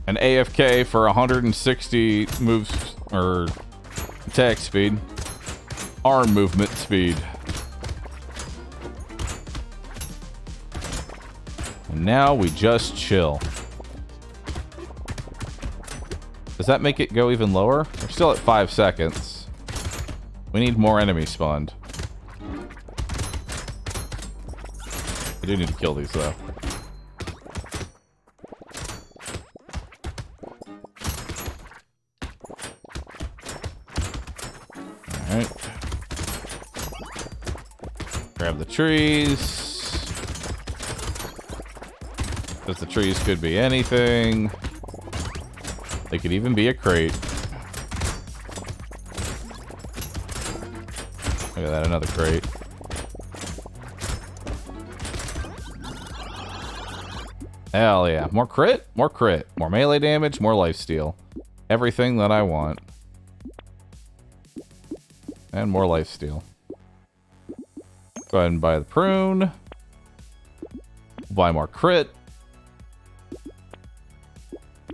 and AFK for 160 moves or attack speed, arm movement speed. And now we just chill. Does that make it go even lower? We're still at 5 seconds. We need more enemies spawned. I do need to kill these though. Alright. Grab the trees. Because the trees could be anything. They could even be a crate. Look at that, another crate. Hell yeah. More crit, more crit. More melee damage, more lifesteal. Everything that I want. And more lifesteal. Go ahead and buy the prune. Buy more crit.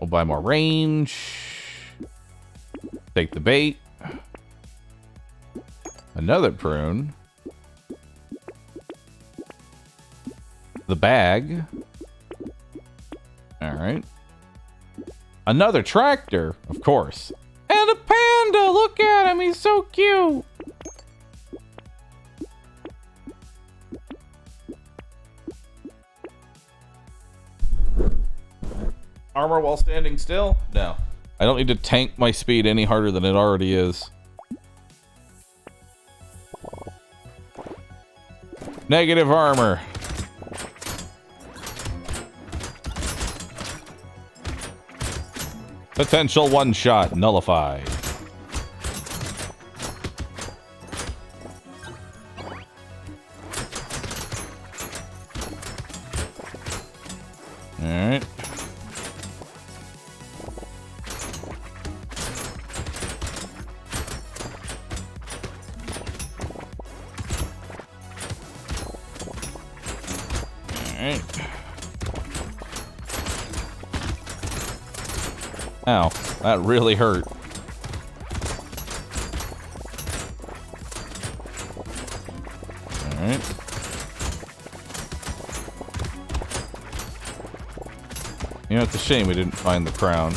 We'll buy more range. Take the bait. Another prune. The bag. Alright. Another tractor, of course. And a panda! Look at him, he's so cute! Armor while standing still? No. I don't need to tank my speed any harder than it already is. Negative armor. Potential one-shot nullified. Alright. Ow, that really hurt. Alright. You know, it's a shame we didn't find the crown.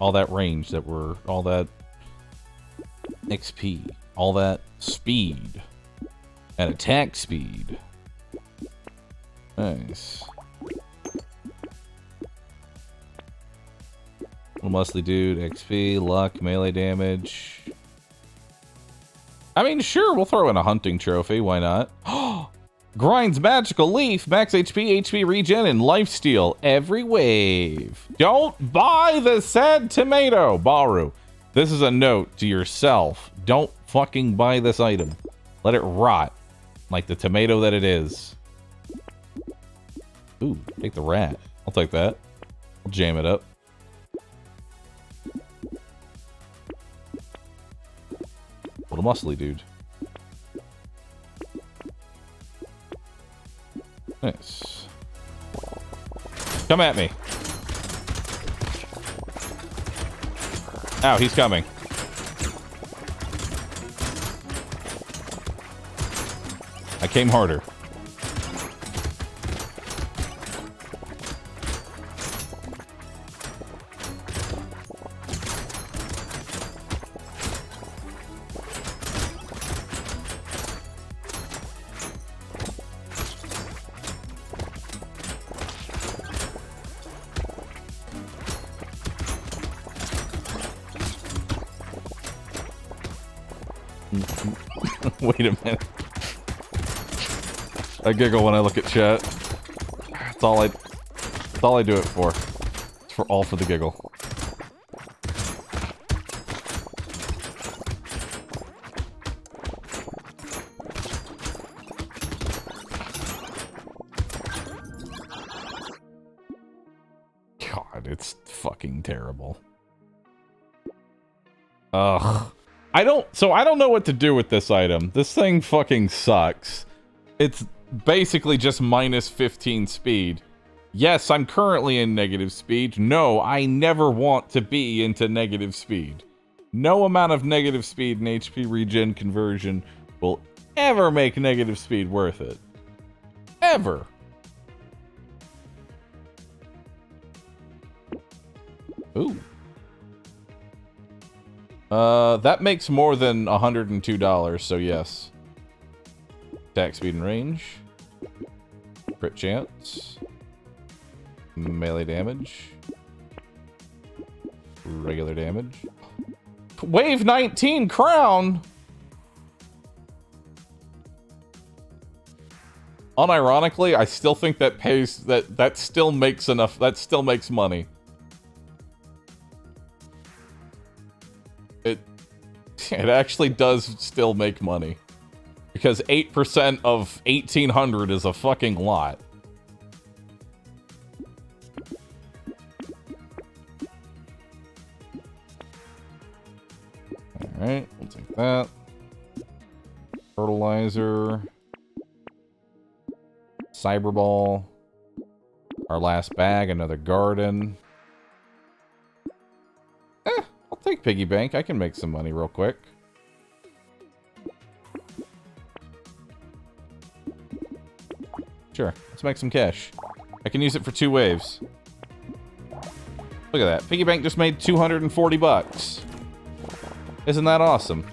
All that range that we're... all that XP. All that speed. And attack speed. Nice. Little muscly dude, XP, luck, melee damage. I mean, sure, we'll throw in a hunting trophy. Why not? Grinds magical leaf, max HP, HP regen, and lifesteal every wave. Don't buy the said tomato, Bahroo. This is a note to yourself. Don't fucking buy this item. Let it rot like the tomato that it is. Ooh, take the rat. I'll take that. I'll jam it up. Little muscly dude. Nice. Come at me. Ow, he's coming. I came harder. Wait a minute. I giggle when I look at chat. That's all I do it for. It's all for the giggle. God, it's fucking terrible. Ugh. I don't know what to do with this item. This thing fucking sucks. It's basically just minus 15 speed. Yes, I'm currently in negative speed. No, I never want to be into negative speed. No amount of negative speed and HP regen conversion will ever make negative speed worth it. Ever. Ooh. That makes more than $102, so yes. Attack speed and range. Crit chance. Melee damage. Regular damage. Wave 19 crown! Unironically, I still think that pays, that still makes enough, that still makes money. It actually does still make money. Because 8% of 1,800 is a fucking lot. Alright, we'll take that. Fertilizer. Cyberball. Our last bag, another garden. I'll take piggy bank. I can make some money real quick. Sure, let's make some cash. I can use it for 2 waves. Look at that. Piggy bank just made 240 bucks. Isn't that awesome?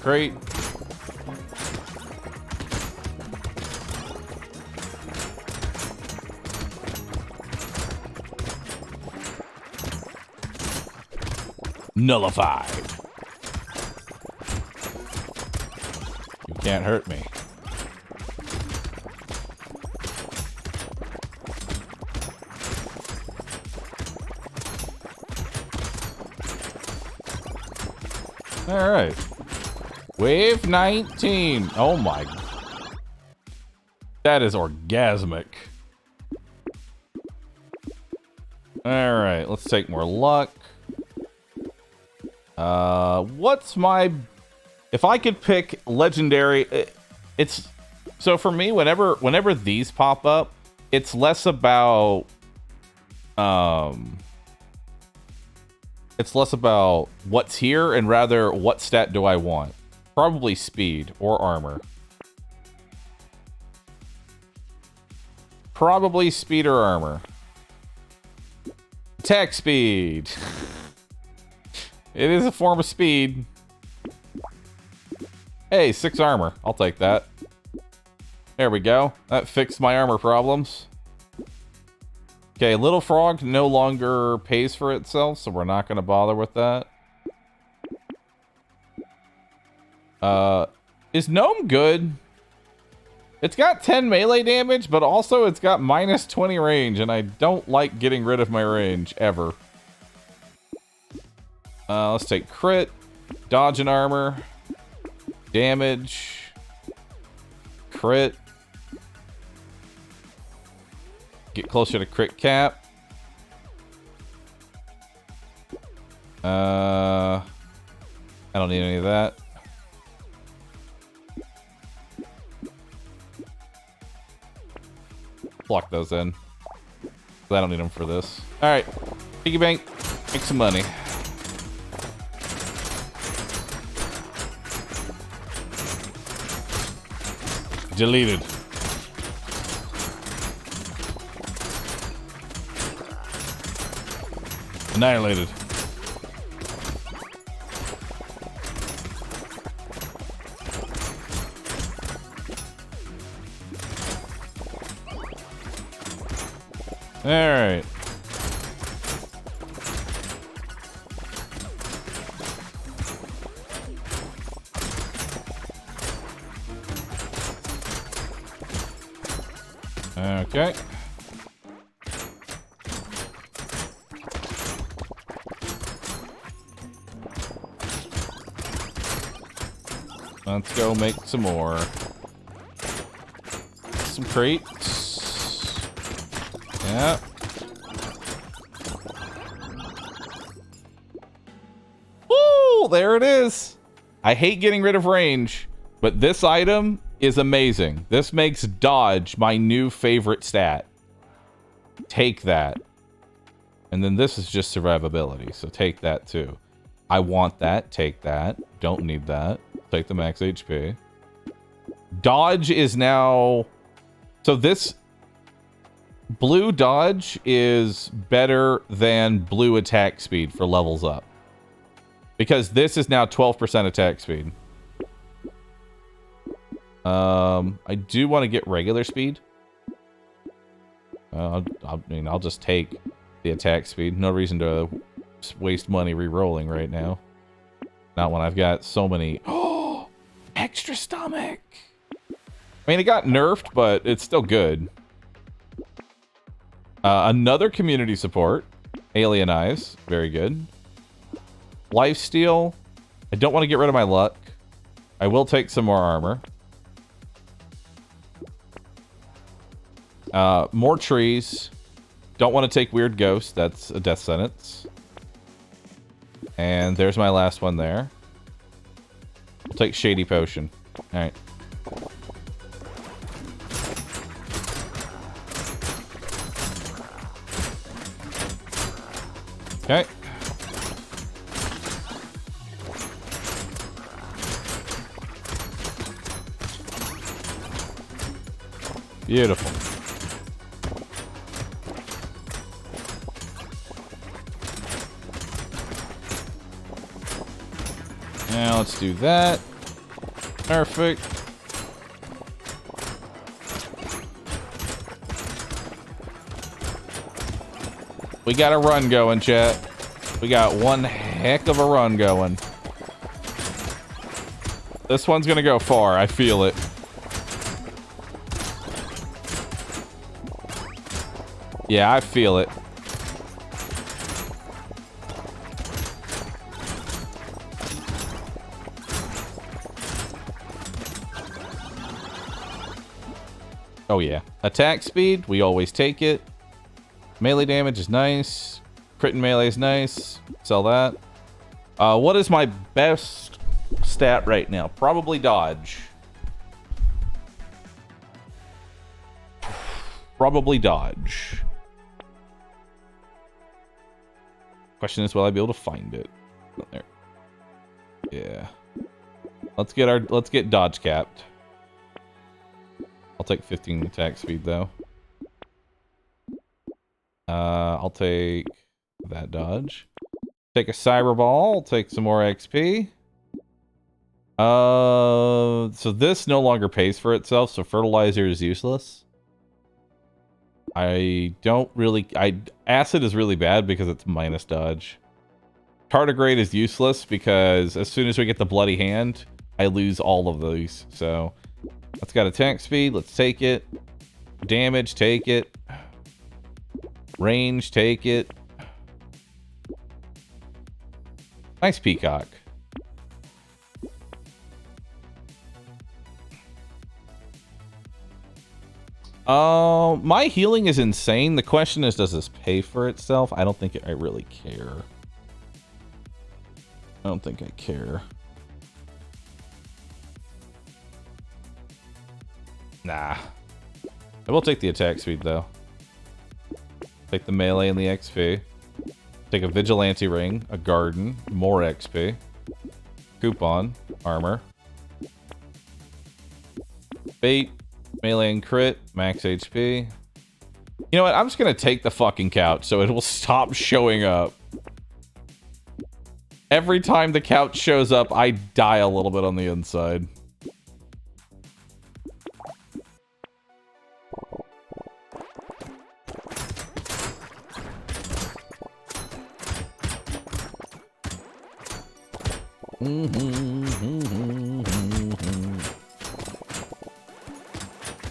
Great. Nullified. You can't hurt me. All right. Wave 19. Oh my. That is orgasmic. Alright, let's take more luck. What's my... If I could pick legendary... It's... So for me, whenever these pop up, it's less about It's less about what's here and rather what stat do I want. Probably speed or armor. Probably speed or armor. Attack speed. It is a form of speed. Hey, 6 armor. I'll take that. There we go. That fixed my armor problems. Okay, Little Frog no longer pays for itself, so we're not going to bother with that. Is Gnome good? It's got 10 melee damage, but also it's got minus 20 range, and I don't like getting rid of my range, ever. Let's take crit, dodge and armor, damage, crit. Get closer to crit cap. I don't need any of that. Block those in. I don't need them for this. Alright. Piggy bank. Make some money. Deleted. Annihilated. All right. Okay. Let's go make some more. Some crates. Yeah. Woo! There it is. I hate getting rid of range, but this item is amazing. This makes dodge my new favorite stat. Take that. And then this is just survivability, so take that too. I want that. Take that. Don't need that. Take the max HP. Dodge is now... So this... Blue dodge is better than blue attack speed for levels up. Because this is now 12% attack speed. I do want to get regular speed. I'll just take the attack speed. No reason to waste money re-rolling right now. Not when I've got so many... Oh! Extra stomach! I mean, it got nerfed, but it's still good. Another community support. Alien Eyes. Very good. Lifesteal. I don't want to get rid of my luck. I will take some more armor. More trees. Don't want to take Weird Ghost. That's a death sentence. And there's my last one there. I'll take Shady Potion. Alright. Okay. Beautiful. Now let's do that. Perfect. We got a run going, chat. We got one heck of a run going. This one's gonna go far. I feel it. Yeah, I feel it. Oh yeah. Attack speed, we always take it. Melee damage is nice. Crit and melee is nice. Sell that. What is my best stat right now? Probably dodge. Probably dodge. Question is, will I be able to find it? There. Yeah. Let's get dodge capped. I'll take 15 attack speed though. I'll take that dodge. Take a cyber ball, take some more XP. So this no longer pays for itself, so fertilizer is useless. Acid is really bad because it's minus dodge. Tardigrade is useless because as soon as we get the bloody hand, I lose all of these. So let's got attack speed, let's take it. Damage, take it. Range, take it. Nice peacock. My healing is insane. The question is, does this pay for itself? I don't think I really care. I don't think I care. Nah. I will take the attack speed, though. Take the melee and the XP. Take a vigilante ring, a garden, more XP. Coupon, armor. Bait, melee and crit, max HP. You know what? I'm just gonna take the fucking couch so it will stop showing up. Every time the couch shows up, I die a little bit on the inside.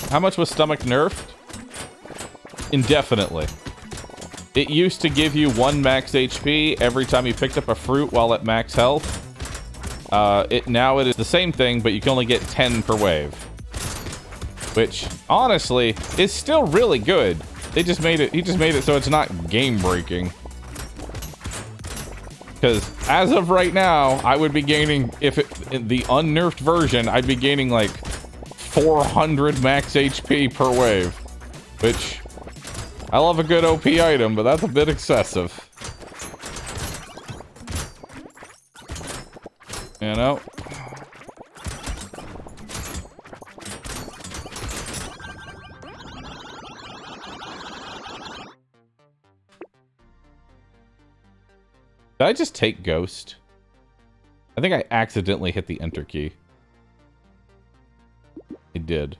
How much was stomach nerfed? Indefinitely. It used to give you 1 max HP every time you picked up a fruit while at max health. Now it is the same thing, but you can only get 10 per wave. Which, honestly, is still really good. He just made it so it's not game-breaking. Because as of right now, I would be gaining, in the unnerfed version, I'd be gaining like 400 max HP per wave. Which, I love a good OP item, but that's a bit excessive. You know? Did I just take Ghost? I think I accidentally hit the Enter key. I did.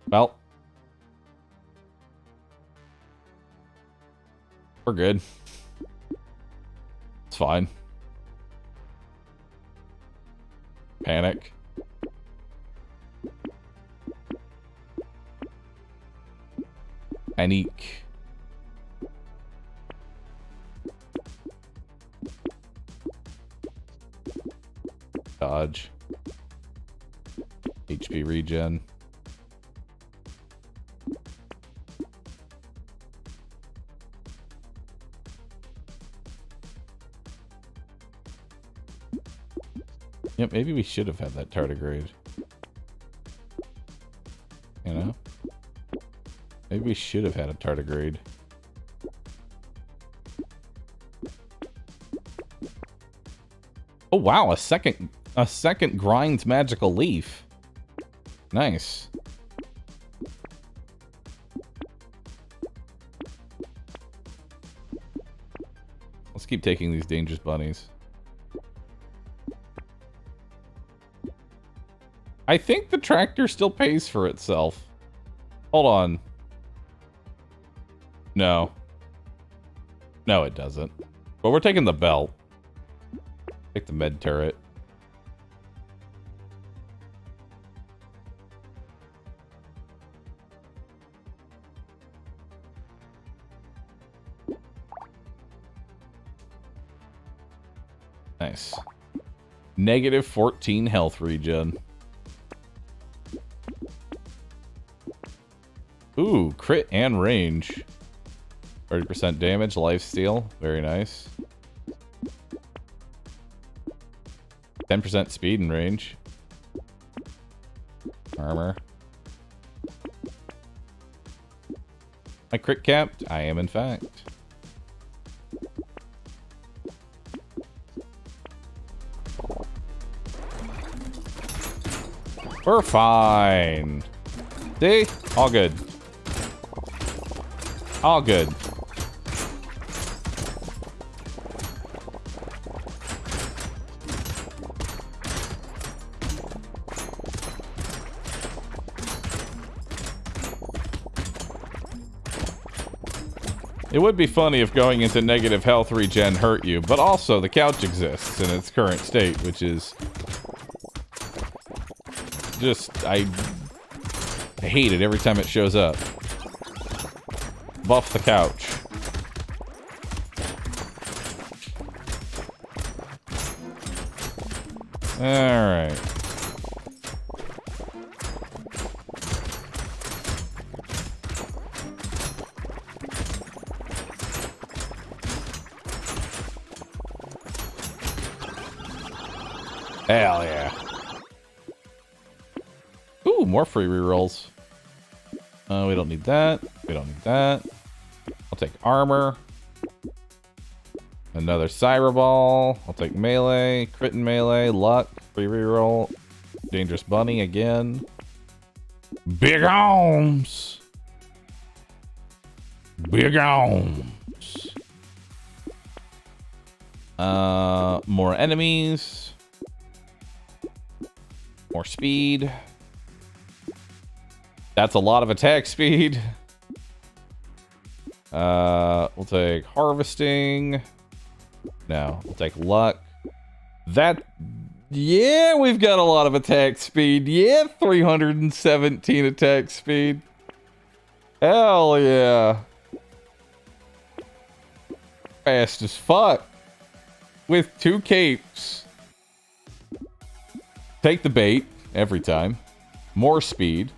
Well. We're good. It's fine. Panic. Panique. Dodge. HP regen. Yep, maybe we should have had that tardigrade. You know? Maybe we should have had a tardigrade. Oh wow, a second grinds magical leaf. Nice. Let's keep taking these dangerous bunnies. I think the tractor still pays for itself. Hold on. No. No, it doesn't. But we're taking the belt. Take the med turret. Nice. Negative 14 health regen. Ooh, crit and range. 30% damage, lifesteal. Very nice. 10% speed and range. Armor. My crit capped? I am, in fact. We're fine. See? All good. All good. It would be funny if going into negative health regen hurt you, but also the couch exists in its current state, which is just, I hate it every time it shows up. Buff the couch. Alright. Hell yeah. Ooh, more free rerolls. We don't need that. We don't need that. I'll take armor. Another cyber ball. I'll take melee, crit and melee, luck, free reroll. Dangerous bunny again. Big arms. Big arms. More enemies. More speed. That's a lot of attack speed. We'll take harvesting. No, we'll take luck. That, yeah, we've got a lot of attack speed. Yeah, 317 attack speed. Hell yeah. Fast as fuck. With 2 capes. Take the bait every time. More speed.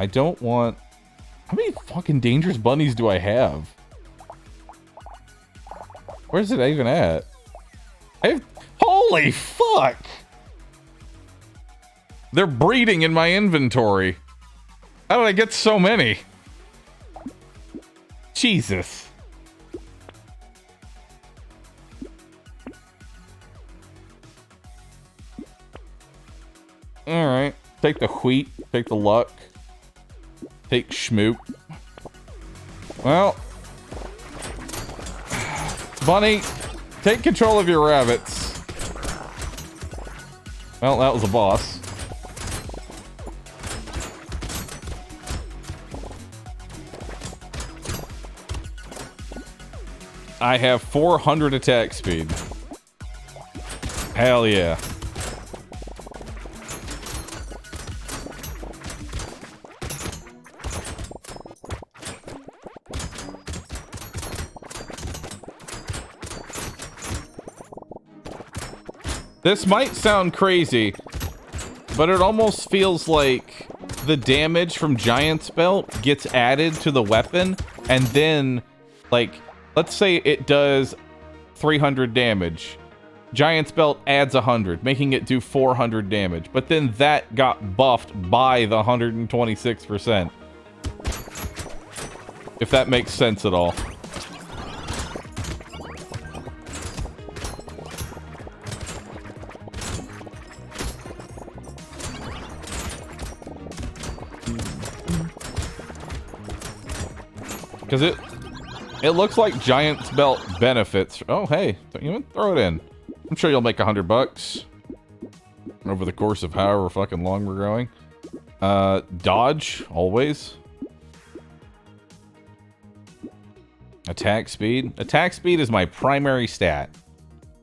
I don't want... How many fucking dangerous bunnies do I have? Where's it even at? Holy fuck! They're breeding in my inventory. How did I get so many? Jesus. Alright. Take the wheat. Take the luck. Take schmoop. Well. Bunny, take control of your rabbits. Well, that was a boss. I have 400 attack speed. Hell yeah. This might sound crazy, but it almost feels like the damage from Giant's Belt gets added to the weapon, and then, like, let's say it does 300 damage. Giant's Belt adds 100, making it do 400 damage, but then that got buffed by the 126%. If that makes sense at all. Because it looks like Giant's Belt benefits. Oh, hey, don't even throw it in. I'm sure you'll make $100 over the course of however fucking long we're going. Dodge, always. Attack speed. Attack speed is my primary stat.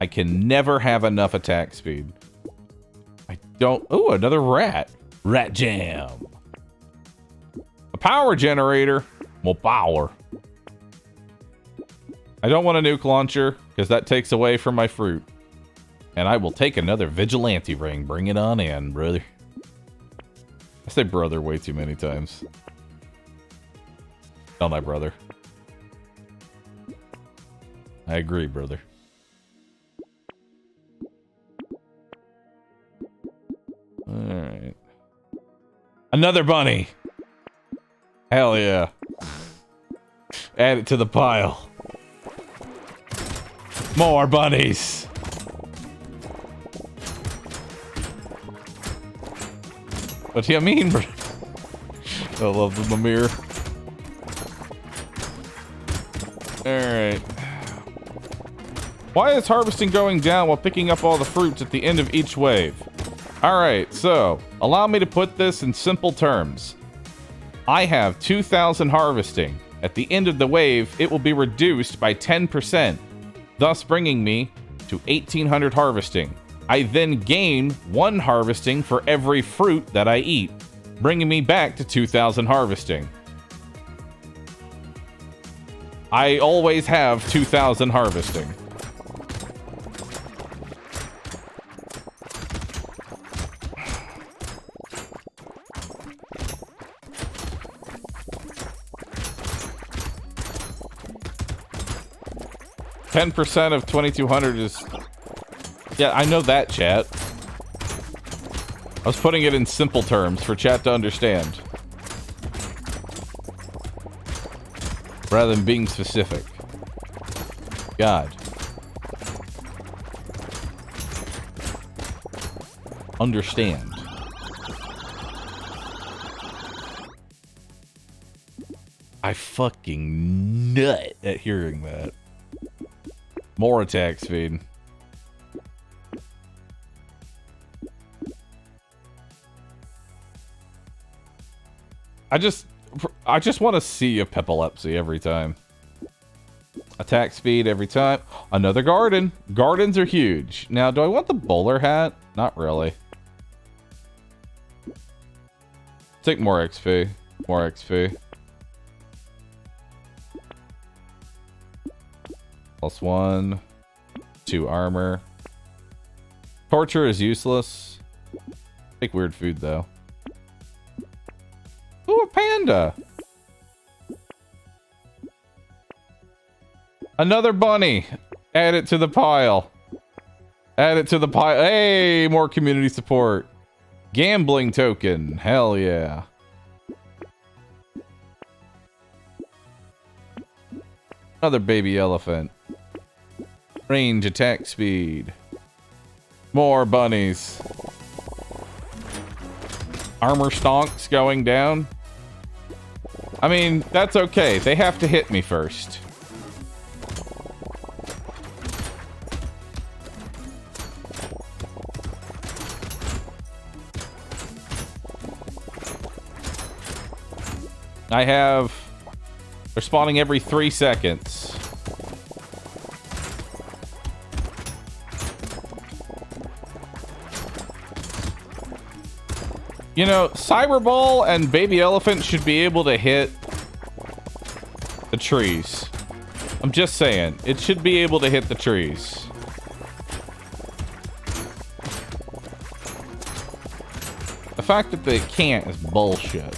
I can never have enough attack speed. I don't... Ooh, another rat. Rat jam. A power generator. More power. I don't want a nuke launcher, because that takes away from my fruit. And I will take another vigilante ring. Bring it on in, brother. I say brother way too many times. Tell my brother. I agree, brother. Alright. Another bunny! Hell yeah. Add it to the pile. More bunnies. What do you mean, bro? I love the mirror. Alright. Why is harvesting going down while picking up all the fruits at the end of each wave? Alright, so, allow me to put this in simple terms. I have 2,000 harvesting. At the end of the wave, it will be reduced by 10%, thus bringing me to 1,800 harvesting. I then gain 1 harvesting for every fruit that I eat, bringing me back to 2,000 harvesting. I always have 2,000 harvesting. %10 of 2,200 is... Yeah, I know that, chat. I was putting it in simple terms for chat to understand. Rather than being specific. God. Understand. I fucking nut at hearing that. More attack speed. I just want to see epilepsy every time. Attack speed every time. Another garden. Gardens are huge. Now, do I want the bowler hat? Not really. Take more XP. More XP. +1. 2 armor. Torture is useless. Take weird food, though. Ooh, a panda! Another bunny! Add it to the pile. Add it to the pile. Hey, more community support. Gambling token. Hell yeah. Another baby elephant. Range attack speed. More bunnies. Armor stonks going down. I mean, that's okay. They have to hit me first. I have... They're spawning every 3 seconds. You know, Cyberball and Baby Elephant should be able to hit the trees. I'm just saying, it should be able to hit the trees. The fact that they can't is bullshit.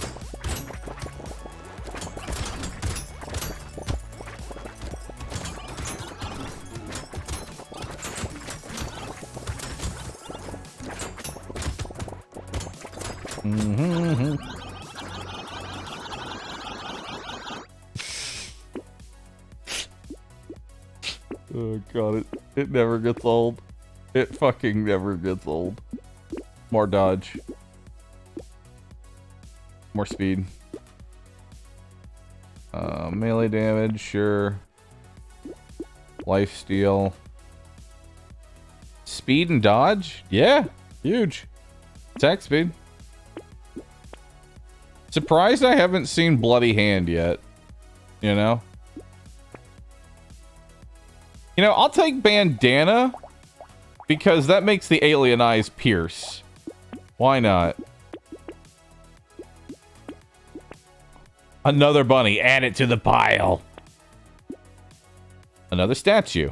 Oh god, it never gets old. It fucking never gets old. More dodge. More speed. Melee damage, sure. Lifesteal. Speed and dodge? Yeah, huge. Attack speed. Surprised I haven't seen Bloody Hand yet. You know? You know, I'll take Bandana because that makes the alien eyes pierce. Why not? Another bunny. Add it to the pile. Another statue.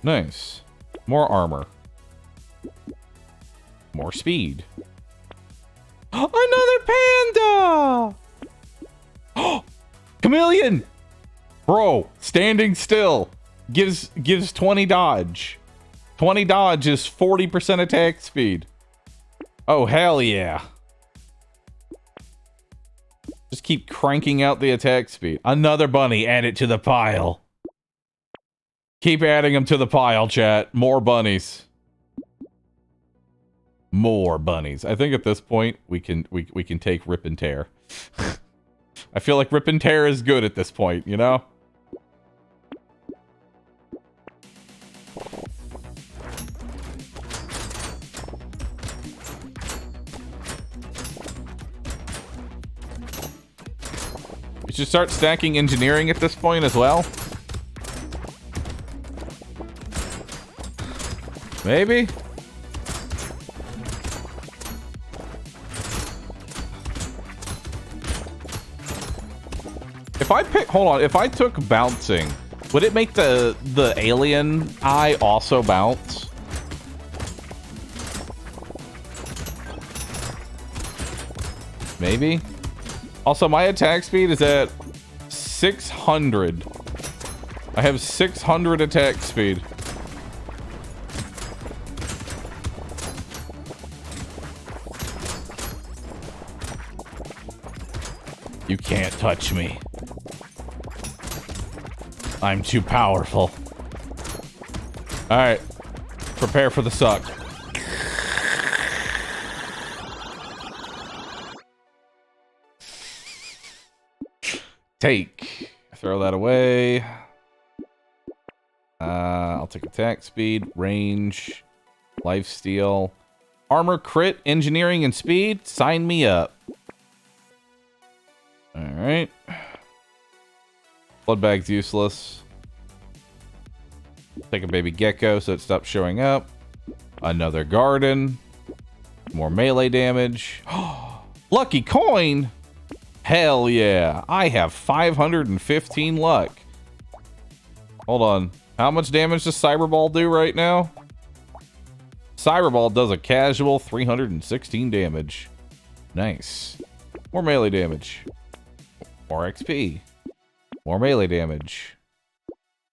Nice. More armor. More speed. Another panda! Chameleon! Bro, standing still gives 20 dodge. 20 dodge is 40% attack speed. Oh, hell yeah. Just keep cranking out the attack speed. Another bunny, add it to the pile. Keep adding them to the pile, chat. More bunnies. More bunnies. I think at this point we can take rip and tear. I feel like rip and tear is good at this point, you know? We should start stacking engineering at this point as well. Maybe? If I pick, hold on, if I took bouncing, would it make the alien eye also bounce? Maybe? Also, my attack speed is at 600. I have 600 attack speed. You can't touch me. I'm too powerful. Alright. Prepare for the suck. Take. Throw that away. I'll take attack speed, range, lifesteal, armor, crit, engineering, and speed. Sign me up. Alright. Blood bag's useless. Take a baby gecko so it stops showing up. Another garden. More melee damage. Lucky coin! Hell yeah. I have 515 luck. Hold on. How much damage does Cyberball do right now? Cyberball does a casual 316 damage. Nice. More melee damage. More XP. More melee damage.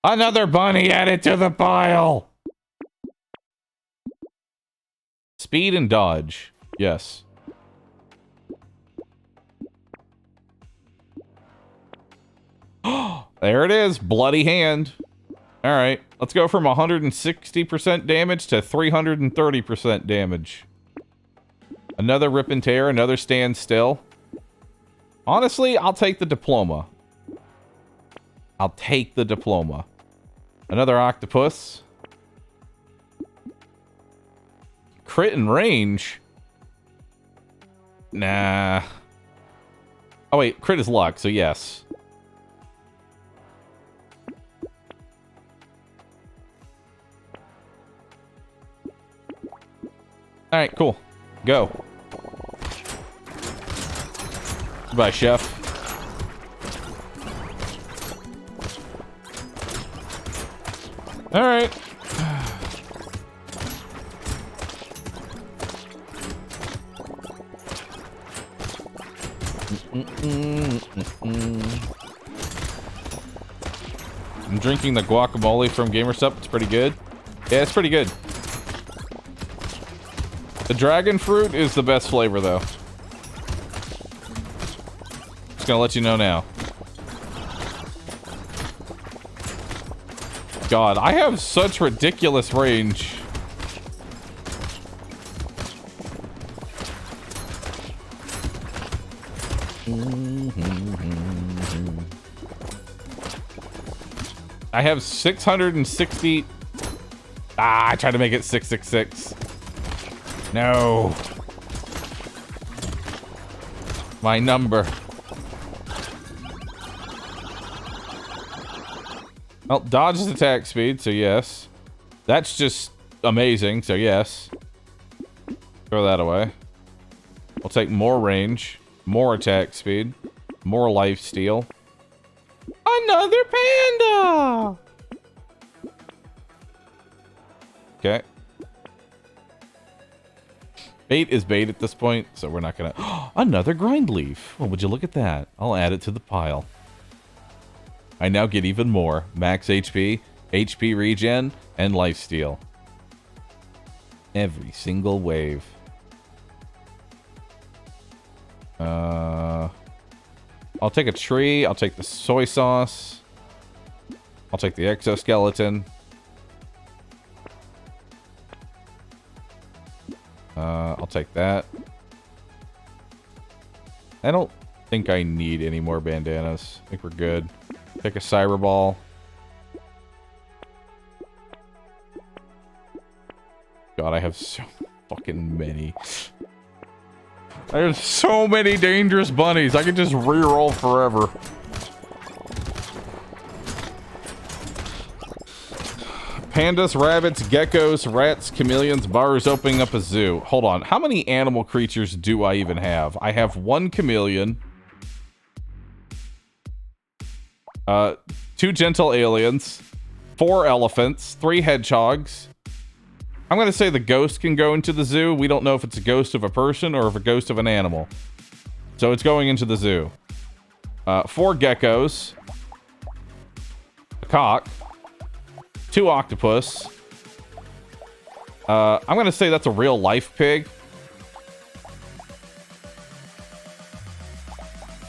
Another bunny added to the pile! Speed and dodge. Yes. There it is. Bloody hand. Alright. Let's go from 160% damage to 330% damage. Another rip and tear. Another stand still. Honestly, I'll take the diploma. I'll take the diploma. Another octopus. Crit and range? Nah. Oh wait, crit is luck, so yes. Alright, cool. Go. Goodbye, chef. Alright. I'm drinking the guacamole from GamerSup. It's pretty good. Yeah, it's pretty good. The dragon fruit is the best flavor, though. Just gonna let you know now. God, I have such ridiculous range. I have 660. Ah, I tried to make it 666. No. My number. Well, dodge is attack speed, so yes. That's just amazing, so yes. Throw that away. We'll take more range, more attack speed, more life steal. Another panda! Okay. Bait is bait at this point, so we're not gonna... Another grind leaf! Well, would you look at that? I'll add it to the pile. I now get even more. Max HP, HP regen, and lifesteal. Every single wave. I'll take a tree. I'll take the soy sauce. I'll take the exoskeleton. I'll take that. I don't think I need any more bandanas. I think we're good. Pick a cyber ball. God, I have so fucking many. There's so many dangerous bunnies. I could just reroll forever. Pandas, rabbits, geckos, rats, chameleons, Bahroo's opening up a zoo. Hold on. How many animal creatures do I even have? I have 1 chameleon. 2 gentle aliens. 4 elephants. 3 hedgehogs. I'm going to say the ghost can go into the zoo. We don't know if it's a ghost of a person or if a ghost of an animal. So it's going into the zoo. 4 geckos. A cock. 2 octopus. I'm going to say that's a real life pig.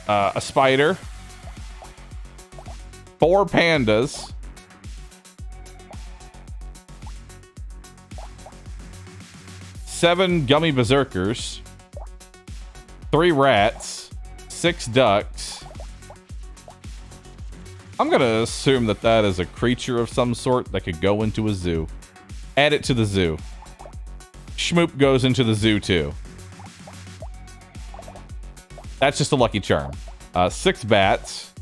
A spider. 4 pandas. 7 gummy berserkers. 3 rats. 6 ducks. I'm gonna assume that that is a creature of some sort that could go into a zoo. Add it to the zoo. Schmoop goes into the zoo too. That's just a lucky charm. 6 bats.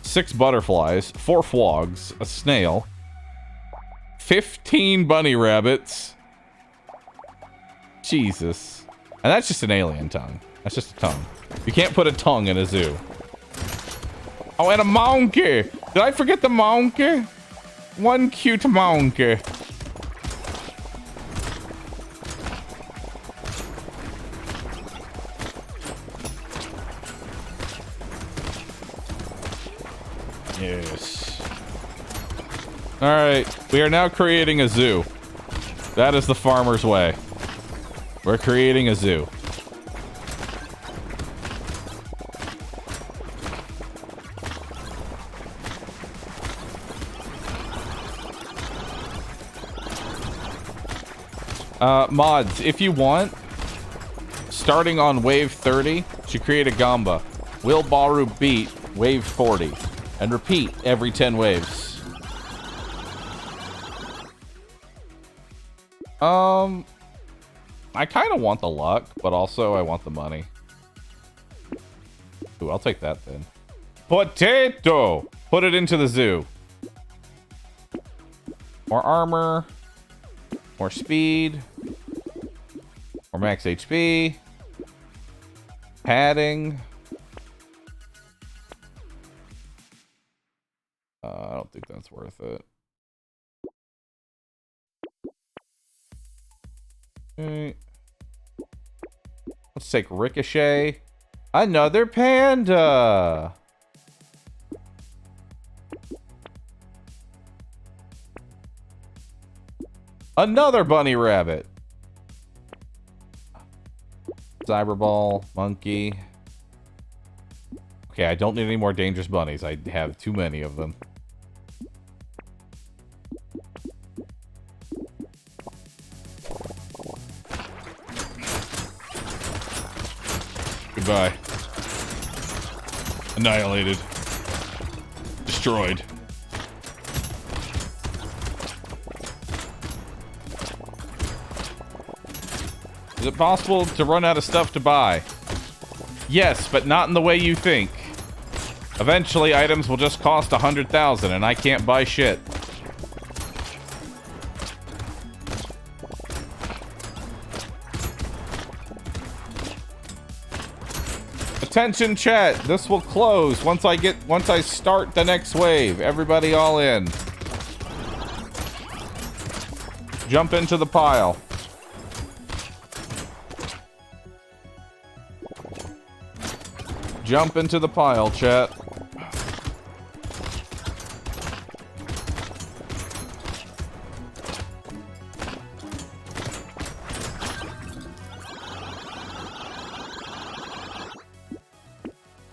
6 butterflies. 4 frogs. A snail. 15 bunny rabbits. Jesus. And that's just an alien tongue. That's just a tongue. You can't put a tongue in a zoo. Oh, and a monkey! Did I forget the monkey? 1 cute monkey. Yes. Alright, we are now creating a zoo. That is the farmer's way. We're creating a zoo. Mods, if you want, starting on wave 30, to create a gamba. Will Bahroo beat wave 40? And repeat every 10 waves. I kind of want the luck, but also I want the money. Ooh, I'll take that then. Potato! Put it into the zoo. More armor. More speed. More max HP. Padding. I don't think that's worth it. Okay. Let's take Ricochet. Another panda. Another bunny rabbit. Cyberball, monkey. Okay, I don't need any more dangerous bunnies. I have too many of them. Goodbye. Annihilated. Destroyed. Is it possible to run out of stuff to buy? Yes, but not in the way you think. Eventually, items will just cost 100,000 and I can't buy shit. Attention chat, this will close once I start the next wave. Everybody all in. Jump into the pile. Jump into the pile, chat.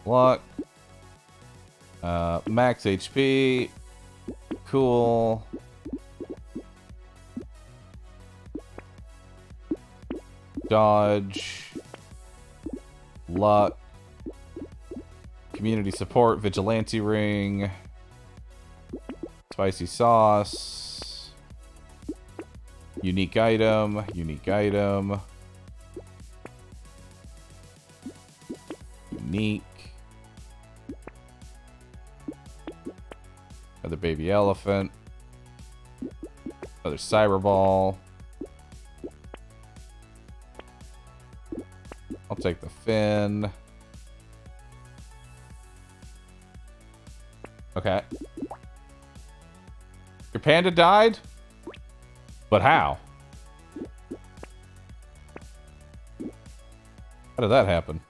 Luck. Max HP. Cool. dodge, luck, community support, vigilante ring, spicy sauce, unique item, unique. Another baby elephant. Another cyber ball. I'll take the fin. Okay. Your panda died? But how? How did that happen?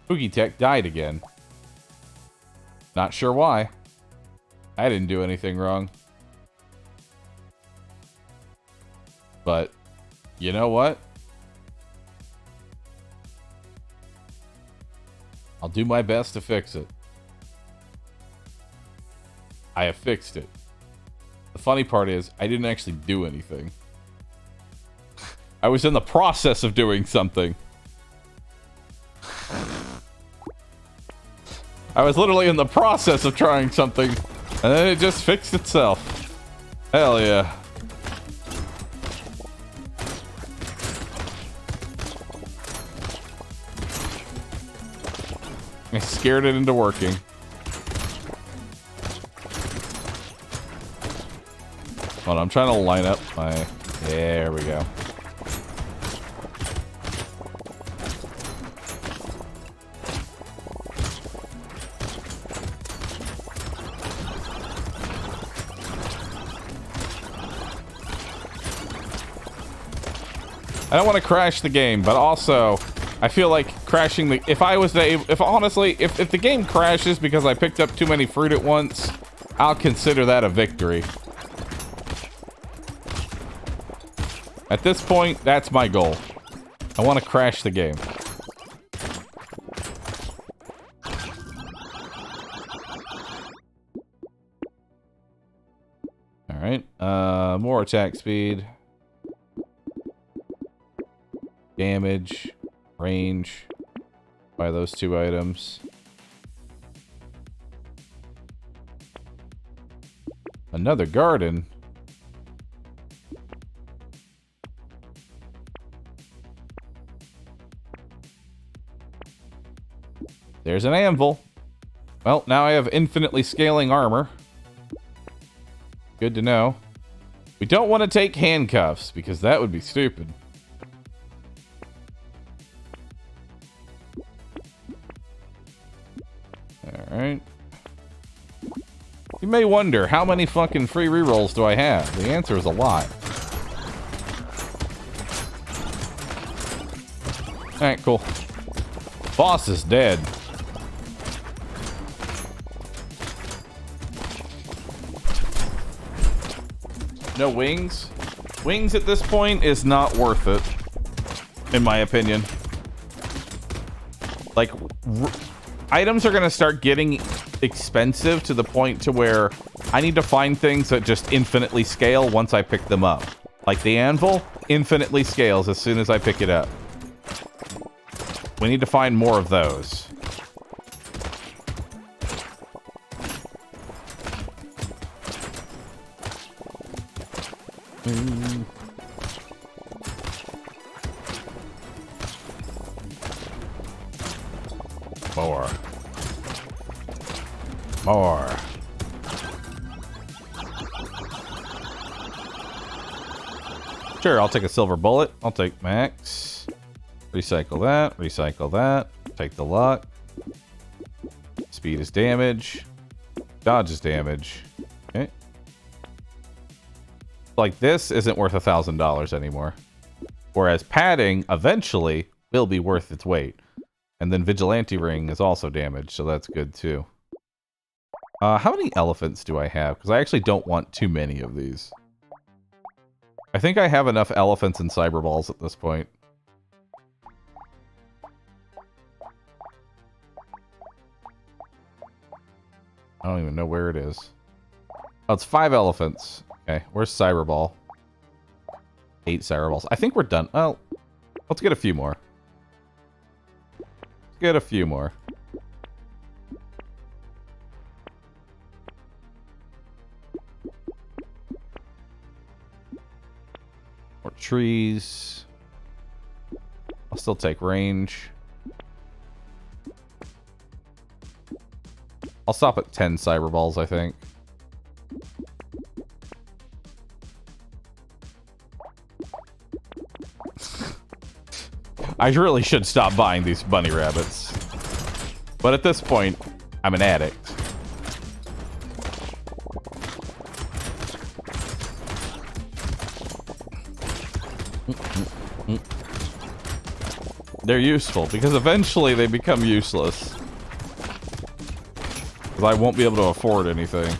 Boogie Tech died again. Not sure why. I didn't do anything wrong. But, you know what? I'll do my best to fix it. I have fixed it. The funny part is, I didn't actually do anything. I was in the process of doing something. I was literally in the process of trying something, and then it just fixed itself. Hell yeah. I scared it into working. Hold on, I'm trying to line up my... There we go. I don't want to crash the game, but also I feel like crashing the... If the game crashes because I picked up too many fruit at once, I'll consider that a victory. At this point, that's my goal. I want to crash the game. Alright, more attack speed. Damage, range, buy those two items. Another garden. There's an anvil. Well, now I have infinitely scaling armor. Good to know. We don't want to take handcuffs because that would be stupid. Alright. You may wonder, how many fucking free rerolls do I have? The answer is a lot. Alright, cool. Boss is dead. No wings? Wings at this point is not worth it, in my opinion. Like... Items are going to start getting expensive to the point to where I need to find things that just infinitely scale once I pick them up. Like the anvil, infinitely scales as soon as I pick it up. We need to find more of those. More. Sure, I'll take a silver bullet. I'll take max. Recycle that. Recycle that. Take the luck. Speed is damage. Dodge is damage. Okay. Like this isn't worth $1,000 anymore. Whereas padding eventually will be worth its weight. And then vigilante ring is also damaged, so that's good too. How many elephants do I have? Because I actually don't want too many of these. I think I have enough elephants and cyber balls at this point. I don't even know where it is. Oh, it's 5 elephants. Okay, where's cyber ball? 8 Cyber Balls. I think we're done. Oh, let's get a few more. Get a few more. More trees. I'll still take range. I'll stop at 10 Cyber Balls, I think. I really should stop buying these bunny rabbits. But at this point, I'm an addict. They're useful, because eventually they become useless. Because I won't be able to afford anything.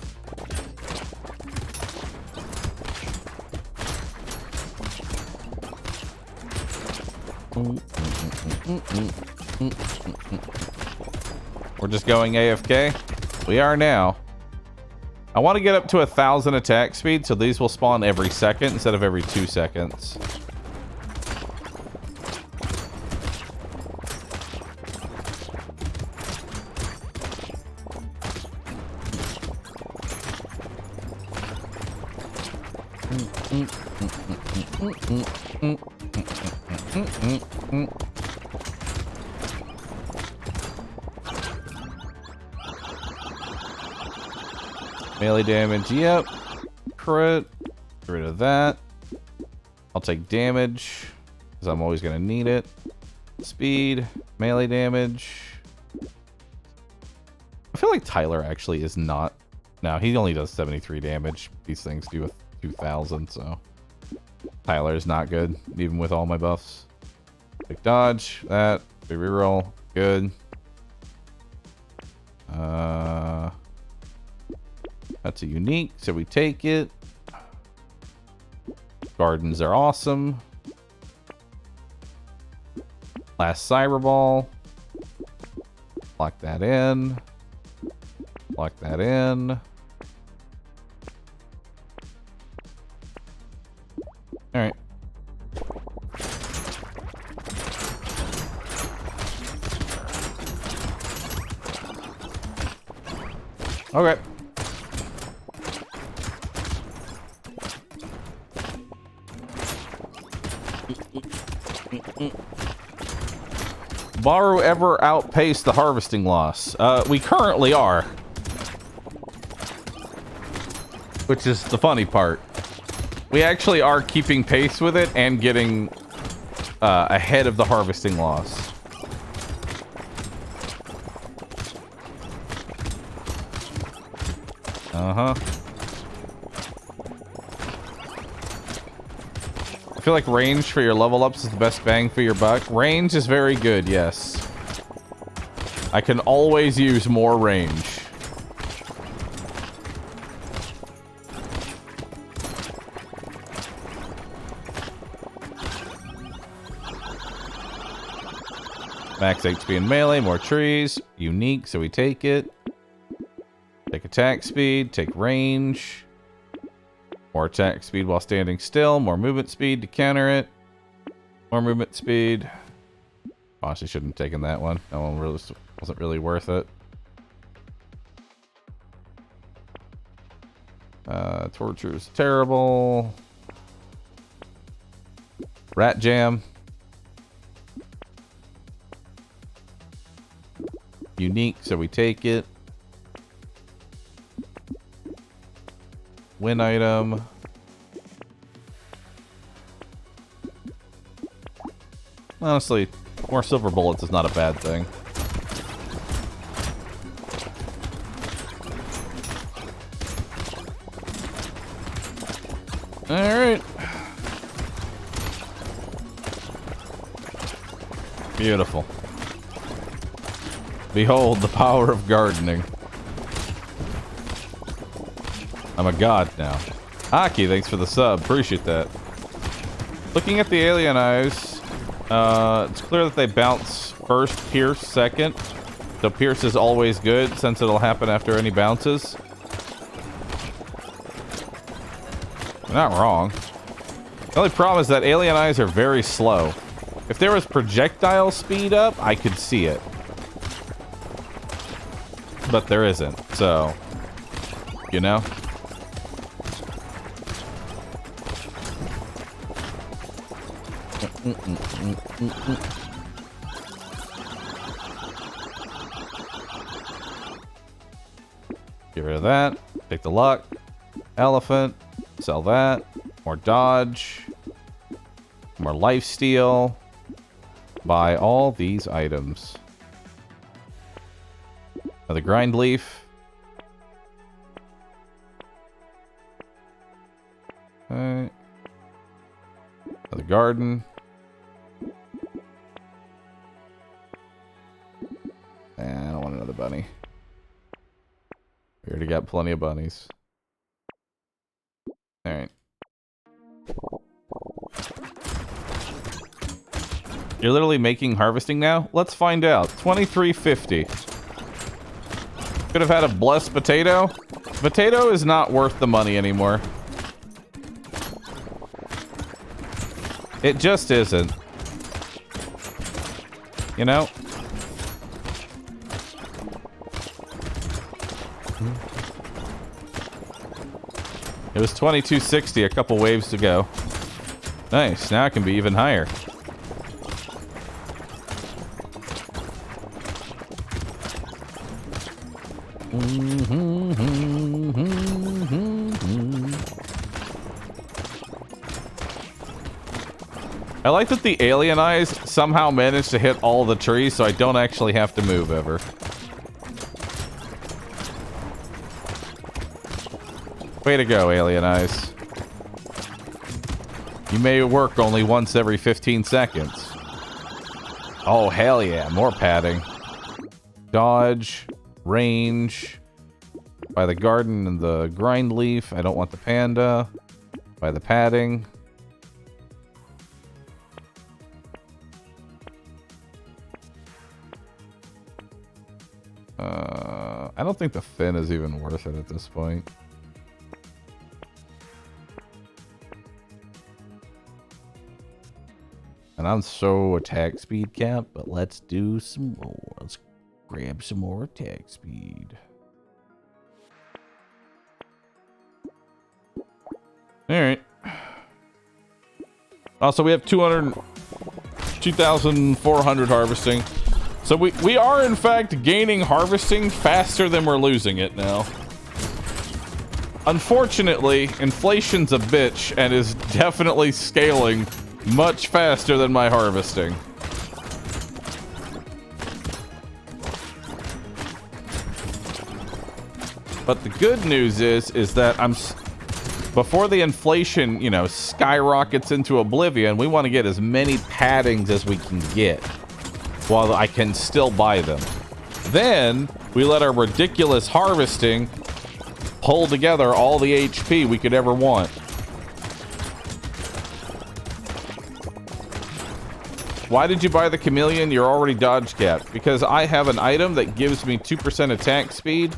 We're just going AFK? We are now. I want to get up to 1,000 attack speed, so these will spawn every second instead of every 2 seconds. Melee damage, yep. Crit. Get rid of that. I'll take damage, because I'm always going to need it. Speed. Melee damage. I feel like Tyler actually is not... No, he only does 73 damage. These things do a 2,000, so... Tyler is not good, even with all my buffs. Quick dodge. That. Big reroll. Good. That's a unique, so we take it. Gardens are awesome. Last Cyber Ball. Lock that in. Lock that in. Alright. Okay. Bahroo ever outpaced the harvesting loss? We currently are. Which is the funny part. We actually are keeping pace with it and getting ahead of the harvesting loss. Uh-huh. I feel like range for your level ups is the best bang for your buck. Range is very good, yes. I can always use more range. Max HP in melee, more trees. Unique, so we take it. Take attack speed, take range. More attack speed while standing still. More movement speed to counter it. More movement speed. Honestly, shouldn't have taken that one. That one really wasn't really worth it. Torture is terrible. Rat Jam. Unique, so we take it. Win item. Honestly, more silver bullets is not a bad thing. Alright. Beautiful. Behold the power of gardening. I'm a god now. Aki, thanks for the sub. Appreciate that. Looking at the alien eyes, it's clear that they bounce first, pierce second. So pierce is always good since it'll happen after any bounces. You're not wrong. The only problem is that alien eyes are very slow. If there was projectile speed up, I could see it. But there isn't, so... You know? Get rid of that. Take the luck. Elephant. Sell that. More dodge. More lifesteal. Buy all these items. Another grind leaf. Alright. Another garden. I don't want another bunny. We already got plenty of bunnies. Alright. You're literally making harvesting now? Let's find out. 2350. Could have had a blessed potato. Potato is not worth the money anymore. It just isn't. You know? It was 2260 a couple waves to go. Nice, now it can be even higher. I like that the alien eyes somehow managed to hit all the trees, so I don't actually have to move ever. Way to go, alien eyes. You may work only once every 15 seconds. Oh, hell yeah, more padding. Dodge, range. By the garden and the grind leaf. I don't want the panda. By the padding. I don't think the fin is even worth it at this point. And I'm so attack speed capped, but let's do some more. Let's grab some more attack speed. Alright. Also, we have 2,400 harvesting. So we are, in fact, gaining harvesting faster than we're losing it now. Unfortunately, inflation's a bitch and is definitely scaling much faster than my harvesting. But the good news is that before the inflation, you know, skyrockets into oblivion, we want to get as many paddings as we can get while I can still buy them. Then we let our ridiculous harvesting pull together all the HP we could ever want. Why did you buy the chameleon? You're already dodge capped. Because I have an item that gives me 2% attack speed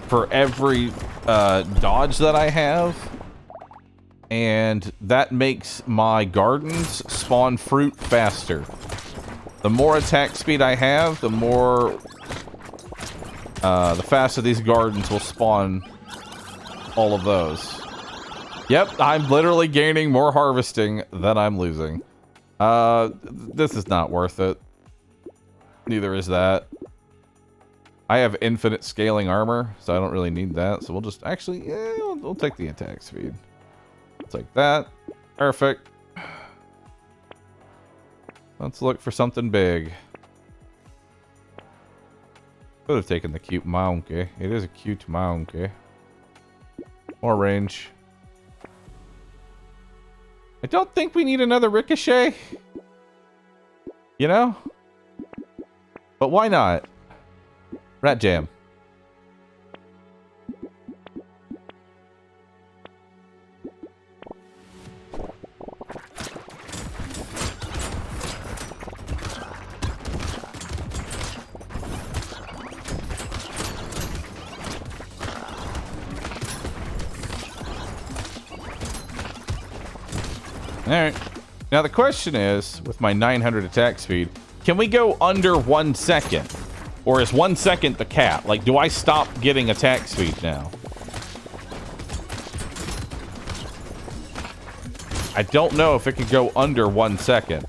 for every dodge that I have. And that makes my gardens spawn fruit faster. The more attack speed I have, the faster these gardens will spawn all of those. Yep, I'm literally gaining more harvesting than I'm losing. This is not worth it. Neither is that. I have infinite scaling armor, so I don't really need that. So we'll just actually, yeah, we'll take the attack speed. Take that. Perfect. Let's look for something big. Could have taken the cute monkey. It is a cute monkey. More range. I don't think we need another ricochet. You know? But why not? Rat jam. Alright. Now the question is, with my 900 attack speed, can we go under 1 second? Or is 1 second the cap? Like, do I stop getting attack speed now? I don't know if it could go under 1 second.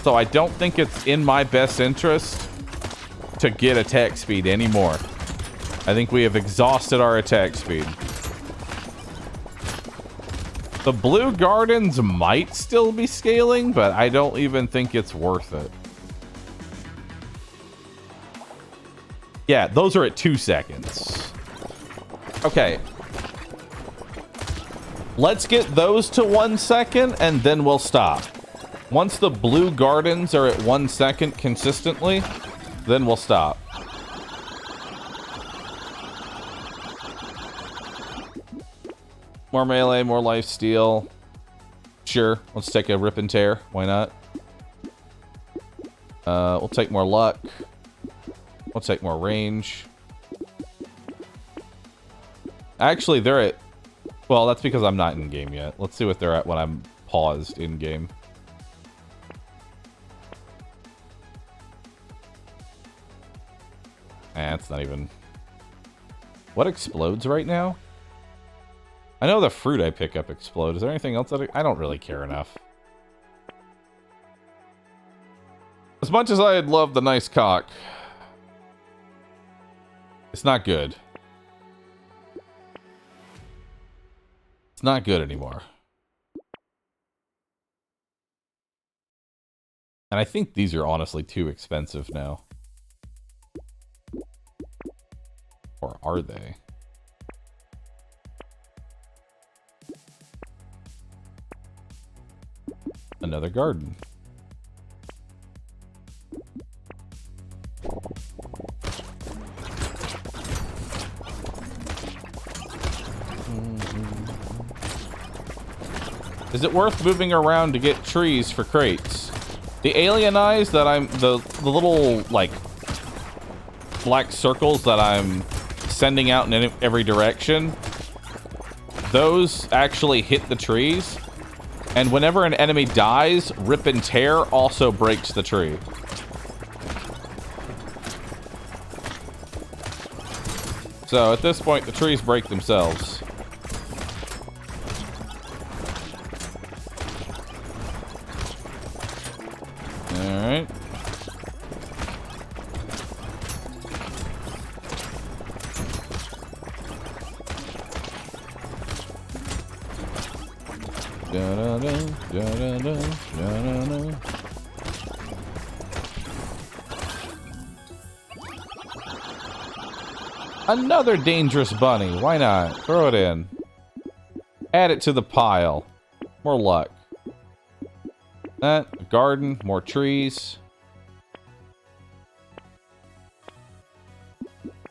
So I don't think it's in my best interest to get attack speed anymore. I think we have exhausted our attack speed. The blue gardens might still be scaling, but I don't even think it's worth it. Yeah, those are at 2 seconds. Okay. Let's get those to 1 second, and then we'll stop. Once the blue gardens are at 1 second consistently, then we'll stop. More melee, more lifesteal. Sure, let's take a rip and tear. Why not? We'll take more luck. We'll take more range. Actually, they're at... Well, that's because I'm not in game yet. Let's see what they're at when I'm paused in game. It's not even... What explodes right now? I know the fruit I pick up explode. Is there anything else that I don't really care enough. As much as I'd love the nice cock, it's not good. It's not good anymore. And I think these are honestly too expensive now. Or are they? Another garden. Is it worth moving around to get trees for crates? The alien eyes that I'm... The little, like, black circles that I'm sending out in every direction, those actually hit the trees. And whenever an enemy dies, rip and tear also breaks the tree. So at this point, the trees break themselves. Alright. Another dangerous bunny. Why not? Throw it in. Add it to the pile. More luck. That, a garden, more trees.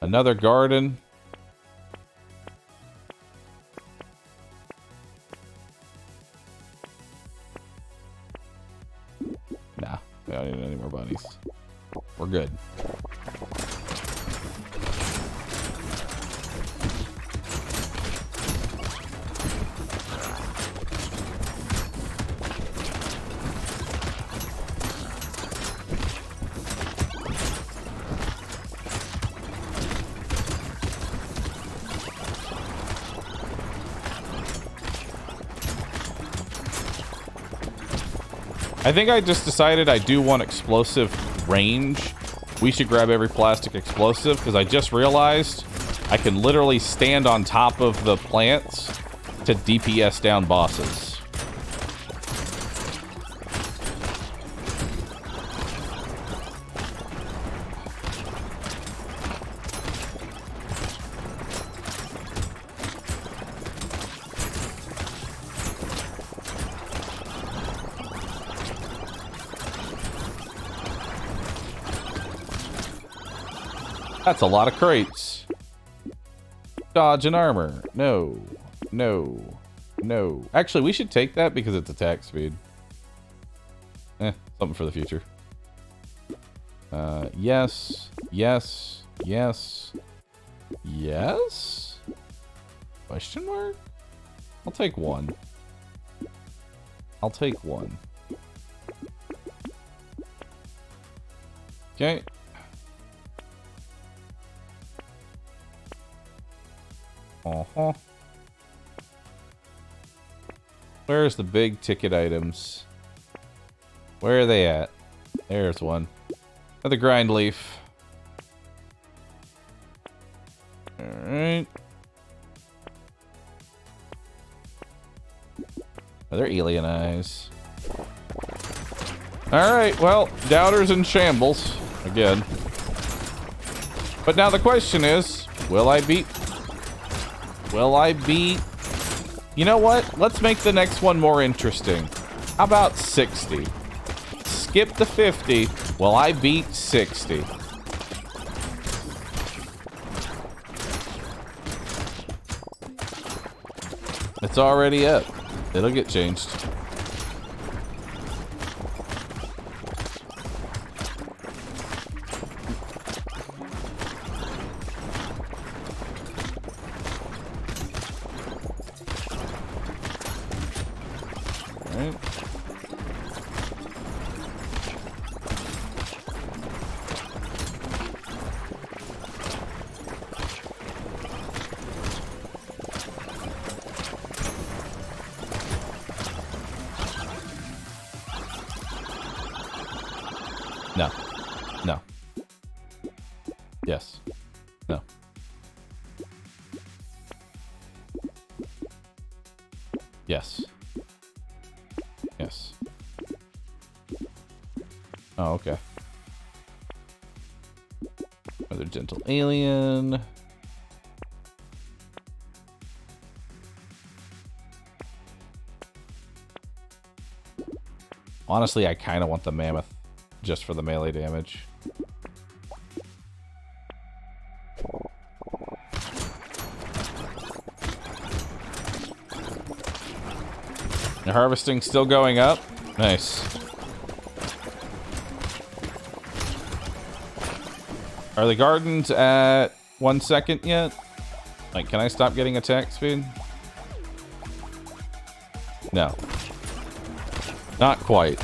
Another garden. Nah, we don't need any more bunnies. We're good. I think I just decided I do want explosive range. We should grab every plastic explosive, because I just realized I can literally stand on top of the plants to DPS down bosses. That's a lot of crates. Dodge and armor. No. No. No. Actually, we should take that because it's attack speed. Something for the future. Yes. Yes. Yes. Yes? Question mark? I'll take one. I'll take one. Okay. Uh-huh. Where's the big ticket items? Where are they at? There's one. Another grind leaf. Alright. Another alien eyes. Alright, well, doubters in shambles. Again. But now the question is, will I beat... You know what? Let's make the next one more interesting. How about 60? Skip the 50. Will I beat 60? It's already up. It'll get changed. No. No. Yes. No. Yes. Yes. Oh, okay. Another gentle alien. Honestly, I kind of want the mammoth. Just for the melee damage. The harvesting still going up? Nice. Are the gardens at 1 second yet? Like, can I stop getting attack speed? No. Not quite.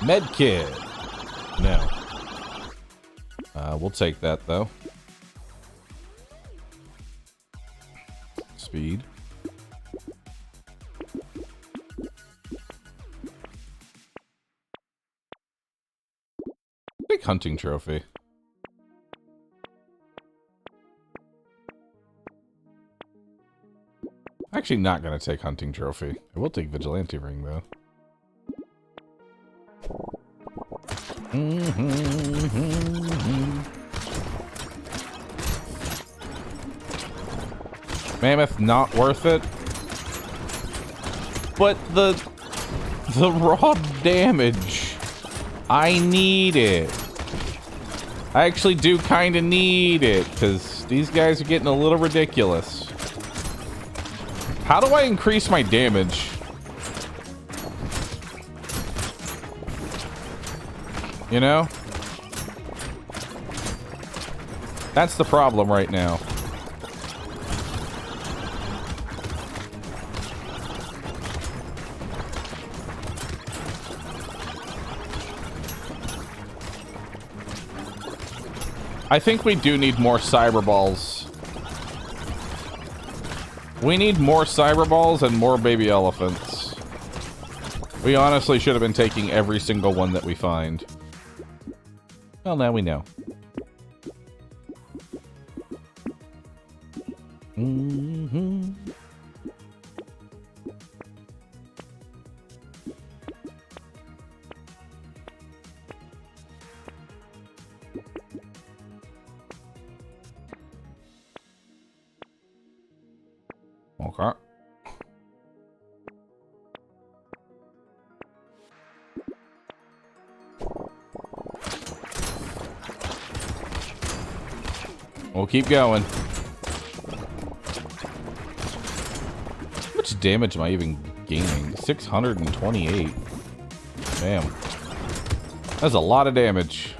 Medkit. No. We'll take that though. Speed. Big hunting trophy. Actually not gonna take hunting trophy. I will take vigilante ring though. Mammoth not worth it. But the raw damage, I need it. I actually do kind of need it because these guys are getting a little ridiculous. How do I increase my damage? You know? That's the problem right now. I think we do need more cyber balls. We need more cyber balls and more baby elephants. We honestly should have been taking every single one that we find. Well, now we know. Mm-hmm. Okay. We'll keep going. How much damage am I even gaining? 628. Damn. That's a lot of damage.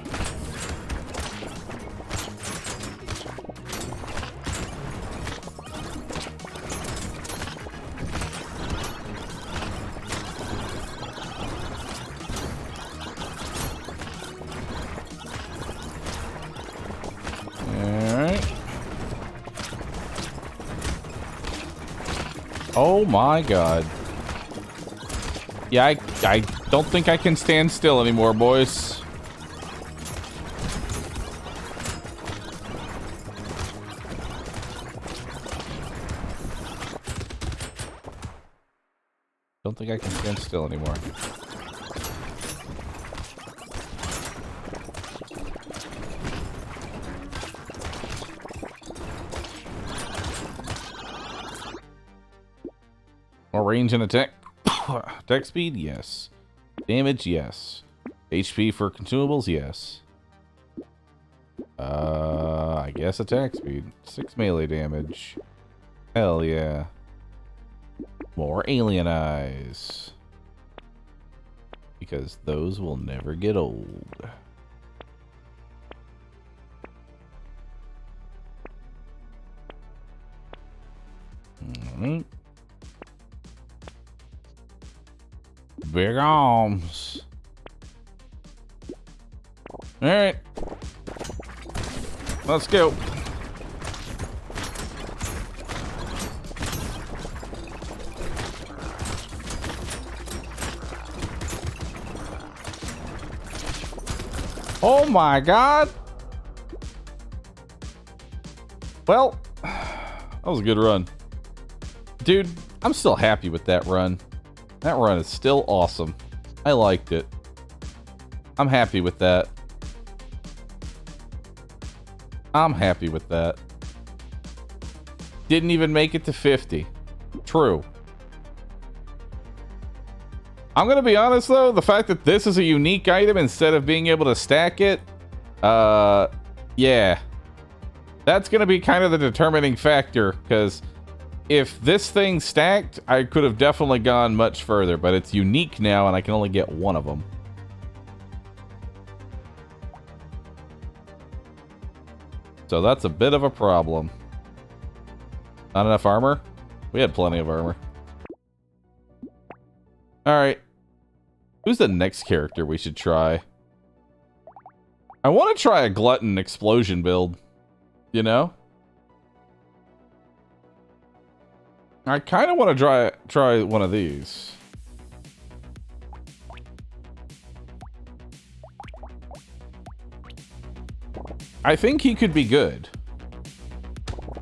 Oh my god. Yeah, I don't think I can stand still anymore, boys. Don't think I can stand still anymore. More range and attack. Attack speed, yes. Damage, yes. HP for consumables, yes. I guess attack speed. 6 melee damage. Hell yeah. More alien eyes. Because those will never get old. Alright. Big arms. Alright. Let's go. Oh my god. Well, that was a good run. Dude, I'm still happy with that run. That run is still awesome. I liked it. I'm happy with that. I'm happy with that. Didn't even make it to 50. True. I'm gonna be honest though, the fact that this is a unique item instead of being able to stack it, yeah. That's gonna be kind of the determining factor, because if this thing stacked, I could have definitely gone much further, but it's unique now and I can only get one of them. So that's a bit of a problem. Not enough armor? We had plenty of armor. Alright. Who's the next character we should try? I want to try a glutton explosion build. You know? I kind of want to try one of these. I think he could be good.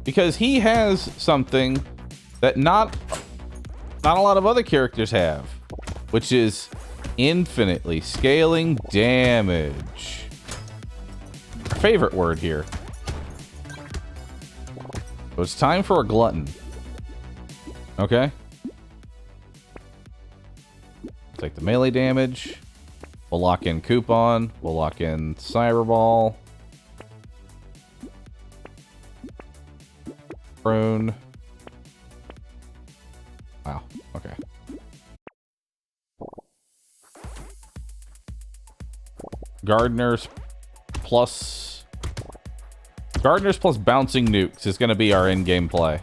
Because he has something that not a lot of other characters have. Which is infinitely scaling damage. Favorite word here. So it's time for a glutton. Okay. Take the melee damage. We'll lock in Coupon. We'll lock in Cyberball. Prune. Wow. Okay. Gardeners plus bouncing nukes is going to be our in-game play.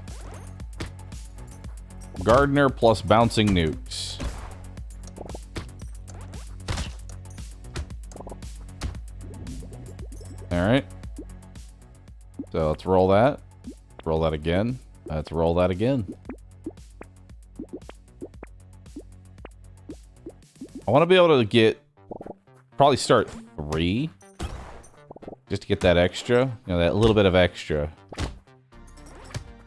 Gardener plus bouncing nukes. Alright. So let's roll that. Roll that again. Let's roll that again. I want to be able to get... Probably start 3. Just to get that extra. You know, that little bit of extra.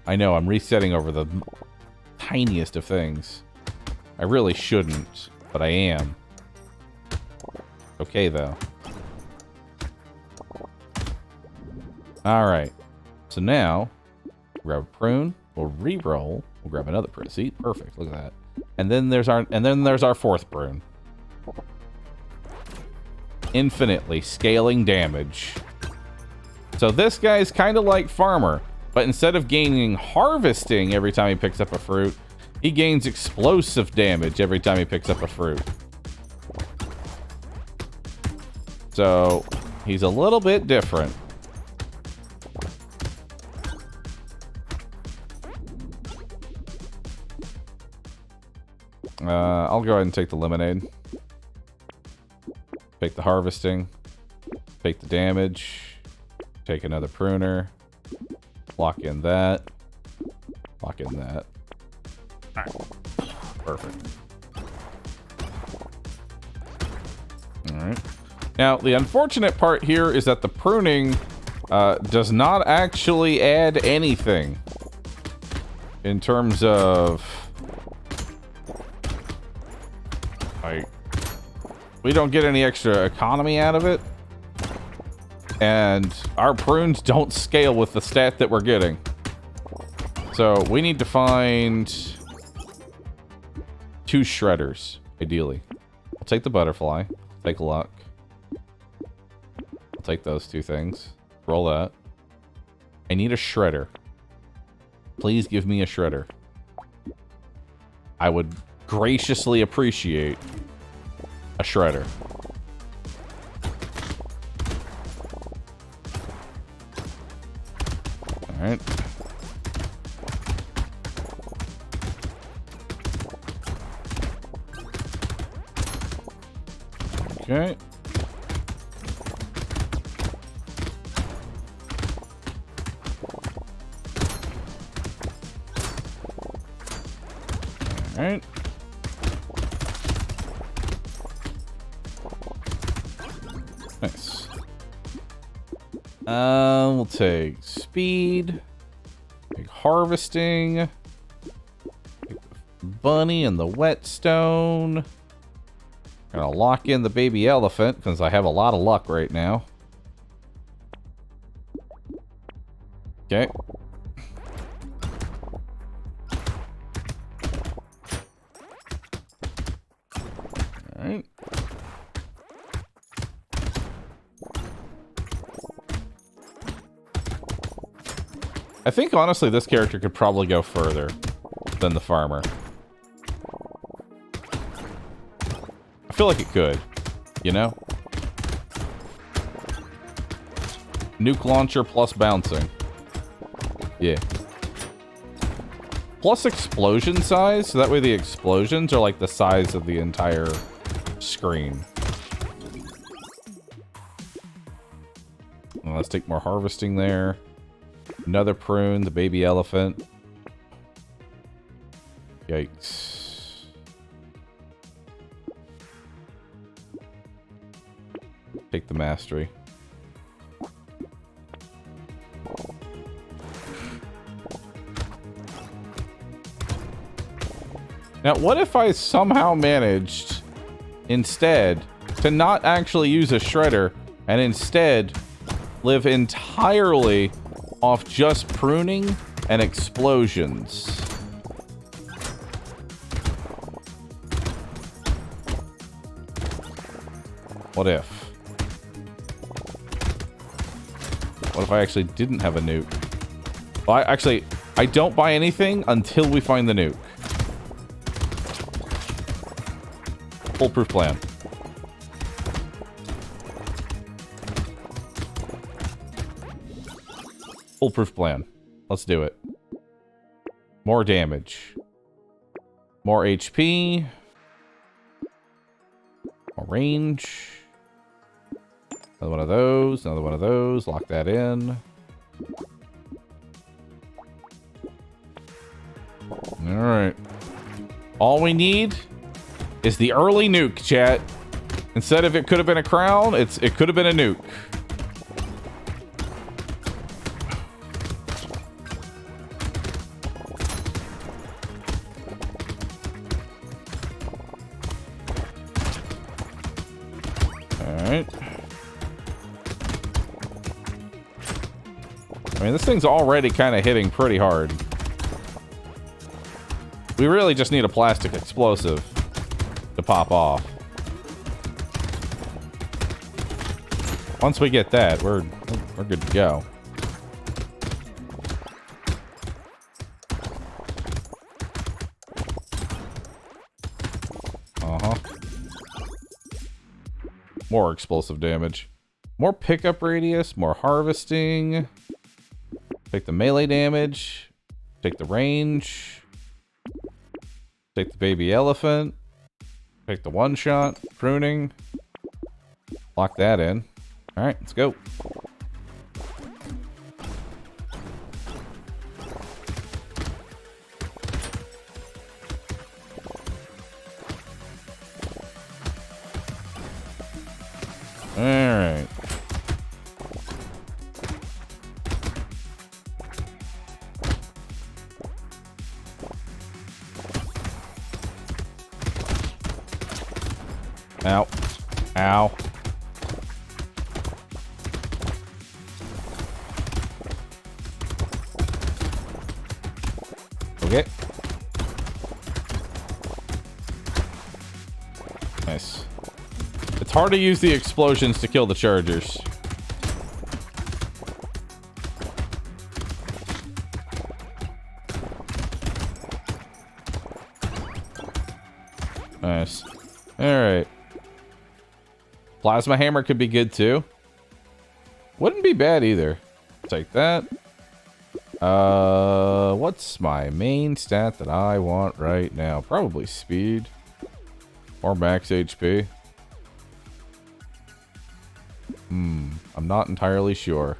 I know, I'm resetting over the tiniest of things. I really shouldn't, but I am. Okay, though. Alright. So now, grab a prune. We'll re-roll. We'll grab another prune. See? Perfect. Look at that. And then there's our fourth prune. Infinitely scaling damage. So this guy's kind of like Farmer, but instead of gaining harvesting every time he picks up a fruit, he gains explosive damage every time he picks up a fruit. So he's a little bit different. I'll go ahead and take the lemonade. Take the harvesting. Take the damage. Take another pruner. Lock in that. Lock in that. Perfect. Alright. Now, the unfortunate part here is that the pruning does not actually add anything in terms of... like, we don't get any extra economy out of it. And our prunes don't scale with the stat that we're getting. So we need to find 2 shredders, ideally. I'll take the butterfly. Take luck. I'll take those 2 things. Roll that. I need a shredder. Please give me a shredder. I would graciously appreciate a shredder. Alright. Okay. Alright. Nice. We'll take speed. Take harvesting. Take the bunny and the whetstone. Gonna lock in the baby elephant because I have a lot of luck right now. Okay. Alright. I think, honestly, this character could probably go further than the farmer. I feel like it could, you know? Nuke launcher plus bouncing. Yeah. Plus explosion size, so that way the explosions are like the size of the entire screen. Well, let's take more harvesting there. Another prune, the baby elephant. Yikes. Take the mastery. Now, what if I somehow managed, instead, to not actually use a shredder, and instead live entirely off just pruning and explosions? What if? What if I actually didn't have a nuke? Well, I don't buy anything until we find the nuke. Foolproof plan. Foolproof plan. Let's do it. More damage. More HP. More range. Another one of those. Another one of those. Lock that in. Alright. All we need is the early nuke, chat. Instead of it could have been a crown, it could have been a nuke. Alright. I mean, this thing's already kind of hitting pretty hard. We really just need a plastic explosive to pop off. Once we get that, we're good to go. Uh-huh. More explosive damage. More pickup radius, more harvesting. Take the melee damage. Take the range. Take the baby elephant. Take the one-shot. Pruning. Lock that in. Alright, let's go. Alright. Ow. Ow. Okay. Nice. It's hard to use the explosions to kill the chargers. Nice. Alright. Plasma hammer could be good too. Wouldn't be bad either. Take that. What's my main stat that I want right now? Probably speed. Or max HP. I'm not entirely sure.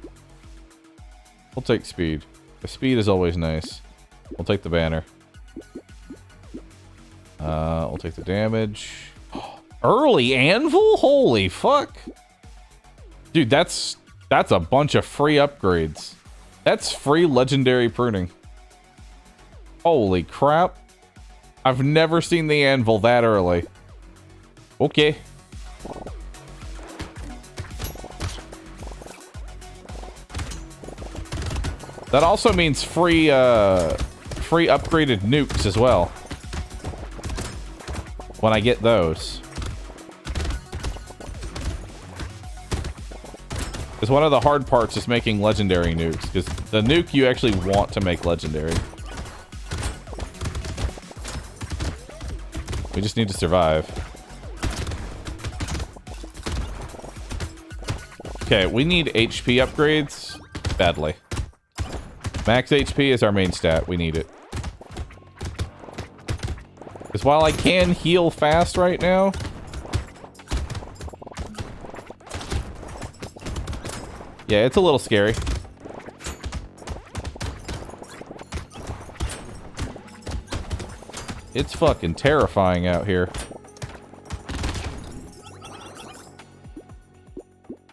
We'll take speed. The speed is always nice. We'll take the banner. We'll take the damage. Early anvil? Holy fuck. Dude, that's a bunch of free upgrades. That's free legendary pruning. Holy crap. I've never seen the anvil that early. Okay. That also means free upgraded nukes as well. When I get those. Because one of the hard parts is making legendary nukes. Because the nuke you actually want to make legendary. We just need to survive. Okay, we need HP upgrades badly. Max HP is our main stat. We need it. Because while I can heal fast right now... yeah, it's a little scary. It's fucking terrifying out here.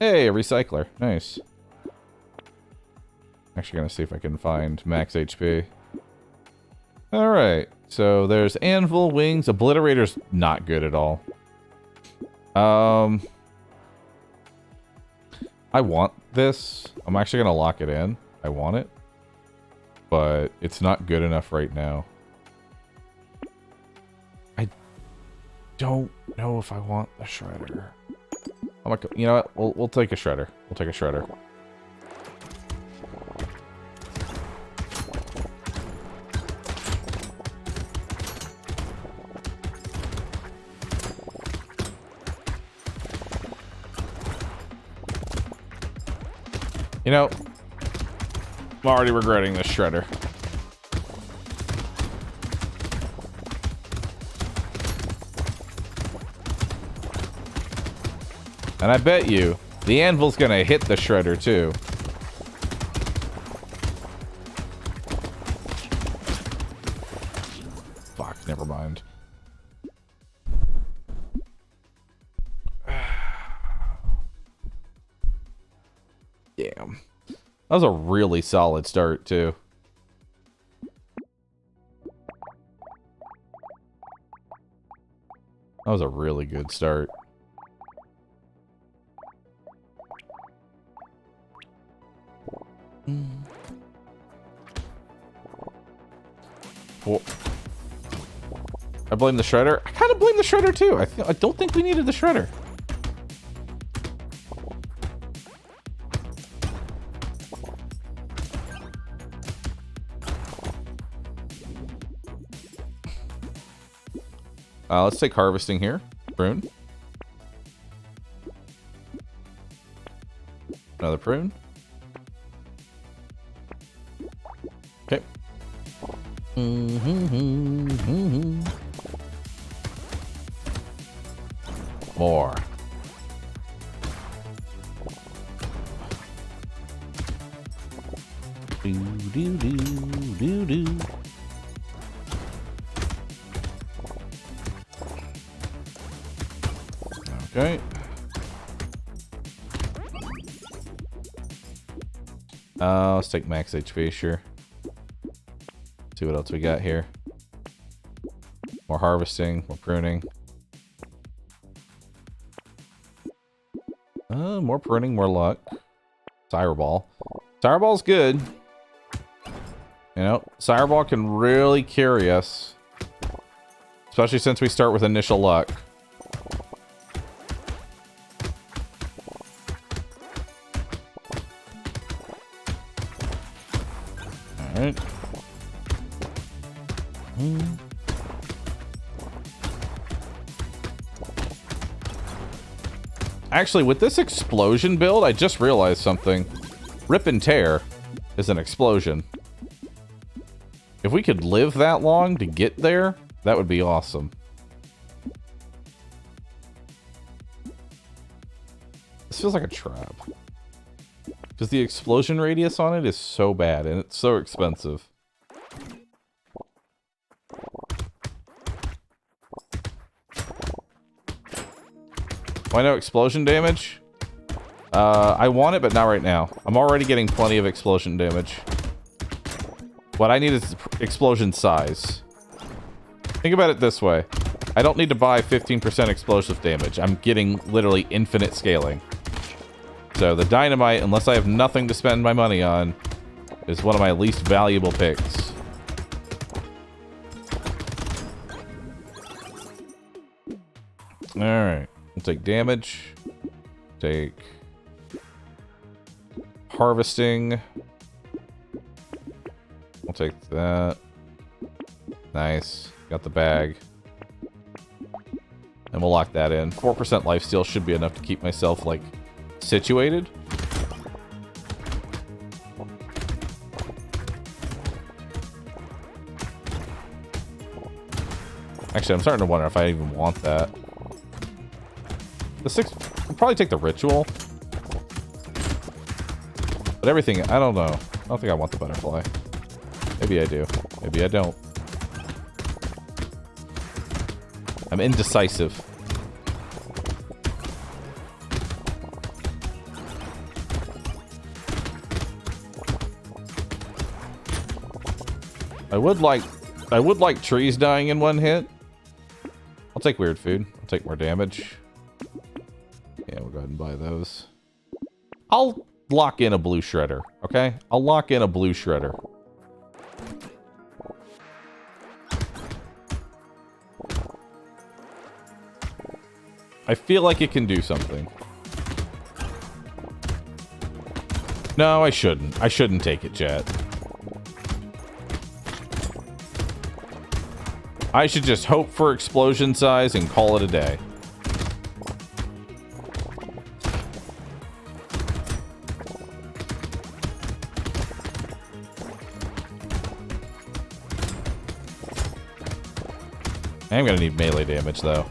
Hey, a recycler. Nice. Actually gonna see if I can find max HP. Alright, so there's anvil, wings, obliterator's not good at all. I want this. I'm actually gonna lock it in. I want it. But it's not good enough right now. I don't know if I want the shredder. I'm like, you know what? We'll take a shredder. We'll take a shredder. You know, I'm already regretting this shredder. And I bet you, the anvil's gonna hit the shredder too. Fuck, never mind. Damn. That was a really solid start, too. That was a really good start. Well, I blame the shredder. I kind of blame the shredder too. I don't think we needed the shredder. Let's take harvesting here. Prune. Another prune. Okay. More. Do do do do do. Okay. Let's take max HP, sure. See what else we got here. More harvesting, more pruning. More pruning, more luck. Sireball. Sireball's good. You know, Sireball can really carry us. Especially since we start with initial luck. Alright. Actually, with this explosion build, I just realized something. Rip and tear is an explosion. If we could live that long to get there, that would be awesome. This feels like a trap. Because the explosion radius on it is so bad, and it's so expensive. Why no explosion damage? I want it, but not right now. I'm already getting plenty of explosion damage. What I need is explosion size. Think about it this way. I don't need to buy 15% explosive damage. I'm getting literally infinite scaling. So the dynamite, unless I have nothing to spend my money on, is one of my least valuable picks. Alright. We'll take damage. Take harvesting. We'll take that. Nice. Got the bag. And we'll lock that in. 4% lifesteal should be enough to keep myself, like, situated. Actually, I'm starting to wonder if I even want that. The 6... I'll probably take the ritual. But everything... I don't know. I don't think I want the butterfly. Maybe I do. Maybe I don't. I'm indecisive. I would like trees dying in one hit. I'll take weird food. I'll take more damage. Yeah, we'll go ahead and buy those. I'll lock in a blue shredder, okay? I'll lock in a blue shredder. I feel like it can do something. No, I shouldn't. I shouldn't take it, chat. I should just hope for explosion size and call it a day. I'm gonna need melee damage, though.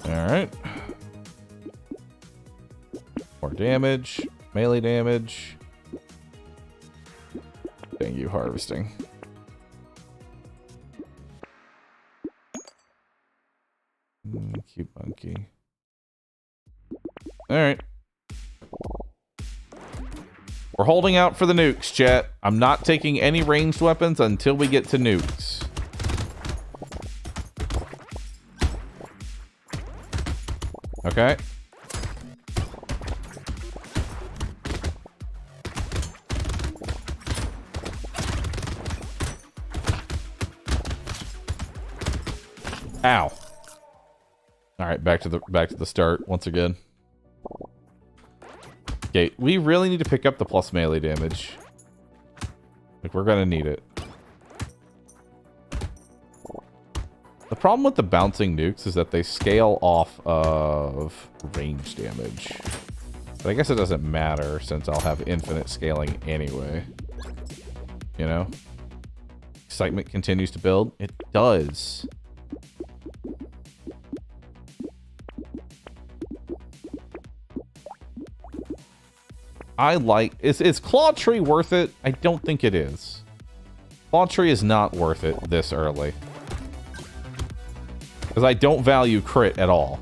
Alright. More damage. Melee damage. Thank you, harvesting. Cute monkey. Alright. We're holding out for the nukes, chat. I'm not taking any ranged weapons until we get to nukes. Okay. Ow. All right, back to the start once again. Okay, we really need to pick up the plus melee damage. Like, we're gonna need it. The problem with the bouncing nukes is that they scale off of range damage. But I guess it doesn't matter since I'll have infinite scaling anyway. You know? Excitement continues to build. It does. I like... Is Claw Tree worth it? I don't think it is. Claw Tree is not worth it this early. Because I don't value crit at all.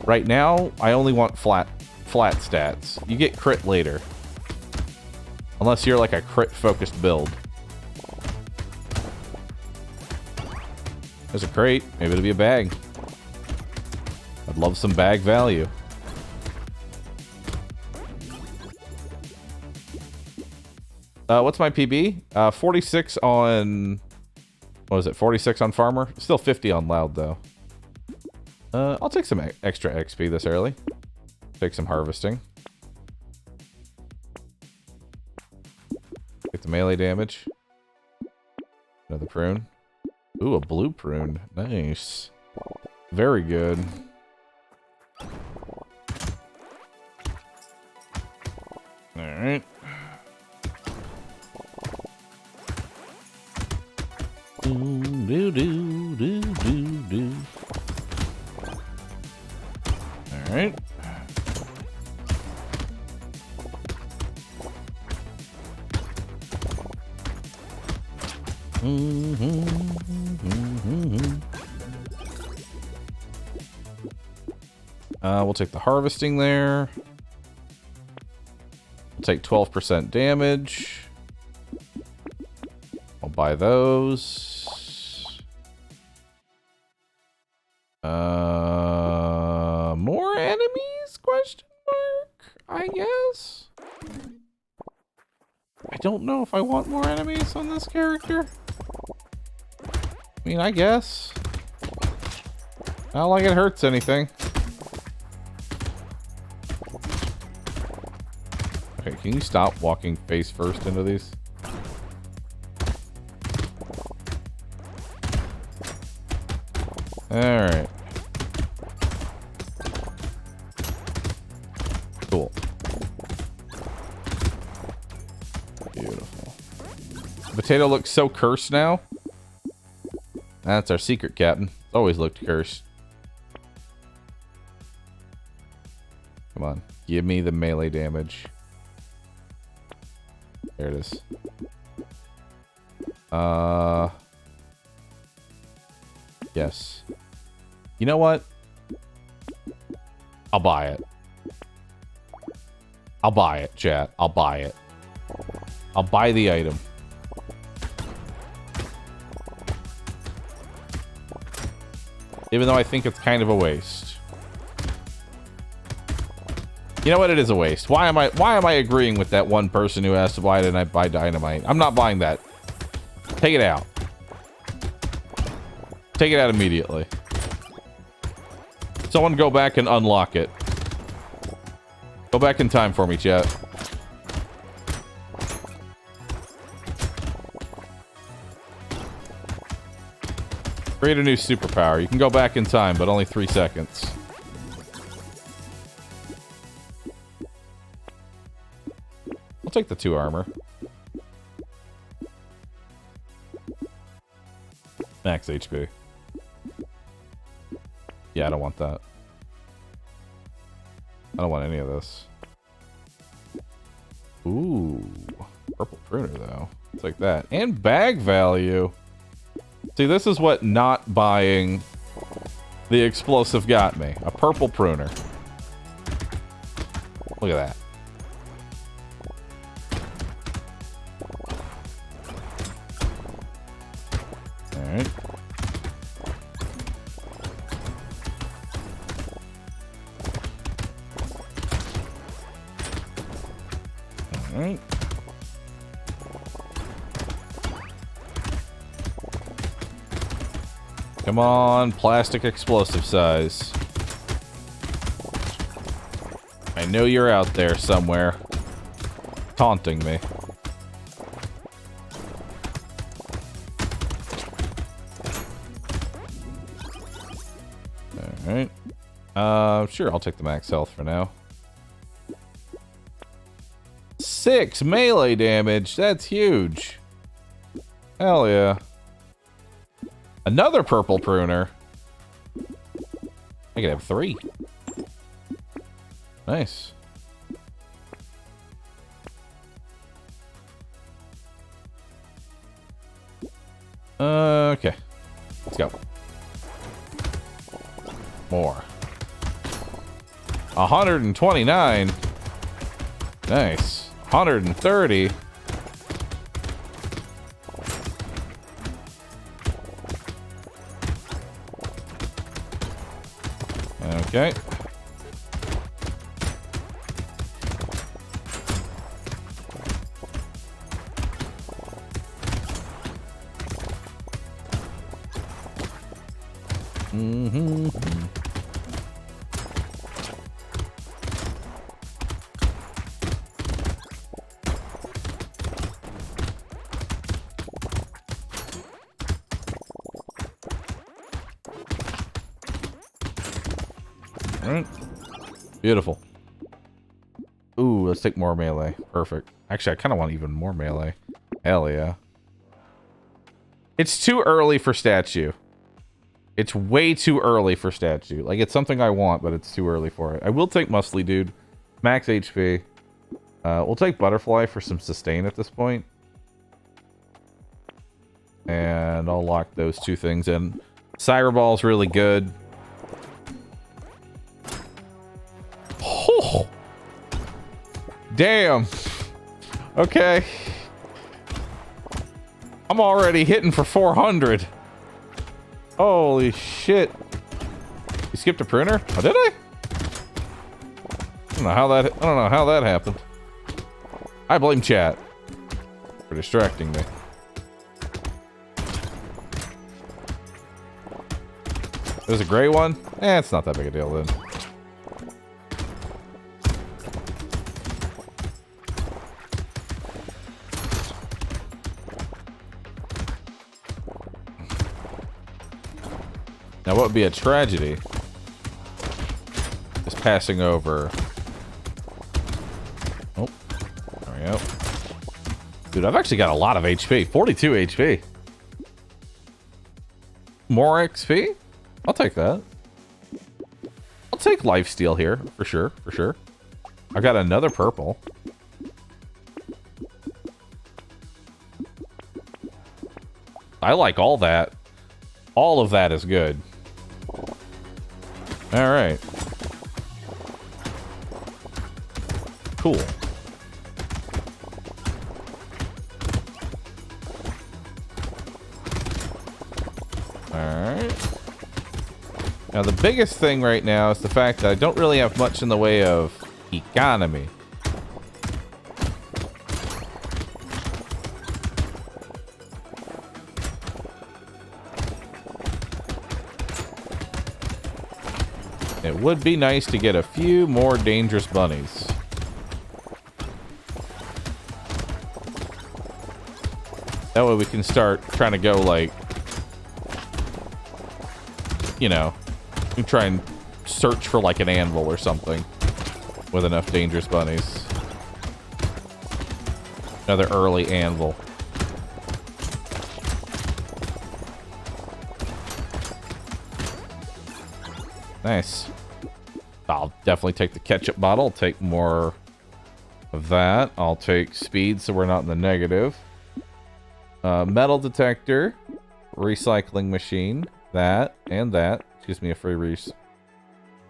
Right now, I only want flat stats. You get crit later. Unless you're like a crit-focused build. There's a crate. Maybe it'll be a bag. I'd love some bag value. What's my PB? 46 on... What is it? 46 on Farmer? Still 50 on Loud, though. I'll take some extra XP this early. Take some harvesting. Get the melee damage. Another prune. Ooh, a blue prune. Nice. Very good. Alright. Alright. We'll take the harvesting there. We'll take 12% damage. I'll buy those. More enemies? Question mark? I guess. I don't know if I want more enemies on this character. I mean, I guess. Not like it hurts anything. Okay, can you stop walking face first into these? Alright. Cool. Beautiful. The potato looks so cursed now. That's our secret, Captain. It's always looked cursed. Come on. Give me the melee damage. There it is. Yes. You know what? I'll buy it. I'll buy it, chat. I'll buy it. I'll buy the item. Even though I think it's kind of a waste. You know what? It is a waste. Why am I agreeing with that one person who asked why didn't I buy dynamite? I'm not buying that. Take it out. Take it out immediately. Someone go back and unlock it. Go back in time for me, chat. Create a new superpower. You can go back in time, but only 3 seconds. I'll take the 2 armor. Max HP. Yeah, I don't want that. I don't want any of this. Ooh. Purple pruner, though. It's like that. And bag value. See, this is what not buying the explosive got me. A purple pruner. Look at that. Alright. Alright. Come on, plastic explosive size. I know you're out there somewhere, taunting me. Alright. Sure, I'll take the max health for now. 6 melee damage, that's huge. Hell yeah. Another purple pruner. I could have 3. Nice. Okay. Let's go. More. 129. Nice. 130. Okay. Mm-hmm. All right. Beautiful. Ooh, let's take more melee. Perfect. Actually, I kind of want even more melee. Hell yeah. It's too early for statue. It's way too early for statue. Like, it's something I want, but it's too early for it. I will take Muscly Dude. Max HP. We'll take Butterfly for some sustain at this point. And I'll lock those 2 things in. Cyber Ball's really good. Oh! Damn. Okay. I'm already hitting for 400. Holy shit. You skipped a pruner? Oh, did I? I don't know how that happened. I blame chat for distracting me. There's a gray one? Eh, it's not that big a deal then. Now, what would be a tragedy is passing over. Oh, there we go. Dude, I've actually got a lot of HP. 42 HP. More XP? I'll take that. I'll take lifesteal here, for sure, for sure. I got another purple. I like all that. All of that is good. All right. Cool. All right. Now, the biggest thing right now is the fact that I don't really have much in the way of economy. It would be nice to get a few more dangerous bunnies. That way we can start trying to go, like, you know, we try and search for like an anvil or something with enough dangerous bunnies. Another early anvil. Nice. I'll definitely take the ketchup bottle. I'll take more of that. I'll take speed so we're not in the negative. Metal detector. Recycling machine. That and that. Gives me a free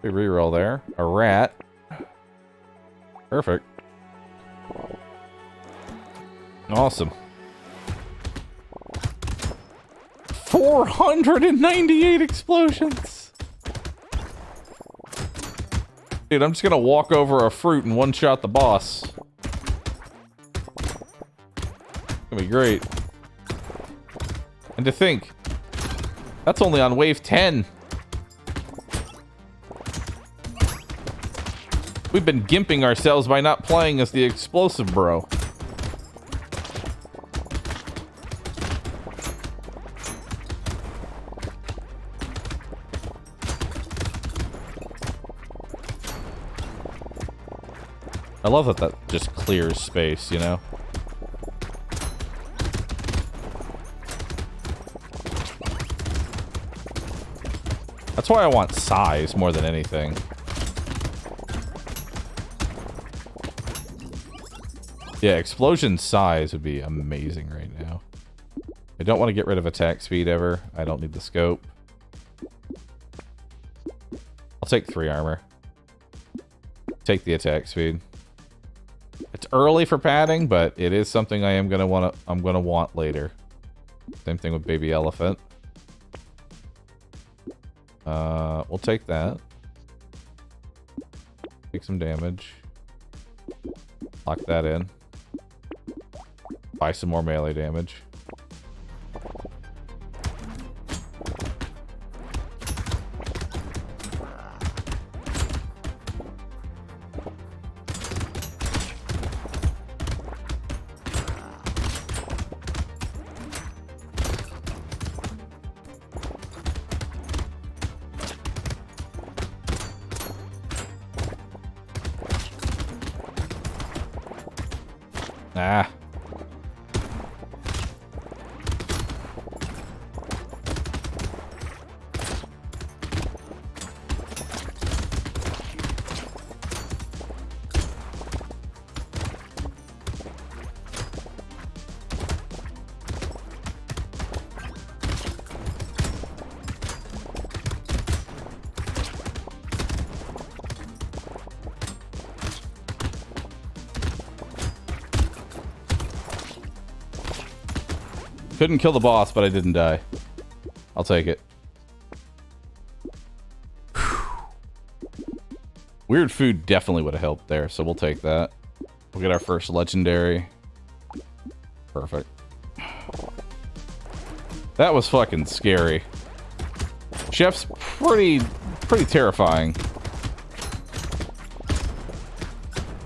reroll there. A rat. Perfect. Awesome. 498 explosions. Dude, I'm just gonna walk over a fruit and one-shot the boss. Gonna be great. And to think, that's only on wave 10. We've been gimping ourselves by not playing as the explosive bro. I love that just clears space, you know? That's why I want size more than anything. Yeah, explosion size would be amazing right now. I don't want to get rid of attack speed ever. I don't need the scope. I'll take 3 armor. Take the attack speed. It's early for padding, but it is something I'm gonna want later. Same thing with baby elephant. We'll take that. Take some damage. Lock that in. Buy some more melee damage. Ah. Couldn't kill the boss, but I didn't die. I'll take it. Weird food definitely would have helped there, so we'll take that. We'll get our first legendary. Perfect. That was fucking scary. Chef's pretty terrifying.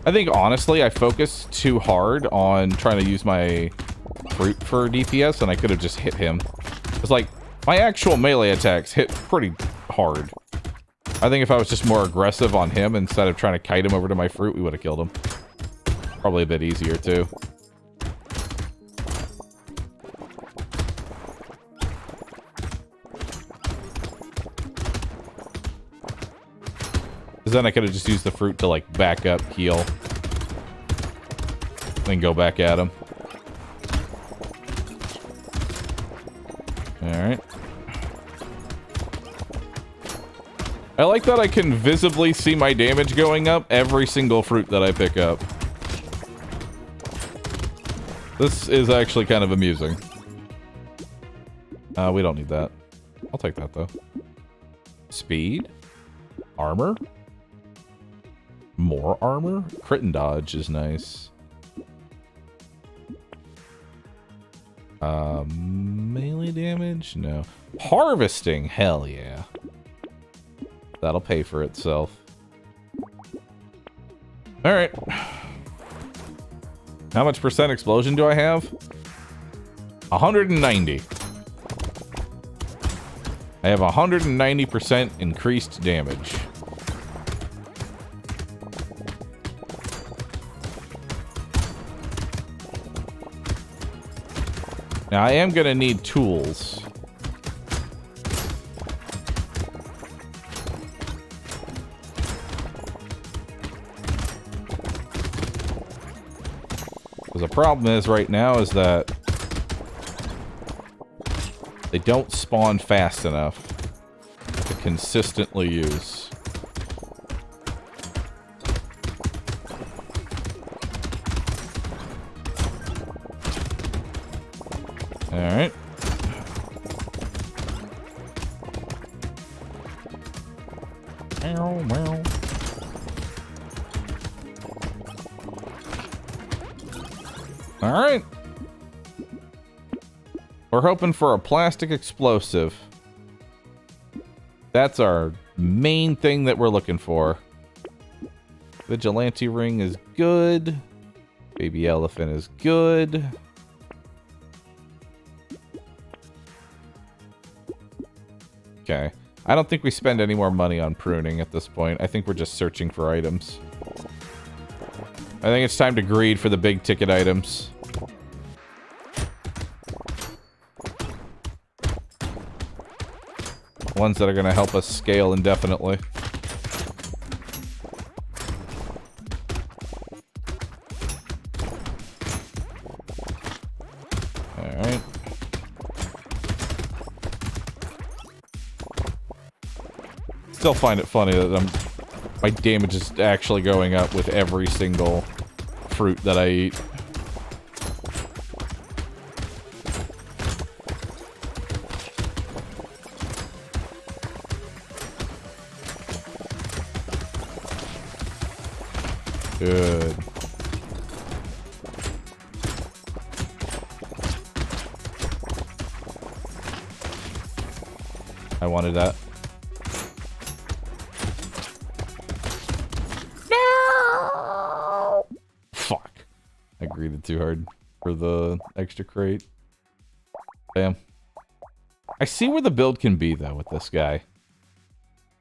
I think, honestly, I focused too hard on trying to use my fruit for DPS, and I could have just hit him. It's like, my actual melee attacks hit pretty hard. I think if I was just more aggressive on him instead of trying to kite him over to my fruit, we would have killed him. Probably a bit easier, too. Because then I could have just used the fruit to, like, back up, heal. Then go back at him. Alright. I like that I can visibly see my damage going up every single fruit that I pick up. This is actually kind of amusing. We don't need that. I'll take that, though. Speed? Armor? More armor? Crit and dodge is nice. Melee damage? No. Harvesting? Hell yeah. That'll pay for itself. Alright. How much percent explosion do I have? 190. I have 190% increased damage. Now, I am going to need tools. Because the problem is right now is that they don't spawn fast enough to consistently use. Alright. Alright. We're hoping for a plastic explosive. That's our main thing that we're looking for. Vigilante ring is good. Baby elephant is good. Okay. I don't think we spend any more money on pruning at this point. I think we're just searching for items. I think it's time to greed for the big ticket items. Ones that are going to help us scale indefinitely. Alright. Still find it funny that my damage is actually going up with every single fruit that I eat. Good. I wanted that. No! Fuck. I greeted too hard for the extra crate. Damn. I see where the build can be, though, with this guy.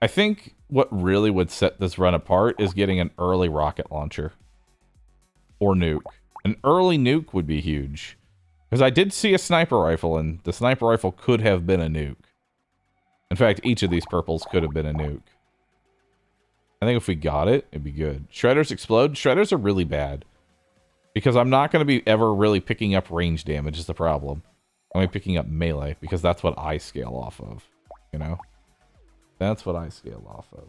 I think what really would set this run apart is getting an early rocket launcher. Or nuke. An early nuke would be huge. Because I did see a sniper rifle, and the sniper rifle could have been a nuke. In fact, each of these purples could have been a nuke. I think if we got it, it'd be good. Shredders explode? Shredders are really bad. Because I'm not going to be ever really picking up range damage is the problem. I'm only picking up melee, because that's what I scale off of. You know? That's what I scale off of.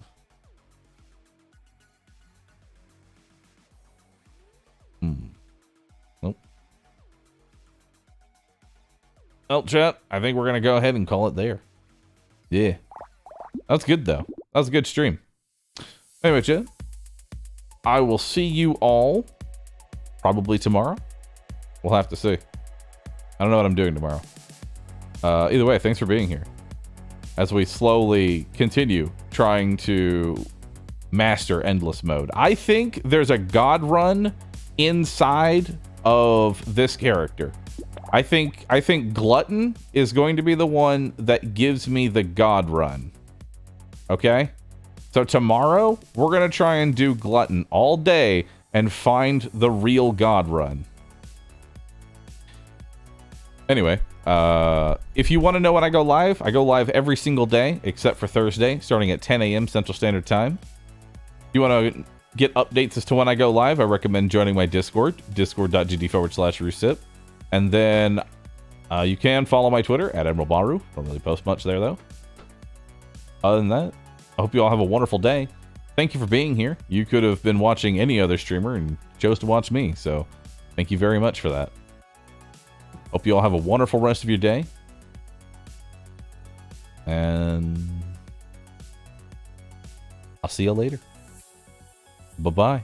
Nope. Well, chat, I think we're going to go ahead and call it there. Yeah. That's good, though. That was a good stream. Anyway, chat, I will see you all probably tomorrow. We'll have to see. I don't know what I'm doing tomorrow. Either way, thanks for being here. As we slowly continue trying to master endless mode. I think there's a god run inside of this character. I think Glutton is going to be the one that gives me the god run. Okay? So tomorrow, we're going to try and do Glutton all day and find the real god run. Anyway, if you want to know when I go live every single day except for Thursday, starting at 10 a.m. Central Standard Time. If you want to get updates as to when I go live, I recommend joining my Discord, discord.gd/Roosip. And then you can follow my Twitter at AdmiralBahroo. Don't really post much there, though. Other than that, I hope you all have a wonderful day. Thank you for being here. You could have been watching any other streamer and chose to watch me, so thank you very much for that. Hope you all have a wonderful rest of your day. And I'll see you later. Bye-bye.